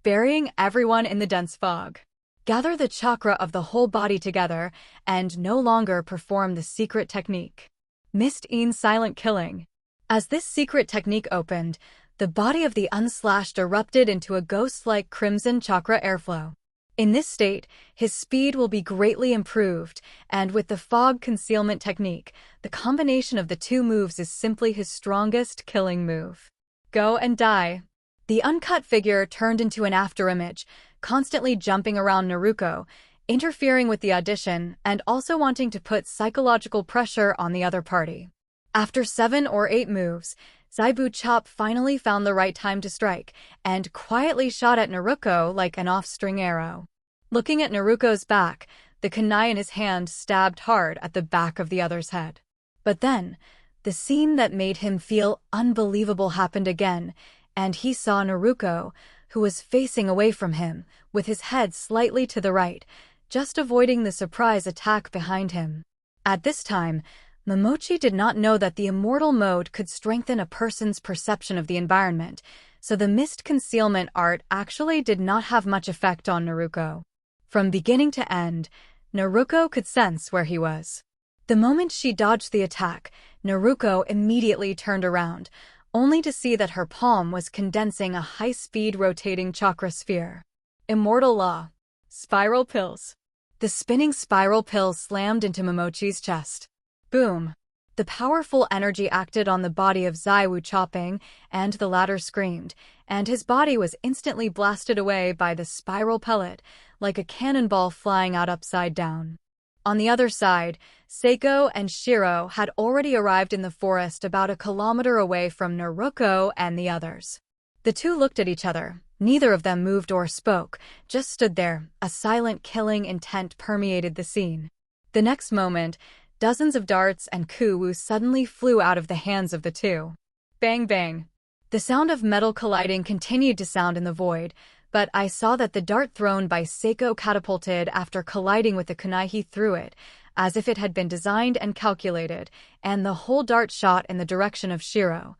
burying everyone in the dense fog. Gather the chakra of the whole body together, and no longer perform the secret technique. Mist-in silent killing. As this secret technique opened, the body of the unslashed erupted into a ghost-like crimson chakra airflow. In this state, his speed will be greatly improved, and with the fog concealment technique, the combination of the two moves is simply his strongest killing move. Go and die. The uncut figure turned into an afterimage, constantly jumping around Naruto, interfering with the audition, and also wanting to put psychological pressure on the other party. After 7 or 8 moves, Zaibu Chop finally found the right time to strike, and quietly shot at Naruto like an off-string arrow. Looking at Naruto's back, the kunai in his hand stabbed hard at the back of the other's head. But then, the scene that made him feel unbelievable happened again, and he saw Naruto, who was facing away from him, with his head slightly to the right, just avoiding the surprise attack behind him. At this time, Momochi did not know that the immortal mode could strengthen a person's perception of the environment, so the mist concealment art actually did not have much effect on Naruto. From beginning to end, Naruto could sense where he was. The moment she dodged the attack, Naruto immediately turned around, only to see that her palm was condensing a high-speed rotating chakra sphere. Immortal Law. Spiral Pills. The spinning spiral pill slammed into Momochi's chest. Boom. The powerful energy acted on the body of Zaiwu chopping, and the latter screamed, and his body was instantly blasted away by the spiral pellet, like a cannonball flying out upside down. On the other side, Seiko and Shiro had already arrived in the forest about a kilometer away from Naruto and the others. The two looked at each other. Neither of them moved or spoke, just stood there. A silent killing intent permeated the scene. The next moment, dozens of darts and kuwu suddenly flew out of the hands of the two. Bang bang. The sound of metal colliding continued to sound in the void, but I saw that the dart thrown by Seiko catapulted after colliding with the kunai he threw it, as if it had been designed and calculated, and the whole dart shot in the direction of Shiro,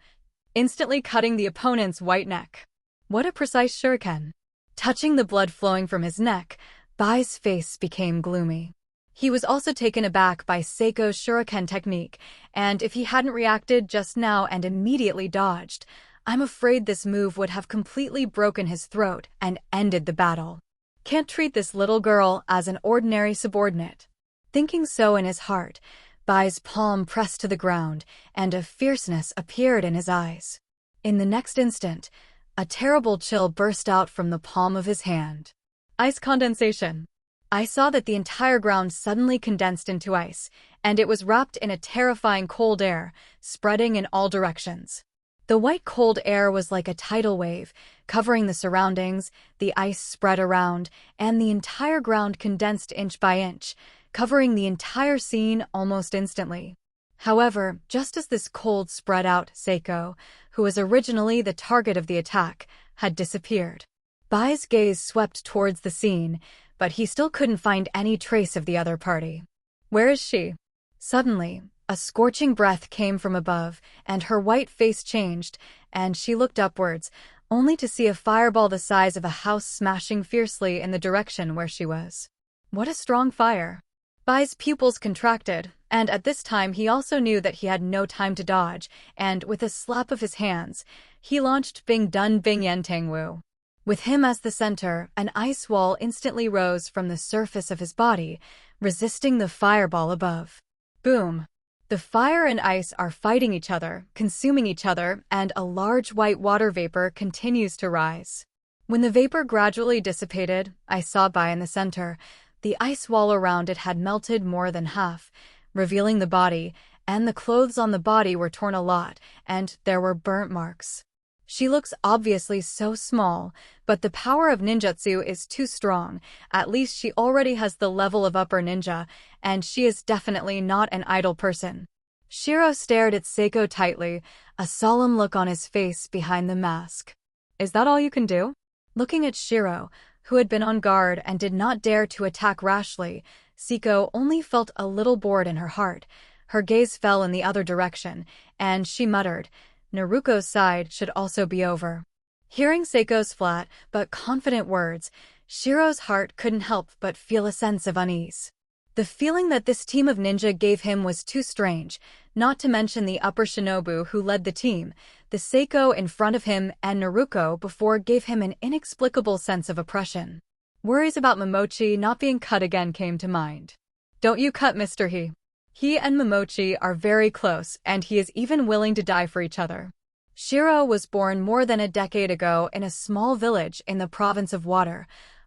instantly cutting the opponent's white neck. What a precise shuriken! Touching the blood flowing from his neck, Bai's face became gloomy. He was also taken aback by Seiko's shuriken technique, and if he hadn't reacted just now and immediately dodged, I'm afraid this move would have completely broken his throat and ended the battle. Can't treat this little girl as an ordinary subordinate. Thinking so in his heart, Bai's palm pressed to the ground, and a fierceness appeared in his eyes. In the next instant, a terrible chill burst out from the palm of his hand. Ice condensation. I saw that the entire ground suddenly condensed into ice, and it was wrapped in a terrifying cold air, spreading in all directions. The white cold air was like a tidal wave, covering the surroundings, the ice spread around, and the entire ground condensed inch by inch, covering the entire scene almost instantly. However, just as this cold spread out, Seiko, who was originally the target of the attack, had disappeared. Bai's gaze swept towards the scene, but he still couldn't find any trace of the other party. Where is she? Suddenly, a scorching breath came from above, and her white face changed, and she looked upwards, only to see a fireball the size of a house smashing fiercely in the direction where she was. What a strong fire! Bai's pupils contracted, and at this time he also knew that he had no time to dodge, and with a slap of his hands, he launched Bing Dun Bing Yen Tang Wu. With him as the center, an ice wall instantly rose from the surface of his body, resisting the fireball above. Boom! The fire and ice are fighting each other, consuming each other, and a large white water vapor continues to rise. When the vapor gradually dissipated, I saw Bai in the center. The ice wall around it had melted more than half, revealing the body, and the clothes on the body were torn a lot, and there were burnt marks. She looks obviously so small, but the power of ninjutsu is too strong. At least she already has the level of upper ninja, and she is definitely not an idle person. Shiro stared at Seiko tightly, a solemn look on his face behind the mask. Is that all you can do? Looking at Shiro, who had been on guard and did not dare to attack rashly, Seiko only felt a little bored in her heart. Her gaze fell in the other direction, and she muttered, Naruto's side should also be over. Hearing Seiko's flat but confident words, Shiro's heart couldn't help but feel a sense of unease. The feeling that this team of ninja gave him was too strange, not to mention the upper shinobu who led the team. The Seiko in front of him and Naruto before gave him an inexplicable sense of oppression. Worries about Momochi not being cut again came to mind. Don't you cut Mr. He. He and Momochi are very close, and he is even willing to die for each other. Shiro was born more than a decade ago in a small village in the province of Water,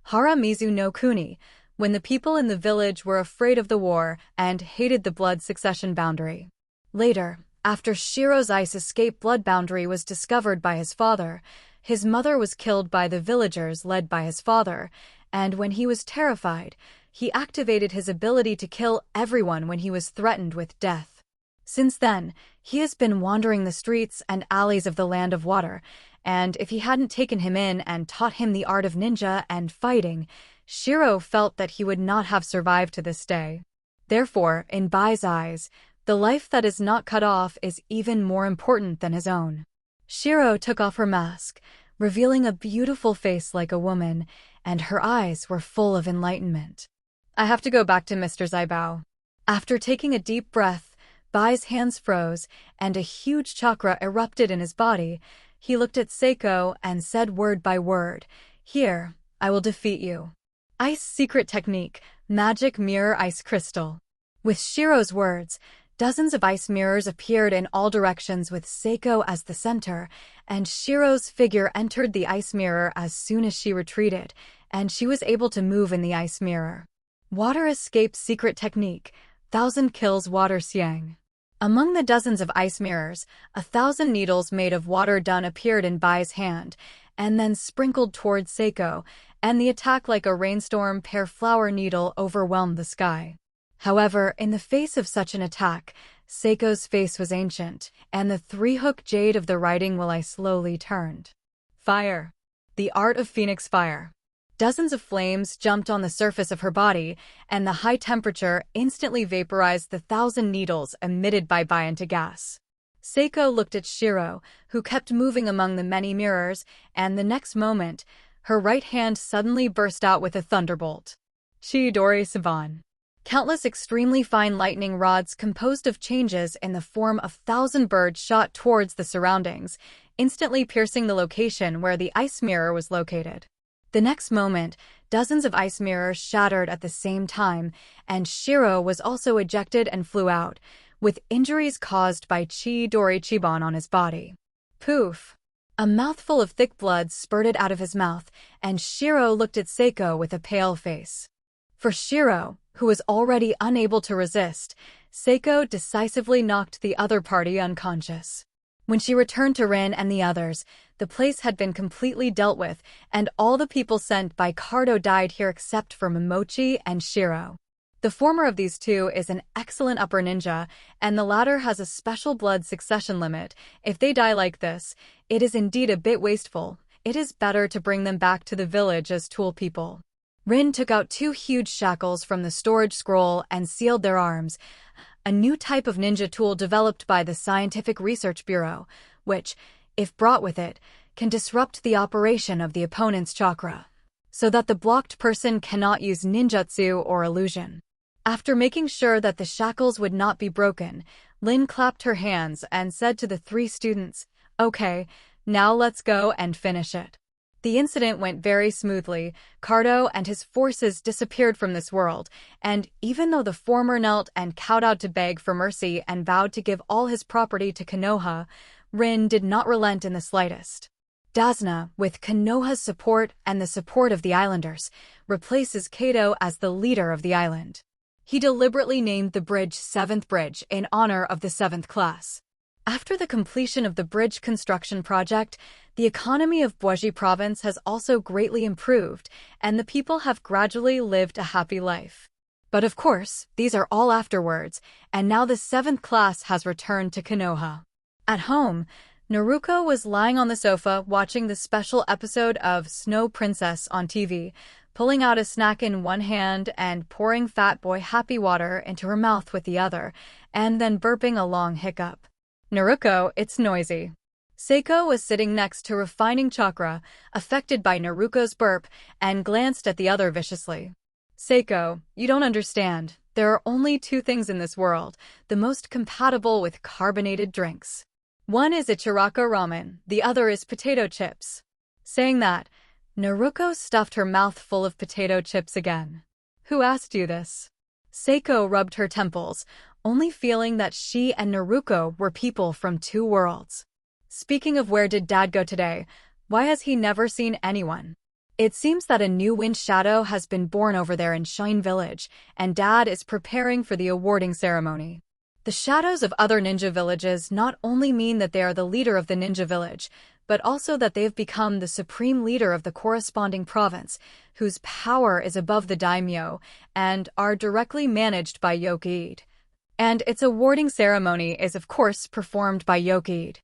Haramizu no Kuni, when the people in the village were afraid of the war and hated the blood succession boundary. Later, after Shiro's ice escape blood boundary was discovered by his father, his mother was killed by the villagers led by his father, and when he was terrified, he activated his ability to kill everyone when he was threatened with death. Since then, he has been wandering the streets and alleys of the Land of Water, and if he hadn't taken him in and taught him the art of ninja and fighting, Shiro felt that he would not have survived to this day. Therefore, in Bai's eyes, The life that is not cut off is even more important than his own. Shiro took off her mask, revealing a beautiful face like a woman, and her eyes were full of enlightenment. I have to go back to Mr. Zaibao. After taking a deep breath, Bai's hands froze, and a huge chakra erupted in his body. He looked at Seiko and said word by word, "Here, I will defeat you." Ice secret technique, magic mirror ice crystal. With Shiro's words, dozens of ice mirrors appeared in all directions with Seiko as the center, and Shiro's figure entered the ice mirror as soon as she retreated, and she was able to move in the ice mirror. Water escape secret technique, 1,000 kills water siang. Among the dozens of ice mirrors, 1,000 needles made of water dun appeared in Bai's hand, and then sprinkled towards Seiko, and the attack like a rainstorm pear flower needle overwhelmed the sky. However, in the face of such an attack, Seiko's face was ancient, and the three-hook jade of the writing will I slowly turned. Fire. The art of phoenix fire. Dozens of flames jumped on the surface of her body, and the high temperature instantly vaporized the 1,000 needles emitted by Bai into gas. Seiko looked at Shiro, who kept moving among the many mirrors, and the next moment, her right hand suddenly burst out with a thunderbolt. Chidori Saban. Countless extremely fine lightning rods composed of changes in the form of 1,000 birds shot towards the surroundings, instantly piercing the location where the ice mirror was located. The next moment, dozens of ice mirrors shattered at the same time, and Shiro was also ejected and flew out, with injuries caused by Chidori Chiban on his body. Poof! A mouthful of thick blood spurted out of his mouth, and Shiro looked at Seiko with a pale face. For Shiro, who was already unable to resist, Seiko decisively knocked the other party unconscious. When she returned to Rin and the others, the place had been completely dealt with, and all the people sent by Cardo died here except for Momochi and Shiro. The former of these two is an excellent upper ninja, and the latter has a special blood succession limit. If they die like this, it is indeed a bit wasteful. It is better to bring them back to the village as tool people. Rin took out 2 huge shackles from the storage scroll and sealed their arms, a new type of ninja tool developed by the Scientific Research Bureau, which, if brought with it, can disrupt the operation of the opponent's chakra, so that the blocked person cannot use ninjutsu or illusion. After making sure that the shackles would not be broken, Lin clapped her hands and said to the 3 students, "Okay, now let's go and finish it." The incident went very smoothly. Cardo and his forces disappeared from this world, and even though the former knelt and kowtowed to beg for mercy and vowed to give all his property to Konoha, Rin did not relent in the slightest. Dasna, with Konoha's support and the support of the islanders, replaces Kato as the leader of the island. He deliberately named the bridge 7th Bridge in honor of the 7th class. After the completion of the bridge construction project, the economy of Boise province has also greatly improved, and the people have gradually lived a happy life. But of course, these are all afterwards, and now the 7th class has returned to Konoha. At home, Naruto was lying on the sofa watching the special episode of Snow Princess on TV, pulling out a snack in one hand and pouring Fat Boy Happy Water into her mouth with the other, and then burping a long hiccup. "Naruto, it's noisy." Seiko was sitting next to Refining Chakra, affected by Naruto's burp, and glanced at the other viciously. "Seiko, you don't understand. There are only 2 things in this world, the most compatible with carbonated drinks. One is Ichiraka ramen, the other is potato chips." Saying that, Naruto stuffed her mouth full of potato chips again. "Who asked you this?" Seiko rubbed her temples, only feeling that she and Naruto were people from 2 worlds. "Speaking of where did Dad go today, why has he never seen anyone?" It seems that a new wind shadow has been born over there in Shine Village, and Dad is preparing for the awarding ceremony. The shadows of other ninja villages not only mean that they are the leader of the ninja village, but also that they have become the supreme leader of the corresponding province, whose power is above the daimyo, and are directly managed by Yokeid. And its awarding ceremony is of course performed by Yokeid.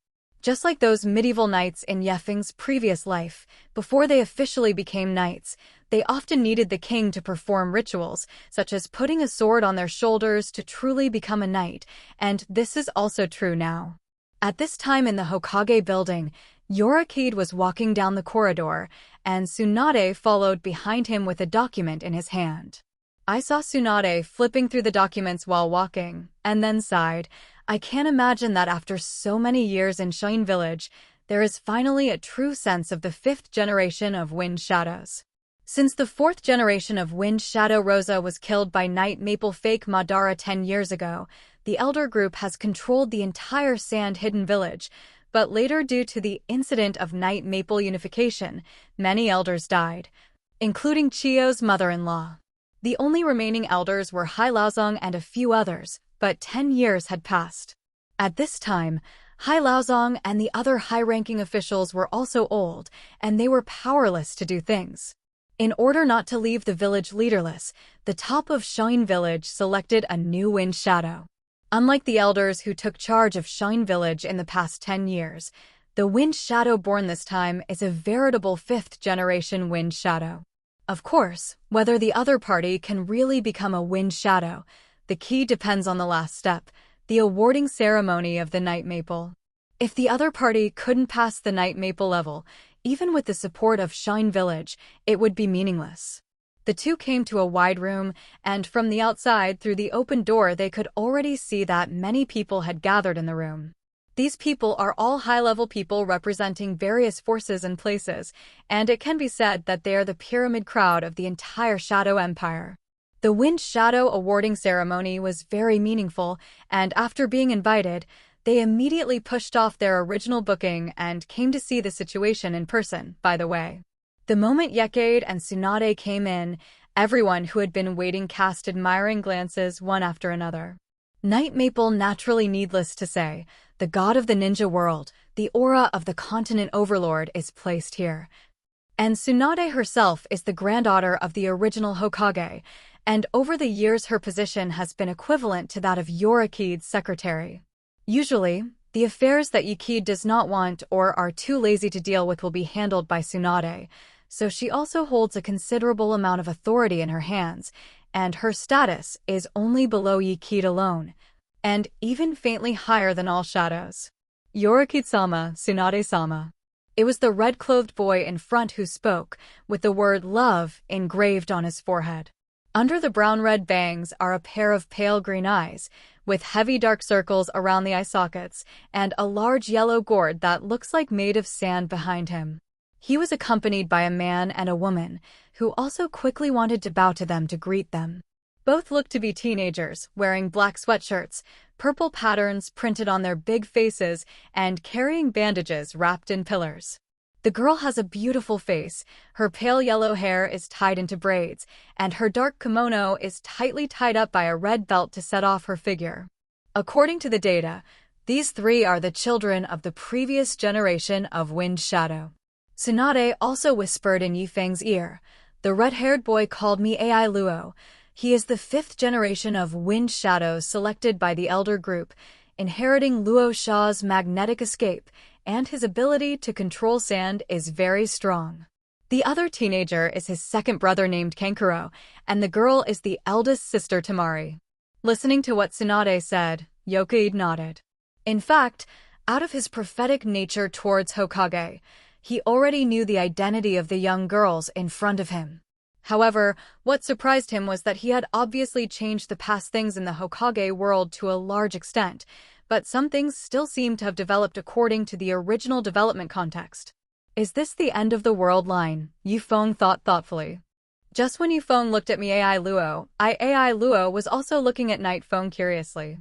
Just like those medieval knights in Yefeng's previous life, before they officially became knights, they often needed the king to perform rituals, such as putting a sword on their shoulders to truly become a knight, and this is also true now. At this time in the Hokage building, Yorikid was walking down the corridor, and Tsunade followed behind him with a document in his hand. I saw Tsunade flipping through the documents while walking, and then sighed. I can't imagine that after so many years in Shrine Village, there is finally a true sense of the 5th generation of Wind Shadows. Since the 4th generation of Wind Shadow Rosa was killed by Night Maple fake Madara 10 years ago, the Elder Group has controlled the entire Sand Hidden Village, but later due to the incident of Night Maple unification, many elders died, including Chio's mother-in-law. The only remaining elders were Hai Laozong and a few others, but 10 years had passed. At this time, Hai Laozong and the other high-ranking officials were also old, and they were powerless to do things. In order not to leave the village leaderless, the top of Shrine Village selected a new Wind Shadow. Unlike the elders who took charge of Shrine Village in the past 10 years, the Wind Shadow born this time is a veritable 5th generation Wind Shadow. Of course, whether the other party can really become a Wind Shadow, the key depends on the last step, the awarding ceremony of the Night Maple. If the other party couldn't pass the Night Maple level, even with the support of Shrine Village, it would be meaningless. The two came to a wide room, and from the outside through the open door they could already see that many people had gathered in the room. These people are all high-level people representing various forces and places, and it can be said that they are the pyramid crowd of the entire Shadow Empire. The Wind Shadow awarding ceremony was very meaningful, and after being invited, they immediately pushed off their original booking and came to see the situation in person, by the way. The moment Yekade and Tsunade came in, everyone who had been waiting cast admiring glances one after another. Night Maple, naturally needless to say, the god of the ninja world, the aura of the continent overlord is placed here. And Tsunade herself is the granddaughter of the original Hokage, and over the years her position has been equivalent to that of Yorikid's secretary. Usually, the affairs that Yukid does not want or are too lazy to deal with will be handled by Tsunade, so she also holds a considerable amount of authority in her hands, and her status is only below Yukid alone, and even faintly higher than all shadows. Yorikid-sama, Tsunade-sama. It was the red-clothed boy in front who spoke, with the word love engraved on his forehead. Under the brown-red bangs are a pair of pale green eyes, with heavy dark circles around the eye sockets, and a large yellow gourd that looks like made of sand behind him. He was accompanied by a man and a woman, who also quickly wanted to bow to them to greet them. Both looked to be teenagers, wearing black sweatshirts, purple patterns printed on their big faces, and carrying bandages wrapped in pillars. The girl has a beautiful face, her pale yellow hair is tied into braids, and her dark kimono is tightly tied up by a red belt to set off her figure. According to the data, these three are the children of the previous generation of Wind Shadow. Tsunade also whispered in Yifeng's ear, "The red-haired boy called me Ai Luo. He is the 5th generation of Wind Shadows selected by the Elder Group, inheriting Luo Sha's magnetic escape, and his ability to control sand is very strong." The other teenager is his second brother named Kankuro, and the girl is the eldest sister Tamari. Listening to what Tsunade said, Yokuid nodded. In fact, out of his prophetic nature towards Hokage, he already knew the identity of the young girls in front of him. However, what surprised him was that he had obviously changed the past things in the Hokage world to a large extent, but some things still seem to have developed according to the original development context. "Is this the end of the world line?" Yifeng thought thoughtfully. Just when Yifeng looked at me Ai Luo was also looking at Night Feng curiously.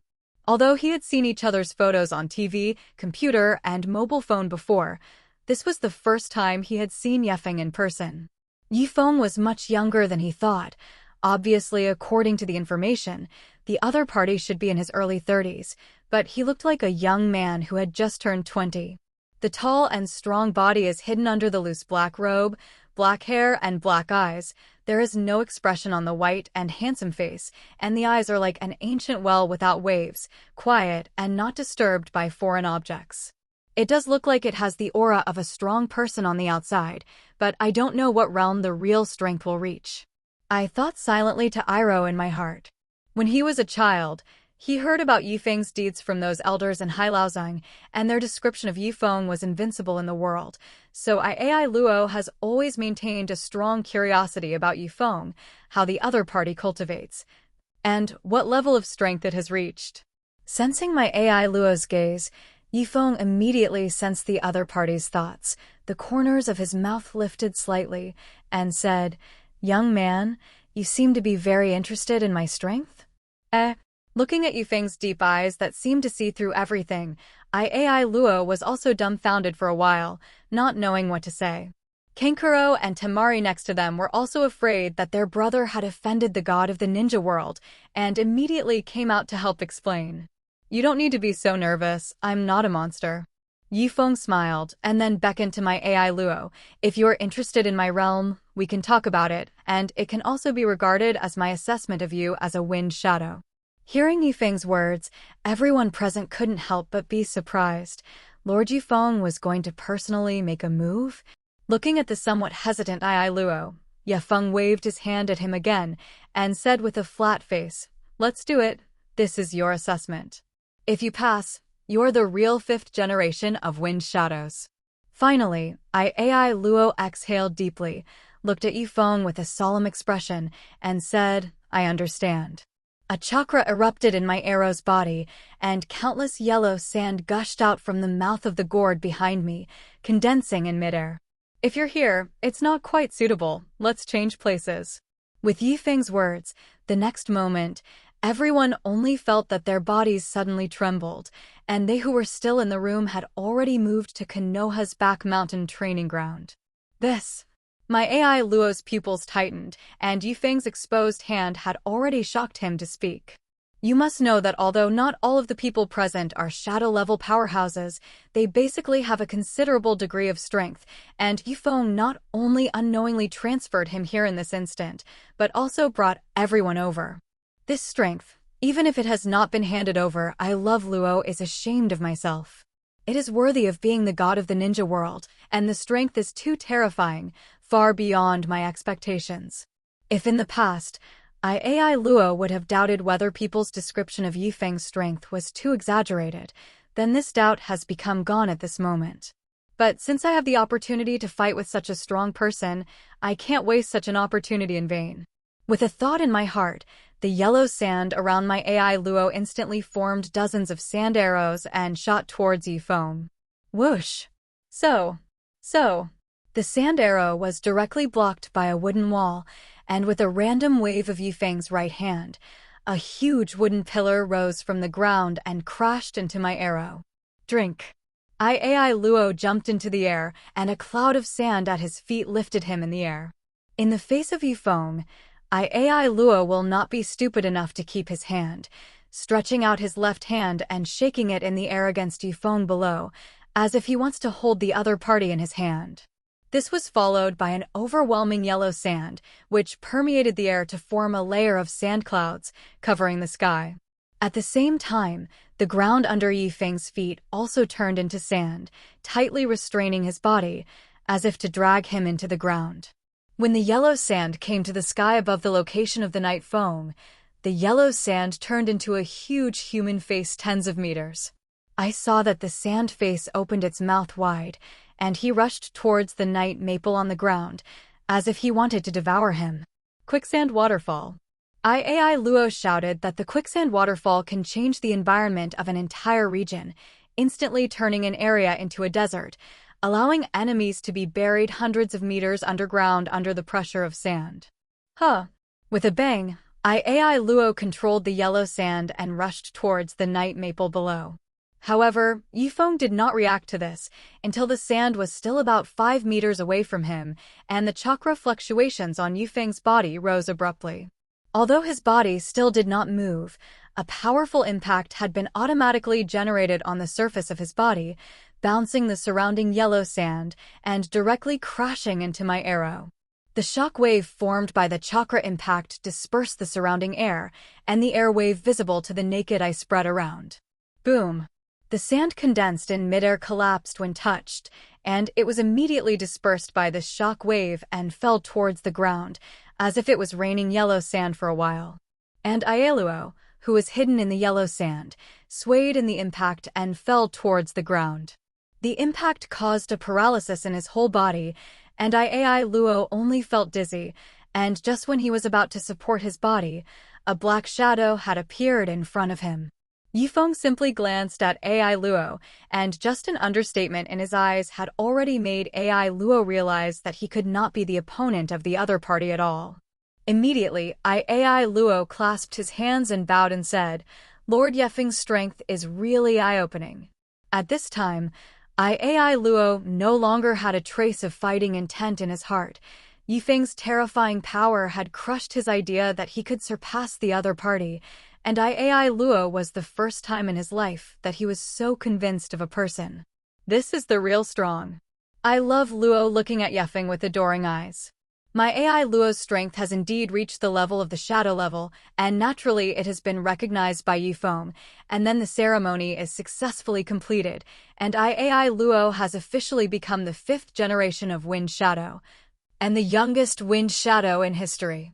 Although he had seen each other's photos on TV, computer, and mobile phone before, this was the first time he had seen Yefeng in person. Yifeng was much younger than he thought. Obviously, according to the information, the other party should be in his early 30s, but he looked like a young man who had just turned 20. The tall and strong body is hidden under the loose black robe, black hair, and black eyes. There is no expression on the white and handsome face, and the eyes are like an ancient well without waves, quiet and not disturbed by foreign objects. It does look like it has the aura of a strong person on the outside, but I don't know what realm the real strength will reach. I thought silently to Iroh in my heart. When he was a child, he heard about Yifeng's deeds from those elders in Hailaozang, and their description of Yifeng was invincible in the world. So Ai Luo has always maintained a strong curiosity about Yifeng, how the other party cultivates, and what level of strength it has reached. Sensing my Ai Luo's gaze, Yifeng immediately sensed the other party's thoughts. The corners of his mouth lifted slightly, and said, "Young man, you seem to be very interested in my strength?" Looking at Yifeng's deep eyes that seemed to see through everything, Ai Luo was also dumbfounded for a while, not knowing what to say. Kankuro and Temari next to them were also afraid that their brother had offended the god of the ninja world, and immediately came out to help explain. "You don't need to be so nervous, I'm not a monster." Yifeng smiled, and then beckoned to my Ai Luo. "If you're interested in my realm, we can talk about it, and it can also be regarded as my assessment of you as a wind shadow." Hearing Yifeng's words, everyone present couldn't help but be surprised. Lord Yifeng was going to personally make a move? Looking at the somewhat hesitant Ai Luo, Yifeng waved his hand at him again and said with a flat face, "Let's do it. This is your assessment. If you pass, you're the real 5th generation of wind shadows." Finally, Ai Luo exhaled deeply, looked at Yifeng with a solemn expression, and said, "I understand." A chakra erupted in my arrow's body, and countless yellow sand gushed out from the mouth of the gourd behind me, condensing in midair. "If you're here, it's not quite suitable. Let's change places." With Yifeng's words, the next moment, everyone only felt that their bodies suddenly trembled, and they who were still in the room had already moved to Konoha's back mountain training ground. My Ai Luo's pupils tightened, and Yifeng's exposed hand had already shocked him to speak. "You must know that although not all of the people present are shadow-level powerhouses, they basically have a considerable degree of strength, and Yifeng not only unknowingly transferred him here in this instant, but also brought everyone over. This strength, even if it has not been handed over, I love Luo is ashamed of myself. It is worthy of being the god of the ninja world, and the strength is too terrifying, far beyond my expectations." If in the past, Ai Luo would have doubted whether people's description of Yifeng's strength was too exaggerated, then this doubt has become gone at this moment. But since I have the opportunity to fight with such a strong person, I can't waste such an opportunity in vain. With a thought in my heart, the yellow sand around my Ai Luo instantly formed dozens of sand arrows and shot towards Yifeng. Whoosh! So. The sand arrow was directly blocked by a wooden wall, and with a random wave of Yifeng's right hand, a huge wooden pillar rose from the ground and crashed into my arrow. Drink. Ai Luo jumped into the air, and a cloud of sand at his feet lifted him in the air. In the face of Yifeng, Ai Luo will not be stupid enough to keep his hand, stretching out his left hand and shaking it in the air against Yifeng below, as if he wants to hold the other party in his hand. This was followed by an overwhelming yellow sand, which permeated the air to form a layer of sand clouds, covering the sky. At the same time, the ground under Yifeng's feet also turned into sand, tightly restraining his body, as if to drag him into the ground. When the yellow sand came to the sky above the location of the night Feng, the yellow sand turned into a huge human face tens of meters. I saw that the sand face opened its mouth wide, and he rushed towards the night maple on the ground, as if he wanted to devour him. Quicksand waterfall. Ai Luo shouted that the quicksand waterfall can change the environment of an entire region, instantly turning an area into a desert, allowing enemies to be buried hundreds of meters underground under the pressure of sand. With a bang, Ai Luo controlled the yellow sand and rushed towards the night maple below. However, Yifeng did not react to this until the sand was still about 5 meters away from him, and the chakra fluctuations on Yifeng's body rose abruptly. Although his body still did not move, a powerful impact had been automatically generated on the surface of his body, bouncing the surrounding yellow sand and directly crashing into my arrow. The shock wave formed by the chakra impact dispersed the surrounding air, and the air wave visible to the naked eye spread around. Boom! The sand condensed in midair collapsed when touched, and it was immediately dispersed by the shock wave and fell towards the ground, as if it was raining yellow sand for a while. And Ailuo, who was hidden in the yellow sand, swayed in the impact and fell towards the ground. The impact caused a paralysis in his whole body, and Ailuo only felt dizzy, and just when he was about to support his body, a black shadow had appeared in front of him. Yifeng simply glanced at Ailuo, and just an understatement in his eyes had already made Ailuo realize that he could not be the opponent of the other party at all. Immediately, Ailuo clasped his hands and bowed and said, "Lord Yifeng's strength is really eye-opening." At this time, Ailuo no longer had a trace of fighting intent in his heart. Yifeng's terrifying power had crushed his idea that he could surpass the other party, and Ailuo was the first time in his life that he was so convinced of a person. This is the real strong. I love Luo looking at Yifeng with adoring eyes. My Ailuo's strength has indeed reached the level of the shadow level, and naturally it has been recognized by Yifeng, and then the ceremony is successfully completed, and Ailuo has officially become the 5th generation of Wind Shadow, and the youngest Wind Shadow in history.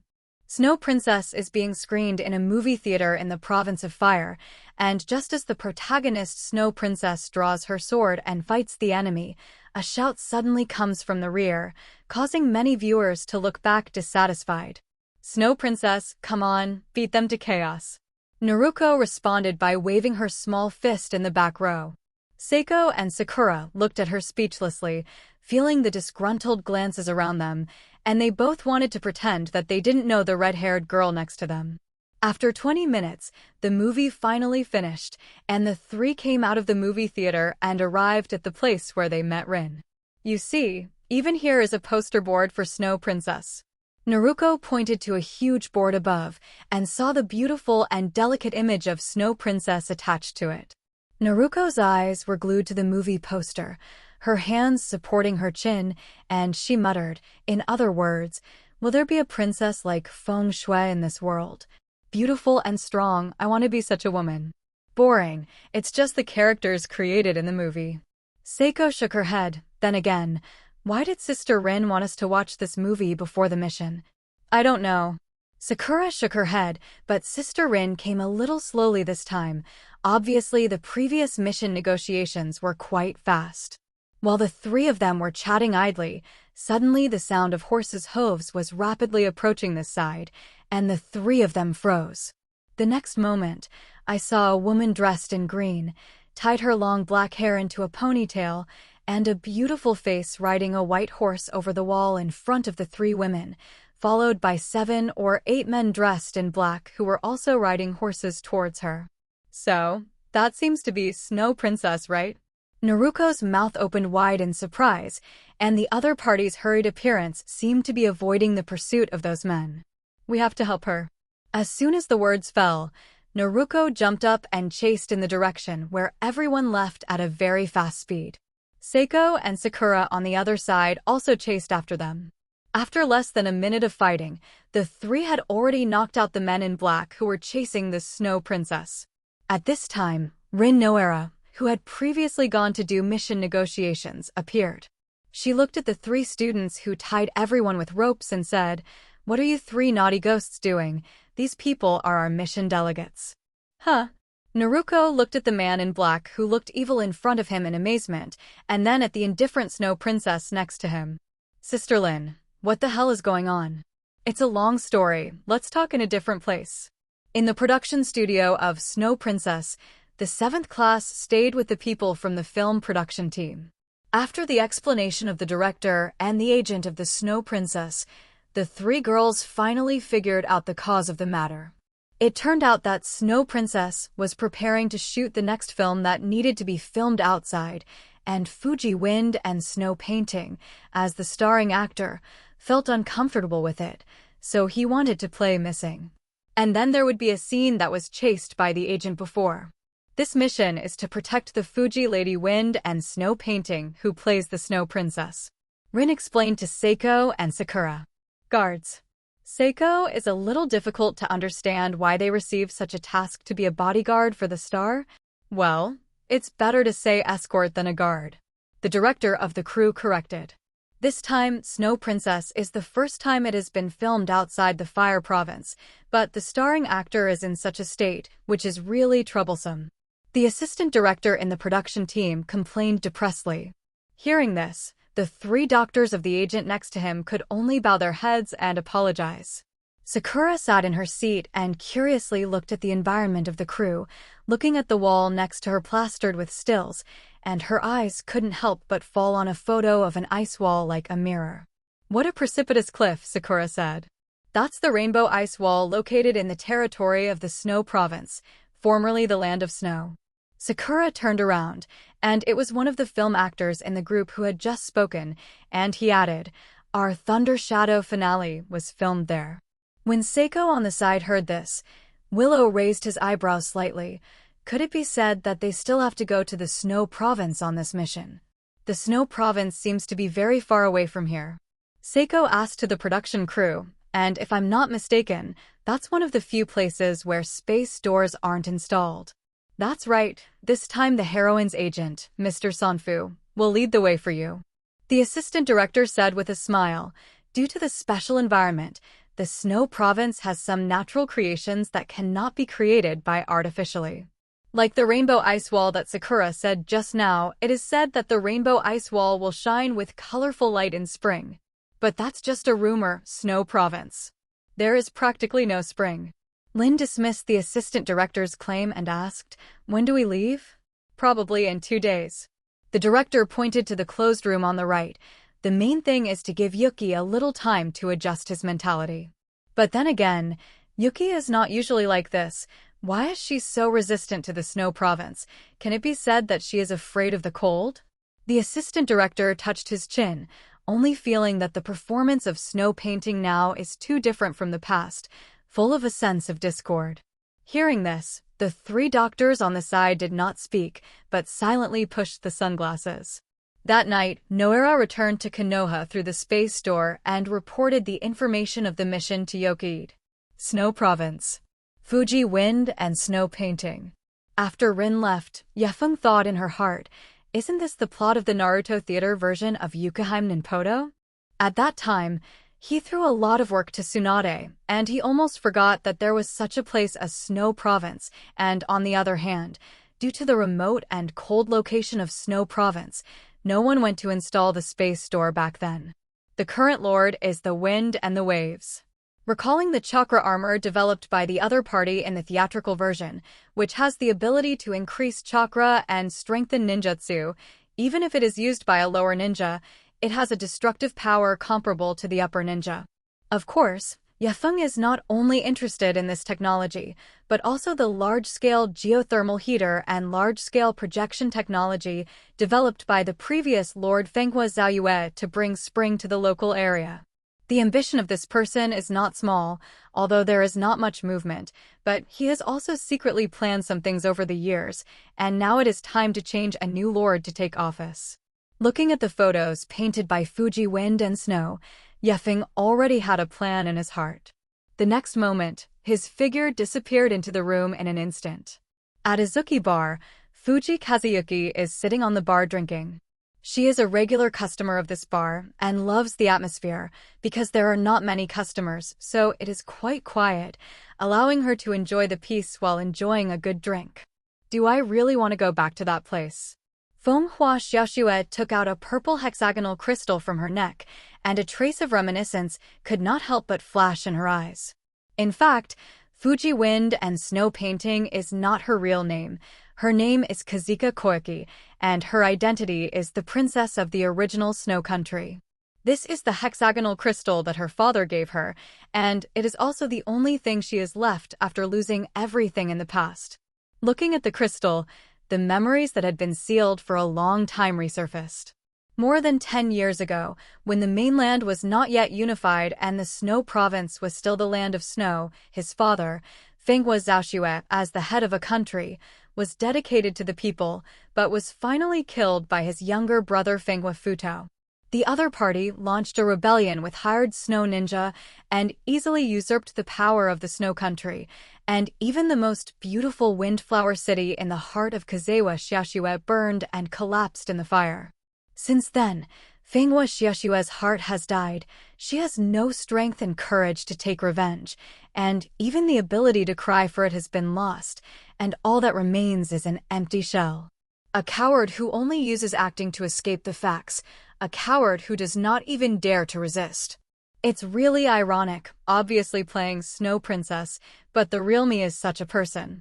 Snow Princess is being screened in a movie theater in the province of Fire, and just as the protagonist Snow Princess draws her sword and fights the enemy, a shout suddenly comes from the rear, causing many viewers to look back dissatisfied. "Snow Princess, come on, beat them to chaos." Naruto responded by waving her small fist in the back row. Seiko and Sakura looked at her speechlessly, feeling the disgruntled glances around them, and they both wanted to pretend that they didn't know the red-haired girl next to them. After 20 minutes, the movie finally finished, and the three came out of the movie theater and arrived at the place where they met Rin. "You see, even here is a poster board for Snow Princess." Naruto pointed to a huge board above and saw the beautiful and delicate image of Snow Princess attached to it. Naruto's eyes were glued to the movie poster, her hands supporting her chin, and she muttered, in other words, "Will there be a princess like Feng Shui in this world? Beautiful and strong, I want to be such a woman." Boring, it's just the characters created in the movie. Seiko shook her head, then again, "Why did Sister Rin want us to watch this movie before the mission?" "I don't know." Sakura shook her head, but Sister Rin came a little slowly this time. Obviously, the previous mission negotiations were quite fast. While the three of them were chatting idly, suddenly the sound of horses' hooves was rapidly approaching this side, and the three of them froze. The next moment, I saw a woman dressed in green, tied her long black hair into a ponytail, and a beautiful face riding a white horse over the wall in front of the three women, followed by 7 or 8 men dressed in black who were also riding horses towards her. "So, that seems to be Snow Princess, right?" Naruto's mouth opened wide in surprise, and the other party's hurried appearance seemed to be avoiding the pursuit of those men. "We have to help her." As soon as the words fell, Naruto jumped up and chased in the direction where everyone left at a very fast speed. Seiko and Sakura on the other side also chased after them. After less than a minute of fighting, the three had already knocked out the men in black who were chasing the Snow Princess. At this time, Rin Noera, who had previously gone to do mission negotiations, appeared. She looked at the three students who tied everyone with ropes and said, "What are you three naughty ghosts doing? These people are our mission delegates." "Huh?" Naruto looked at the man in black who looked evil in front of him in amazement, and then at the indifferent Snow Princess next to him. "Sister Lin, what the hell is going on?" "It's a long story, let's talk in a different place." In the production studio of Snow Princess, the 7th class stayed with the people from the film production team. After the explanation of the director and the agent of the Snow Princess, the three girls finally figured out the cause of the matter. It turned out that Snow Princess was preparing to shoot the next film that needed to be filmed outside, and Fuji Wind and Snow Painting, as the starring actor, felt uncomfortable with it, so he wanted to play missing. And then there would be a scene that was chased by the agent before. This mission is to protect the Fuji Lady Wind and Snow Painting, who plays the Snow Princess. Rin explained to Seiko and Sakura. Guards. Seiko is a little difficult to understand why they receive such a task to be a bodyguard for the star. Well, It's better to say escort than a guard. The director of the crew corrected. This time, Snow Princess is the first time it has been filmed outside the Fire Province, but the starring actor is in such a state, which is really troublesome. The assistant director in the production team complained depressedly. Hearing this, the 3 doctors of the agent next to him could only bow their heads and apologize. Sakura sat in her seat and curiously looked at the environment of the crew, looking at the wall next to her plastered with stills, and her eyes couldn't help but fall on a photo of an ice wall like a mirror. "What a precipitous cliff," Sakura said. "That's the Rainbow Ice Wall located in the territory of the Snow Province, formerly the Land of Snow." Sakura turned around, and it was one of the film actors in the group who had just spoken, and he added, "Our Thunder Shadow finale was filmed there." When Seiko on the side heard this, Willow raised his eyebrows slightly. Could it be said that they still have to go to the Snow Province on this mission? The Snow Province seems to be very far away from here. Seiko asked to the production crew, and if I'm not mistaken, that's one of the few places where space doors aren't installed. That's right, this time the heroine's agent, Mr. Sanfu, will lead the way for you. The assistant director said with a smile, due to the special environment, the Snow Province has some natural creations that cannot be created by artificially. Like the Rainbow Ice Wall that Sakura said just now, it is said that the Rainbow Ice Wall will shine with colorful light in spring. But that's just a rumor, Snow Province. There is practically no spring. Lin dismissed the assistant director's claim and asked, "When do we leave?" "Probably in 2 days. The director pointed to the closed room on the right. The main thing is to give Yuki a little time to adjust his mentality. But then again, Yuki is not usually like this. Why is she so resistant to the Snow Province? Can it be said that she is afraid of the cold? The assistant director touched his chin, only feeling that the performance of snow painting now is too different from the past, full of a sense of discord. Hearing this, the 3 doctors on the side did not speak, but silently pushed the sunglasses. That night, Noera returned to Konoha through the space door and reported the information of the mission to Yokiid. Snow Province. Fuji wind and snow painting. After Rin left, Yefeng thought in her heart, isn't this the plot of the Naruto theater version of Yukaheim Ninpoto? At that time, he threw a lot of work to Tsunade, and he almost forgot that there was such a place as Snow Province, and on the other hand, due to the remote and cold location of Snow Province, no one went to install the space door back then. The current lord is the wind and the waves. Recalling the chakra armor developed by the other party in the theatrical version, which has the ability to increase chakra and strengthen ninjutsu, even if it is used by a lower ninja, it has a destructive power comparable to the upper ninja. Of course, Yefeng is not only interested in this technology, but also the large-scale geothermal heater and large-scale projection technology developed by the previous Lord Fenghua Zhaoyue to bring spring to the local area. The ambition of this person is not small, although there is not much movement, but he has also secretly planned some things over the years, and now it is time to change a new lord to take office. Looking at the photos painted by Fuji Wind and Snow, Yefeng already had a plan in his heart. The next moment, his figure disappeared into the room in an instant. At Izuki Bar, Fuji Kazuyuki is sitting on the bar drinking. She is a regular customer of this bar and loves the atmosphere because there are not many customers, so it is quite quiet, allowing her to enjoy the peace while enjoying a good drink. Do I really want to go back to that place? Feng Hua Xiaoxue took out a purple hexagonal crystal from her neck, and a trace of reminiscence could not help but flash in her eyes. In fact, Fuji Wind and Snow Painting is not her real name. Her name is Kazuka Koike, and her identity is the princess of the original Snow Country. This is the hexagonal crystal that her father gave her, and it is also the only thing she has left after losing everything in the past. Looking at the crystal, the memories that had been sealed for a long time resurfaced. More than 10 years ago, when the mainland was not yet unified and the Snow Province was still the land of snow, his father, Fenghua Zhaoxue, as the head of a country, was dedicated to the people, but was finally killed by his younger brother Fenghua Futo. The other party launched a rebellion with hired snow ninja and easily usurped the power of the snow country, and even the most beautiful windflower city in the heart of Kazewa Xiaoxue burned and collapsed in the fire. Since then, Fenghua Xiaoxue's heart has died. She has no strength and courage to take revenge, and even the ability to cry for it has been lost, and all that remains is an empty shell. A coward who only uses acting to escape the facts, a coward who does not even dare to resist. It's really ironic, obviously playing Snow Princess, but the real me is such a person.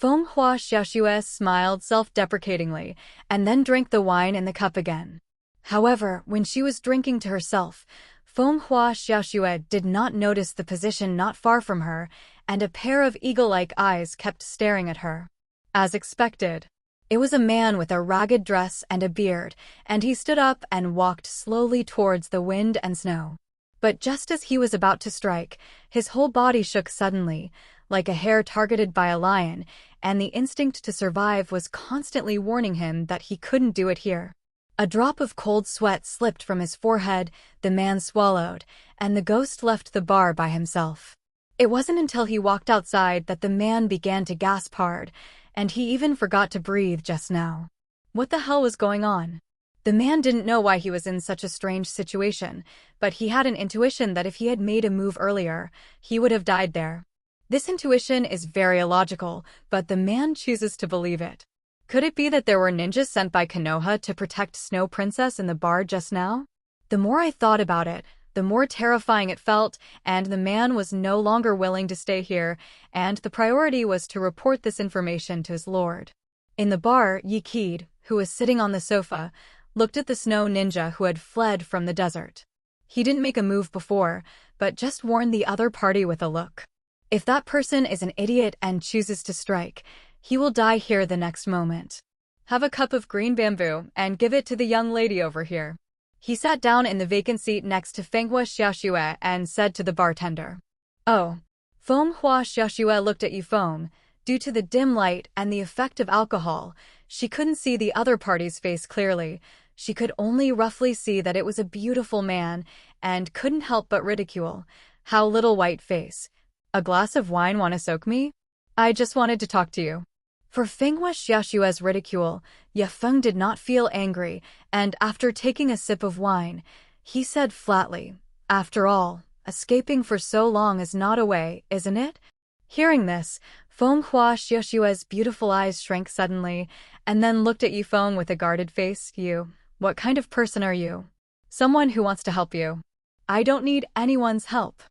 Fenghua Xiaoxue smiled self-deprecatingly, and then drank the wine in the cup again. However, when she was drinking to herself, Fenghua Xiaoxue did not notice the position not far from her, and a pair of eagle-like eyes kept staring at her. As expected, it was a man with a ragged dress and a beard, and he stood up and walked slowly towards the wind and snow. But just as he was about to strike, his whole body shook suddenly, like a hare targeted by a lion, and the instinct to survive was constantly warning him that he couldn't do it here. A drop of cold sweat slipped from his forehead, the man swallowed, and the ghost left the bar by himself. It wasn't until he walked outside that the man began to gasp hard, and he even forgot to breathe just now. What the hell was going on? The man didn't know why he was in such a strange situation, but he had an intuition that if he had made a move earlier, he would have died there. This intuition is very illogical, but the man chooses to believe it. Could it be that there were ninjas sent by Konoha to protect Snow Princess in the bar just now? The more I thought about it, the more terrifying it felt, and the man was no longer willing to stay here, and the priority was to report this information to his lord. In the bar, Yi Qid, who was sitting on the sofa, looked at the snow ninja who had fled from the desert. He didn't make a move before, but just warned the other party with a look. If that person is an idiot and chooses to strike, he will die here the next moment. Have a cup of green bamboo and give it to the young lady over here. He sat down in the vacant seat next to Fenghua Xiaoxue and said to the bartender. Oh. Fenghua Xiaoxue looked at Yifeng. Due to the dim light and the effect of alcohol, she couldn't see the other party's face clearly. She could only roughly see that it was a beautiful man, and couldn't help but ridicule. How little white face. A glass of wine wanna soak me? I just wanted to talk to you. For Fenghua Xiaoxue's ridicule, Yifeng did not feel angry, and after taking a sip of wine, he said flatly, after all, escaping for so long is not a way, isn't it? Hearing this, Fenghua Xiaoxue's beautiful eyes shrank suddenly, and then looked at Yifeng with a guarded face. You, what kind of person are you? Someone who wants to help you. I don't need anyone's help.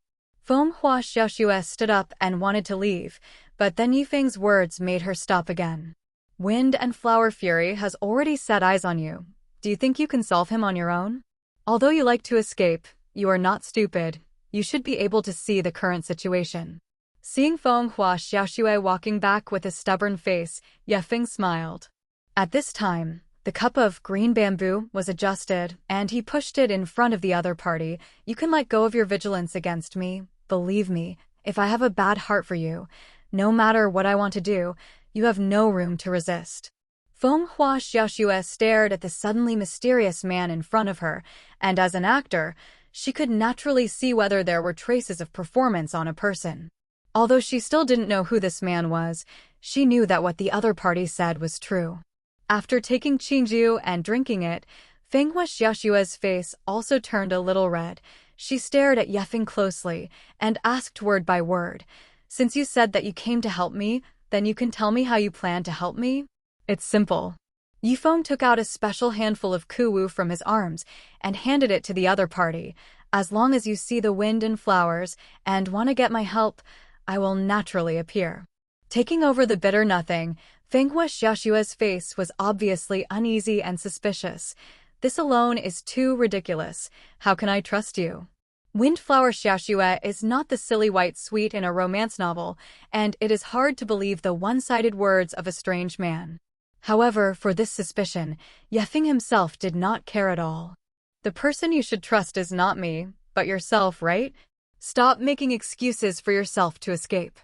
Fenghua Xiaoxue stood up and wanted to leave, but then Yifeng's words made her stop again. Wind and Flower Fury has already set eyes on you. Do you think you can solve him on your own? Although you like to escape, you are not stupid. You should be able to see the current situation. Seeing Fenghua Xiaoxue walking back with a stubborn face, Yifeng smiled. At this time, the cup of green bamboo was adjusted, and he pushed it in front of the other party. You can let go of your vigilance against me. Believe me, if I have a bad heart for you, no matter what I want to do, you have no room to resist. Fenghua Xiaoxue stared at the suddenly mysterious man in front of her, and as an actor, she could naturally see whether there were traces of performance on a person. Although she still didn't know who this man was, she knew that what the other party said was true. After taking Qingju and drinking it, Fenghua Xiaoxue's face also turned a little red. She stared at Yifeng closely and asked word by word, "Since you said that you came to help me, then you can tell me how you plan to help me?" It's simple. Yifeng took out a special handful of kuwu from his arms and handed it to the other party. As long as you see the wind and flowers and want to get my help, I will naturally appear. Taking over the bitter nothing, Fenghua Xiaoxue's face was obviously uneasy and suspicious. This alone is too ridiculous. How can I trust you? Windflower Xiaoxue is not the silly white sweet in a romance novel, and it is hard to believe the one-sided words of a strange man. However, for this suspicion, Yifeng himself did not care at all. The person you should trust is not me, but yourself, right? Stop making excuses for yourself to escape.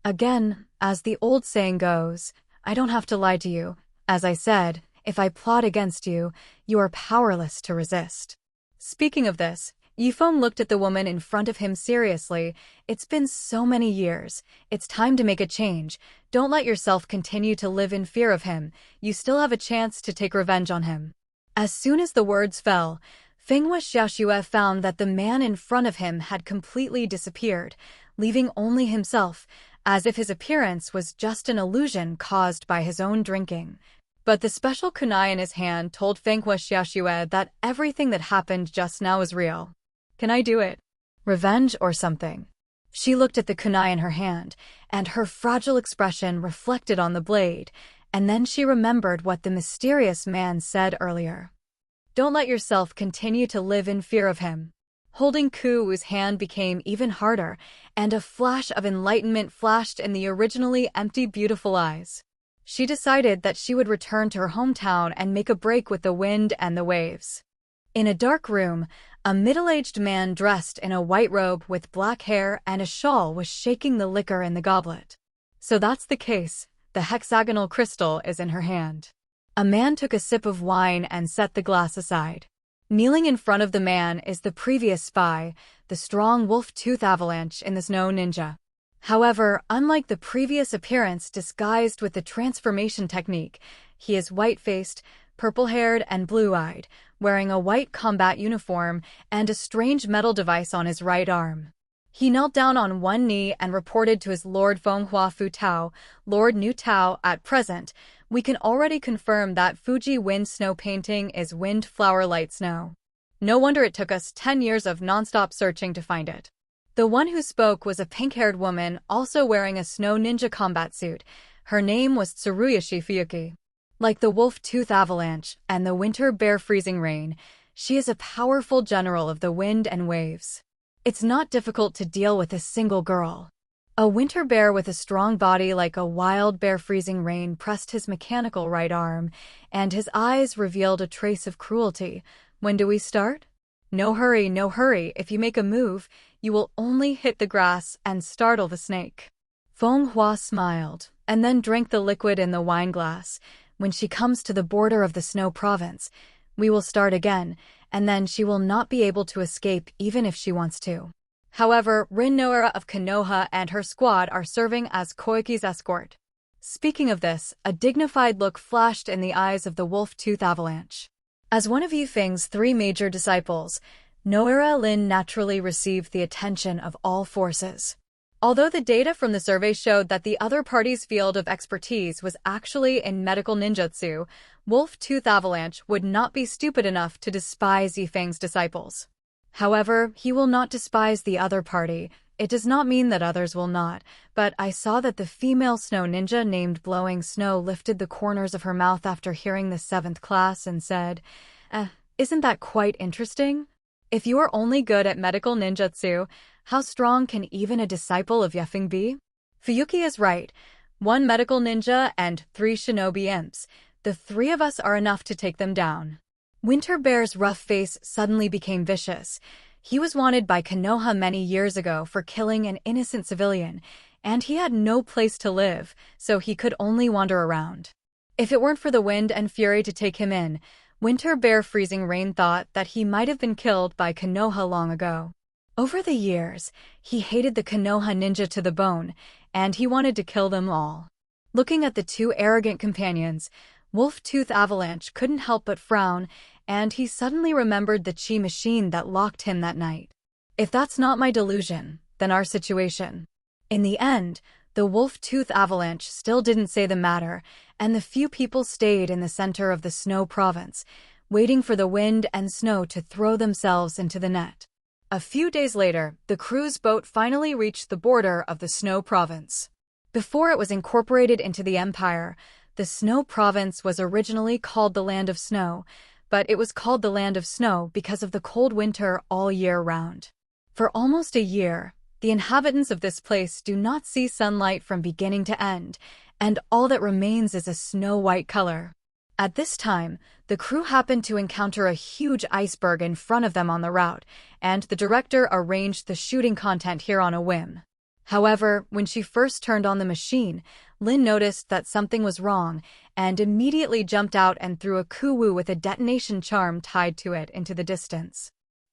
Again, as the old saying goes, I don't have to lie to you. As I said, if I plot against you, you are powerless to resist. Speaking of this, Yifeng looked at the woman in front of him seriously. It's been so many years. It's time to make a change. Don't let yourself continue to live in fear of him. You still have a chance to take revenge on him. As soon as the words fell, Feng Xiaoxue found that the man in front of him had completely disappeared, leaving only himself, as if his appearance was just an illusion caused by his own drinking. But the special kunai in his hand told Feng Xiaoxue that everything that happened just now is real. Can I do it? Revenge or something? She looked at the kunai in her hand, and her fragile expression reflected on the blade, and then she remembered what the mysterious man said earlier. Don't let yourself continue to live in fear of him. Holding Ku's hand became even harder, and a flash of enlightenment flashed in the originally empty, beautiful eyes. She decided that she would return to her hometown and make a break with the wind and the waves. In a dark room, a middle-aged man dressed in a white robe with black hair and a shawl was shaking the liquor in the goblet. So that's the case. The hexagonal crystal is in her hand. A man took a sip of wine and set the glass aside. Kneeling in front of the man is the previous spy, the strong wolf-tooth avalanche in the snow ninja. However, unlike the previous appearance disguised with the transformation technique, he is white-faced, purple-haired, and blue-eyed, wearing a white combat uniform and a strange metal device on his right arm. He knelt down on one knee and reported to his Lord Fenghua Fu Tao, Lord Nu Tao. At present, we can already confirm that Fuji wind snow painting is wind flower light snow. No wonder it took us 10 years of non-stop searching to find it. The one who spoke was a pink-haired woman, also wearing a snow ninja combat suit. Her name was Tsuruyoshi Fuyuki. Like the wolf-tooth avalanche and the winter bear freezing rain, she is a powerful general of the wind and waves. It's not difficult to deal with a single girl. A winter bear with a strong body like a wild bear freezing rain pressed his mechanical right arm, and his eyes revealed a trace of cruelty. When do we start? No hurry, no hurry. If you make a move, you will only hit the grass and startle the snake. Fenghua smiled, and then drank the liquid in the wine glass. When she comes to the border of the snow province, we will start again, and then she will not be able to escape even if she wants to. However, Rin Noara of Konoha and her squad are serving as Koiki's escort. Speaking of this, a dignified look flashed in the eyes of the wolf-tooth avalanche. As one of Yifeng's 3 major disciples, Noara Lin naturally received the attention of all forces. Although the data from the survey showed that the other party's field of expertise was actually in medical ninjutsu, Wolf-Tooth Avalanche would not be stupid enough to despise Yifeng's disciples. However, he will not despise the other party. It does not mean that others will not, but I saw that the female snow ninja named Blowing Snow lifted the corners of her mouth after hearing the 7th class and said, isn't that quite interesting? If you are only good at medical ninjutsu, how strong can even a disciple of Yifeng be? Fuyuki is right. 1 medical ninja and 3 shinobi imps. The 3 of us are enough to take them down. Winter Bear's rough face suddenly became vicious. He was wanted by Konoha many years ago for killing an innocent civilian, and he had no place to live, so he could only wander around. If it weren't for the wind and fury to take him in, Winter Bear Freezing Rain thought that he might have been killed by Konoha long ago. Over the years, he hated the Konoha ninja to the bone, and he wanted to kill them all. Looking at the 2 arrogant companions, Wolf-Tooth Avalanche couldn't help but frown, and he suddenly remembered the chi machine that locked him that night. If that's not my delusion, then our situation. In the end, the Wolf-Tooth Avalanche still didn't say the matter, and the few people stayed in the center of the snow province, waiting for the wind and snow to throw themselves into the net. A few days later, the cruise boat finally reached the border of the snow province. Before it was incorporated into the empire, the snow province was originally called the Land of Snow, but it was called the Land of Snow because of the cold winter all year round. For almost a year, the inhabitants of this place do not see sunlight from beginning to end, and all that remains is a snow-white color. At this time, the crew happened to encounter a huge iceberg in front of them on the route, and the director arranged the shooting content here on a whim. However, when she first turned on the machine, Lin noticed that something was wrong and immediately jumped out and threw a kuwu with a detonation charm tied to it into the distance.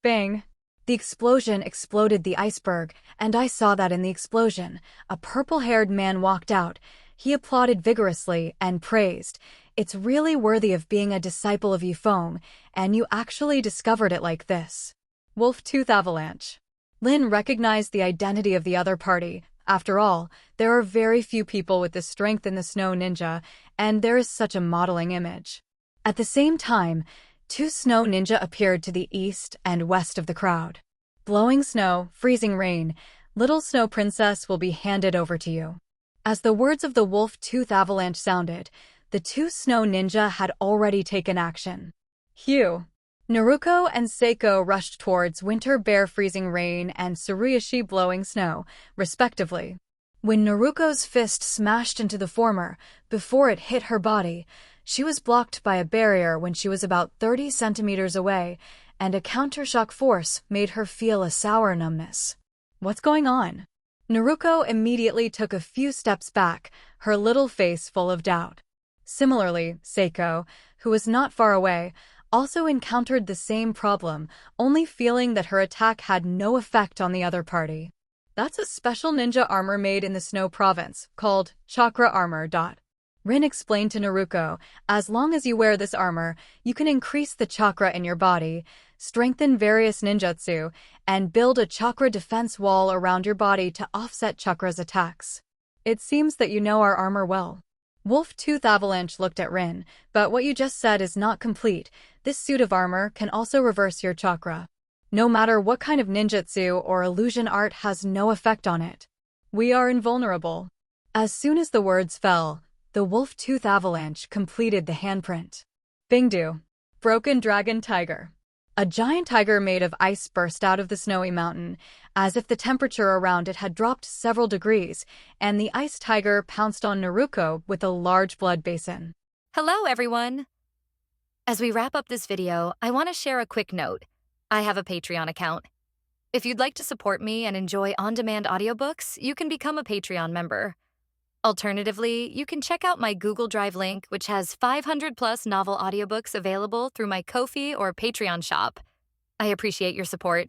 Feng. The explosion exploded the iceberg, and I saw that in the explosion. A purple-haired man walked out. He applauded vigorously and praised. It's really worthy of being a disciple of Yifeng, and you actually discovered it like this. Wolf-Tooth Avalanche. Lin recognized the identity of the other party. After all, there are very few people with the strength in the snow ninja, and there is such a modeling image. At the same time, two snow ninja appeared to the east and west of the crowd. Blowing snow, freezing rain, little snow princess will be handed over to you. As the words of the wolf-tooth avalanche sounded, the two snow ninja had already taken action. Hugh. Naruto and Seiko rushed towards Winter Bear freezing rain and Tsuruyoshi blowing snow, respectively. When Naruko's fist smashed into the former, before it hit her body, she was blocked by a barrier when she was about 30 centimeters away, and a countershock force made her feel a sour numbness. What's going on? Naruko immediately took a few steps back, her little face full of doubt. Similarly, Seiko, who was not far away, also encountered the same problem, only feeling that her attack had no effect on the other party. That's a special ninja armor made in the Snow Province, called Chakra Armor. Rin explained to Naruko, as long as you wear this armor, you can increase the chakra in your body, strengthen various ninjutsu, and build a chakra defense wall around your body to offset chakra's attacks. It seems that you know our armor well. Wolf-Tooth Avalanche looked at Rin, but what you just said is not complete. This suit of armor can also reverse your chakra. No matter what kind of ninjutsu or illusion art has no effect on it. We are invulnerable. As soon as the words fell, the Wolf-Tooth Avalanche completed the handprint. Bingdu. Broken Dragon Tiger. A giant tiger made of ice burst out of the snowy mountain, as if the temperature around it had dropped several degrees, and the ice tiger pounced on Naruko with a large blood basin. Hello, everyone! As we wrap up this video, I want to share a quick note. I have a Patreon account. If you'd like to support me and enjoy on-demand audiobooks, you can become a Patreon member. Alternatively, you can check out my Google Drive link, which has 500-plus novel audiobooks available through my Ko-fi or Patreon shop. I appreciate your support.